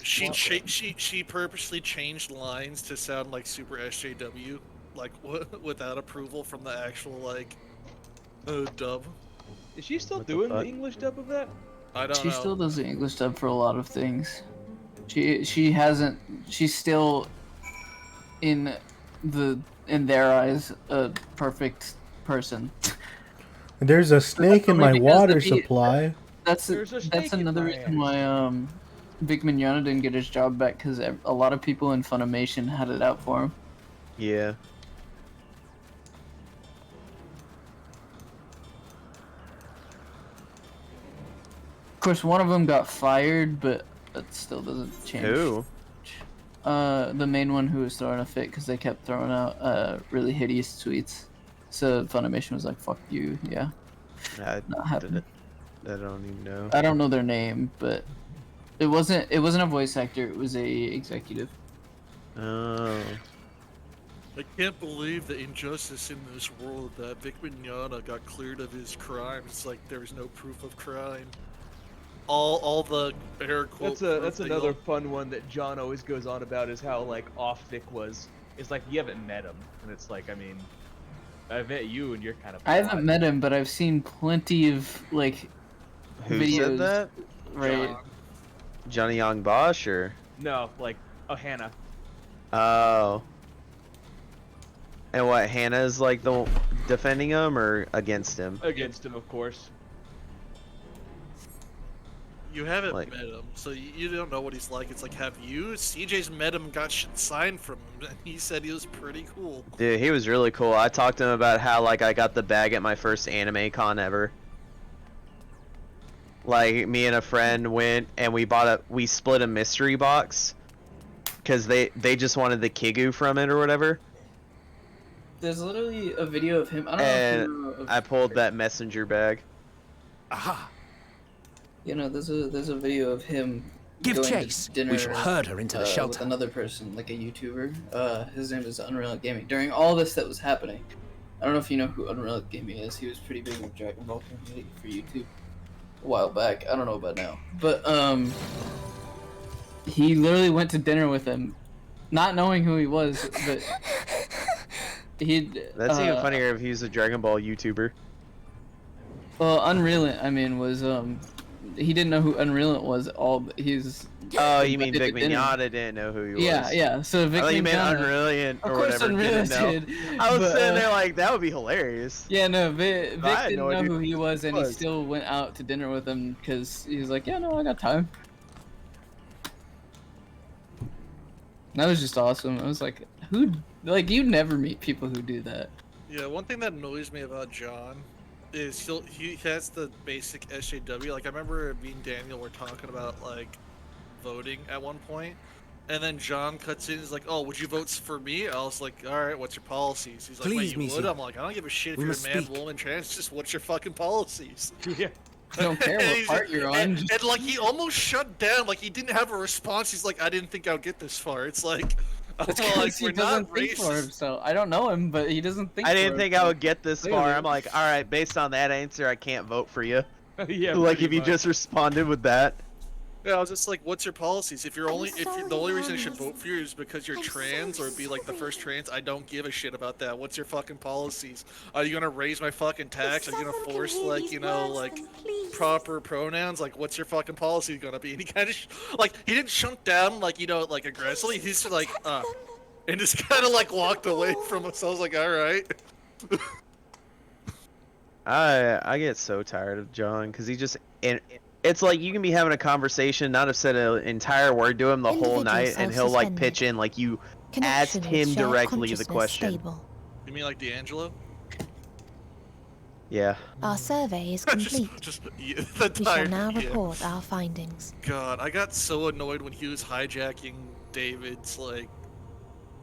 She purposely changed lines to sound like Super SJW, like without approval from the actual like dub. Is she still doing the English dub of that? I don't She know. still does the English dub for a lot of things. She hasn't. She's still in their eyes a perfect person. There's a snake in my Because water the- supply. That's another reason why Vic Mignogna didn't get his job back, because a lot of people in Funimation had it out for him. Yeah. Of course, one of them got fired, but that still doesn't change. Who? The main one who was throwing a fit because they kept throwing out really hideous tweets. So Funimation was like, "Fuck you, yeah." Not happening. I don't even know. I don't know their name, but it wasn't a voice actor. It was a executive. Oh. I can't believe the injustice in this world that Vic Mignogna got cleared of his crimes. It's like there was no proof of crime. All the air quote. That's another fun one that John always goes on about is how like off Vic was. It's like you haven't met him, and it's like I mean, I've met you, and you're kind of. I haven't met him, but I've seen plenty of like Who videos. said that? Right. Johnny Young Bosch or? No, like Hannah. Oh. And what? Hannah's like the defending him or against him? Against him, of course. You haven't met him, so you don't know what he's like. It's like, have you? CJ's met him, got shit signed from him, and he said he was pretty cool. Dude, he was really cool. I talked to him about how like I got the bag at my first anime con ever. Like me and a friend went and we split a mystery box because they just wanted the Kigu from it or whatever. There's literally a video of him. I don't know if you know I pulled that messenger bag. Aha! You know, there's a video of him Give going chase. to dinner. We shall herd her into the shelter. With another person, like a YouTuber. His name is Unreal Gaming. During all this that was happening, I don't know if you know who Unreal Gaming is. He was pretty big with Dragon Ball community for YouTube a while back. I don't know about now, but he literally went to dinner with him, not knowing who he was, but That's even funnier if he's a Dragon Ball YouTuber. Well, Unreal, I mean, was he didn't know who Unreal was. He's. Oh, you mean Vic Mignogna didn't know who he was? Yeah. So Vic I thought you meant Mignogna- Unreal or Of course, whatever. Unreal Didn't know. did. I was but, sitting there like that would be hilarious. Yeah, no, Vic I had didn't no know idea who he was, and he was. still went out to dinner with him because he was like, "Yeah, no, I got time." That was just awesome. I was like, "Who? Like, you never meet people who do that." Yeah, one thing that annoys me about John is he has the basic SJW. Like I remember me and Daniel were talking about like voting at one point, and then John cuts in. He's like, "Oh, would you vote for me?" I was like, "All right, what's your policies?" He's like, Please, "Wait, you Missy. would?" I'm like, "I don't give a shit if We you're a must man, speak." woman, trans. Just what's your fucking policies?" Yeah. I don't care And what he's- part you're on. and like he almost shut down. Like he didn't have a response. He's like, "I didn't think I'd get this far." It's like, That's I'm like, because he we're doesn't not think for racist. himself. I don't know him, but he doesn't think. I for didn't think I himself. would get this Clearly. far. I'm like, all right, based on that answer, I can't vote for you. Yeah. Like pretty if you much. just responded with that. Yeah, I was just like, "What's your policies? If you're the only reason I should vote for you is because you're trans or be like the first trans, I don't give a shit about that. What's your fucking policies? Are you gonna raise my fucking tax? Are you gonna force like like proper pronouns? Like, what's your fucking policy gonna be?" And he kind of like he didn't shut down like like aggressively. He's just like and just kind of like walked away from us. I was like, "All right." I get so tired of John because he just and it's like you can be having a conversation, not have said an entire word to him the whole Individual night, and he'll like self-suspended. pitch in like you Connection asked with him shared directly the consciousness question. stable. You mean like D'Angelo? Yeah. Our survey is complete. The We shall tired- now yeah. report our findings. God, I got so annoyed when he was hijacking David's like.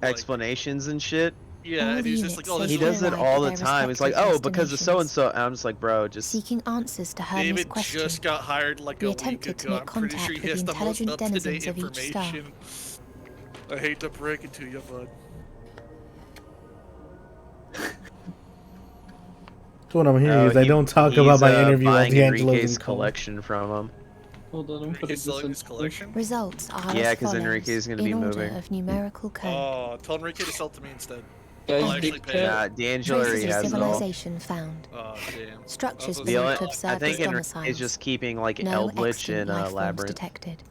Explanations and shit. Yeah, and he's just like, "Oh, this He is does it all the time. He's like, oh, because of so and so. And I'm just like, bro, just. Seeking answers to Hermes' David question, just got hired like we a week attempted to ago. make I'm pretty contact sure he with has the the most intelligent up-to-date denizens of each star. information. I hate to break it to you, bud. So what I'm hearing is I don't talk about my interview on buying D'Angelo's Enrique's and collection from him. Hold on, I'm putting He's this selling in. his collection? Results are Yeah, as because follows, Enrique's gonna be in order moving. of numerical code. Oh, tell Enrique to sell it to me instead. Guys, I'll actually pay. Nah, D'Angelo Traces already of has it all. civilization found. Oh, damn. Structures The believed only, to have I served think as Enrique domiciles. is just keeping like No Eldritch extant and life forms Labyrinth. detected.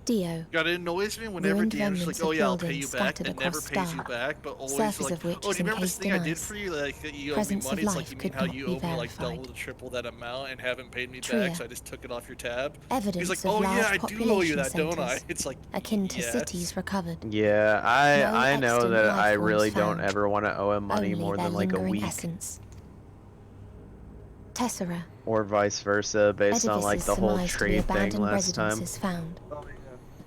Dio. God, it annoys me whenever Ruined D'Angelo's like, remnants "Oh of yeah, I'll pay buildings you back," scattered and never across pays you Star, back, but always surface like, of which "Oh, is do you remember this encased thing in I did ice. for you? Like, you owe me Presence of money." It's life like, "You mean could how not you be owe me like verified. double to triple that amount and haven't paid me Tria. back, so I just took it off your tab?" Evidence He's like, of "Oh yeah, large I do owe you population that, don't I?" centers, It's like, akin to yes. cities recovered. Yeah, No I know extant that life I forms really don't found. ever want to owe him money Only more their than like a lingering week, essence. Tessera. or vice versa, based on like the whole surmised to be trade thing abandoned last time. residences found.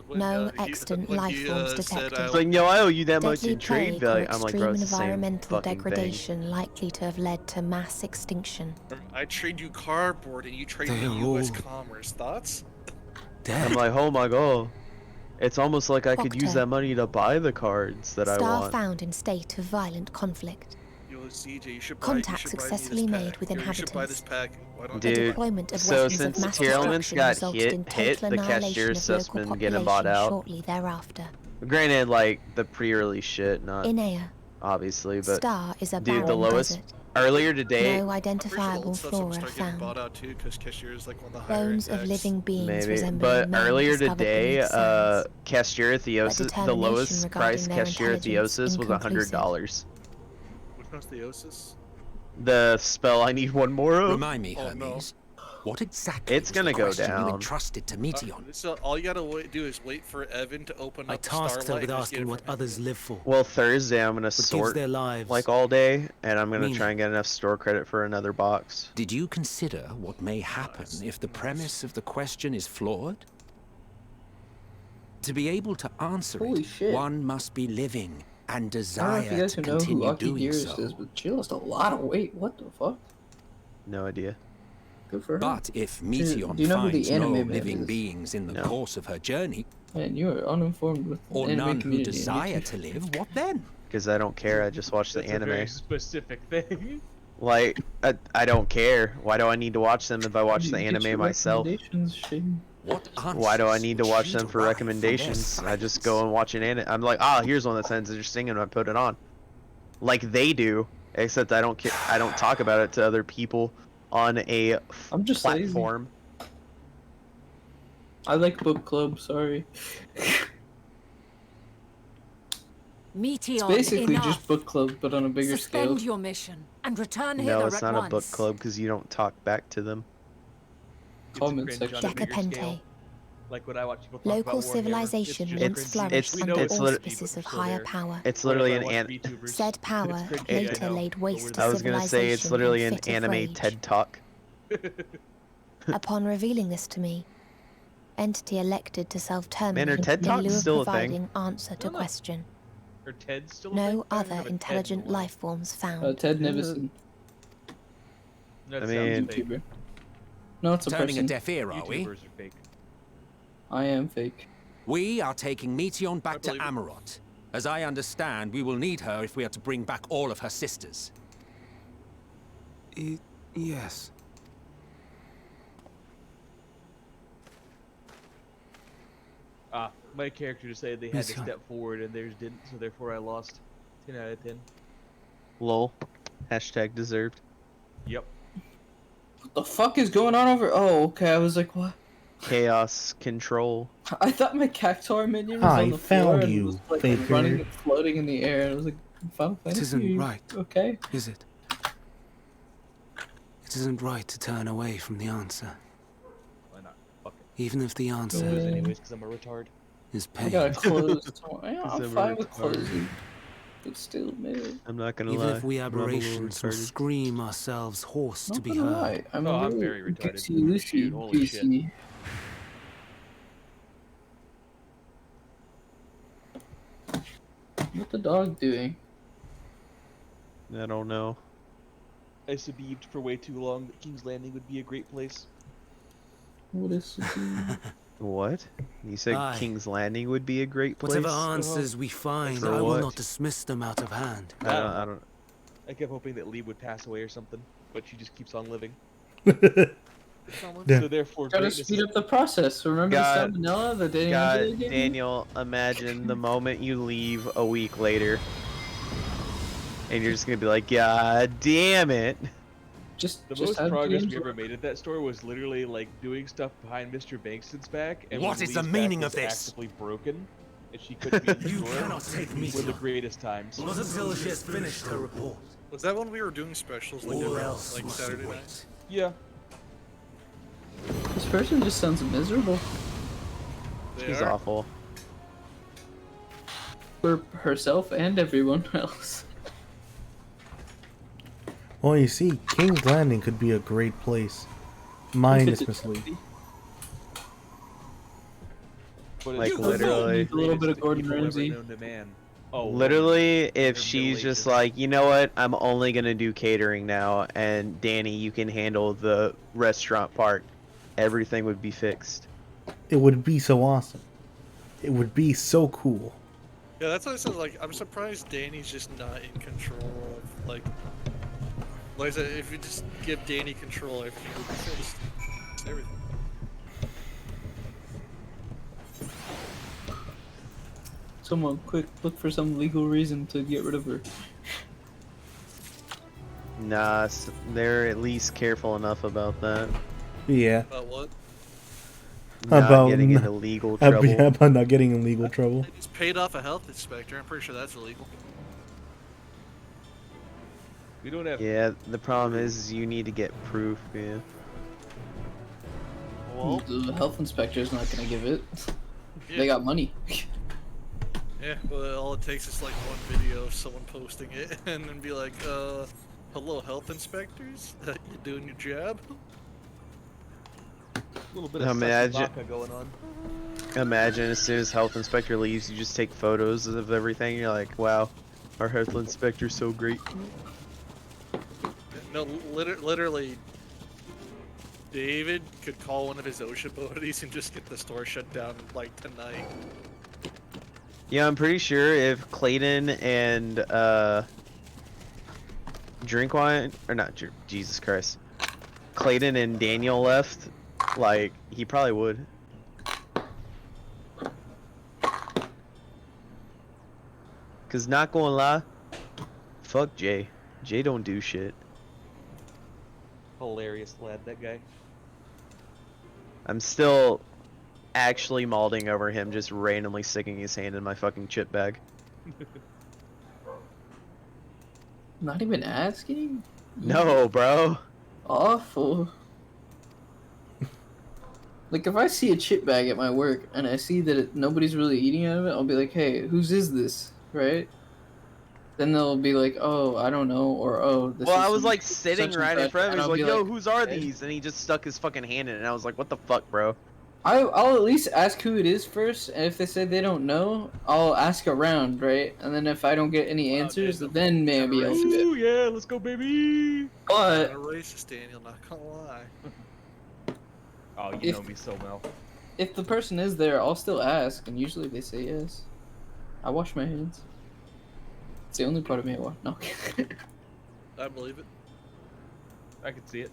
When, No he- extant when life he, forms said, detected. It's like, yo, I owe you that much Deadly in trade plague value. or I'm like, extreme bro, it's the same environmental fucking thing. degradation likely to have led to mass extinction. I trade you cardboard and you trade me They're U.S. all commerce. Thoughts? I'm like, oh my god. It's almost like I could use Octa. that money to buy the cards that I Star want. found in state of violent conflict. Yo, CJ, you should buy, Contact you should buy me successfully this made pack. with Yo, you should buy this inhabitants. pack. Why don't The Dude, deployment of so weapons of since mass tier elements destruction got resulted in hit, total the annihilation cashier's of stuff's local been getting bought population out. shortly thereafter. Granted, like the pre-release shit, not Inea. obviously, but Star is a dude, the barren lowest desert. earlier today. No identifiable flora start getting found. bought out too, because cashier is like one of the higher Bones of index. living beings Maybe, resembling but men earlier discovered today, beneath sands. cashier But theosis, the determination lowest regarding price their cashier intelligence theosis was inconclusive. $100. Which one's theosis? The spell I need one more of. Remind me, Hermes. What exactly It's was gonna the go question you down. entrusted to Meteon? So all you gotta do is wait for Evan to open up I tasked her Starlight with and just get asking it what from him. others live for. Well, Thursday I'm gonna gives sort their lives like all day, and I'm gonna meaning. try and get enough store credit for another box. Did you consider what may happen if the premise of the question is flawed? To be able to answer Holy it, shit. one must be living and I don't know desire if you guys to know who continue Aki doing Dearest so. is, but she lost a lot of weight. What the fuck? No idea. Good for her. But if Do Meteon you know who finds the no anime man living is? beings in the No. course of her journey, Man, you are uninformed with the or anime none who community. desire to live, what then? Because I don't care. I just watch the That's a very anime. specific thing. Like, I don't care. Why do I need to watch them if I watch the You get anime your myself? recommendations, Shane. What Why do I answers need to would watch she them for derive from their recommendations? I just silence? go and watch an anime. I'm like, ah, here's one that sounds interesting, and I put it on. Like they do, except I don't care. I don't talk about it to other people on a I'm just lazy. platform. I like book club, sorry. Meteon, It's basically enough. just book club, but on a bigger Suspend scale. your mission and return hither No, it's at not once. a book club because you don't talk back to them. Comment Cringe section. on a bigger Decapente. scale. Like when I watch people talk Local about Warhammer, civilization it's just once cringy. flourished We under know it's lit- auspices of still higher there. power. It's literally Whenever I an watch VTubers, Said power it's cringy, I later know, laid but waste we're to I the- was gonna say it's civilization literally in an fit of anime rage. TED Talk. Upon revealing this to me, entity elected to Man, self-terminate are TED in Talks lieu of still a thing? providing answer to No. question. Or Ted's still a No thing? I haven't other heard of a Ted intelligent in a while. life forms found. Ted Nevison, That I sounds mean- fake. YouTuber. No, it's a Turning a person. deaf ear, are we? YouTubers are fake. I am fake. We are taking Meteon back to believe it. Amarot. As I understand, we will need her if we are to bring back all of her sisters. Yes. My character decided they had Yes, to sir. step forward and theirs didn't, so therefore I lost. 10 out of 10. Lol. Hashtag deserved. Yep. What the fuck is going on over? Oh, okay. I was like, what? Chaos control. I thought my Cactuar minion was I on the floor found and you, was like faker. running and floating in the air. And I was like, Final Fantasy. isn't right. Okay. Is it? It isn't right to turn away from the answer, Why not? Fuck it. even if the answer Close anyways, because I'm a retard. is I pain. gotta close. Yeah, I'm It's fine with retarded. closing, but still, man. I'm not gonna Even lie. if we I'm a little aberrations will retarded. scream ourselves hoarse to Not be gonna heard. lie, I'm Oh, a I'm little very retarded. Dixie Lucy Shoot, holy shit. PC. What the dog doing? I don't know. I subbed for way too long that King's Landing would be a great place. What is it? What? You said Aye. King's Landing would be a great place? Whatever answers we find, For I will what? not dismiss them out of hand. I don't. I kept hoping that Lee would pass away or something, but she just keeps on living. Yeah. So therefore, Gotta greatness speed is- up the process. Remember God- the salmonella, the Danny God, Angelo game? Daniel, imagine the moment you leave a week later. And you're just gonna be like, God damn it. Just The just most have progress games we ever made at that store was literally like doing stuff behind Mr. Bankston's back. And What when is the Lee's meaning back of was this? Actively broken, and she couldn't be in the You store. cannot take me Were the down. greatest times. Not until she has finished her report. Was that when we were doing specials like, Or every, else like must Saturday wait. nights? Yeah. This person just sounds miserable. They She's are? awful. For herself and everyone else. Well, you see, King's Landing could be a great place. Minus Miss Lee. But Like, it's literally- A little bit of greatest Gordon people ever Ramsay. known to man. Oh, Literally, if Her she's Middle just Ages. like, you know what, I'm only gonna do catering now, and Danny, you can handle the restaurant part, everything would be fixed. It would be so awesome. It would be so cool. Yeah, that's what I said. Like, I'm surprised Danny's just not in control of, like I said, if you just give Danny control, everything would be fixed. Everything. Someone quick look for some legal reason to get rid of her. Nah, they're at least careful enough about that. Yeah. About what? Not getting into legal trouble. About not getting in legal trouble. He's paid off a health inspector. I'm pretty sure that's illegal. We don't have. Yeah, the problem is you need to get proof. Yeah. Well, the health inspector's not gonna give it. Yeah. They got money. Yeah, well, all it takes is like one video of someone posting it, and then be like, hello, health inspectors? You doing your job? A little bit of vodka going on. Imagine as soon as health inspector leaves, you just take photos of everything. You're like, wow, our health inspector's so great. No, literally, David could call one of his OSHA buddies and just get the store shut down like tonight. Yeah, I'm pretty sure if Clayton and Drinkwine, or not, Jesus Christ, Clayton and Daniel left, like, he probably would. Cause not gonna lie, fuck Jay. Jay don't do shit. Hilarious lad, that guy. I'm still actually malding over him just randomly sticking his hand in my fucking chip bag. Not even asking? No, bro. Awful. Like, if I see a chip bag at my work and I see that nobody's really eating out of it, I'll be like, hey, whose is this? Right? Then they'll be like, oh, I don't know, or oh, this Well, is I was some- like sitting such and right in such," front of him. and He's I'll like, be yo, like, whose are "Okay." these? And he just stuck his fucking hand in it. And I was like, what the fuck, bro? I'll at least ask who it is first, and if they say they don't know, I'll ask around, right? And then if I don't get any answers, then maybe I'll do it. Ooh, yeah, let's go, baby. But Kinda racist, Daniel, not gonna lie. Oh, you If- know me so well. if the person is there, I'll still ask, and usually they say yes. I wash my hands. It's the only part of me I wash. No. I believe it. I can see it.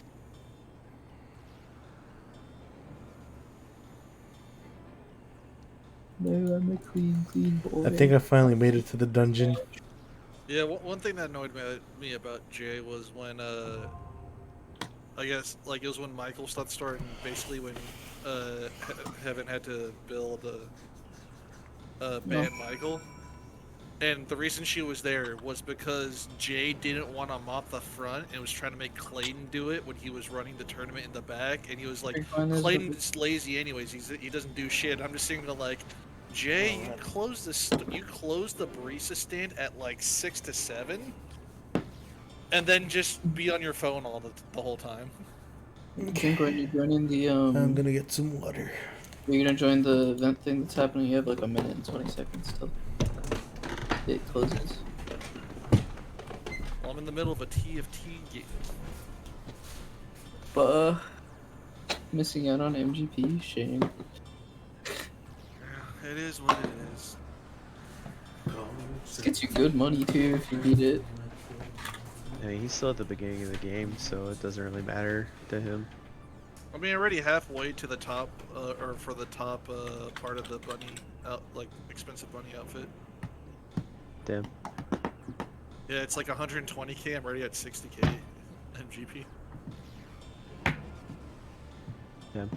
No, I'm a clean boy. I think I finally made it to the dungeon. Yeah, one thing that annoyed me about Jay was when, I guess, like, it was when Michael started starting, basically when, Heaven had to build, ban Michael. And the reason she was there was because Jay didn't want to mop the front and was trying to make Clayton do it when he was running the tournament in the back. And he was like, Clayton's lazy anyways, he doesn't do shit. I'm just thinking to like, Jay, you closed the barista stand at like 6 to 7, and then just be on your phone the whole time. I think when you're joining the I'm gonna get some water. You're gonna join the event thing that's happening. You have like 1 minute and 20 seconds till it closes. Well, I'm in the middle of a TFT game. But missing out on MGP, shame. It is what it is. This gets you good money too if you beat it. I mean, he's still at the beginning of the game, so it doesn't really matter to him. I mean, already halfway to the top, or for the top part of the bunny, like expensive bunny outfit. Damn. Yeah, it's like 120k. I'm already at 60k MGP. Damn.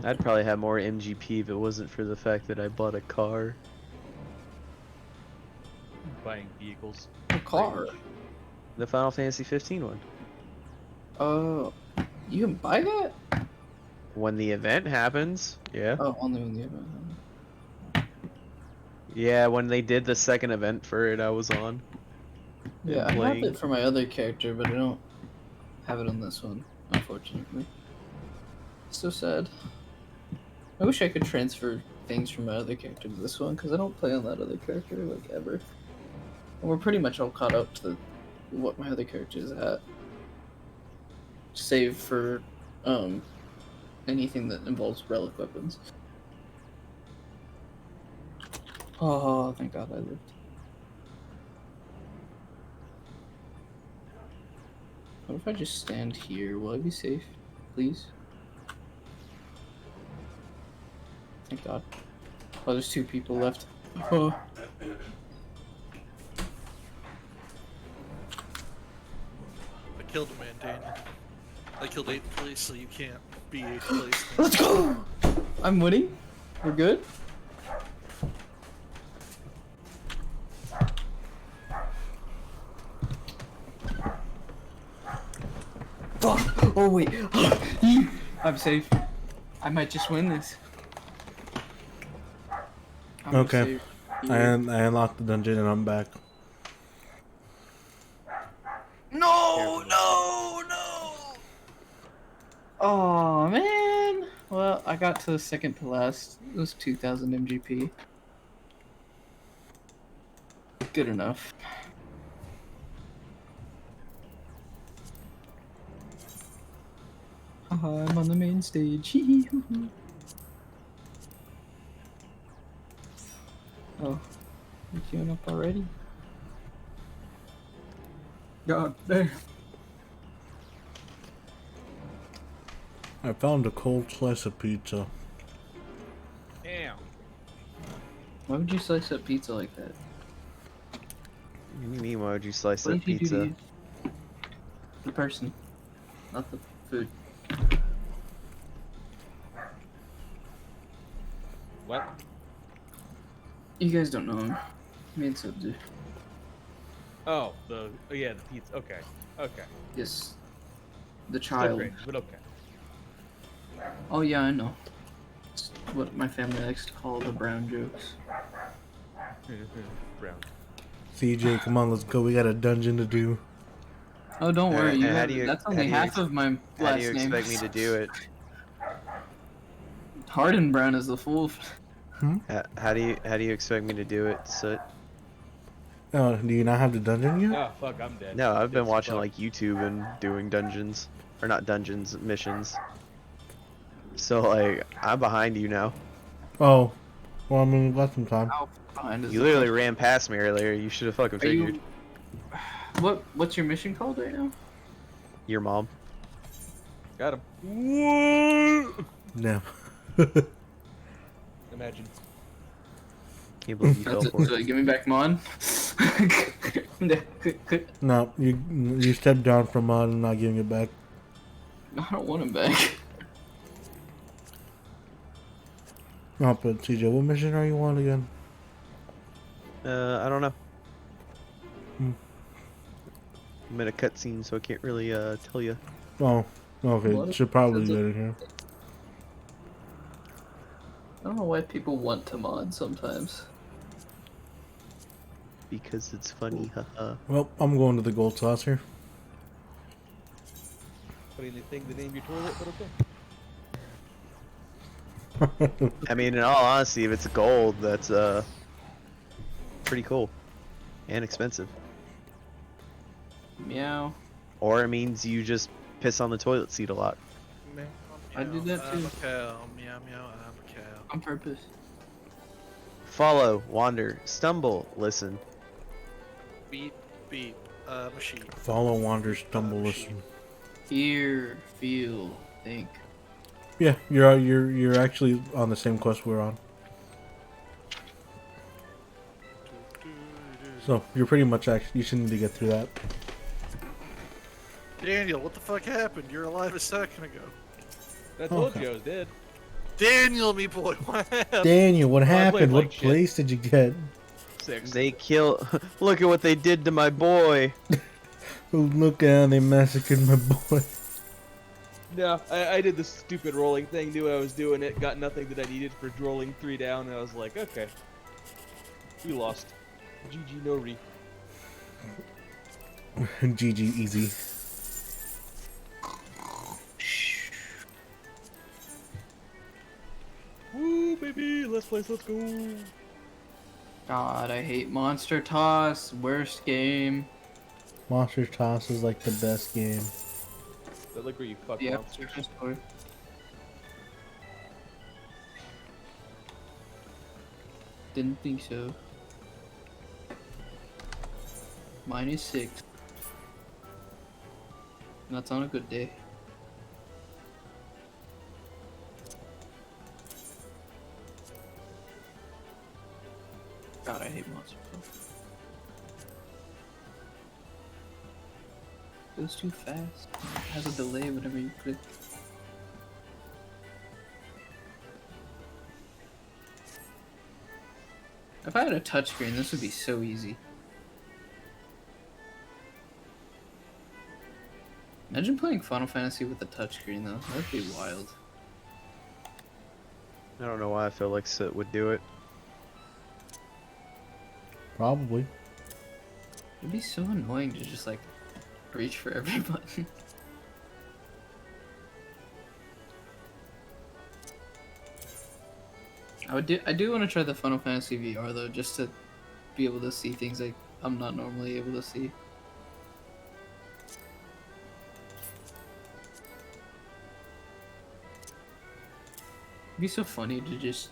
I'd probably have more MGP if it wasn't for the fact that I bought a car. Buying vehicles. A car? The Final Fantasy 15 one. You can buy that? When the event happens, yeah. Oh, only when the event happens. Yeah, when they did the second event for it, I was on. Yeah, I playing. have it for my other character, but I don't have it on this one, unfortunately. So sad. I wish I could transfer things from my other character to this one, because I don't play on that other character, like, ever. And we're pretty much all caught up to what my other character is at. Save for, anything that involves relic weapons. Oh, thank God I lived. What if I just stand here? Will I be safe? Please? Thank God. Oh, there's 2 people left. Oh. I killed a man, Daniel. I killed 8th place, so you can't be 8th place. Let's go! I'm winning? We're good? Fuck! Oh wait! I'm safe. I might just win this. I'm Okay. safe. I unlocked the dungeon and I'm back. No, no, no! Oh man! Well, I got to the second to last. It was 2,000 MGP. Good enough. Haha, I'm on the main stage. Oh, you queuing up already? God damn. I found a cold slice of pizza. Damn. Why would you slice up pizza like that? What do you mean, why would you slice What up did you do to pizza? you? The person, not the food. What? You guys don't know him. Me and Sub do. Oh, yeah, the pizza. Okay. Okay. Yes. The Still child. cringe, but okay. Oh yeah, I know. It's what my family likes to call the brown jokes. Brown. CJ, come on, let's go. We got a dungeon to do. Oh, don't worry. And You how have, do you- that's how only do you half ex- of my How last do you name. expect me to do it? Harden Brown is the full. How do you expect me to do it? So, Oh, do you not have the dungeon yet? Oh, fuck, I'm dead. no, I'm I've dead been as watching fuck. like YouTube and doing dungeons, or not dungeons, missions. So like, I'm behind you now. Oh, well, I mean, we've got some time. How behind is You the literally question? ran past me earlier. You should have fucking Are figured. you? What's your mission called right now? Your mom. Got him. No. Imagine. Can't believe you fell That's for it. it. So give me back Mon. No, you stepped down from mod and not giving it back. I don't want him back. No, but CJ, what mission are you on again? I don't know. Hmm. I'm in a cutscene, so I can't really tell you. Oh, okay. What? Should probably Says get it- it here. I don't know why people want to mod sometimes. Because it's funny, haha. Well, I'm going to the gold saucer. Funny thing to name your toilet, but okay. I mean, in all honesty, if it's gold, that's pretty cool and expensive. Meow. Or it means you just piss on the toilet seat a lot. Meow, I do that I'm too. a cow. Meow, meow, I'm a cow. On purpose. Follow, wander, stumble, listen. Beep, beep, machine. Follow, wander, stumble, listen. Hear, feel, think. Yeah, you're actually on the same quest we're on. So you're pretty much actually you should need to get through that. Daniel, what the fuck happened? You're alive a second ago. I told Okay. you I was dead. Daniel, me boy, what happened? Daniel, what I played happened? like What shit. place did you get? 6. They kill. Look at what they did to my boy. Oh, look out! They massacred my boy. No, I did the stupid rolling thing, knew I was doing it, got nothing that I needed for rolling 3 down, and I was like, okay. You lost. GG no re. GG easy. Woo, baby, let's play, let's go. God, I hate Monster Toss. Worst game. Monster Toss is like the best game. That like where you fuck Yeah. monsters. Didn't think so. -6. That's on a good day. God, I hate monster puff. Goes too fast. It has a delay whenever you click. If I had a touchscreen, this would be so easy. Imagine playing Final Fantasy with a touchscreen though. That'd be wild. I don't know why I feel like Sit would do it. Probably. It'd be so annoying to just like reach for every button. I do want to try the Final Fantasy VR though, just to be able to see things like I'm not normally able to see. It'd be so funny to just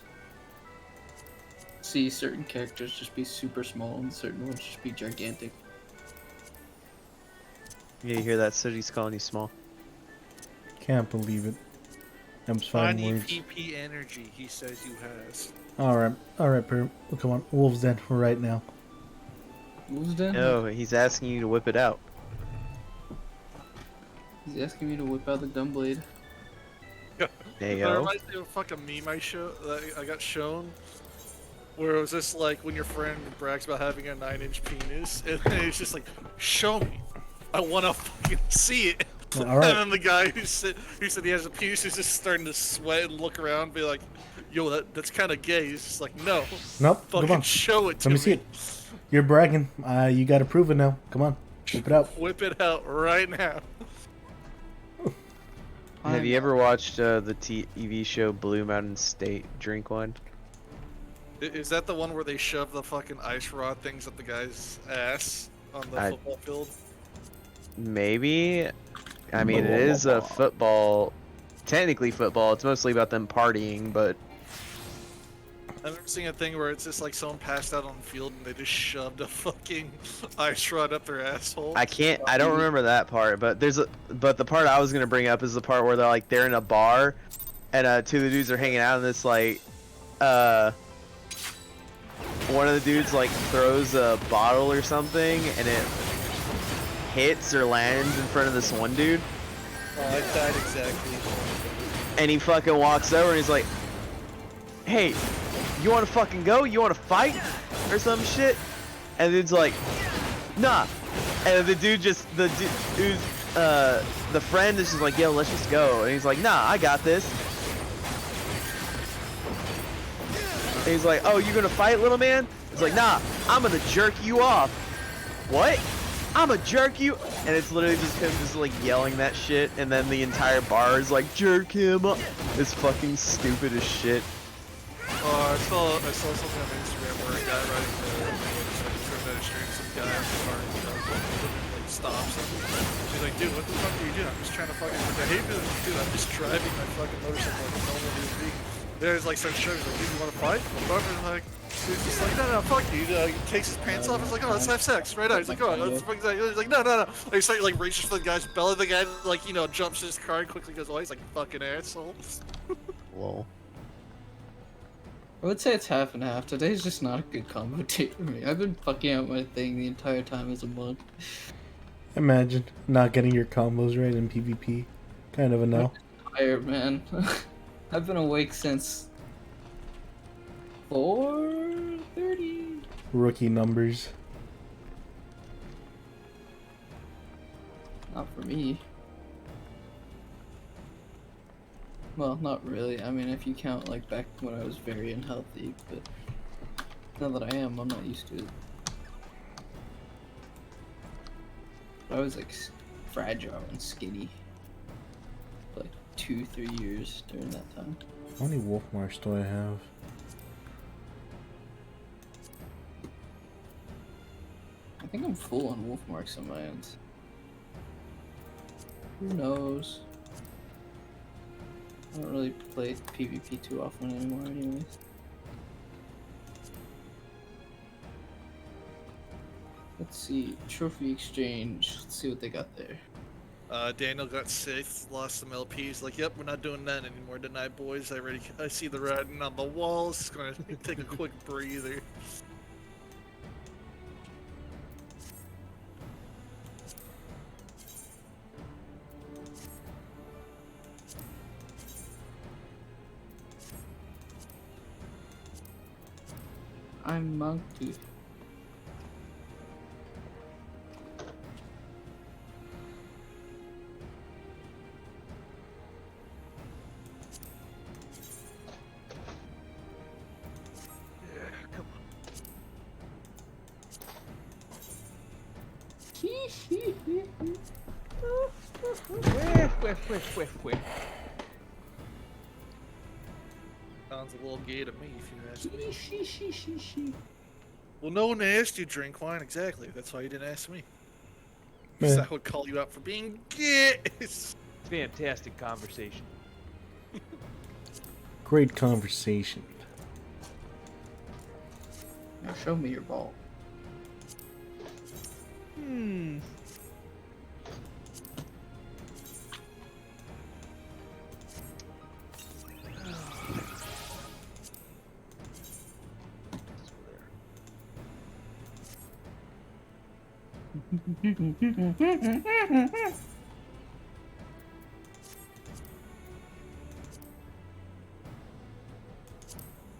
see certain characters just be super small and certain ones just be gigantic. You hear that? City's calling you small. Can't believe it. I'm just finding Tiny words. PP energy, he says you has. Alright, Perp. Well, come on. Wolves Den for right now. Wolves Den? No, he's asking you to whip it out. He's asking me to whip out the gunblade. There you That go. reminds me of a fucking meme I got shown. Where it was just like when your friend brags about having a 9-inch penis, and then it's just like, show me. I wanna fucking see it. All right. And then the guy who said he has a penis is just starting to sweat and look around and be like, yo, that's kinda gay. He's just like, no. Nope. Fucking Come on. show it to Let me see it. You're bragging. You gotta prove it now. Come on. Whip it out. Whip it out right now. Have you ever watched the TV show Blue Mountain State? Drink one. Is that the one where they shove the fucking ice rod things up the guy's ass on the football field? Maybe. I mean, it is a football. Technically football. It's mostly about them partying, but I've never seen a thing where it's just like someone passed out on the field and they just shoved a fucking ice rod up their asshole. I don't remember that part, but but the part I was gonna bring up is the part where they're in a bar, and two of the dudes are hanging out, and it's like, one of the dudes like throws a bottle or something, and it hits or lands in front of this one dude. Oh, I died exactly. And he fucking walks over and he's like, hey, you wanna fucking go? You wanna fight? Or some shit? And the dude's like, nah. And the dude the friend is just like, yo, let's just go. And he's like, nah, I got this. And he's like, oh, you gonna fight, little man? He's like, nah, I'm gonna jerk you off. What? I'ma jerk you, and it's literally just him just like yelling that shit, and then the entire bar is like, jerk him up. It's fucking stupid as shit. Oh, I saw something on Instagram where a guy riding the motorcycle that stream, some guy on the car, like stops him. He's like, dude, what the fuck are you doing? I'm just trying to fucking. I hate doing this, dude. I'm just driving my fucking motorcycle like a normal human being. There's like some shit. He's like, dude, you want to fight? And like, he's just like, no, fuck you. He takes his pants off. He's like, oh, let's have sex right now. He's like, oh, let's fucking sex. He's like, no. Like, he starts like reaches for the guy's belly. The guy like, jumps in his car and quickly goes away. He's like, fucking asshole. Whoa. I would say it's half and half. Today's just not a good combo date for me. I've been fucking out my thing the entire time as a monk. Imagine not getting your combos right in PvP. Kind of a no. I'm tired, man. I've been awake since 4:30. Rookie numbers. Not for me. Well, not really. I mean, if you count like back when I was very unhealthy, but now that I am, I'm not used to it. I was like fragile and skinny for like 2-3 years during that time. How many wolf marks do I have? I think I'm full on wolf marks on my ends. Who knows? I don't really play PvP too often anymore anyways. Let's see. Trophy exchange. Let's see what they got there. Daniel got 6th, lost some LPs. Like, yep, we're not doing that anymore tonight, boys. I see the writing on the walls. Just gonna take a quick breather. I'm monkey. Whiff. Sounds a little gay to me, if you ask me. Well, no one asked you to drink wine, exactly. That's why you didn't ask me. Because I would call you out for being gay. Fantastic conversation. Great conversation. Now show me your ball.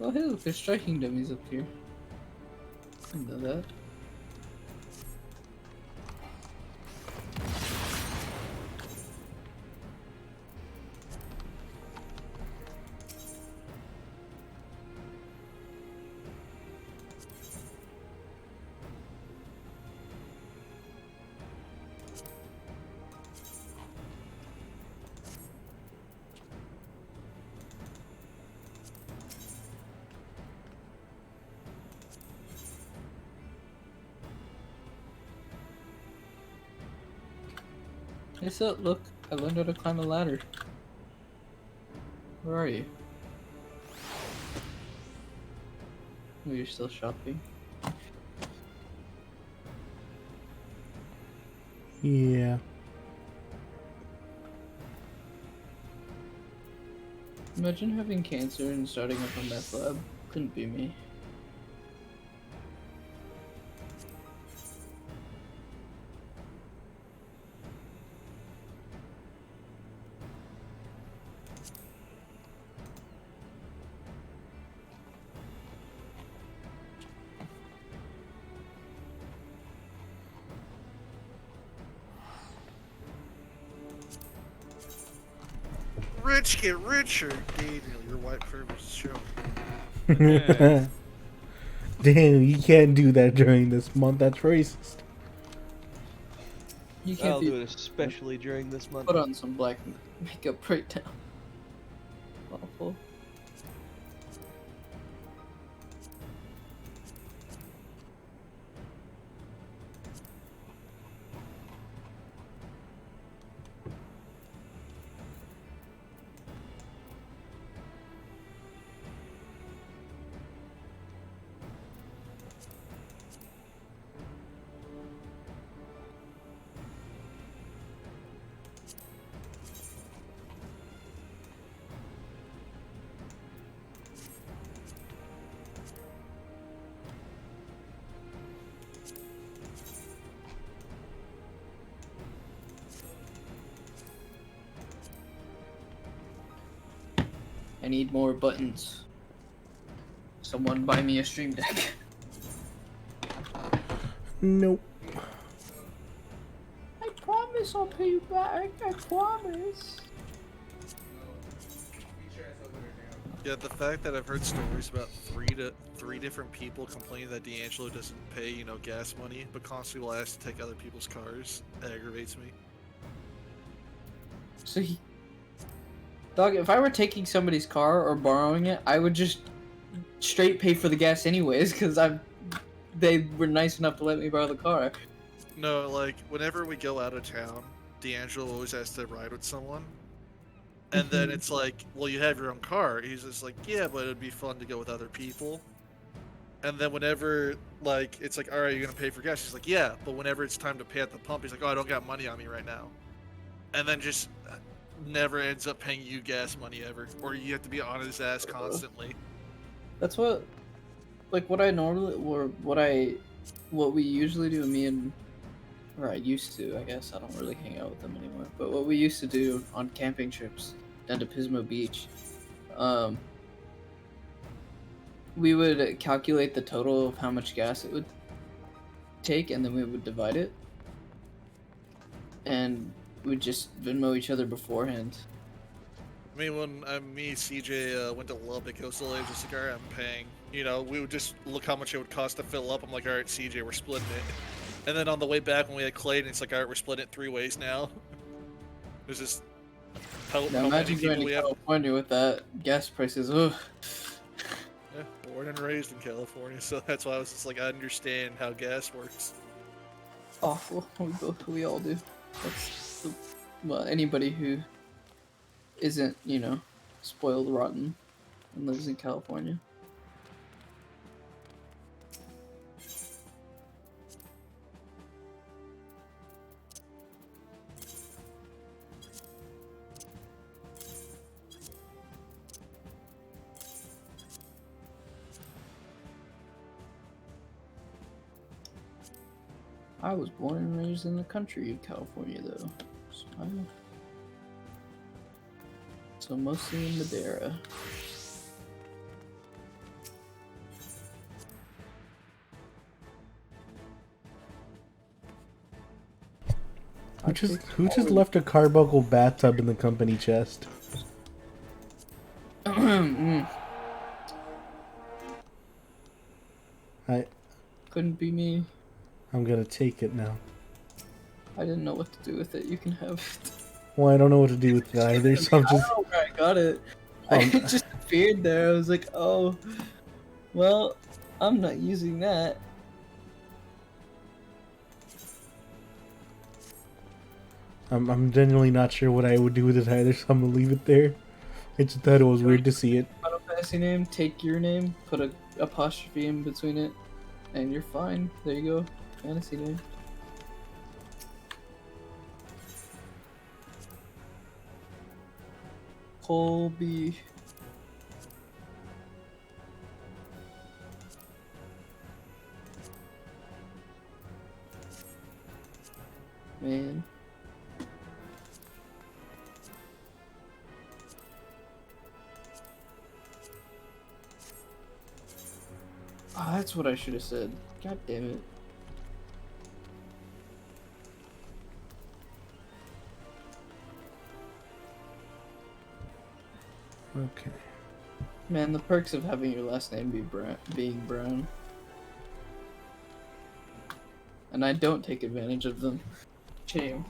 Oh, hey, look, there's striking dummies up here. Didn't know that. Hey, so look, I learned how to climb a ladder. Where are you? Oh, you're still shopping? Yeah. Imagine having cancer and starting up a meth lab. Couldn't be me. Rich get richer. Daniel, your white privilege is showing. Damn, you can't do that during this month. That's racist. You can't I'll do it especially during this month. Put on some black makeup right now. Awful. I need more buttons. Someone buy me a stream deck. Nope. I promise I'll pay you back. I promise. Yeah, the fact that I've heard stories about three different people complaining that D'Angelo doesn't pay, gas money, but constantly will ask to take other people's cars, aggravates me. So dog, if I were taking somebody's car or borrowing it, I would just straight pay for the gas anyways, because they were nice enough to let me borrow the car. No, like, whenever we go out of town, D'Angelo always has to ride with someone. And then it's like, well, you have your own car. He's just like, yeah, but it'd be fun to go with other people. And then whenever, like, it's like, all right, you're gonna pay for gas. He's like, yeah, but whenever it's time to pay at the pump, he's like, oh, I don't got money on me right now. And then just never ends up paying you gas money ever, or you have to be on his ass constantly. That's what, like, what I normally, or what we usually do, me and, or I used to, I guess, I don't really hang out with them anymore, but what we used to do on camping trips down to Pismo Beach, we would calculate the total of how much gas it would take, and then we would divide it, and we'd just Venmo each other beforehand. I mean, when me, CJ, went to Lubbock, it was literally just like, all right, I'm paying. You know, we would just look how much it would cost to fill up. I'm like, all right, CJ, we're splitting it. And then on the way back when we had Clayton, it's like, all right, we're splitting it 3 ways now. There's just how Now many imagine people going we to have. California with that gas prices. Ugh. Yeah, born and raised in California, so that's why I was just like, I understand how gas works. Awful. We all do. That's well, anybody who isn't, you know, spoiled rotten and lives in California. I was born and raised in the country of California, though. So mostly in Madeira. Who just left a carbuncle bathtub in the company chest? Couldn't be me. I'm gonna take it now. I didn't know what to do with it. You can have it. Well, I don't know what to do with it either, so I'm I just... don't know where I got it. It just appeared there. I was like, oh, well, I'm not using that. I'm genuinely not sure what I would do with it either, so I'm gonna leave it there. I just thought it was weird to see it. Final Fantasy name, take your name, put a apostrophe in between it, and you're fine. There you go. Fantasy name. Colby. Man. Oh, that's what I should have said. God damn it. Okay. Man, the perks of having your last name be being Brown. And I don't take advantage of them. Shame.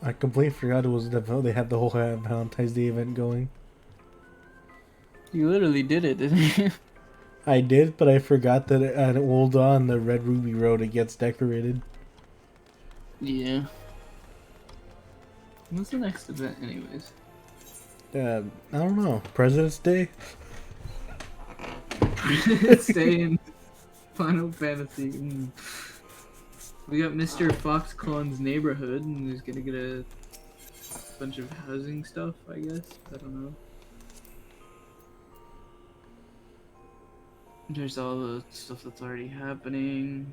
I completely forgot it was they had the whole Valentine's Day event going. You literally did it, didn't you? I did, but I forgot that hold on, the Red Ruby Road, it gets decorated. Yeah. What's the next event, anyways? I don't know. President's Day? Stay in Final Fantasy. We got Mr. Foxconn's neighborhood, and he's gonna get a bunch of housing stuff, I guess. I don't know. There's all the stuff that's already happening.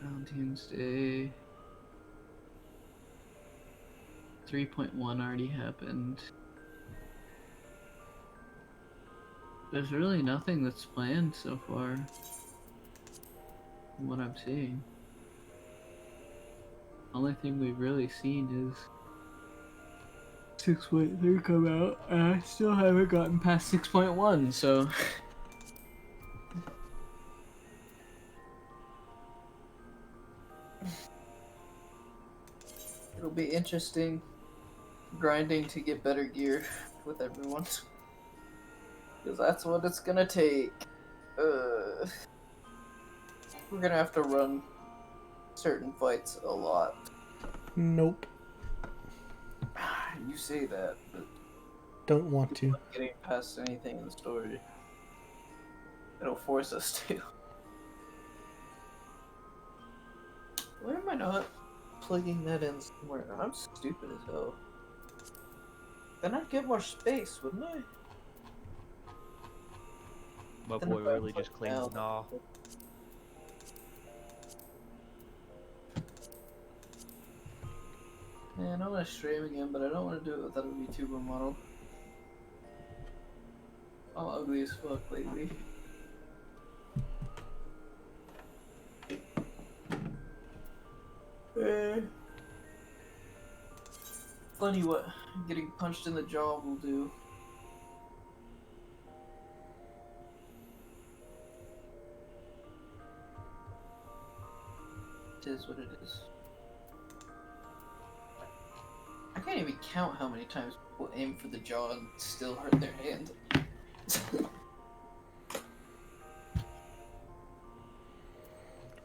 Valentine's Day. 3.1 already happened. There's really nothing that's planned so far. From what I'm seeing. Only thing we've really seen is 6.3 come out, and I still haven't gotten past 6.1, so... It'll be interesting grinding to get better gear with everyone. Because that's what it's gonna take. We're gonna have to run certain fights a lot. Nope. You say that, but Don't want to. getting past anything in the story. It'll force us to. Why am I not plugging that in somewhere? I'm stupid as hell. Then I'd get more space, wouldn't I? My Then boy if I really plug just claims now- nah. Man, I want to stream again, but I don't want to do it without a VTuber model. I'm ugly as fuck lately. Funny what getting punched in the jaw will do. It is what it is. I can't even count how many times people aim for the jaw and still hurt their hand.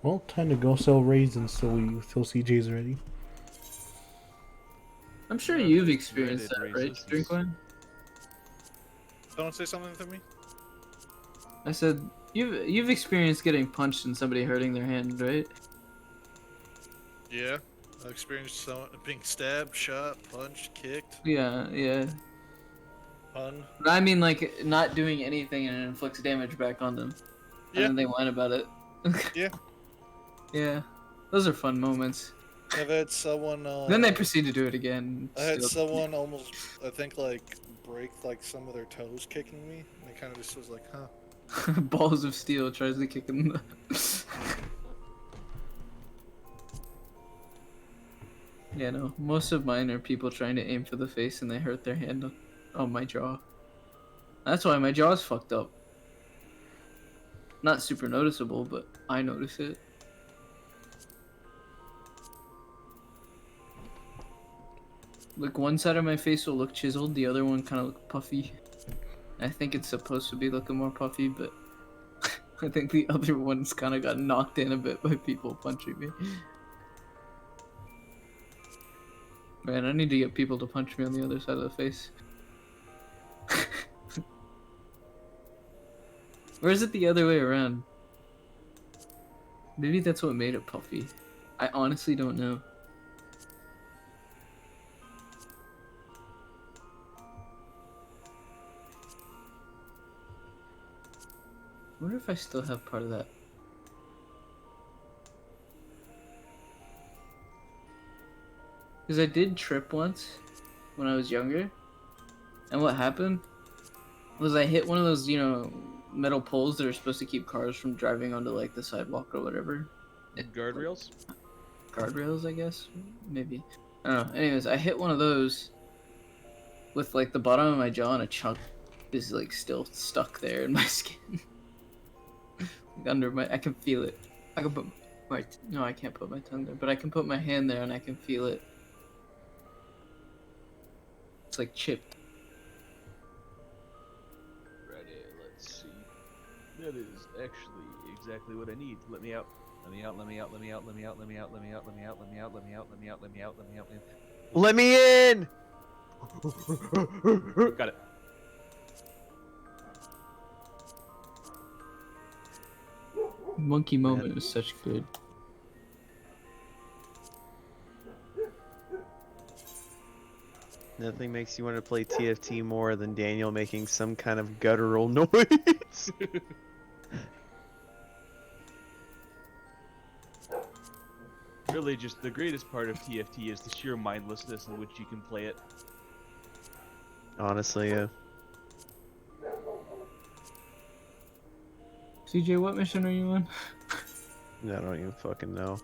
Well, time to go sell raisins so CJ's ready. I'm sure you've experienced that, right, Drinkwine? Someone say something to me? I said you've experienced getting punched and somebody hurting their hand, right? Yeah. I experienced someone being stabbed, shot, punched, kicked. Yeah, yeah. Pun. But I mean, like, not doing anything and it inflicts damage back on them. Yeah. And then they whine about it. Yeah. Yeah. Those are fun moments. I've had someone. Then they proceed to do it again. I had someone almost, I think, like, break, like, some of their toes kicking me. And they kind of just was like, huh. Balls of steel tries to kick him. Yeah, no. Most of mine are people trying to aim for the face and they hurt their hand on my jaw. That's why my jaw's fucked up. Not super noticeable, but I notice it. Like, one side of my face will look chiseled, the other one kind of look puffy. I think it's supposed to be looking more puffy, but I think the other one's kind of got knocked in a bit by people punching me. Man, I need to get people to punch me on the other side of the face. Or is it the other way around? Maybe that's what made it puffy. I honestly don't know. I wonder if I still have part of that. Because I did trip once when I was younger. And what happened was I hit one of those, you know, metal poles that are supposed to keep cars from driving onto, like, the sidewalk or whatever. Guardrails? Guardrails, I guess? Maybe. I don't know. Anyways, I hit one of those with, like, the bottom of my jaw and a chunk is, like, still stuck there in my skin. Like, under my... I can feel it. I can put my... No, I can't put my tongue there, but I can put my hand there and I can feel it. It's, like, chipped. Let's see. That is actually exactly what I need. Let me out. Let me out, let me out, let me out, let me out, let me out, let me out, let me out, let me out, let me out, let me out, let me out, let me out, Let me in! Got it. Monkey moment is such good. Nothing makes you want to play TFT more than Daniel making some kind of guttural noise. Really, just the greatest part of TFT is the sheer mindlessness in which you can play it. Honestly, yeah. CJ, what mission are you on? I don't even fucking know.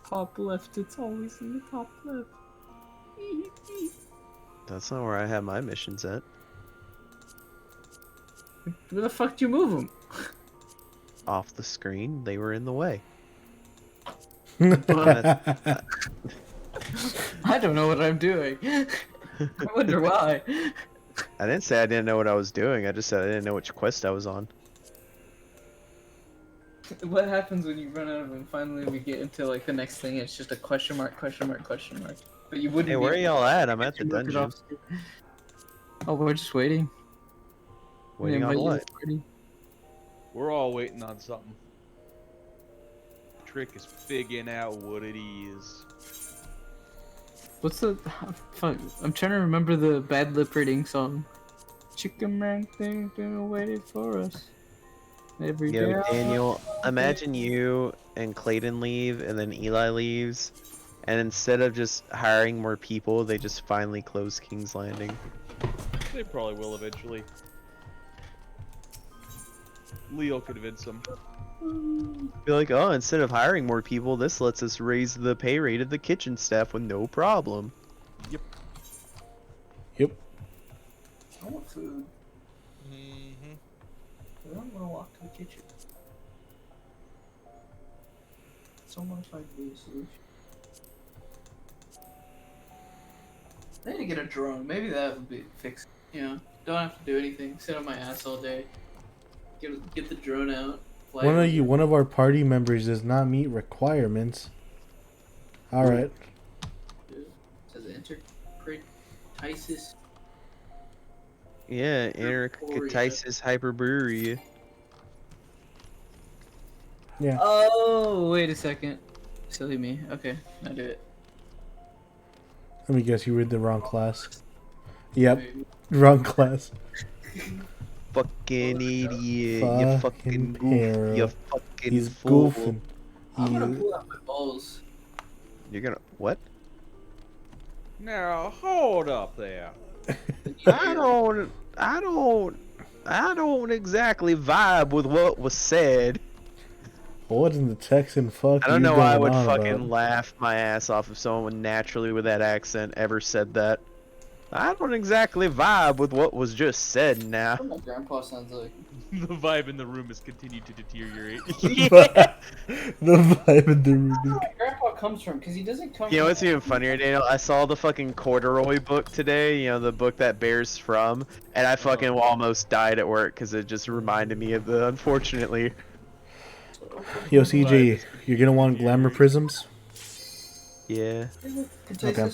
Top left, it's always in the top left. That's not where I have my missions at. Where the fuck do you move them? Off the screen, they were in the way. I don't know what I'm doing. I wonder why. I didn't say I didn't know what I was doing, I just said I didn't know which quest I was on. What happens when you run out of them? Finally, we get into like the next thing. It's just a question mark, question mark, question mark. But you wouldn't. Hey, be where are able y'all to at? I'm at get the your market dungeon. off. Oh, we're just waiting. Waiting on what? We're all waiting on something. Trick is figuring out what it is. What's the fuck? I'm trying to remember the bad lip reading song. Chicken man thing waited for us. Every day. Yo, Daniel, imagine you and Clayton leave, and then Eli leaves, and instead of just hiring more people, they just finally close King's Landing. They probably will eventually. Leo convince them. Be like, oh, instead of hiring more people, this lets us raise the pay rate of the kitchen staff with no problem. Yep. Yep. I want food. I don't want to walk to the kitchen. Someone find me a solution. I need to get a drone. Maybe that would be fixed. You know, don't have to do anything. Sit on my ass all day. Get the drone out. Fly over. One of our party members does not meet requirements. All right. Says enterprises. Yeah, intercatitis hyperburial. Yeah. Oh, wait a second. Silly me. Okay, I do it. Let me guess, you read the wrong class. Yep, wrong class. Fucking idiot. You fucking goof. hero. You fucking He's fool. goofing. I'm gonna pull out my balls. You're gonna what? Now hold up there. I don't exactly vibe with what was said. What in the Texan fuck? I don't know why why I would fucking laugh my ass off if someone naturally with that accent ever said that. I don't exactly vibe with what was just said now. What my grandpa sounds like. The vibe in the room has continued to deteriorate. Yeah. The vibe in the room. Where my grandpa comes from, because he doesn't come You know from... what's even funnier, Daniel? I saw the fucking corduroy book today, you know, the book that Bear's from, and I fucking almost died at work because it just reminded me of the, unfortunately. Yo, CJ, you're gonna want glamour prisms? Yeah. Okay.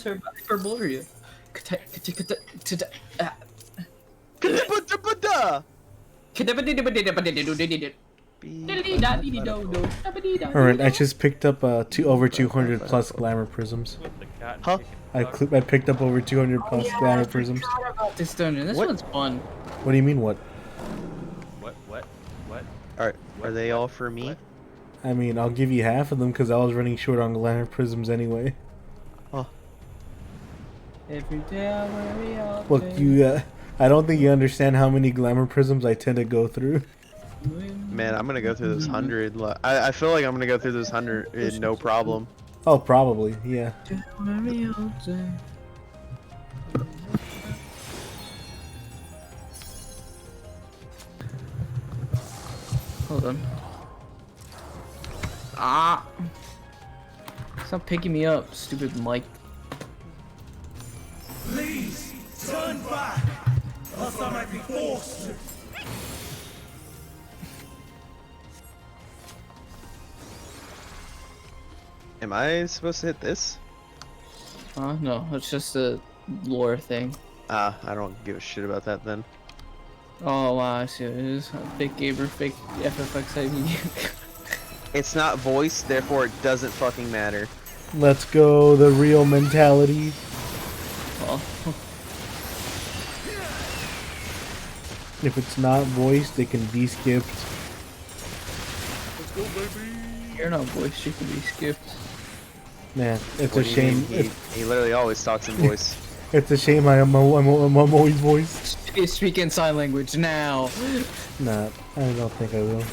Alright, I just picked up over 200 plus glamour prisms. Huh? I picked up over 200 plus glamour prisms. This dungeon. This one's fun. What do you mean, what? What? Are they all for me? I mean, I'll give you half of them because I was running short on glamour prisms anyway. Oh. Every day I worry all Look, day. I don't think you understand how many glamour prisms I tend to go through. Man, I'm gonna go through this 100. I feel like I'm gonna go through this 100 no problem. Oh, probably, yeah. Hold on. Ah! Stop picking me up, stupid Mike. Please, turn back, else I might be forced to. Am I supposed to hit this? No, it's just a lore thing. Ah, I don't give a shit about that then. Oh wow, I see what it is. Fake gamer, fake FFX ID. It's not voice, therefore it doesn't fucking matter. Let's go, the real mentality. Oh. If it's not voiced, it can be skipped. Let's go, baby. You're not voiced, you can be skipped. Man, it's What a do you mean? shame. He literally always talks in voice. It's a shame I'm always voiced. Speak in sign language now. Nah, I don't think I will.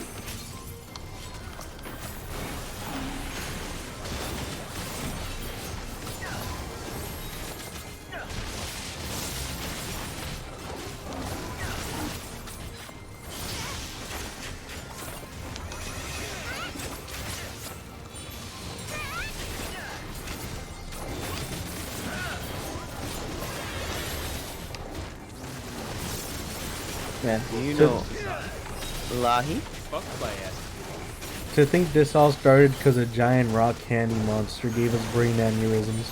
Man, you know, Lahi? Fuck my ass. To think this all started because a giant rock candy monster gave us brain aneurysms.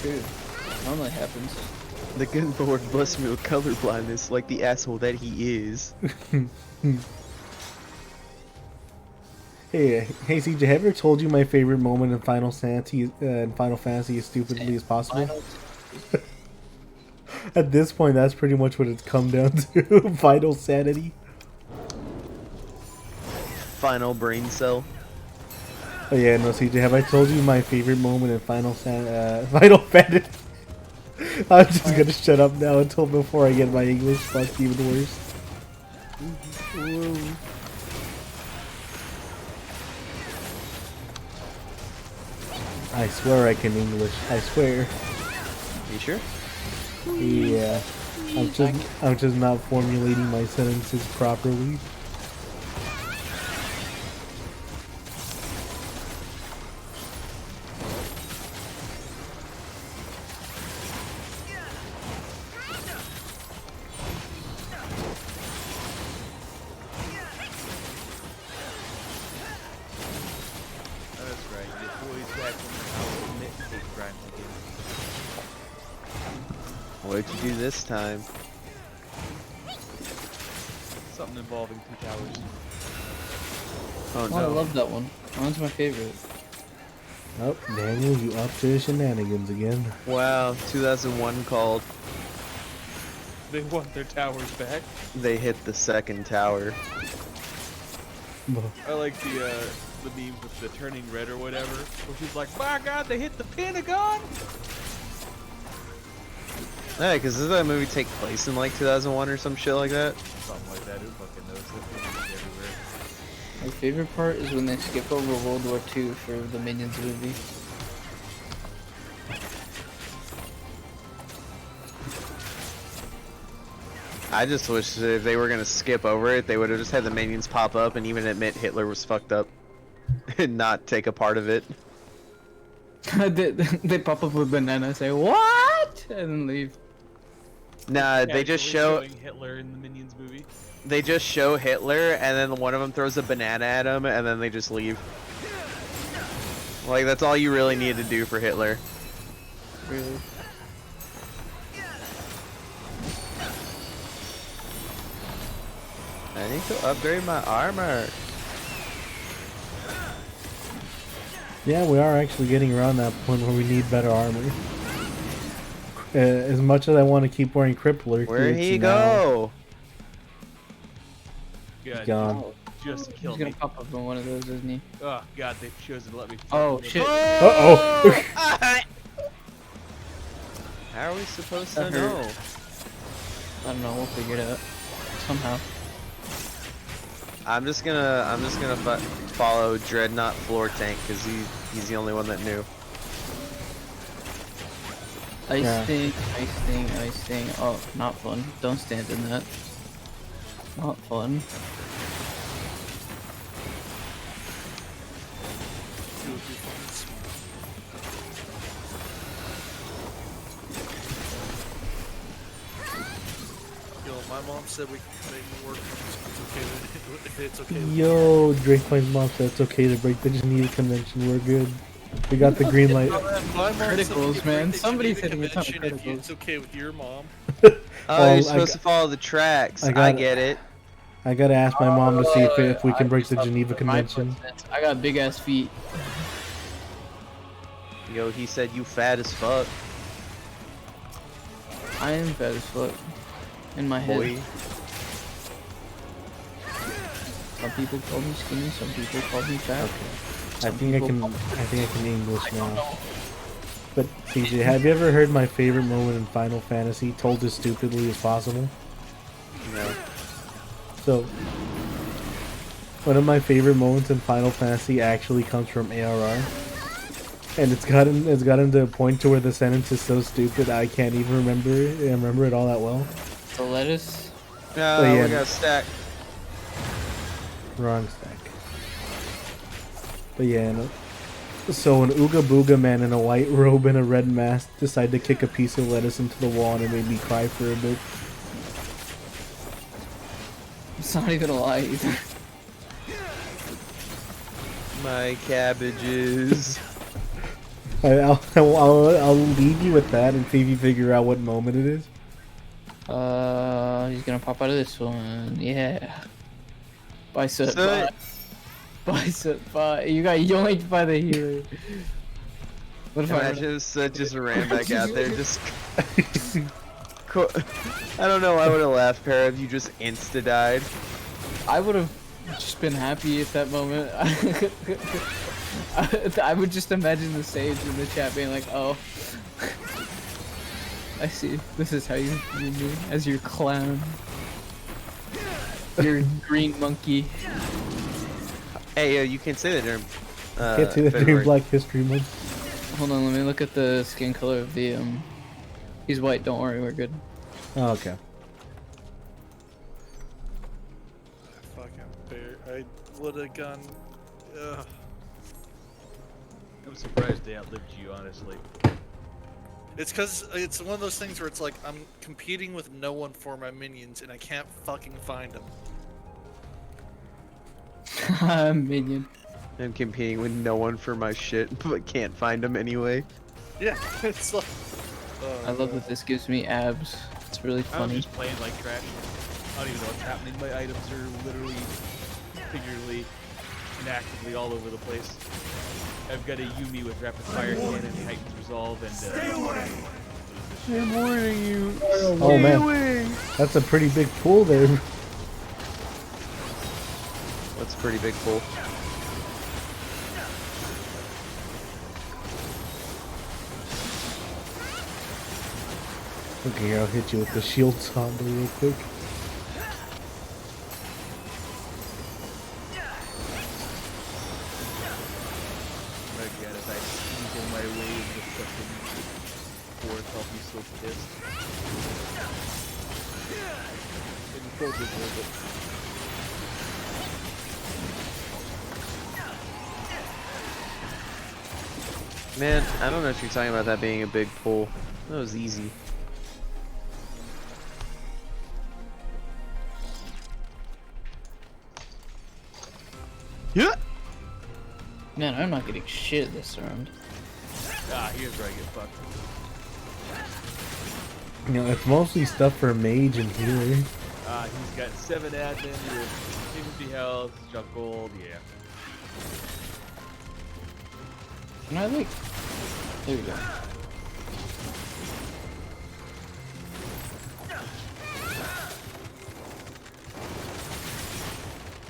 True. Normally happens. The good Lord bless me with color blindness like the asshole that he is. Hey, CJ, have I ever told you my favorite moment in Final Fantasy as stupidly as possible? At this point, that's pretty much what it's come down to. Final sanity. Final brain cell. Oh yeah, no, CJ, have I told you my favorite moment in Final Fantasy? I'm just gonna shut up now until before I get my English fucked even worse. I swear I can English. I swear. You sure? Yeah. I'm just not formulating my sentences properly. What'd you do this time? Something involving 2 towers. Oh Oh, I no. love that one. That one's my favorite. Oh, Daniel, you up to shenanigans again. Wow, 2001 called. They want their towers back. They hit the second tower. I like the memes with the turning red or whatever, where she's like, "My God, they hit the Pentagon!" Yeah, because doesn't that movie take place in like 2001 or some shit like that? Something like that. Who fucking knows? That everywhere. My favorite part is when they skip over World War II for the Minions movie. I just wish that if they were gonna skip over it, they would have just had the minions pop up and even admit Hitler was fucked up and not take a part of it. they pop up with banana and say, "What?" and then leave. Nah, they just show Hitler in the Minions movie. They just show Hitler and then one of them throws a banana at him and then they just leave. Like that's all you really need to do for Hitler. Really? I need to upgrade my armor. Yeah, we are actually getting around that point where we need better armor. As much as I want to keep wearing Crippler, Where'd he go? God, gone. Just killed He's gonna me. pop up on one of those, isn't he? Oh God, they've chosen to let me. Oh shit! Uh-oh. How are we supposed to That know? hurt. I don't know. We'll figure it out somehow. I'm just gonna follow Dreadnought Floor Tank because he's the only one that knew. Ice Yeah. sting, ice sting, ice sting. Oh, not fun. Don't stand in that. Not fun. Yo, my mom said we can make it work if it's okay with Yo, Drake Point's mom said it's okay to break the Geneva Convention. We're good. We got the green light. My mom said we Criticals, can man. break the Somebody's Geneva hitting the top Convention if criticals. it's okay with your mom. Oh, Well, you're supposed to follow the tracks. I get it. I gotta ask my mom to see if we can break the Geneva Convention. I got big ass feet. Yo, he said you fat as fuck. I am fat as fuck. In my head. Boy. Some people call me skinny, some people call me fat. I think I can English now. But CJ, have you ever heard my favorite moment in Final Fantasy told as stupidly as possible? No. So, one of my favorite moments in Final Fantasy actually comes from ARR, and it's gotten to a point to where the sentence is so stupid I can't even remember it all that well. The lettuce. No, yeah. we got a stack. Wrong stack. But yeah, no. So an Ooga Booga man in a white robe and a red mask decided to kick a piece of lettuce into the wall and it made me cry for a bit. It's not even a lie either. My cabbages. I'll leave you with that and see if you figure out what moment it is. He's gonna pop out of this one. Yeah. Bicep. Bicep. You got yoinked by the hero. What if I just ran back out there? Just. I don't know. I would have laughed, Para, if you just insta died. I would have just been happy at that moment. I would just imagine the sage in the chat being like, "Oh, I see. This is how you view me as your clown, your green monkey." Hey, you can't say that during. Can't say that during Black History Month. Hold on, let me look at the skin color of the He's white. Don't worry, we're good. Oh, okay. I would have gone. I'm surprised they outlived you, honestly. It's because it's one of those things where it's like I'm competing with no one for my minions and I can't fucking find them. Minion. I'm competing with no one for my shit, but can't find them anyway. Yeah, it's like. I love that this gives me abs. It's really I'm funny. just playing like trash. I don't even know what's happening. My items are literally, figuratively, and actively all over the place. I've got a Yumi with rapid fire cannon, Titan's Resolve, and I'm warning you. Oh man, that's a pretty big pool there. What's a pretty big pool? Okay, here, I'll hit you with the shield combo real quick. again as I sneak my way into fucking fourth, I'll be so pissed. Didn't feel deserve it. Man, I don't know if you're talking about that being a big pull. That was easy. Yeah. Man, I'm not getting shit this round. Ah, here's where I get fucked. You know, it's mostly stuff for mage and healer. He's got 7 admin with 50 health, Chuck Gold, yeah. Can I like... There we go.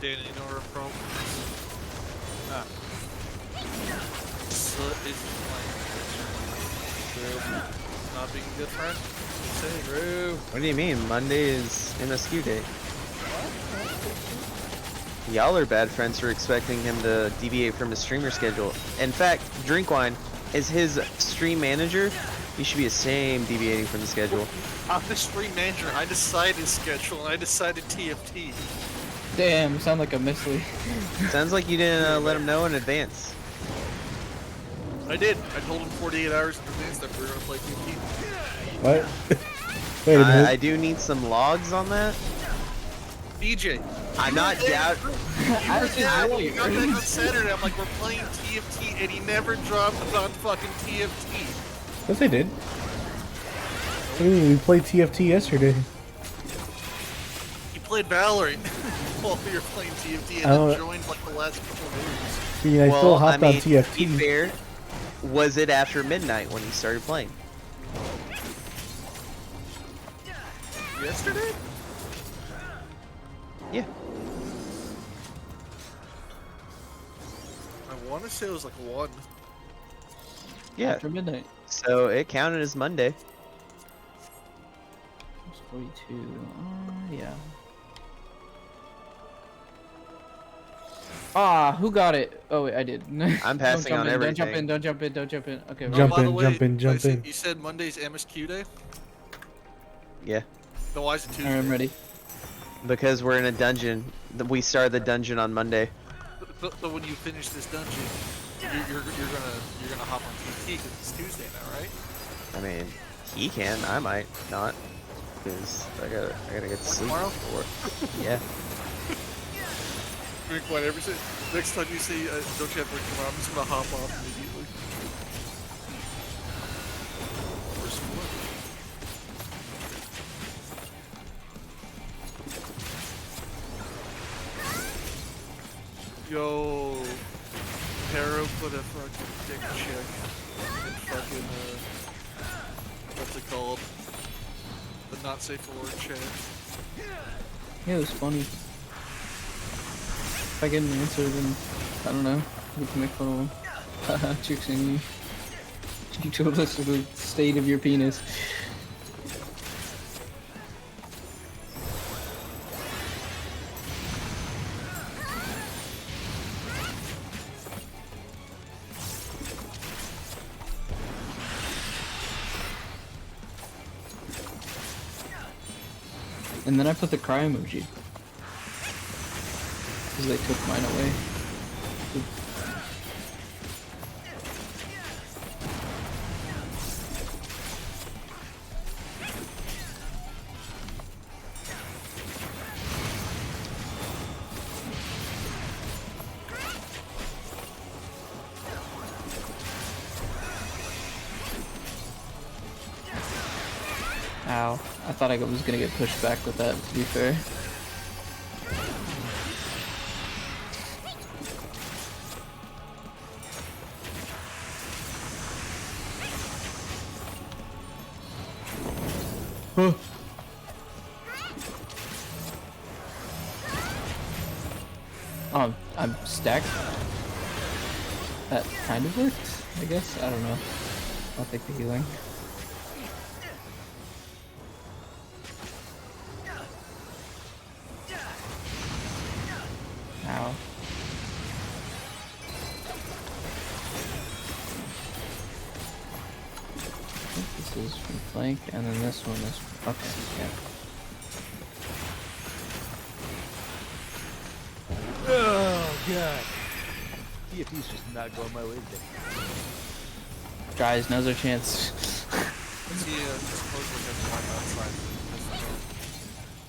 Danny, you know where I'm from? Slit is playing. Not being a good friend? True. What do you mean? Monday is MSQ day. Y'all are bad friends for expecting him to deviate from his streamer schedule. In fact, Drinkwine is his stream manager. He should be the same deviating from the schedule. I'm the stream manager. I decide his schedule and I decided TFT. Damn, sound like a mislead. Sounds like you didn't let him know in advance. I did. I told him 48 hours in advance that we were gonna play TFT. What? Wait a minute. I do need some logs on that. DJ. I'm not doubt. I was got back on Saturday. I'm like, we're playing TFT, and he never dropped it on fucking TFT. Yes, I did. I mean, we played TFT yesterday. He played Valorant while we were playing TFT, and then joined like the last couple of days. Yeah, I still hopped on TFT. To be fair, was it after midnight when he started playing? Yesterday? Yeah. I want to say it was like 1. Yeah. After midnight. So it counted as Monday. It's 42. Yeah. Ah, who got it? Oh wait, I did. I'm passing on everything. Don't jump in, don't jump in, don't jump in. Okay. Jump in. You said Monday's MSQ day? Yeah. Then why is it Tuesday? Alright, I'm ready. Because we're in a dungeon. We started the dungeon on Monday. But when you finish this dungeon, you're gonna hop on TFT because it's Tuesday now, right? I mean, he can. I might not. Because I gotta get sleep tomorrow? before. Yeah. Drink wine every day. Next time you say, don't you have drinking wine, I'm just gonna hop off immediately. First blood. Yo, Harrow put a fucking dick check in fucking, what's it called? The not safe for work chat. Yeah, it was funny. If I get an answer, then I don't know. We can make fun of him. Haha, tricksing you. You told us the state of your penis. And then I put the cry emoji. Because they took mine away. Ow. I thought I was gonna get pushed back with that, to be fair. Huh. I'm stacked. That kind of worked, I guess. I don't know. I'll take the healing. Ow. I think this is from flank, and then this one is... Okay, yeah. Oh god. TFT's just not going my way today. Guys, now's our chance. Supposedly has a life outside.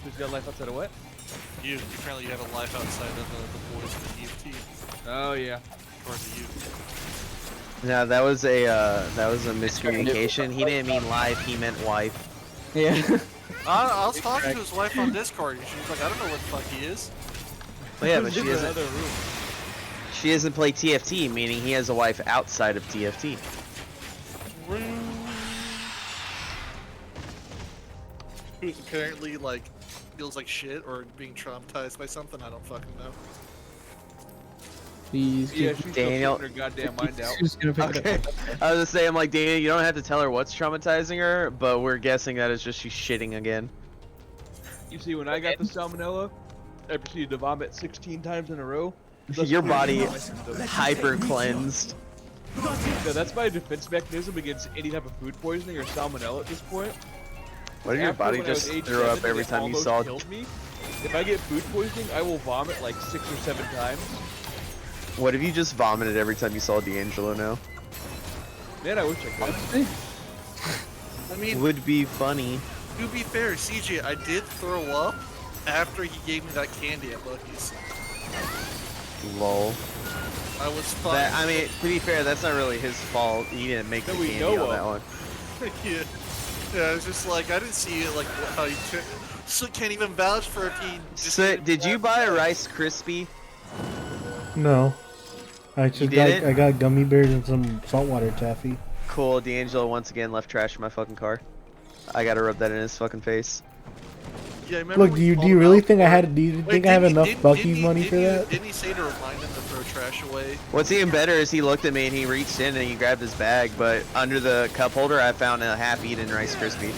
Who's got life outside of what? You. Apparently you have a life outside of the boys in the TFT. Oh yeah. According to you. Yeah, that was a miscommunication. He didn't mean life, he meant wife. Yeah. I was talking to his wife on Discord, and she was like, I don't know what the fuck he is. Well, yeah, but she doesn't play TFT, meaning he has a wife outside of TFT. Who's apparently, like, feels like shit or being traumatized by something, I don't fucking know. Please, yeah, she's Daniel. still her goddamn mind out. Okay. I was gonna say, I'm like, Daniel, you don't have to tell her what's traumatizing her, but we're guessing that it's just she's shitting again. You see, when I got the salmonella, I proceeded to vomit 16 times in a row. Your body hyper cleansed. So that's my defense mechanism against any type of food poisoning or salmonella at this point. What if your body just threw up every time you saw? Me, if I get food poisoning, I will vomit like 6 or 7 times. What if you just vomited every time you saw D'Angelo now? Man, I wish I could. I mean, would be funny. To be fair, CJ, I did throw up after he gave me that candy at Lucky's. Lol. I was fine. That, I mean, to be fair, that's not really his fault. He didn't make the candy on that one. Yeah. Yeah, it's just like, I didn't see it, like, how you so can't even vouch for if he just... So, did you buy a Rice Krispie? No. I just I got gummy bears and some saltwater taffy. Cool, D'Angelo once again left trash in my fucking car. I gotta rub that in his fucking face. Yeah, look, do you really think I had? Do you think I have enough Bucky's money for that? Didn't he say to remind him to throw trash away? What's even better is he looked at me and he reached in and he grabbed his bag, but under the cup holder I found a half-eaten Rice Krispie.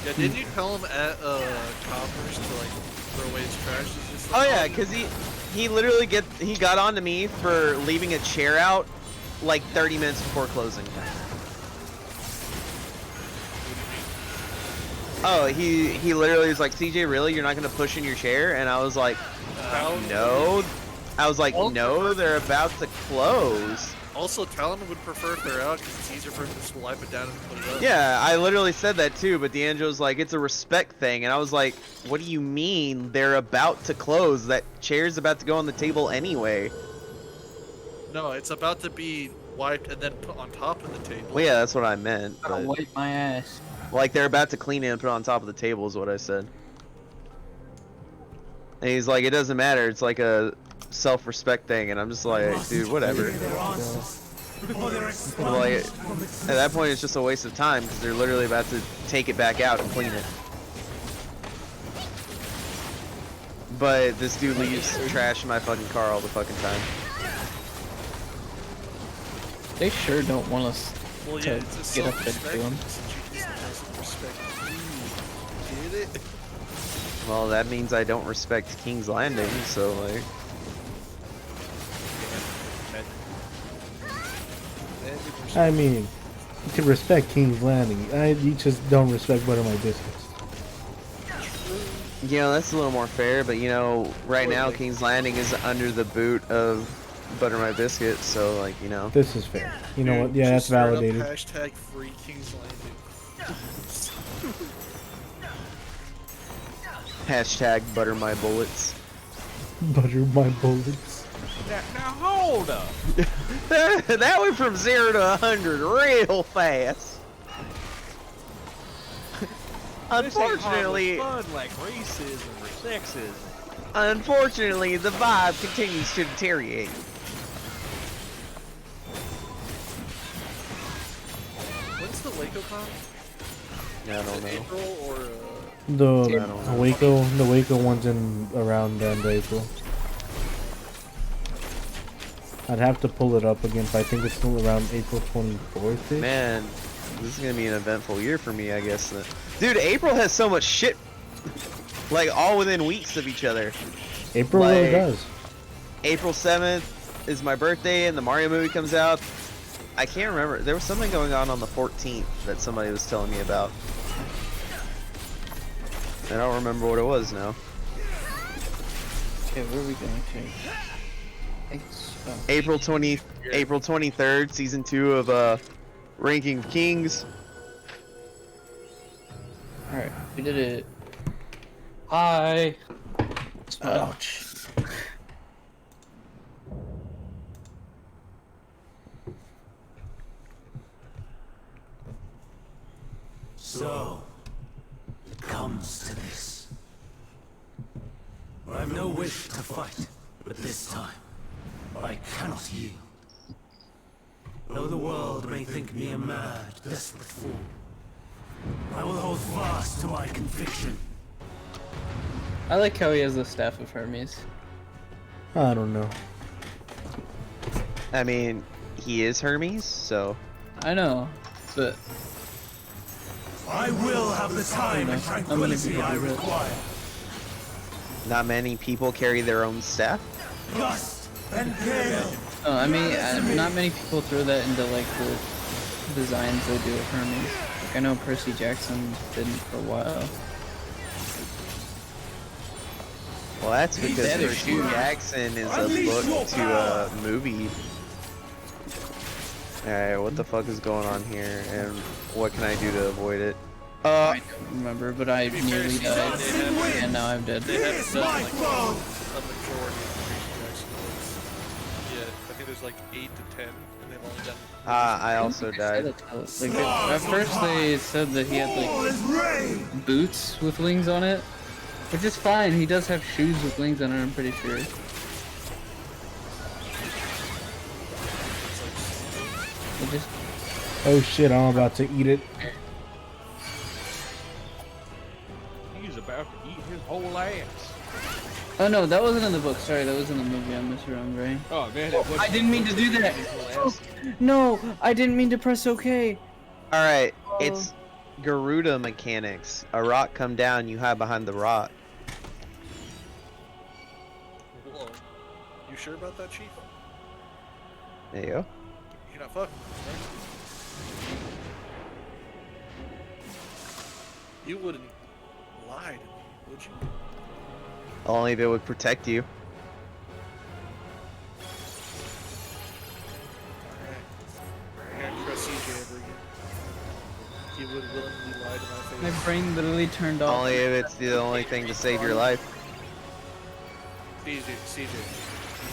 Yeah, didn't you tell him at Coppers to like throw away his trash? Just Oh yeah, cause he literally got onto me for leaving a chair out like 30 minutes before closing. Oh, he literally was like, CJ, really? You're not gonna push in your chair? And I was like, no. I was like, no, they're about to close. Also, Talon would prefer if they're out because it's easier for him to just wipe it down and put it up. Yeah, I literally said that too, but D'Angelo's like, it's a respect thing, and I was like, what do you mean they're about to close? That chair's about to go on the table anyway. No, it's about to be wiped and then put on top of the table. Well, yeah, that's what I meant. Gotta But, wipe my ass. like, they're about to clean it and put it on top of the table is what I said. And he's like, it doesn't matter, it's like a self-respect thing, and I'm just like, dude, whatever. Like, at that point, it's just a waste of time because they're literally about to take it back out and clean it. But this dude leaves trash in my fucking car all the fucking time. They sure don't want us Well, to yeah, it's a get up and self-respect. do them. Get it? Well, that means I don't respect King's Landing, so like. I mean, you can respect King's Landing. You just don't respect Butter My Biscuits. You know, that's a little more fair, but you know, right now King's Landing is under the boot of Butter My Biscuit, so like, you know. This is fair. You know what? Yeah, that's Just straight up validated. Hashtag free King's Landing. Hashtag Butter My Bullets. Butter my bullets. Now hold up. That went from 0 to 100 real fast. Unfortunately, This ain't fun like racism or sexism. unfortunately, the vibe continues to deteriorate. When's the Waco Con? I don't know. April or The Waco one's in around the end of April. I'd have to pull it up again, but I think it's still around April 24th. Man, this is gonna be an eventful year for me, I guess. Dude, April has so much shit, like all within weeks of each other. April really does. April 7th is my birthday, and the Mario movie comes out. I can't remember. There was something going on the 14th that somebody was telling me about. I don't remember what it was now. Okay, where are we going to? April 23rd, season 2 of Ranking of Kings. Alright, we did it. Hi. Ouch. So, it comes to this. I have no wish to fight, but this time, I cannot yield. Though the world may think me a mad, desperate fool, I will hold fast to my conviction. I like how he has the Staff of Hermes. I don't know. I mean, he is Hermes, so. I know, but I will have the time and tranquility I require. Not many people carry their own staff. Gust and gale. oh, I mean, not many people throw that into like the designs they do of Hermes. Like, I know Percy Jackson didn't for a while. Well, that's because Percy Jackson is a book to a movie. Alright, what the fuck is going on here, and what can I do to avoid it? I don't remember, but I nearly died, and now I'm dead. They haven't done like a majority of the Percy Jackson books yet. I think there's like 8 to 10, and they've only done. I also died. Like, at first they said that he had like boots with wings on it, which is fine. He does have shoes with wings on it, I'm pretty sure. Oh shit, I'm about to eat it. He's about to eat his whole ass. Oh no, that wasn't in the book. Sorry, that was in the movie. I'm misremembering. Oh man, I didn't mean to do that. No, I didn't mean to press OK. Alright, it's Garuda mechanics. A rock come down, you hide behind the rock. Whoa. You sure about that, Chief? There you go. You're not fucking with us, right? You wouldn't lie to me, would you? Only if it would protect you. willingly lie to my face? My brain literally turned off. Only if it's the only thing to save your life. CJ.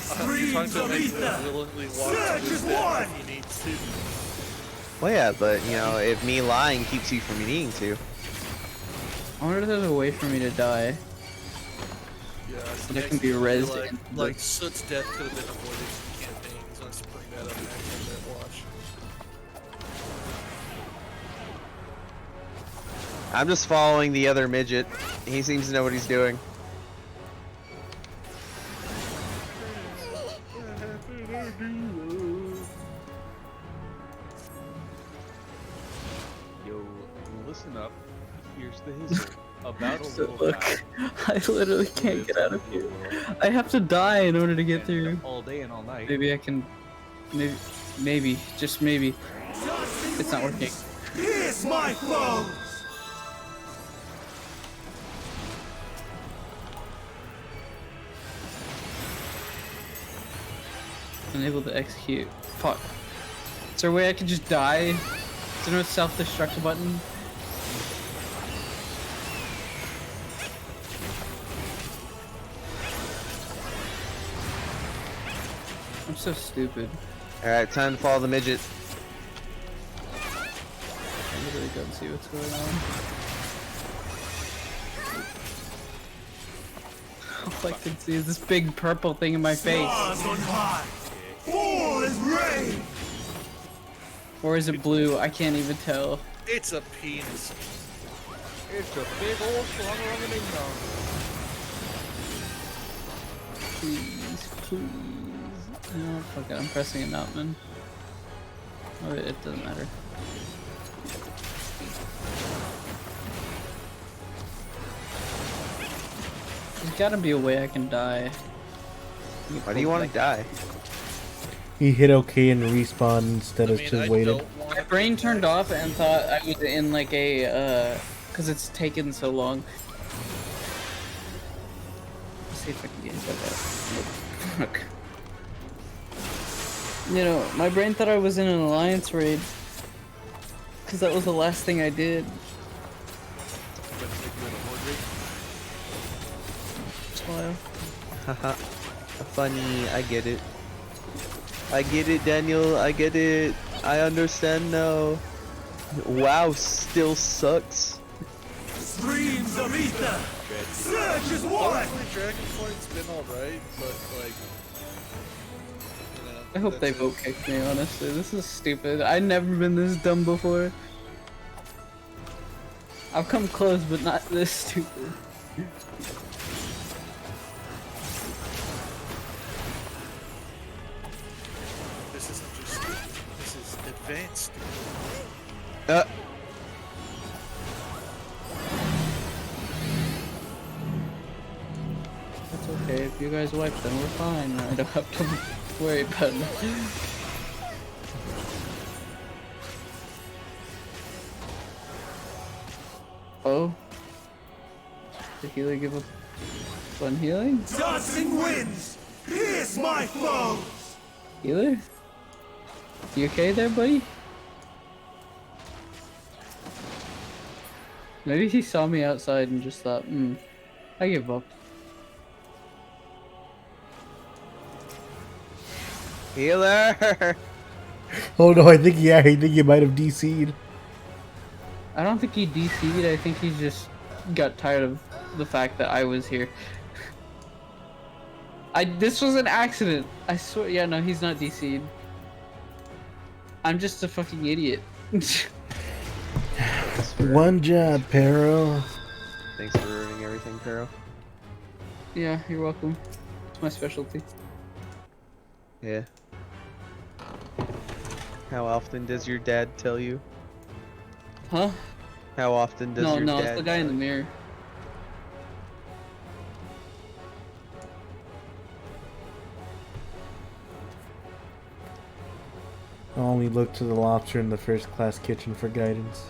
You're trying to make him willingly walk to his death if he needs to. Well, yeah, but you know, if me lying keeps you from needing to. I wonder if there's a way for me to die. Yeah, So there can be res. Like Soot's death could have been avoided in campaign. He's not just putting that up and actually let watch. I'm just following the other midget. He seems to know what he's doing. Yo, listen up. Here's the history about a So little look, guy. I literally can't get out of here. I have to die in order to get through. All day and all night. Maybe I can. Maybe, just maybe. It's not working. Here's my foes! Unable to execute. Fuck. Is there a way I can just die? Is there no self-destruct button? I'm so stupid. Alright, time to follow the midget. I literally don't see what's going on. All I can see is this big purple thing in my face. Stars on high! All is rain! Or is it blue? I can't even tell. It's a penis. It's a big old ding dong. Please, please. No, fuck it. I'm pressing it out, man. Oh, it doesn't matter. There's gotta be a way I can die. Why do you want to die? He hit OK and respawned instead of just waited. My brain turned off and thought I was in like a, cause it's taken so long. Let's see if I can get into that. Fuck. You know, my brain thought I was in an alliance raid. Cause that was the last thing I did. Smile. Haha. Funny, I get it. I get it, Daniel. I get it. I understand now. WoW still sucks. Streams of ether! Surge is one! Honestly, Dragonflight's been alright, but like... I hope they vote kick me, honestly. This is stupid. I've never been this dumb before. I've come close, but not this stupid. This isn't just stupid. This is advanced. That's okay. If you guys wipe them, we're fine. I don't have to worry about it. Oh. Did healer give up fun healing? Dancing winds! Here's my foes! Healer? You okay there, buddy? Maybe he saw me outside and just thought, I give up. Healer! Oh no, I think he might have DC'd. I don't think he DC'd, I think he just got tired of the fact that I was here. This was an accident. I swear, yeah, no, he's not DC'd. I'm just a fucking idiot. One job, Pero. Thanks for ruining everything, Pero. Yeah, you're welcome. It's my specialty. Yeah. How often does your dad tell you? Huh? How often does your No, dad? it's the guy in the mirror. I only look to the lobster in the first class kitchen for guidance.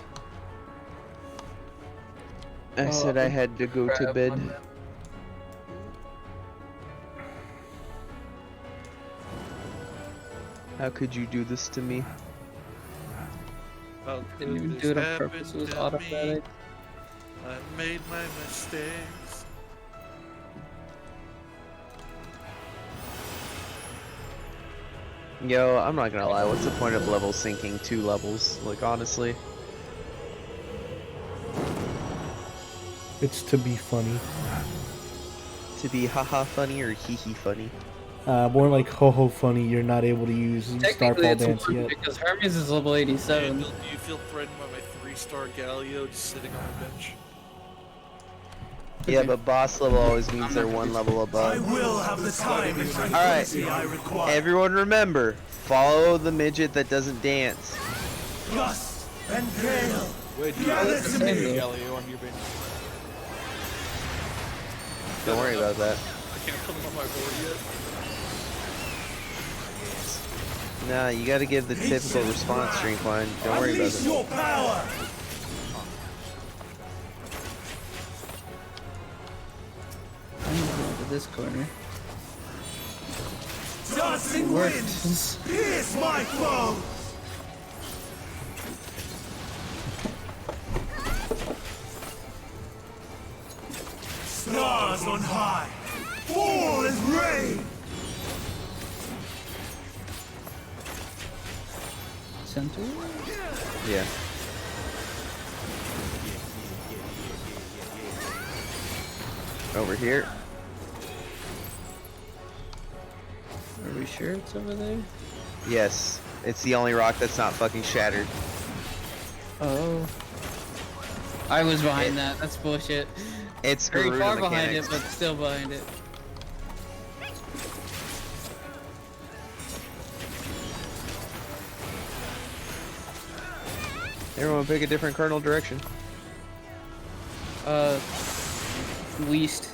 I said I had to go to bed. How could you do this to me? How Didn't could even this do it on happen purpose, it was to automatic. me? I made my mistakes. Yo, I'm not gonna lie, what's the point of level syncing 2 levels? Like, honestly. It's to be funny. To be haha funny or hee hee funny? More like ho ho funny. You're not able to use Technically, Starfall it's Dance one yet. because Hermes is level 87. Daniel, do you feel threatened by my 3-star Galileo just sitting on the bench? Yeah, but boss level always means they're one level above. I will have the time and Alright, tranquility I require. everyone remember, follow the midget that doesn't dance. Gust and gale. Wait, do you Gather have to the me. Galileo on your bench? Don't worry about that. I can't put him on my board yet. Nah, you gotta give the typical response stream line. Don't worry about Unleash your it. power. I need to go into this corner. Dancing winds. Pierce my foe. Stars on high. Fall as rain. Center? Yeah. Over here. Are we sure it's over there? Yes. It's the only rock that's not fucking shattered. Oh. I was behind that. That's bullshit. It's very Garuda far behind mechanics. it, but still behind it. Everyone pick a different cardinal direction. Least.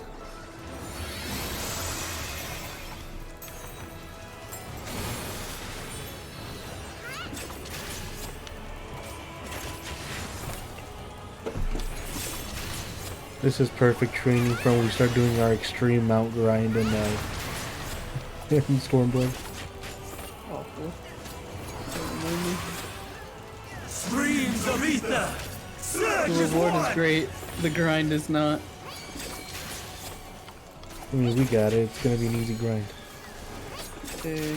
This is perfect training from when we start doing our extreme mount grind in Stormblood. Awful. Streams of ether. The reward is great. The grind is not. I mean, we got it. It's gonna be an easy grind. Okay.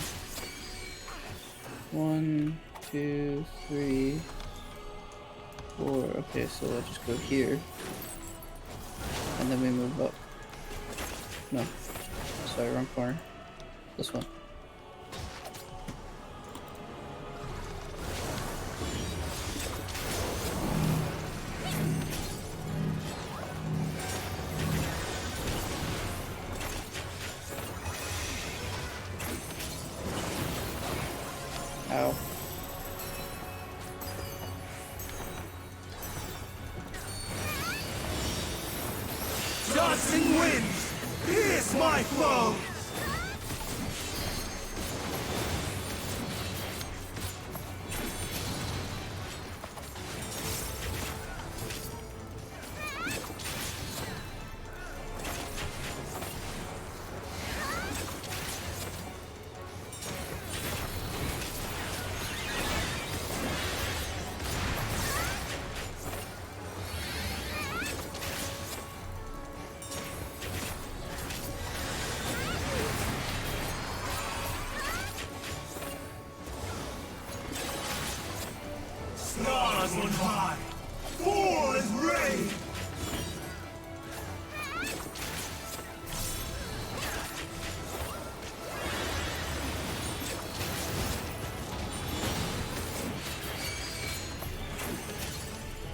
1, 2, 3, 4. Okay, so I'll just go here. And then we move up. No. Sorry, wrong corner. This one. Ow. Dancing winds. Pierce my foe. Stars on high. Fall as rain.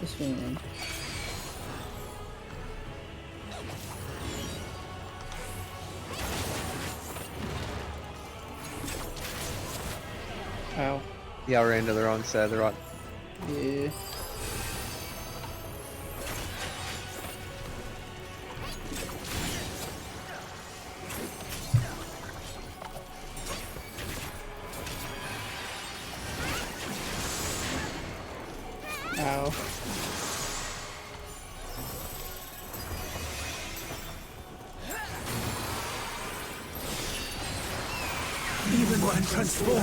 This one. Ow. Yeah, I ran to the wrong side of the rock. Yeah. Ow. Even when transformed.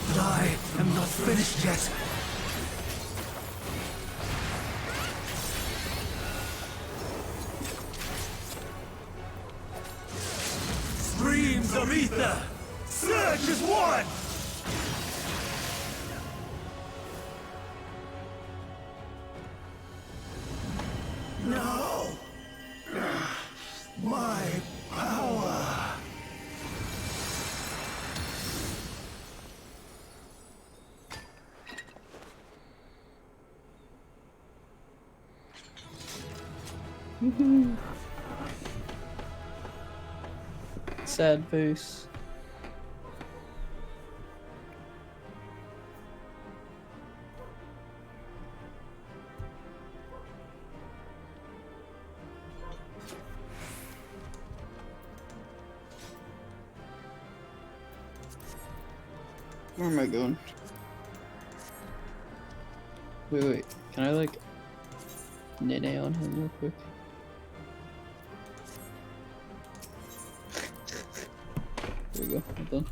But I am not finished yet. winds of ether! Surge as one! No! My power! Sad face. Where am I going? Wait, can I like nene on him real quick? There we go, I'm done.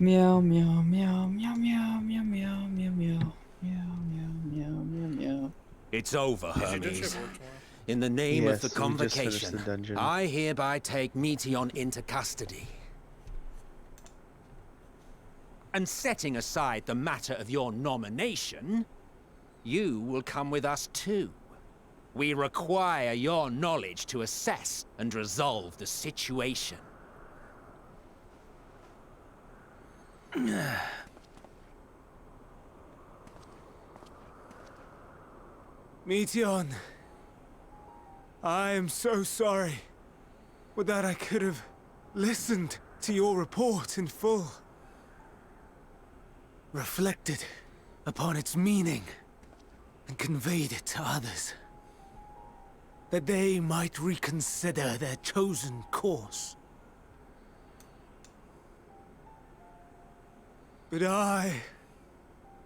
Meow meow meow meow meow meow meow meow meow meow meow meow meow. It's over, Hermes. In the name of the convocation, I hereby take Meteon into custody. And setting aside the matter of your nomination, you will come with us too. We require your knowledge to assess and resolve the situation. Meteon, I am so sorry. Would that I could have listened to your report in full. Reflected upon its meaning and conveyed it to others. That they might reconsider their chosen course. But I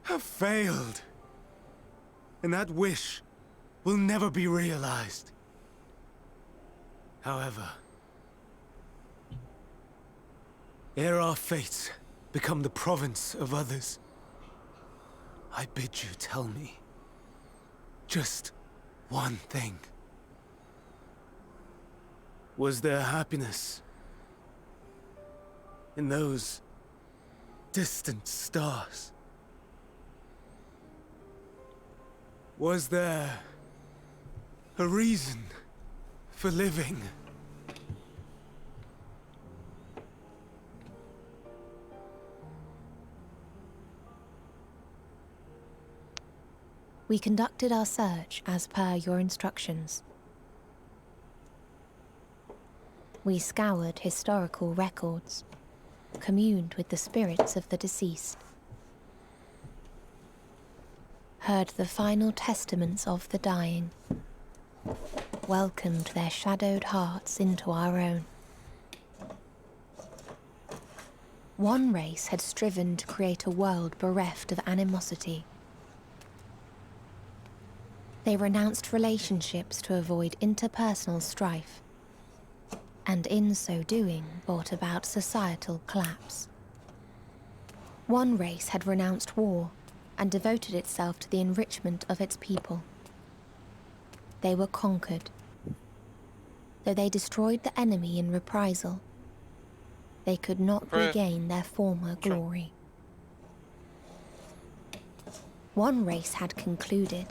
have failed. And that wish will never be realized. However, ere our fates become the province of others, I bid you tell me just one thing. Was there happiness in those distant stars? Was there a reason for living? We conducted our search as per your instructions. We scoured historical records, communed with the spirits of the deceased, heard the final testaments of the dying, welcomed their shadowed hearts into our own. One race had striven to create a world bereft of animosity. They renounced relationships to avoid interpersonal strife, and in so doing brought about societal collapse. One race had renounced war and devoted itself to the enrichment of its people. They were conquered. Though they destroyed the enemy in reprisal, they could not regain their former glory. One race had concluded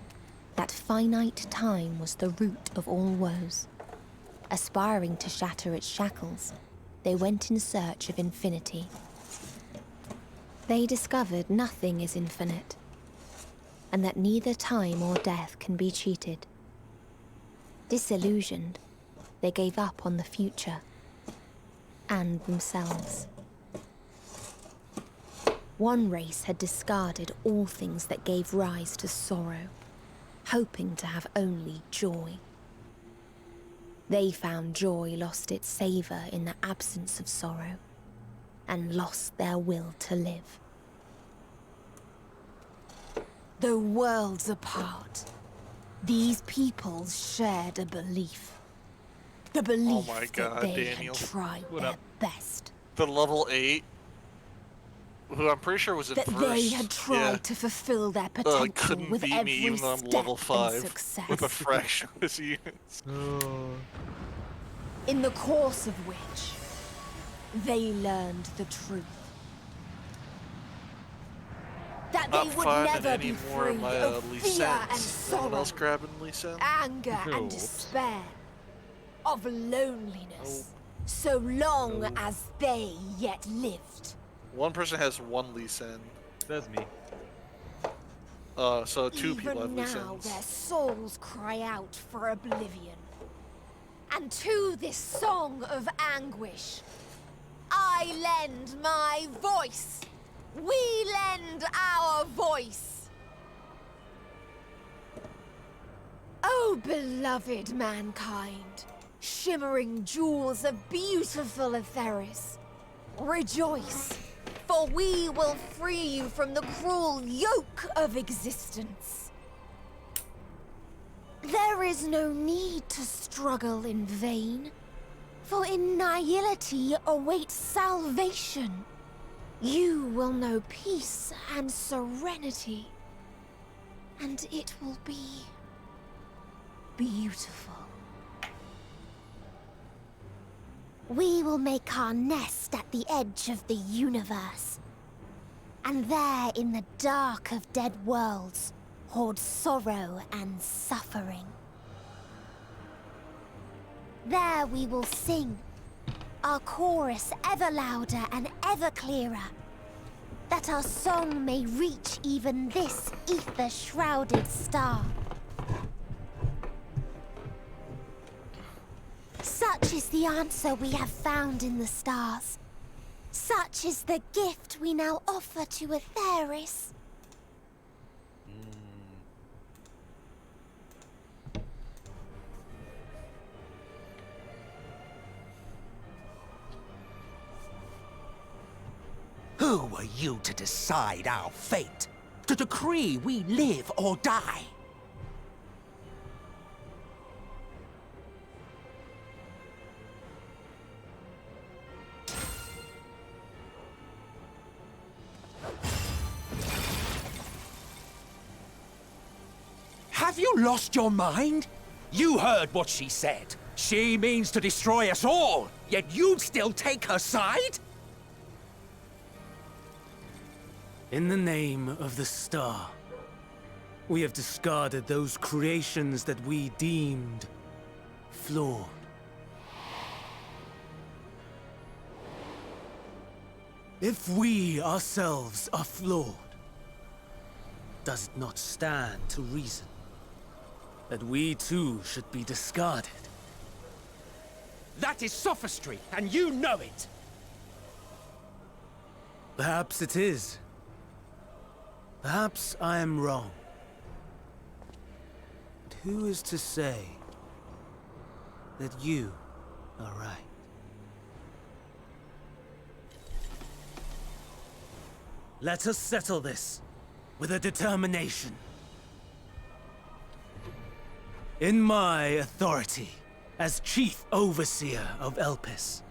that finite time was the root of all woes. Aspiring to shatter its shackles, they went in search of infinity. They discovered nothing is infinite, and that neither time or death can be cheated. Disillusioned, they gave up on the future and themselves. One race had discarded all things that gave rise to sorrow, hoping to have only joy. They found joy lost its savor in the absence of sorrow, and lost their will to live. Though worlds apart, these peoples shared a belief. The belief my God, that they Daniel. had tried What their up? best. The level 8 who I'm pretty sure was in That first. they had tried to fulfill their potential couldn't with beat every me even though I'm step level and 5 success. with a fraction of his units. In the course of which they learned the truth. That Not they would finding never any be more free of my of Lee fear and Sens. Anyone sorrow, else grabbing Lee Sen? anger No. and despair, of loneliness, so long as they yet lived. One person has one Lee Sen. That's me. So two people have Even Lee now Sens. their souls cry out for oblivion. And to this song of anguish, I lend my voice. We lend our voice. Oh, beloved mankind, shimmering jewels of beautiful Etheris, rejoice, for we will free you from the cruel yoke of existence. There is no need to struggle in vain, for in nihility awaits salvation. You will know peace and serenity, and it will be beautiful. We will make our nest at the edge of the universe. And there, in the dark of dead worlds, hoard sorrow and suffering. There we will sing, our chorus ever louder and ever clearer, that our song may reach even this ether-shrouded star. Such is the answer we have found in the stars. Such is the gift we now offer to Etheris. Who are you to decide our fate? To decree we live or die? Have you lost your mind? You heard what she said. She means to destroy us all, yet you'd still take her side? In the name of the star, we have discarded those creations that we deemed flawed. If we ourselves are flawed, does it not stand to reason that we too should be discarded? That is sophistry, and you know it! Perhaps it is. Perhaps I am wrong. But who is to say that you are right? Let us settle this with a determination. In my authority as Chief Overseer of Elpis,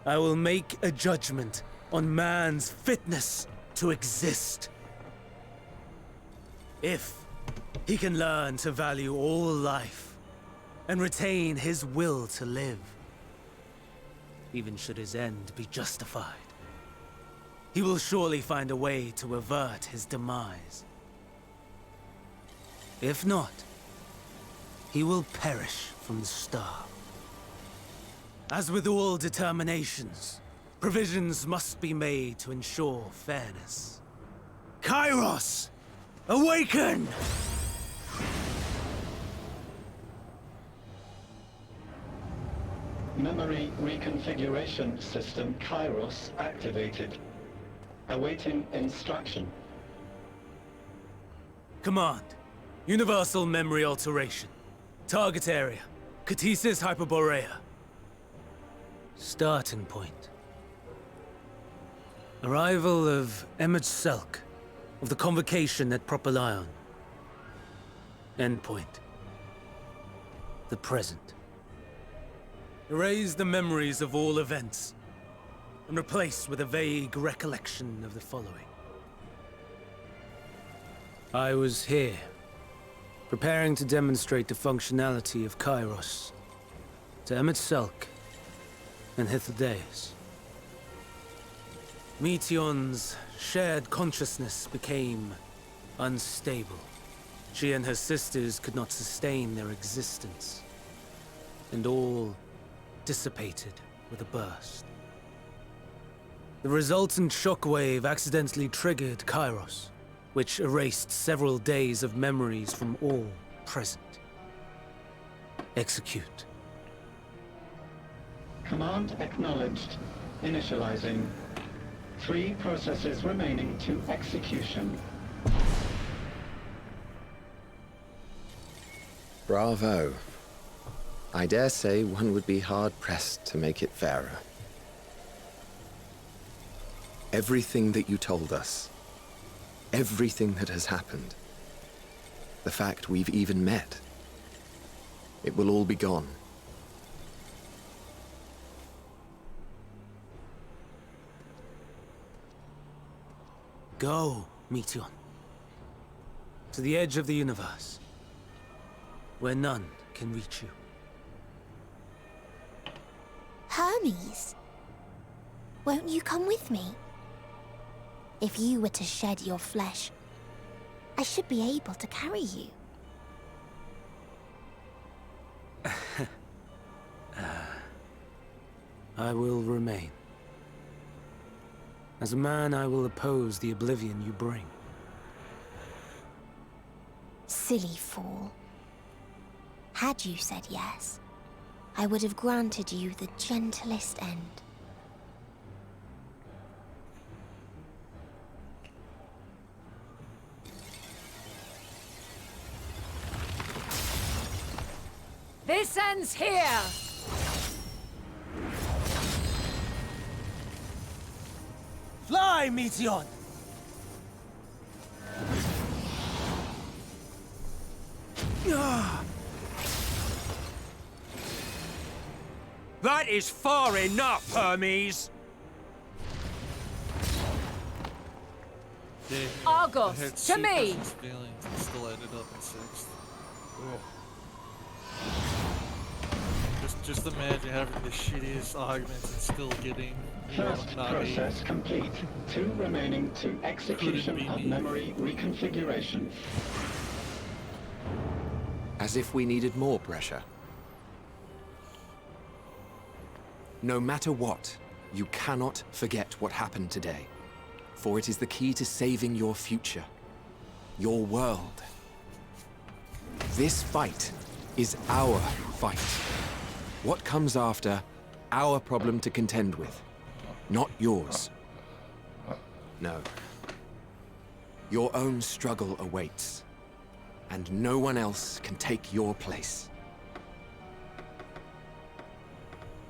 I will make a judgment on man's fitness to exist. If he can learn to value all life and retain his will to live, even should his end be justified, he will surely find a way to avert his demise. If not, he will perish from the start. As with all determinations, provisions must be made to ensure fairness. Kairos! Awaken! Memory reconfiguration system Kairos activated. Awaiting instruction. Command. Universal memory alteration. Target area. Catesis Hyperborea. Starting point. Arrival of Emmet Selk of the Convocation at Propylion. Endpoint. The present. Erase the memories of all events. and replaced with a vague recollection of the following. I was here, preparing to demonstrate the functionality of Kairos to Emmett Selk and Hythlodaeus. Meteon's shared consciousness became unstable. She and her sisters could not sustain their existence, and all dissipated with a burst. The resultant shockwave accidentally triggered Kairos, which erased several days of memories from all present. Execute. Command acknowledged. Initializing. 3 processes remaining to execution. Bravo. I dare say one would be hard-pressed to make it fairer. Everything that you told us, everything that has happened, the fact we've even met, it will all be gone. Go, Meteon. To the edge of the universe, where none can reach you. Hermes, won't you come with me? If you were to shed your flesh, I should be able to carry you. I will remain. As a man, I will oppose the oblivion you bring. Silly fool. Had you said yes, I would have granted you the gentlest end. This ends here! Fly, Meteon! That is far enough, Hermes! Argos, to me! Still ended up in 6th. Just imagine having the shittiest augments and still getting First process complete. 2 remaining to execution of memory reconfiguration. As if we needed more pressure. No matter what, you cannot forget what happened today. For it is the key to saving your future. Your world. This fight is our fight. What comes after, our problem to contend with. Not yours. No. Your own struggle awaits. And no one else can take your place.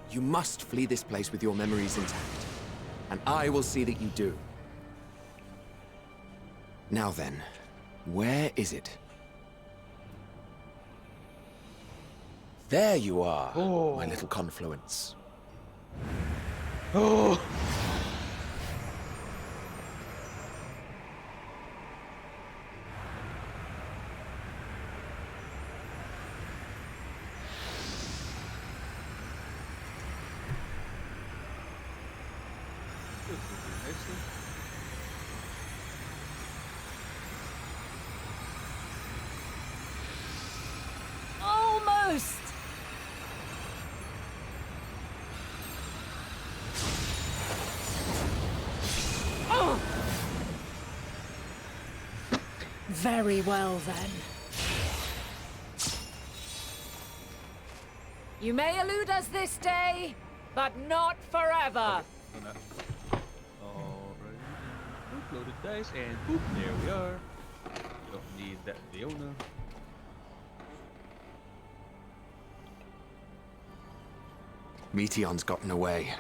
You must flee this place with your memories intact. And I will see that you do. Now then, where is it? There you are, my little confluence. Oh! Almost! Oh! Very well then. You may elude us this day, but not forever. Alright. Boop, loaded dice, and boop, there we are. Don't need that Leona. Meteon's gotten away.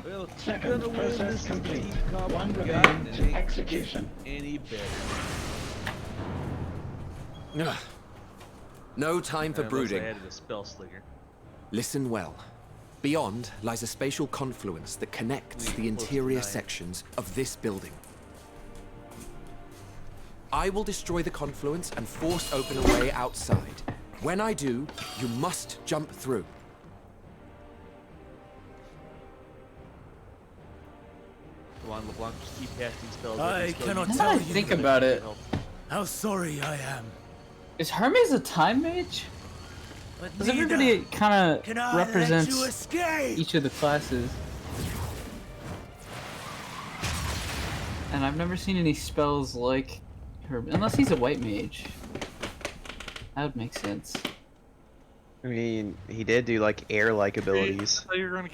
Well, Second gonna win process this complete. cop 1 guy, remaining and to it ain't execution. any better. No time for Unless I brooding. added a spell slinger. Listen well. Beyond lies a spatial confluence that connects the interior sections of this building. I will destroy the confluence and force open a way outside. When I do, you must jump through. Come on, LeBlanc, just keep casting spells. I cannot tell you. Think about it. How sorry I am. Is Hermes a time mage? Because everybody kind of represents each of the classes. And I've never seen any spells like Hermes, unless he's a white mage. That would make sense. I mean, he did do like air-like abilities.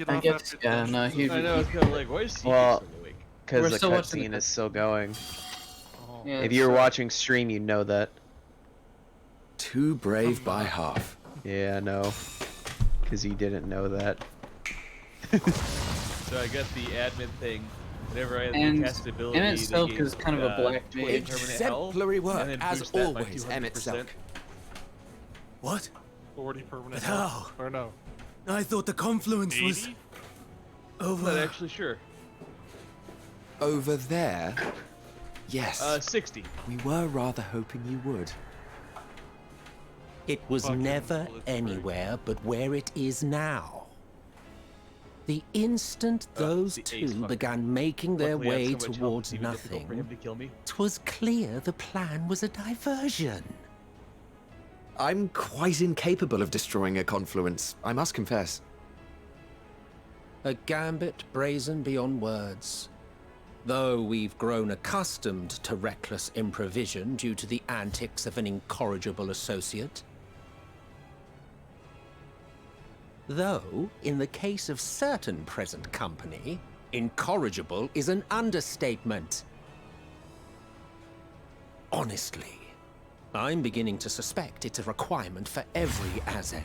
I guess, yeah, no, he. I know, it's kind of like, why is he Well, so awake? because the cutscene is still going. Yeah, If you were watching stream, you know that. Too brave by half. Yeah, I know. Because you didn't know that. So I got the admin thing. Whenever I And had the cast ability, Emmett they Silk gave, is kind of a black mage. Exemplary work, and then as boost that by always, Emmett 200%. Silk. What? 40 permanent But health. how? Or no? I thought the confluence was 80? over. Not actually sure. Over there? Yes. 60. We were rather hoping you would. It was Fucking never anywhere but where it is now. The instant those two began making their Luckily, I way have so much health, towards it's even difficult for him nothing, to kill me. 'twas clear the plan was a diversion. I'm quite incapable of destroying a confluence, I must confess. A gambit brazen beyond words. Though we've grown accustomed to reckless improvision due to the antics of an incorrigible associate. Though, in the case of certain present company, incorrigible is an understatement. Honestly, I'm beginning to suspect it's a requirement for every Azem.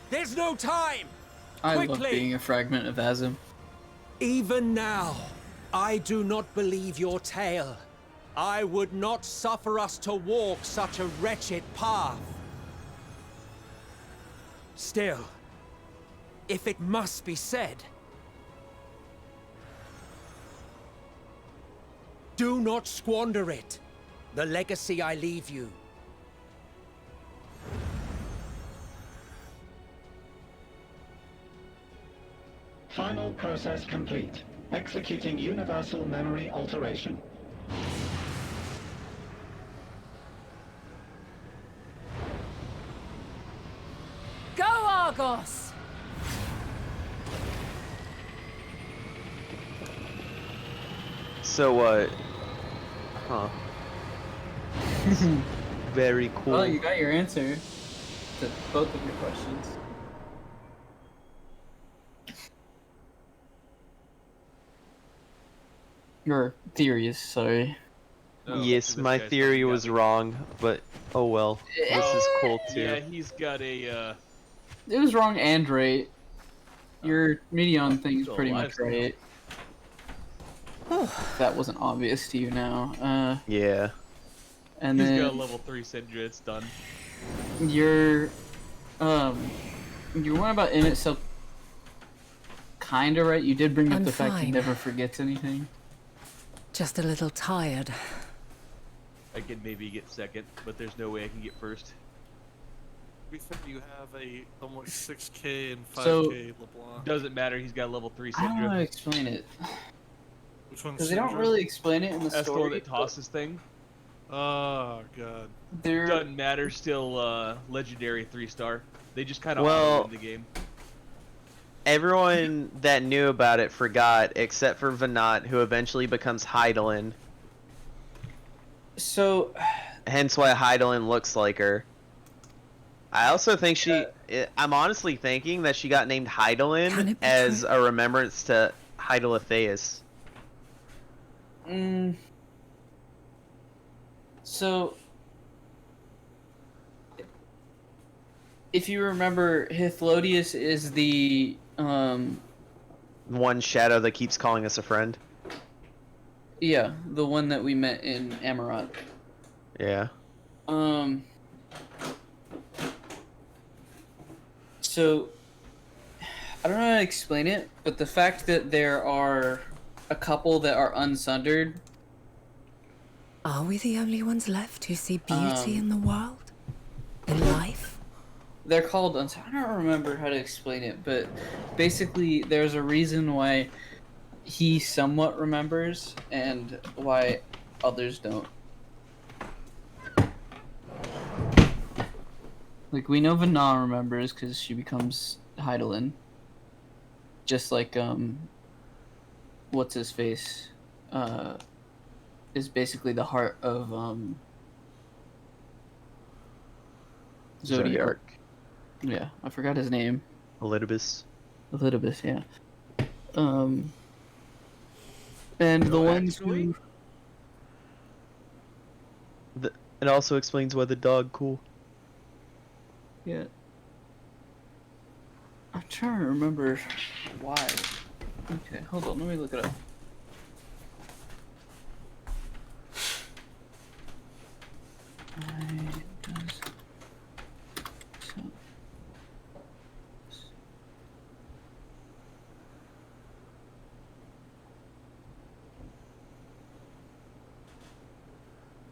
There's no time! I love Quickly! being a fragment of Azim. Even now, I do not believe your tale. I would not suffer us to walk such a wretched path. Still, if it must be said, do not squander it. The legacy I leave you. Final process complete. Executing universal memory alteration. Go, Argos! So, huh. Very cool. Well, you got your answer to both of your questions. Your theories, sorry. Yes, my theory was wrong, but oh well. This is cool too. Yeah, he's got a, It was wrong and right. Your Medion thing is pretty much right. That wasn't obvious to you now. Yeah. And he's then got a level 3 Syndra, it's done. your one about Emmett Silk kinda right. You did bring up I'm the fact he fine. never forgets anything. Just a little tired. I can maybe get second, but there's no way I can get first. We said you have a almost 6k and 5k So- LeBlanc. Doesn't matter, he's got a level 3 I don't know how to Syndra. explain it. Which one's Because they don't Syndra? really explain it in the That's the one story. that tosses thing. Oh god. They're Doesn't matter, still legendary 3-star. They just kind of Well- in the game. Everyone that knew about it forgot, except for Venat, who eventually becomes Heidelin. so Hence why Heidelin looks like her. I also think I'm honestly thinking that she got named Heidelin as a remembrance to Heidelithaeus. So if you remember, Hithlodius is the One shadow that keeps calling us a friend. yeah, the one that we met in Amarat. Yeah. So, I don't know how to explain it, but the fact that there are a couple that are unsundered. Are we the only ones left who see beauty in the world? In life? They're called I don't remember how to explain it, but basically there's a reason why he somewhat remembers and why others don't. Like, we know Vana remembers because she becomes Heidelin. Just like, what's his face? Is basically the heart of, Zodiac. Yeah, I forgot his name. Elidibus. Elidibus, yeah. And the ones who... It also explains why the dog cool. Yeah. I'm trying to remember why. Okay, hold on, let me look it up. Why does...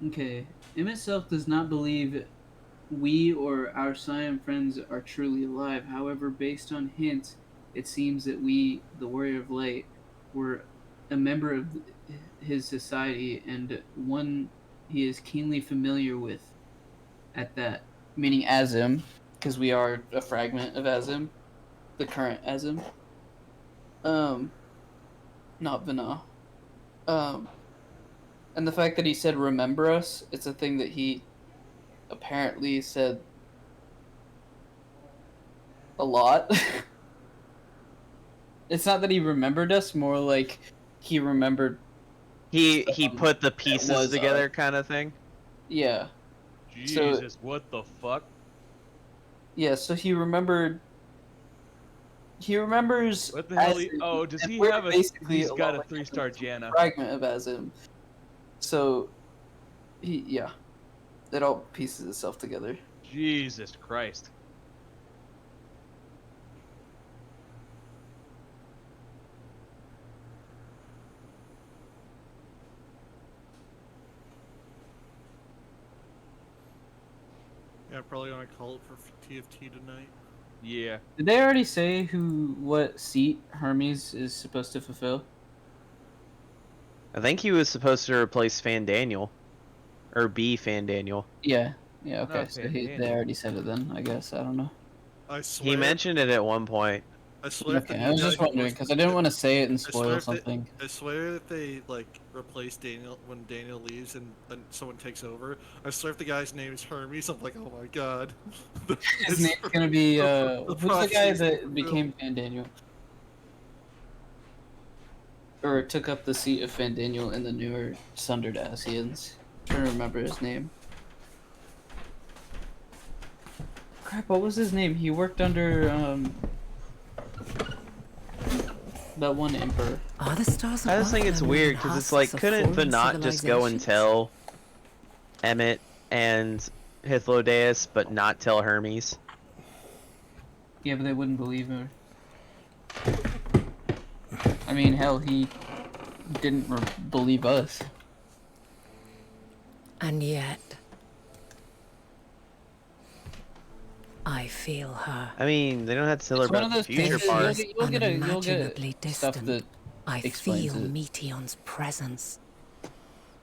Okay, M itself does not believe we or our Siam friends are truly alive. However, based on hints, it seems that we, the Warrior of Light, were a member of his society and one he is keenly familiar with at that. Meaning Azim, because we are a fragment of Azim, the current Azim. Not Vana. And the fact that he said remember us, it's a thing that he apparently said a lot. It's not that he remembered us, more like he remembered. He put the pieces together, kind of thing. Yeah. Jesus, what the fuck? Yeah, so he remembered. He remembers. What the hell? Oh, does he have a? He's got a 3-star Janna. Fragment of Azim. So, yeah, it all pieces itself together. Jesus Christ. Yeah, probably gonna call it for TFT tonight. Yeah. Did they already say what seat Hermes is supposed to fulfill? I think he was supposed to replace Fandaniel. Or be Fandaniel. Yeah. Yeah, okay. Not So they already said it then, I guess. I don't know. I swear. He mentioned it at one point. I swear. Okay, I was just wondering, because I didn't want to say it and spoil something. I swear if they, like, replace Daniel when Daniel leaves and someone takes over, I swear if the guy's name is Hermes, I'm like, oh my god. His name's gonna be, who's the guy that became Fandaniel? Or took up the seat of Fandaniel in the newer Sundered Asians. I'm trying to remember his name. Crap, what was his name? He worked under, that one emperor. I just think it's weird because it's like, couldn't Vanat just go and tell Emmett and Hythlodaeus, but not tell Hermes? Yeah, but they wouldn't believe her. I mean, hell, he didn't believe us. And yet, I feel her. I mean, they don't have to tell her about the future part. You'll get stuff that I explains feel it. Meteon's presence.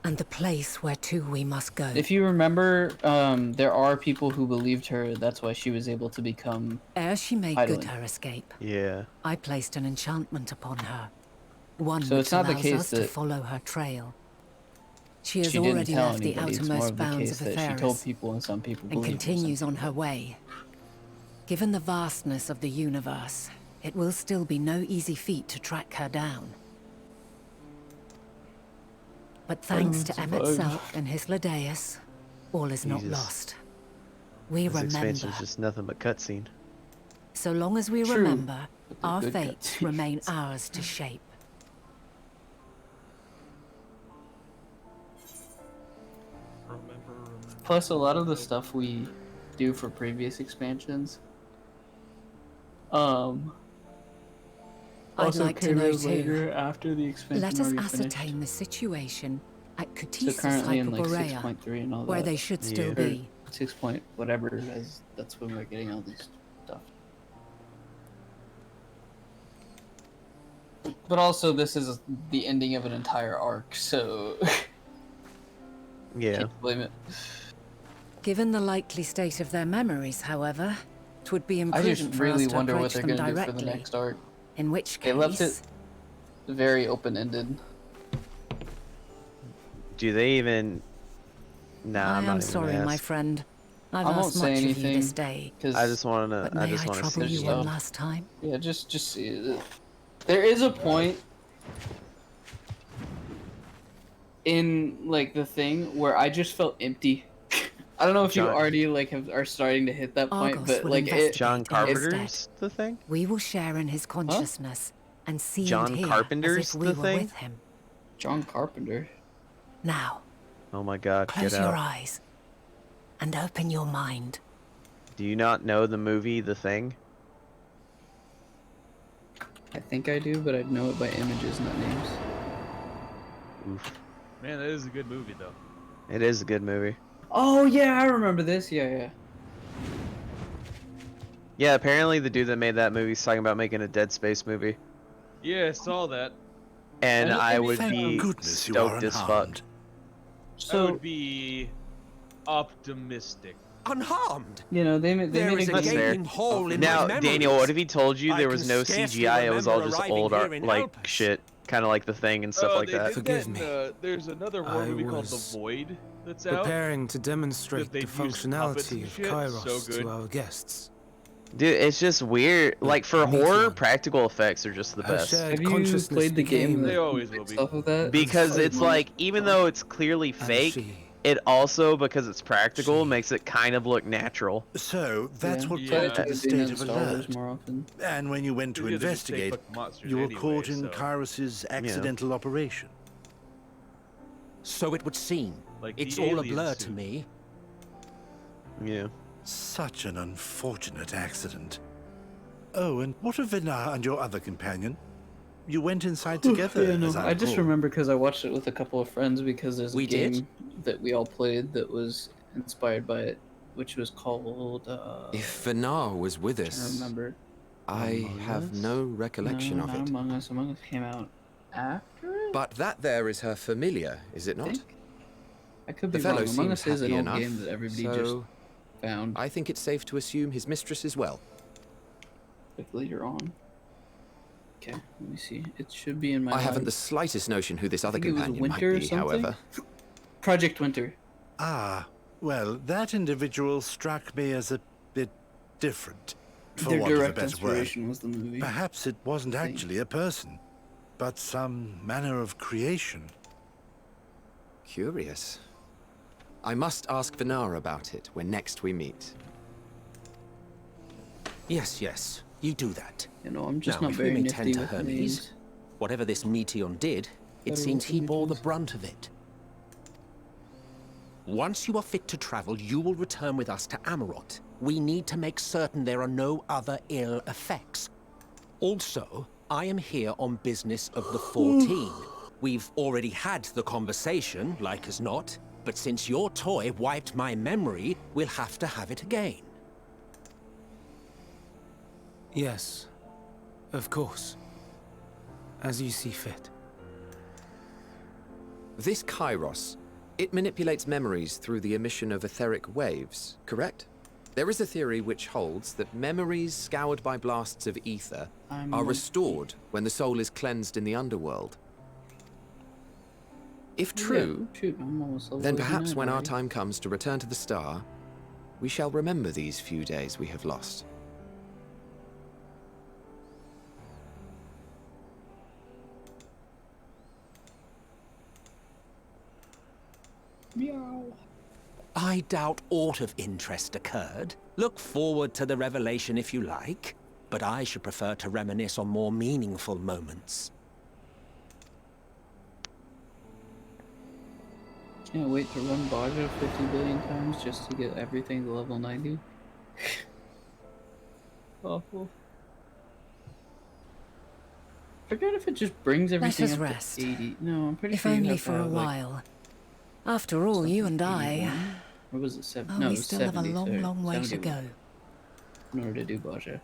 And the place where to we must go. If you remember, there are people who believed her. That's why she was able to become. Ere she made Heidelin. good her escape, Yeah. I placed an enchantment upon her. One So which it's not the allows case us to that follow her trail. She has She didn't already tell left the anybody. It's more outermost of the bounds case of that she Atheris told people and some people and believed her, some continues on her way. Given the vastness of the universe, it will still be no easy feat to track her down. But thanks to Emmet Selk and Hythlodaeus, all is not Jesus. lost. We This remember. expansion's just nothing but cutscene. So long as we True, remember, but they're our good fates remain ours to shape. Plus, a lot of the stuff we do for previous expansions, I'd also like to came know in too. later after the expansion Let us already ascertain finished. the situation at So Cutisus currently in like Hyperborea, 6.3 and all that. where they should still be. 6 point whatever, as that's when we're getting all this stuff. But also, this is the ending of an entire arc, so Yeah. can't blame it. Given the likely state of their memories, however, it would be I imprudent just for really us to wonder what approach they're them gonna do directly. for the next arc. In which They case, left it very open-ended. Do they even? Nah, I I'm not am even sorry, gonna my ask. friend. I've I won't asked say much of you anything this day. I just want to. But I may just I want to trouble see. you one last time? Yeah, just see it. There is a point in like the thing where I just felt empty. I don't know if you John- already like are starting to hit that point, Argos but will like investigate it. John instead. Carpenter's the thing. We will share in his consciousness and see John and hear Carpenter's as if we the were thing? with him. John Carpenter. Now, Oh my God! close Get your out! eyes and open your mind. Do you not know the movie The Thing? I think I do, but I'd know it by images, not names. Oof. Man, that is a good movie though. It is a good movie. Oh yeah, I remember this. Yeah. Yeah, apparently the dude that made that movie is talking about making a Dead Space movie, Yeah, I saw that. and And I it would is, be goodness you are stoked as fuck. unharmed. I would be optimistic. Unharmed. You know they made There is a a game. gaping hole in Now, my memories. Daniel, what if he told you I there can was no scarcely CGI? It was all remember just arriving old here art, in like Alpes. shit, kind of like The Thing and stuff like they that. did Forgive that in, me. there's another horror I movie called The was Void that's out. Preparing to demonstrate That they've the used puppets functionality and of shit. Kairos So good. to our guests. Dude, it's just weird. Like for me horror, too. practical effects are just the Our best. shared Have you consciousness played the game became They always will based be. off of that? Because it's Among Us? like, even though it's clearly and fake, she. it also, because it's practical, She. makes it kind of look natural. So that's Yeah. what Yeah. prompted the They state know of Star Wars alert. more often. And when you went to Yeah, they're just fake investigate, fucking monsters you were anyway, caught in so- Kyros's accidental operation. So it would seem. Like It's the all a alien blur suit. to me. Yeah. Such an unfortunate accident. Oh, and what of Vinar and your other companion? You went inside together, Yeah, no, as I I just recall. remember because I watched it with a couple of friends because there's a We game did? that we all played that was inspired by it, which was called. If Vinar was with I us, remember. I Among have Us? no recollection No, of not it. Among Us. Among Us came out after it. But that there is her familiar, is it I not? think. I could The be fellow wrong. Among seems Us is an happy old enough, game that everybody so just found I think it's safe to assume his mistress as well. like later on. Okay, let me see. It should be in my. I haven't the life. slightest notion who this other think it was companion might Winter or be, something? however. Project Winter. Ah, well, that individual struck me as a bit different, for Their want of a direct better word. inspiration was the movie. Perhaps it wasn't I think. actually a person, but some manner of creation. Curious. I must ask Vinar about it when next we meet. Yes, you do that. You know, I'm just Now, not if we very may nifty tend to with Hermes, names. whatever this Meteon did, it Better seems he with bore the Meteons. brunt of it. Once you are fit to travel, you will return with us to Amarot. We need to make certain there are no other ill effects. Also, I am here on business of the 14. We've already had the conversation, like as not, but since your toy wiped my memory, we'll have to have it again. Yes, of course. As you see fit. This Kairos, it manipulates memories through the emission of etheric waves, correct? There is a theory which holds that memories scoured by blasts of ether are restored when the soul is cleansed in the underworld. If true, Yeah, shoot, I'm almost level then perhaps 89 when our already. time comes to return to the star, we shall remember these few days we have lost. Meow. I doubt aught of interest occurred. Look forward to the revelation if you like, but I should prefer to reminisce on more meaningful moments. Can't wait to run Baja 50 billion times just to get everything to level 90. Awful. Forget if it just brings Let everything us up rest. to 80. No, I'm pretty If sure you only have to for a have, like, while. After all, you and I... 81? Or was it 7? Oh, No, we it was still 70, have a long, sorry. long way to 71. go. In order to do Baja.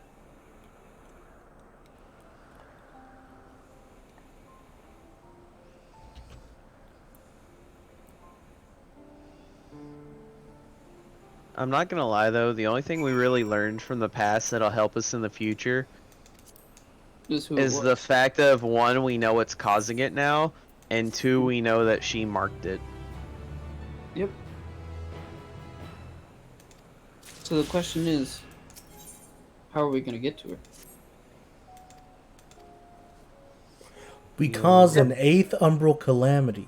I'm not gonna lie though, the only thing we really learned from the past that'll help us in the future is the fact of, one, we know what's causing it now, and two, we know that she marked it. Yep. So the question is, how are we gonna get to her? We caused an 8th umbral calamity.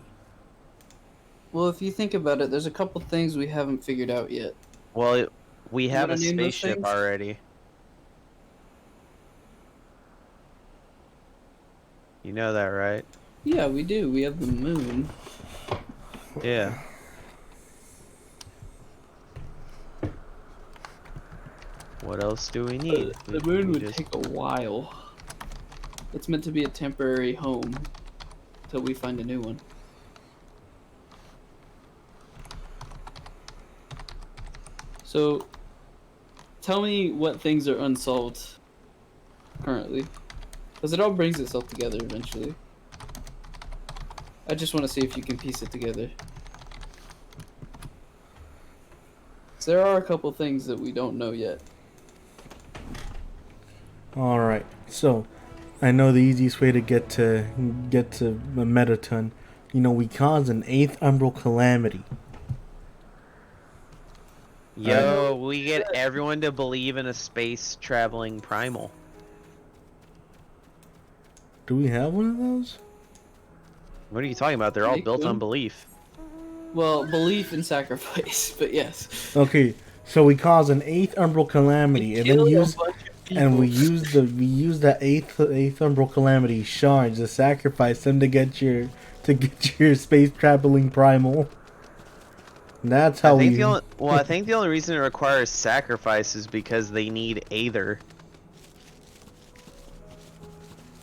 Well, if you think about it, there's a couple things we haven't figured out yet. Well, we You have a wanna name those spaceship things? already. You know that, right? Yeah, we do. We have the moon. Yeah. What else do we need? The moon would take a while. It's meant to be a temporary home till we find a new one. So, tell me what things are unsolved currently. Because it all brings itself together eventually. I just want to see if you can piece it together. So there are a couple things that we don't know yet. Alright, so I know the easiest way to get to a Metaton. You know, we caused an 8th umbral calamity. Yo, we get everyone to believe in a space traveling primal. Do we have one of those? What are you talking about? They're all Make built on one. belief. Well, belief and sacrifice, but yes. Okay, so we caused an 8th umbral calamity, and then we used that 8th umbral calamity shards to sacrifice them to get your space traveling primal. That's how I think the only reason it requires sacrifice is because they need Aether.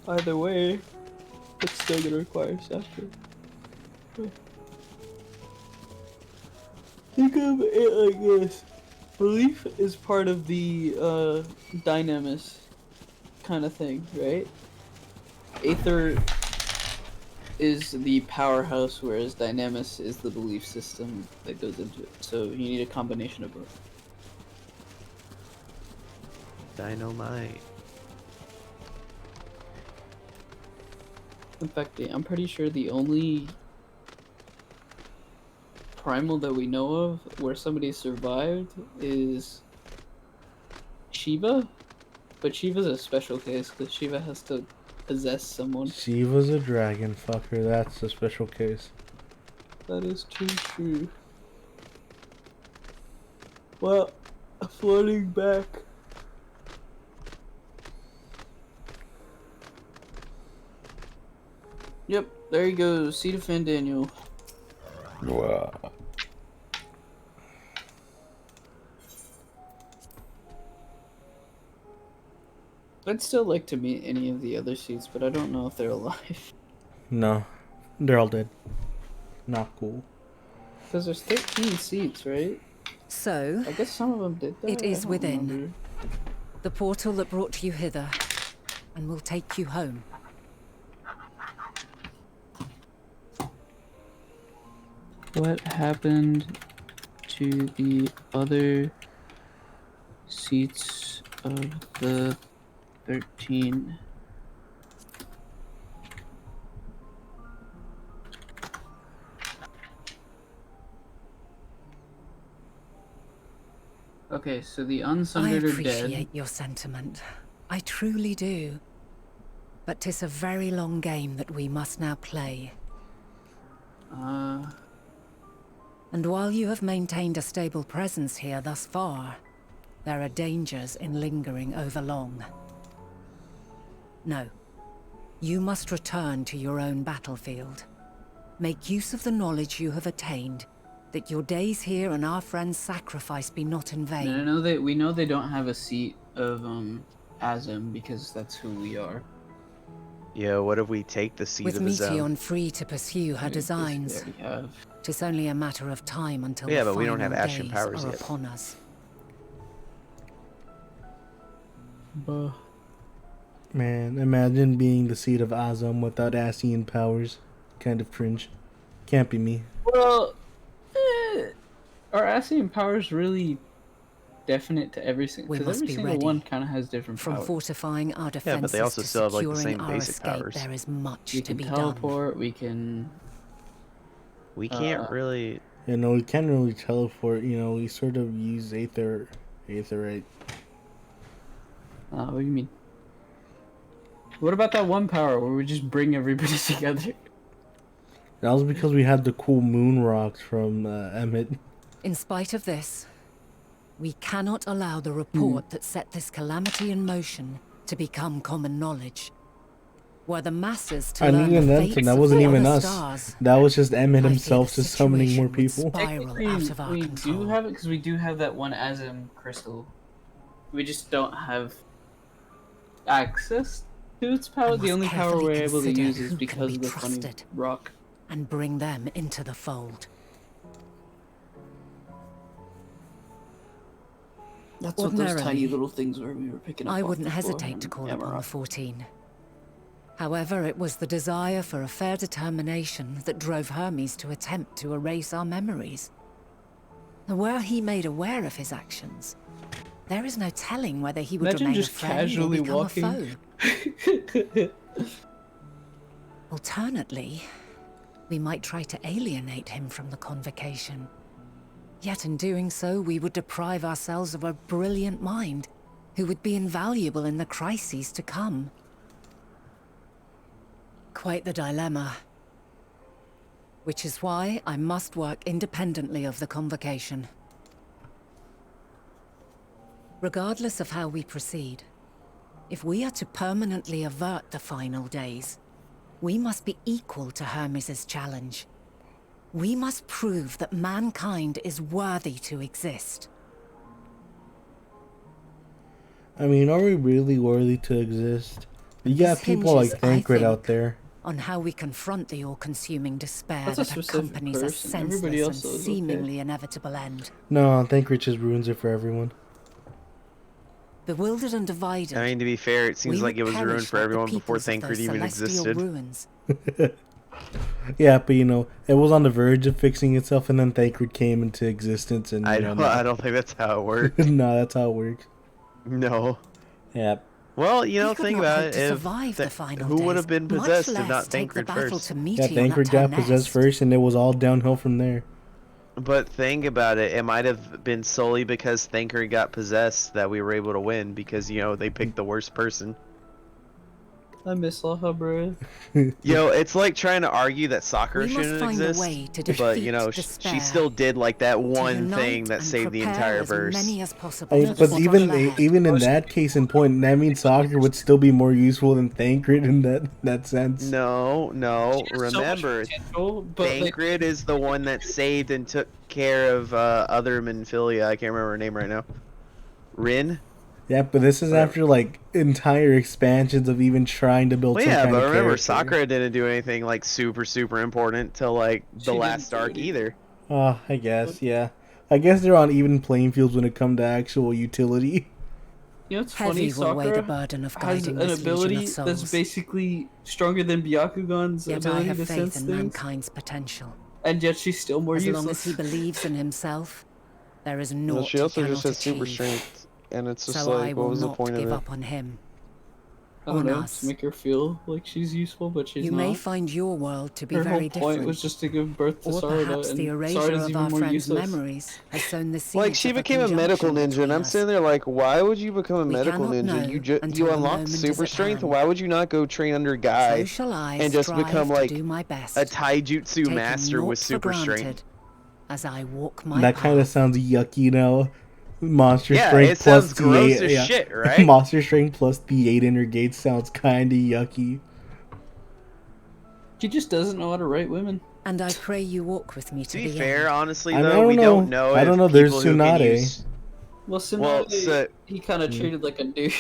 Either way, it's still gonna require sacrifice. Think of it like this. Belief is part of the dynamis kind of thing, right? Aether is the powerhouse, whereas dynamis is the belief system that goes into it. So you need a combination of both. Dynamite. In fact, I'm pretty sure the only primal that we know of where somebody survived is Shiva, but Shiva's a special case because Shiva has to possess someone. Shiva's a dragon, fucker. That's a special case. That is too true. Well, floating back. Yep, there you go. Seed of Fandaniel. Wow. I'd still like to meet any of the other seeds, but I don't know if they're alive. No, they're all dead. Not cool. Because there's 13 seeds, right? So, I guess some of them did die. it is I don't within. remember. The portal that brought you hither, and will take you home. What happened to the other seats of the 13? Okay, so the I unsundered are dead. appreciate your sentiment. I truly do. But 'tis a very long game that we must now play. And while you have maintained a stable presence here thus far, there are dangers in lingering over long. No. You must return to your own battlefield. Make use of the knowledge you have attained, that your days here and our friend's sacrifice be not in vain. And I know that we know they don't have a seat of Azim because that's who we are. Yeah, what if we take the seat With of his own? Meteon free to pursue her designs, ''tis only a matter of time until Yeah, the but we don't have final Ashen days powers are yet. upon us. Man, imagine being the seat of Azam without Ascian powers. Kind of cringe. Can't be me. Well, are Ascian powers really definite to every single? We Because must every be single ready. one kind of has different From powers. fortifying our Yeah, defenses but they also to still have like the securing same our basic escape, powers. there is much We to can be done. teleport. We can. We can't really. You know, we can't really teleport. You know, we sort of use Aetherite. What do you mean? What about that one power where we just bring everybody together? That was because we had the cool moon rocks from Emmett. In spite of this, we cannot allow the report that set this calamity in motion to become common knowledge. Were the masses to And learn even the then, fates that of wasn't the even other us. stars, That was just Emmett I fear himself the just summoning more situation would people. spiral out of our we control. do have it because we do have that one Azim crystal. We just don't have access to its power. The must only power carefully we're able to consider use is who can because be of the funny trusted. rock. And bring them into the fold. That's what those tiny Ordinarily, little things were we were picking up. I off wouldn't the floor hesitate in to call upon the Amarok. 14. However, it was the desire for a fair determination that drove Hermes to attempt to erase our memories. And were he made aware of his actions, there is no telling whether he would Imagine remain just a friend casually or become walking. a foe. Alternately, we might try to alienate him from the convocation. Yet in doing so, we would deprive ourselves of a brilliant mind who would be invaluable in the crises to come. Quite the dilemma. Which is why I must work independently of the convocation. Regardless of how we proceed, if we are to permanently avert the final days, we must be equal to Hermes' challenge. We must prove that mankind is worthy to exist. I mean, are we really worthy to exist? You got This people like hinges, I Thancred think, out there. on how we confront the all-consuming despair That's a that specific accompanies a person. Everybody senseless and else is okay. seemingly inevitable end. No, Thancred just ruins it for everyone. Bewildered and divided, I mean, to be fair, it seems we like would it was ruined perish for like the everyone before peoples of Thancred those even celestial existed. ruins. Yeah, but you know, it was on the verge of fixing itself, and then Thancred came into existence, and I you know, don't think that's how it worked. no, that's how it works. No. Yeah. Well, you know, We could think not about hope it. to If survive the final who would have days, been much possessed if less not take the Thancred battle first? to Yeah, Meteon Thancred at her got possessed nest. first, and it was all downhill from there. But think about it. It might have been solely because Thancred got possessed that we were able to win because, you know, they picked the worst person. I miss Laha, bro. Yo, it's like trying to argue that Sakura We must shouldn't find a exist, way to but you defeat know, despair, she still did like that one unite thing that and saved the prepare entire as verse. many as possible Hey, for the but struggle ahead. even in that case in point, that means Sakura would still be more useful than Thancred in that sense. No, remember, but Thancred is the one that saved and took care of other Menphilia. I can't remember her name right now. Rin? Yeah, but this is after like entire expansions of even trying to build Well, some yeah, kind but of remember, character. Sakura didn't do anything like super important till like the last arc either. I guess, yeah. I guess they're on even playing fields when it comes to actual utility. You know, it's Heavy funny. will weigh the Sakura burden of has guiding an this ability legion of that's souls. basically stronger than Byakugan's Yet I ability have to faith sense in things, mankind's potential. and yet she's still more As useless. long as he believes in himself, there is naught Well, she he also cannot just has super achieve. strength, and it's just So I like, will what was the not point of give it? up on him. I don't know, us. to make her feel like she's useful, but she's You not. may find your world to be Her very whole different. point was just to give birth to Or Sarada, perhaps and the erasure Sarada's of even our more friend's useless. memories has sown the seeds Like, she of a became a medical conjunction ninja, and I'm between sitting there like, why would you become a We medical cannot ninja? know You until the unlocked moment is super at strength. hand. Why would you not go train under Guy So shall I and just strive become to like do my best, a taijutsu taking master naught with for super granted strength? as I walk my That kind of sounds yucky, you know. Monster Yeah, strength it plus sounds the gross 8. as shit, right? Monster strength plus the 8 inner gate sounds kind of yucky. She just doesn't know how to write women. And I pray you walk with me to To be the fair, end. honestly, I mean, I though, don't we know. don't know I if don't know, there's people who can Tsunade. use... Well, Tsunade, Well, so... he kind of treated like a dude.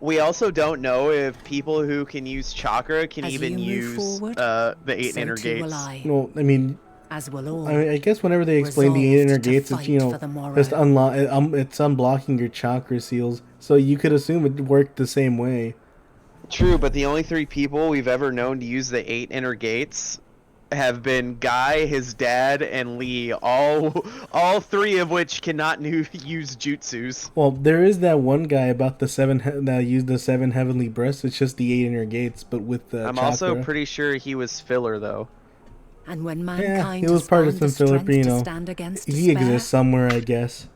We also don't know if people who can use chakra can As even you move use forward, the 8 so inner too will gates. I. Well, I mean, As will all. I guess whenever they explain the 8 inner resolved to gates, it's, you fight know, for the morrow. just unlock. It's unblocking your chakra seals, so you could assume it worked the same way. True, but the only 3 people we've ever known to use the 8 inner gates have been Guy, his dad, and Lee. All 3 of which cannot use jutsus. Well, there is that one guy about the 7 that used the 7 heavenly breasts. It's just the 8 inner gates, but with the I'm chakra. also pretty sure he was filler, though. And when Yeah, mankind he was has part of found the some filler, strength you to know. stand against He despair, exists somewhere, I guess.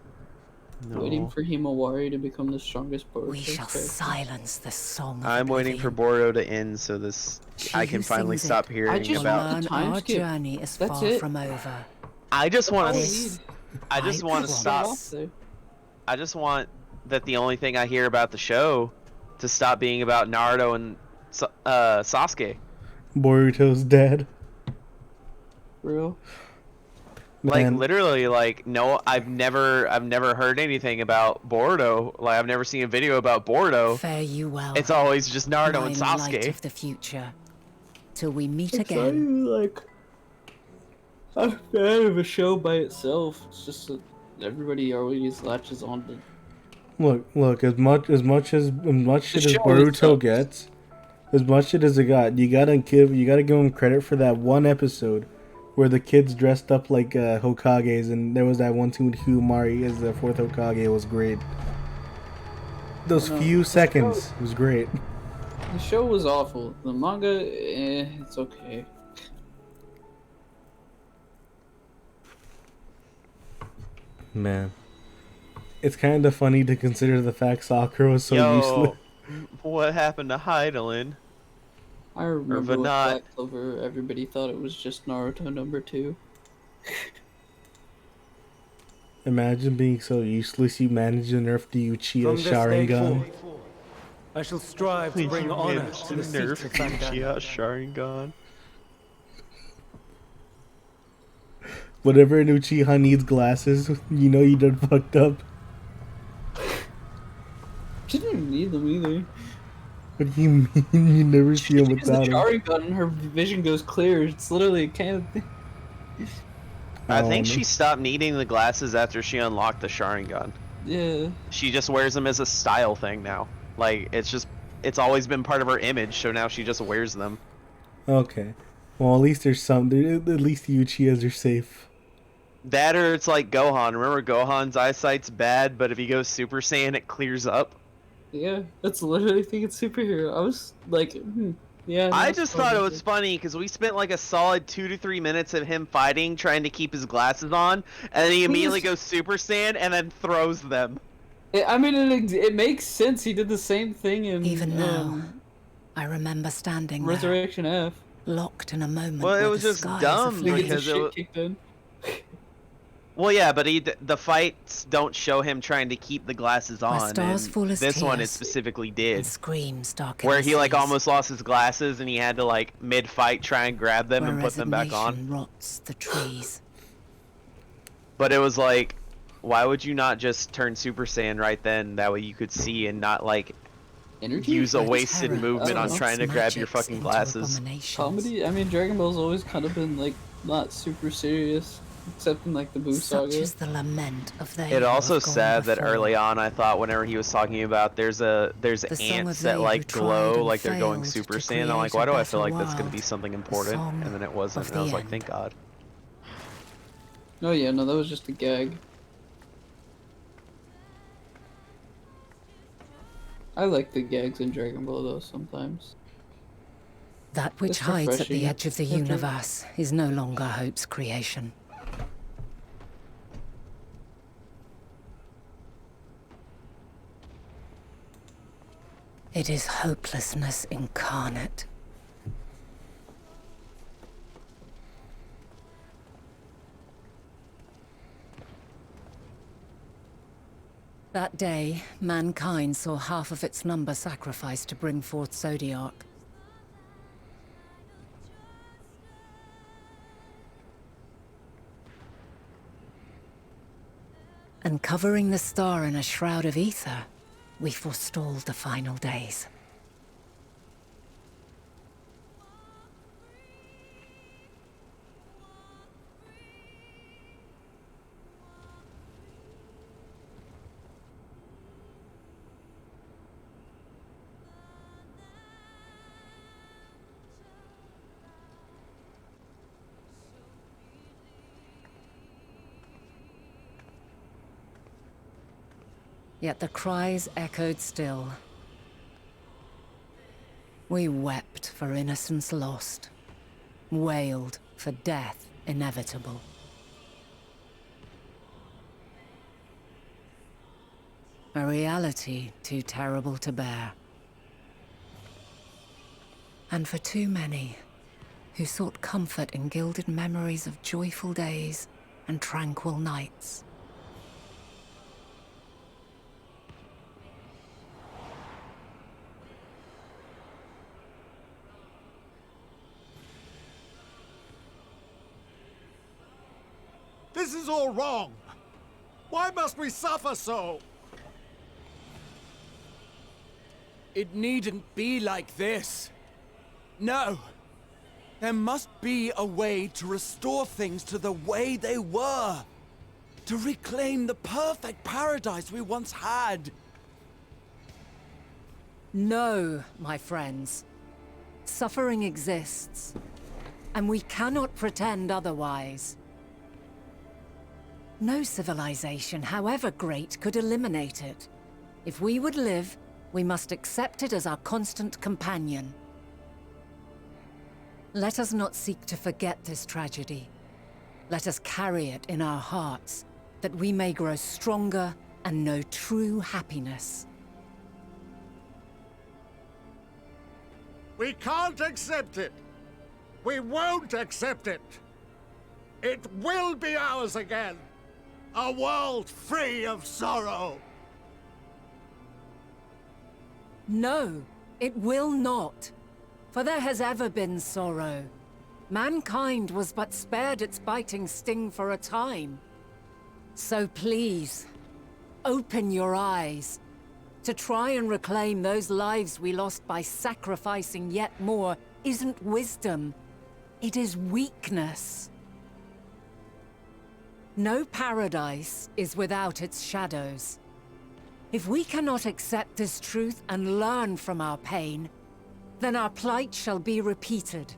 Waiting for Himawari to become the strongest Boruto we shall character. silence the song of I'm waiting for Boruto to end so I can who finally sings stop it hearing will about... learn our journey is That's far it. from over. I just want This to... I just want to stop... I just want that the only thing I hear about the show to stop being about Naruto and Sasuke. Boruto's dead. Real? Like Man. literally, like no, I've never heard anything about Boruto. Like I've never seen a video about Boruto. Fare you well. It's always just Naruto and my light Sasuke. of the future. Till we meet It's again. not like a fan of a show by itself. It's just that everybody always latches on to. Look. As much shit as show Boruto itself. gets, as much shit as it got, you gotta give him credit for that one episode where the kids dressed up like Hokages, and there was that one scene with Himawari as the 4th Hokage. It was great. Those few seconds was great. The show was awful. The manga, it's okay. Man, it's kind of funny to consider the fact Sakura was so useless. What happened to Heidelin? I remember with Vanat. Black Clover, everybody thought it was just Naruto number 2. Imagine being so useless you managed to nerf the Uchiha From this day Sharingan. forth, I shall strive to bring honor to the seat of Vandana. Sharingan. Whatever an Uchiha needs glasses, you know you done fucked up. She didn't even need them either. What do you mean? You never see him Because the without him. Sharingan, her vision goes clear. It's literally a kind of thing. I Oh, think no. she stopped needing the glasses after she unlocked the Sharingan. Yeah. She just wears them as a style thing now. Like it's always been part of her image, so now she just wears them. Okay. Well, at least there's some. At least the Uchihas are safe. That or it's like Gohan. Remember Gohan's eyesight's bad, but if he goes Super Saiyan, it clears up. Yeah, that's literally thinking superhero. I was like, yeah. I that's just thought it probably was funny because we spent like a solid 2 to 3 minutes of him fighting, trying to keep his glasses on, and then he immediately goes Super Saiyan and then throws them. I mean, it makes sense. He did the same thing in Even now, I remember standing there, Resurrection F. locked in a moment. Well, it where was the just skies dumb are because flaming. it was. Well, yeah, but the fights don't show him trying to keep the glasses Where on. stars And fall as this one it tears specifically did. Screams darken Where the he like seas, almost lost his glasses and he had to like mid-fight try and grab them where and put them back on. resignation rots the trees. But it was like, why would you not just turn Super Saiyan right then? That way you could see and not like use a wasted movement on trying to grab your fucking glasses. Comedy? I mean, Dragon Ball's always kind of been like not super serious, except in like the Boo Such saga. is the lament of they It who also have gone sad that before. early on I thought whenever he was talking about there's song ants of that they like who tried glow and like they're going failed Super to Saiyan. I'm like, create why a do I feel better like that's gonna world? be something important? song And then it wasn't. of And I was the like, end. thank God. Oh yeah, no, that was just a gag. I like the gags in Dragon Ball though sometimes. That which It's hides at the refreshing. edge of the Okay. universe is no longer Hope's creation. It is hopelessness incarnate. That day, mankind saw half of its number sacrificed to bring forth Zodiac. And covering the star in a shroud of ether, we forestalled the final days. Yet the cries echoed still. We wept for innocence lost, wailed for death inevitable. A reality too terrible to bear. And for too many who sought comfort in gilded memories of joyful days and tranquil nights. This is all wrong! Why must we suffer so? It needn't be like this. No. There must be a way to restore things to the way they were. To reclaim the perfect paradise we once had. No, my friends. Suffering exists, and we cannot pretend otherwise. No civilization, however great, could eliminate it. If we would live, we must accept it as our constant companion. Let us not seek to forget this tragedy. Let us carry it in our hearts, that we may grow stronger and know true happiness. We can't accept it! We won't accept it! It will be ours again! A world free of sorrow! No, it will not. For there has ever been sorrow. Mankind was but spared its biting sting for a time. So please, open your eyes. To try and reclaim those lives we lost by sacrificing yet more isn't wisdom. It is weakness. No paradise is without its shadows. If we cannot accept this truth and learn from our pain, then our plight shall be repeated.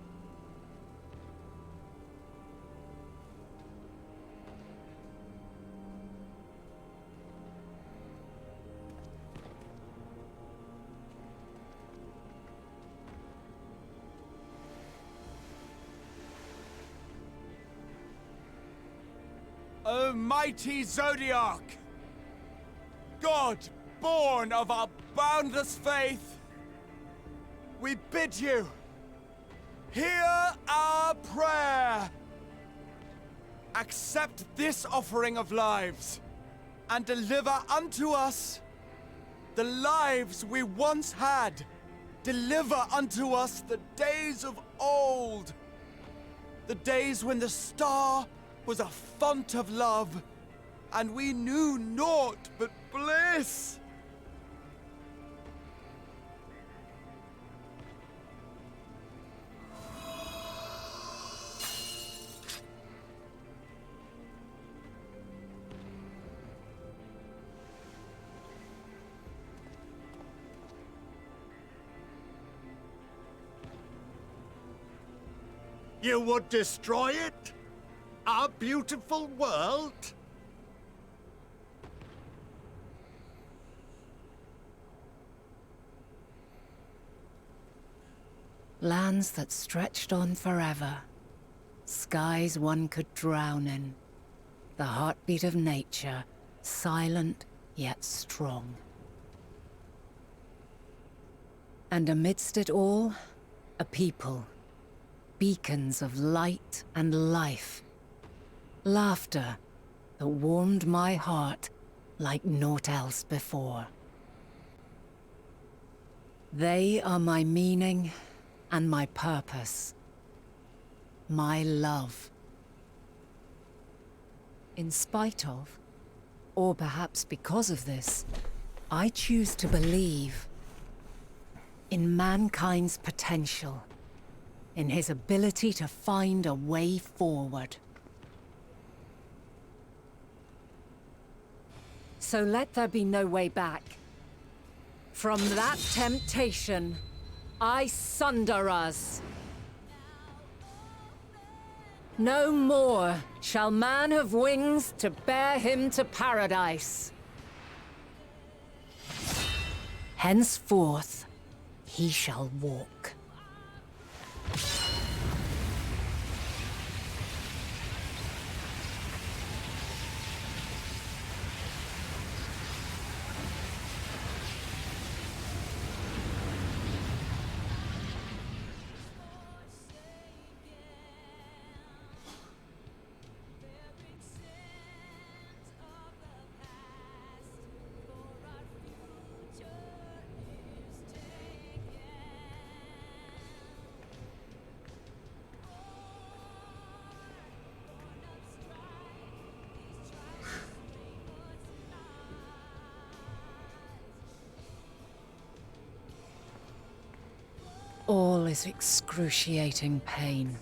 O mighty Zodiac! God, born of our boundless faith, we bid you, hear our prayer. Accept this offering of lives, and deliver unto us the lives we once had. Deliver unto us the days of old, the days when the star was a font of love, and we knew naught but bliss. You would destroy it? Our beautiful world? Lands that stretched on forever. Skies one could drown in. The heartbeat of nature, silent yet strong. And amidst it all, a people. Beacons of light and life. Laughter that warmed my heart like naught else before. They are my meaning and my purpose. My love. In spite of, Or perhaps because of this, I choose to believe in mankind's potential, in his ability to find a way forward. So let there be no way back. From that temptation, I sunder us. No more shall man have wings to bear him to paradise. Henceforth, he shall walk. All is excruciating pain.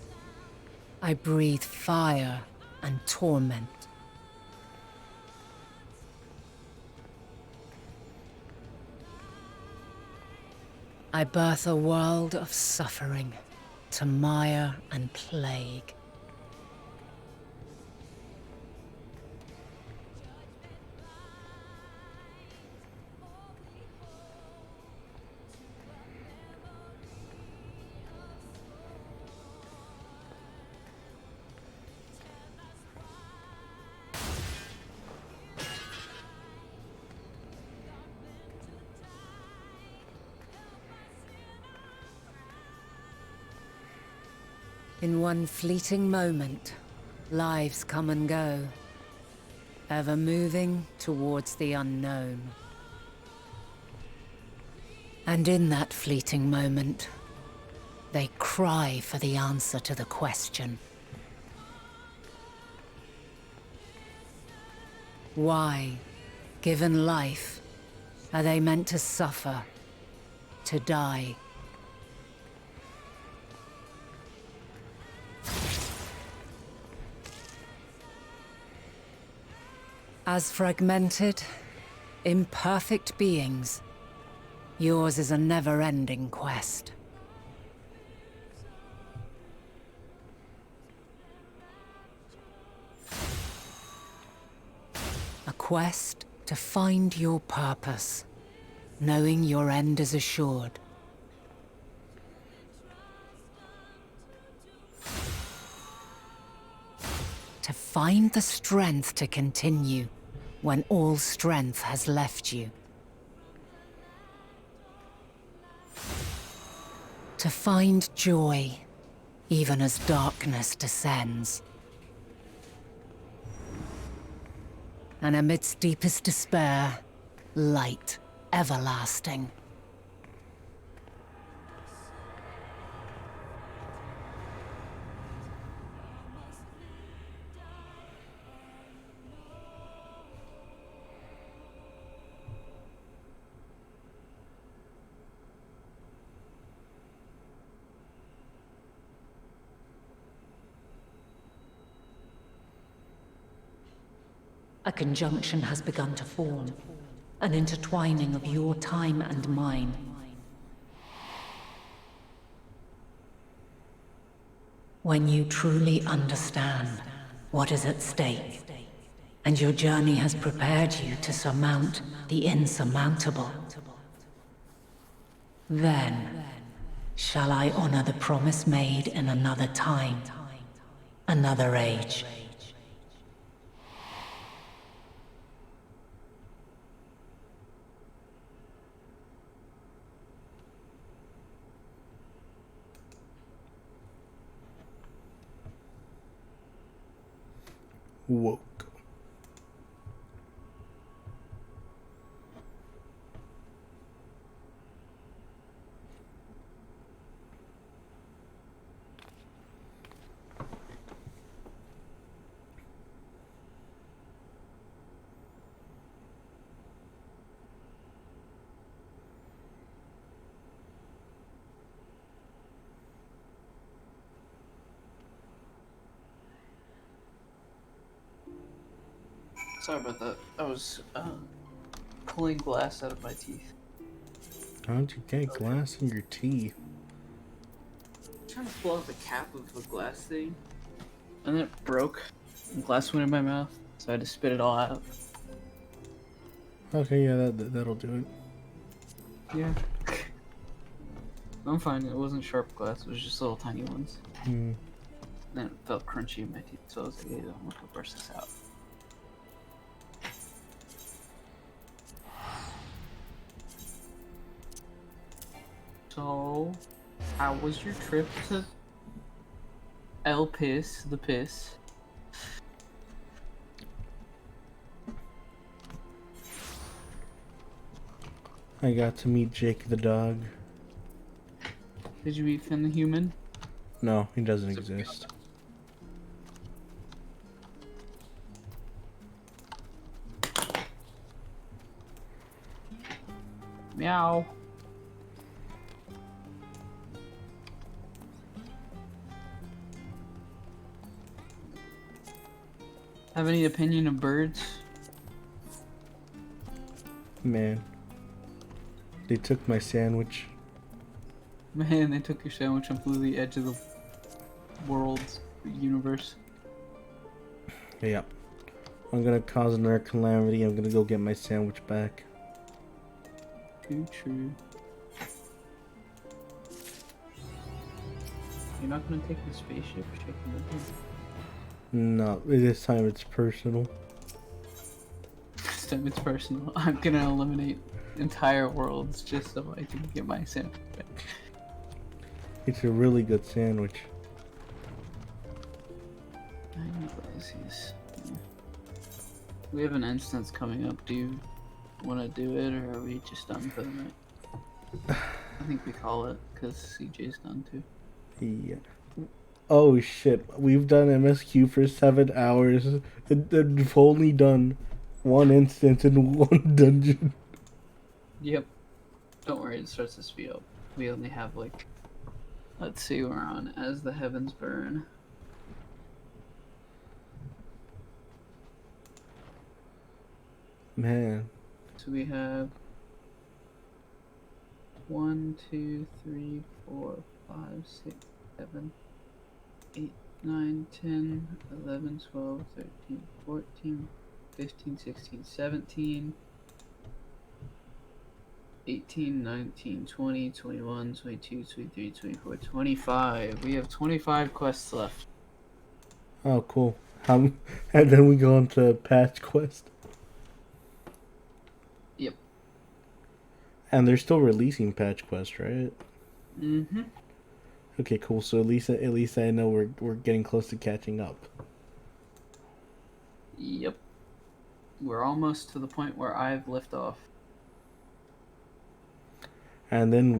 I breathe fire and torment. I birth a world of suffering, to mire and plague. In one fleeting moment, lives come and go, ever moving towards the unknown. And in that fleeting moment, they cry for the answer to the question. Why, given life, are they meant to suffer, to die? As fragmented, imperfect beings, yours is a never-ending quest. A quest to find your purpose, knowing your end is assured. To find the strength to continue when all strength has left you. To find joy, even as darkness descends. And amidst deepest despair, light everlasting. A conjunction has begun to form, an intertwining of your time and mine. When you truly understand what is at stake, and your journey has prepared you to surmount the insurmountable, then shall I honor the promise made in another time, another age. Woke. Sorry about that. I was pulling glass out of my teeth. How'd you get glass in your teeth? Trying to pull out the cap of the glass thing, and then it broke. And glass went in my mouth, so I had to spit it all out. Okay, yeah, that'll do it. Yeah. I'm fine. It wasn't sharp glass. It was just little tiny ones. Hmm. Then it felt crunchy in my teeth, so I was like, hey, I'm gonna brush this out. So, how was your trip to El Piss, the Piss? I got to meet Jake the dog. Did you meet Finn the human? No, he doesn't exist. Meow. Have any opinion of birds? Man. They took my sandwich. Man, they took your sandwich and flew the edge of the world's universe. Yeah. I'm gonna cause another calamity. I'm gonna go get my sandwich back. Too true. You're not gonna take the spaceship shaking with you? No, this time it's personal. This time it's personal. I'm gonna eliminate entire worlds just so I can get my sandwich back. It's a really good sandwich. I know this is. Yeah. We have an instance coming up. Do you want to do it, or are we just done for the night? I think we call it because CJ's done too. Yeah. Oh shit, we've done MSQ for 7 hours and we've only done one instance in one dungeon. Yep. Don't worry, it starts to speed up. We only have like, let's see, we're on As the Heavens Burn. Man. So we have 1, 2, 3, 4, 5, 6, 7, 8, 9, 10, 11, 12, 13, 14, 15, 16, 17, 18, 19, 20, 21, 22, 23, 24, 25. We have 25 quests left. Oh, cool. And then we go on to patch quest. Yep. And they're still releasing patch quest, right? Mm-hmm. Okay, cool. So at least I know we're getting close to catching up. Yep. We're almost to the point where I've left off. And then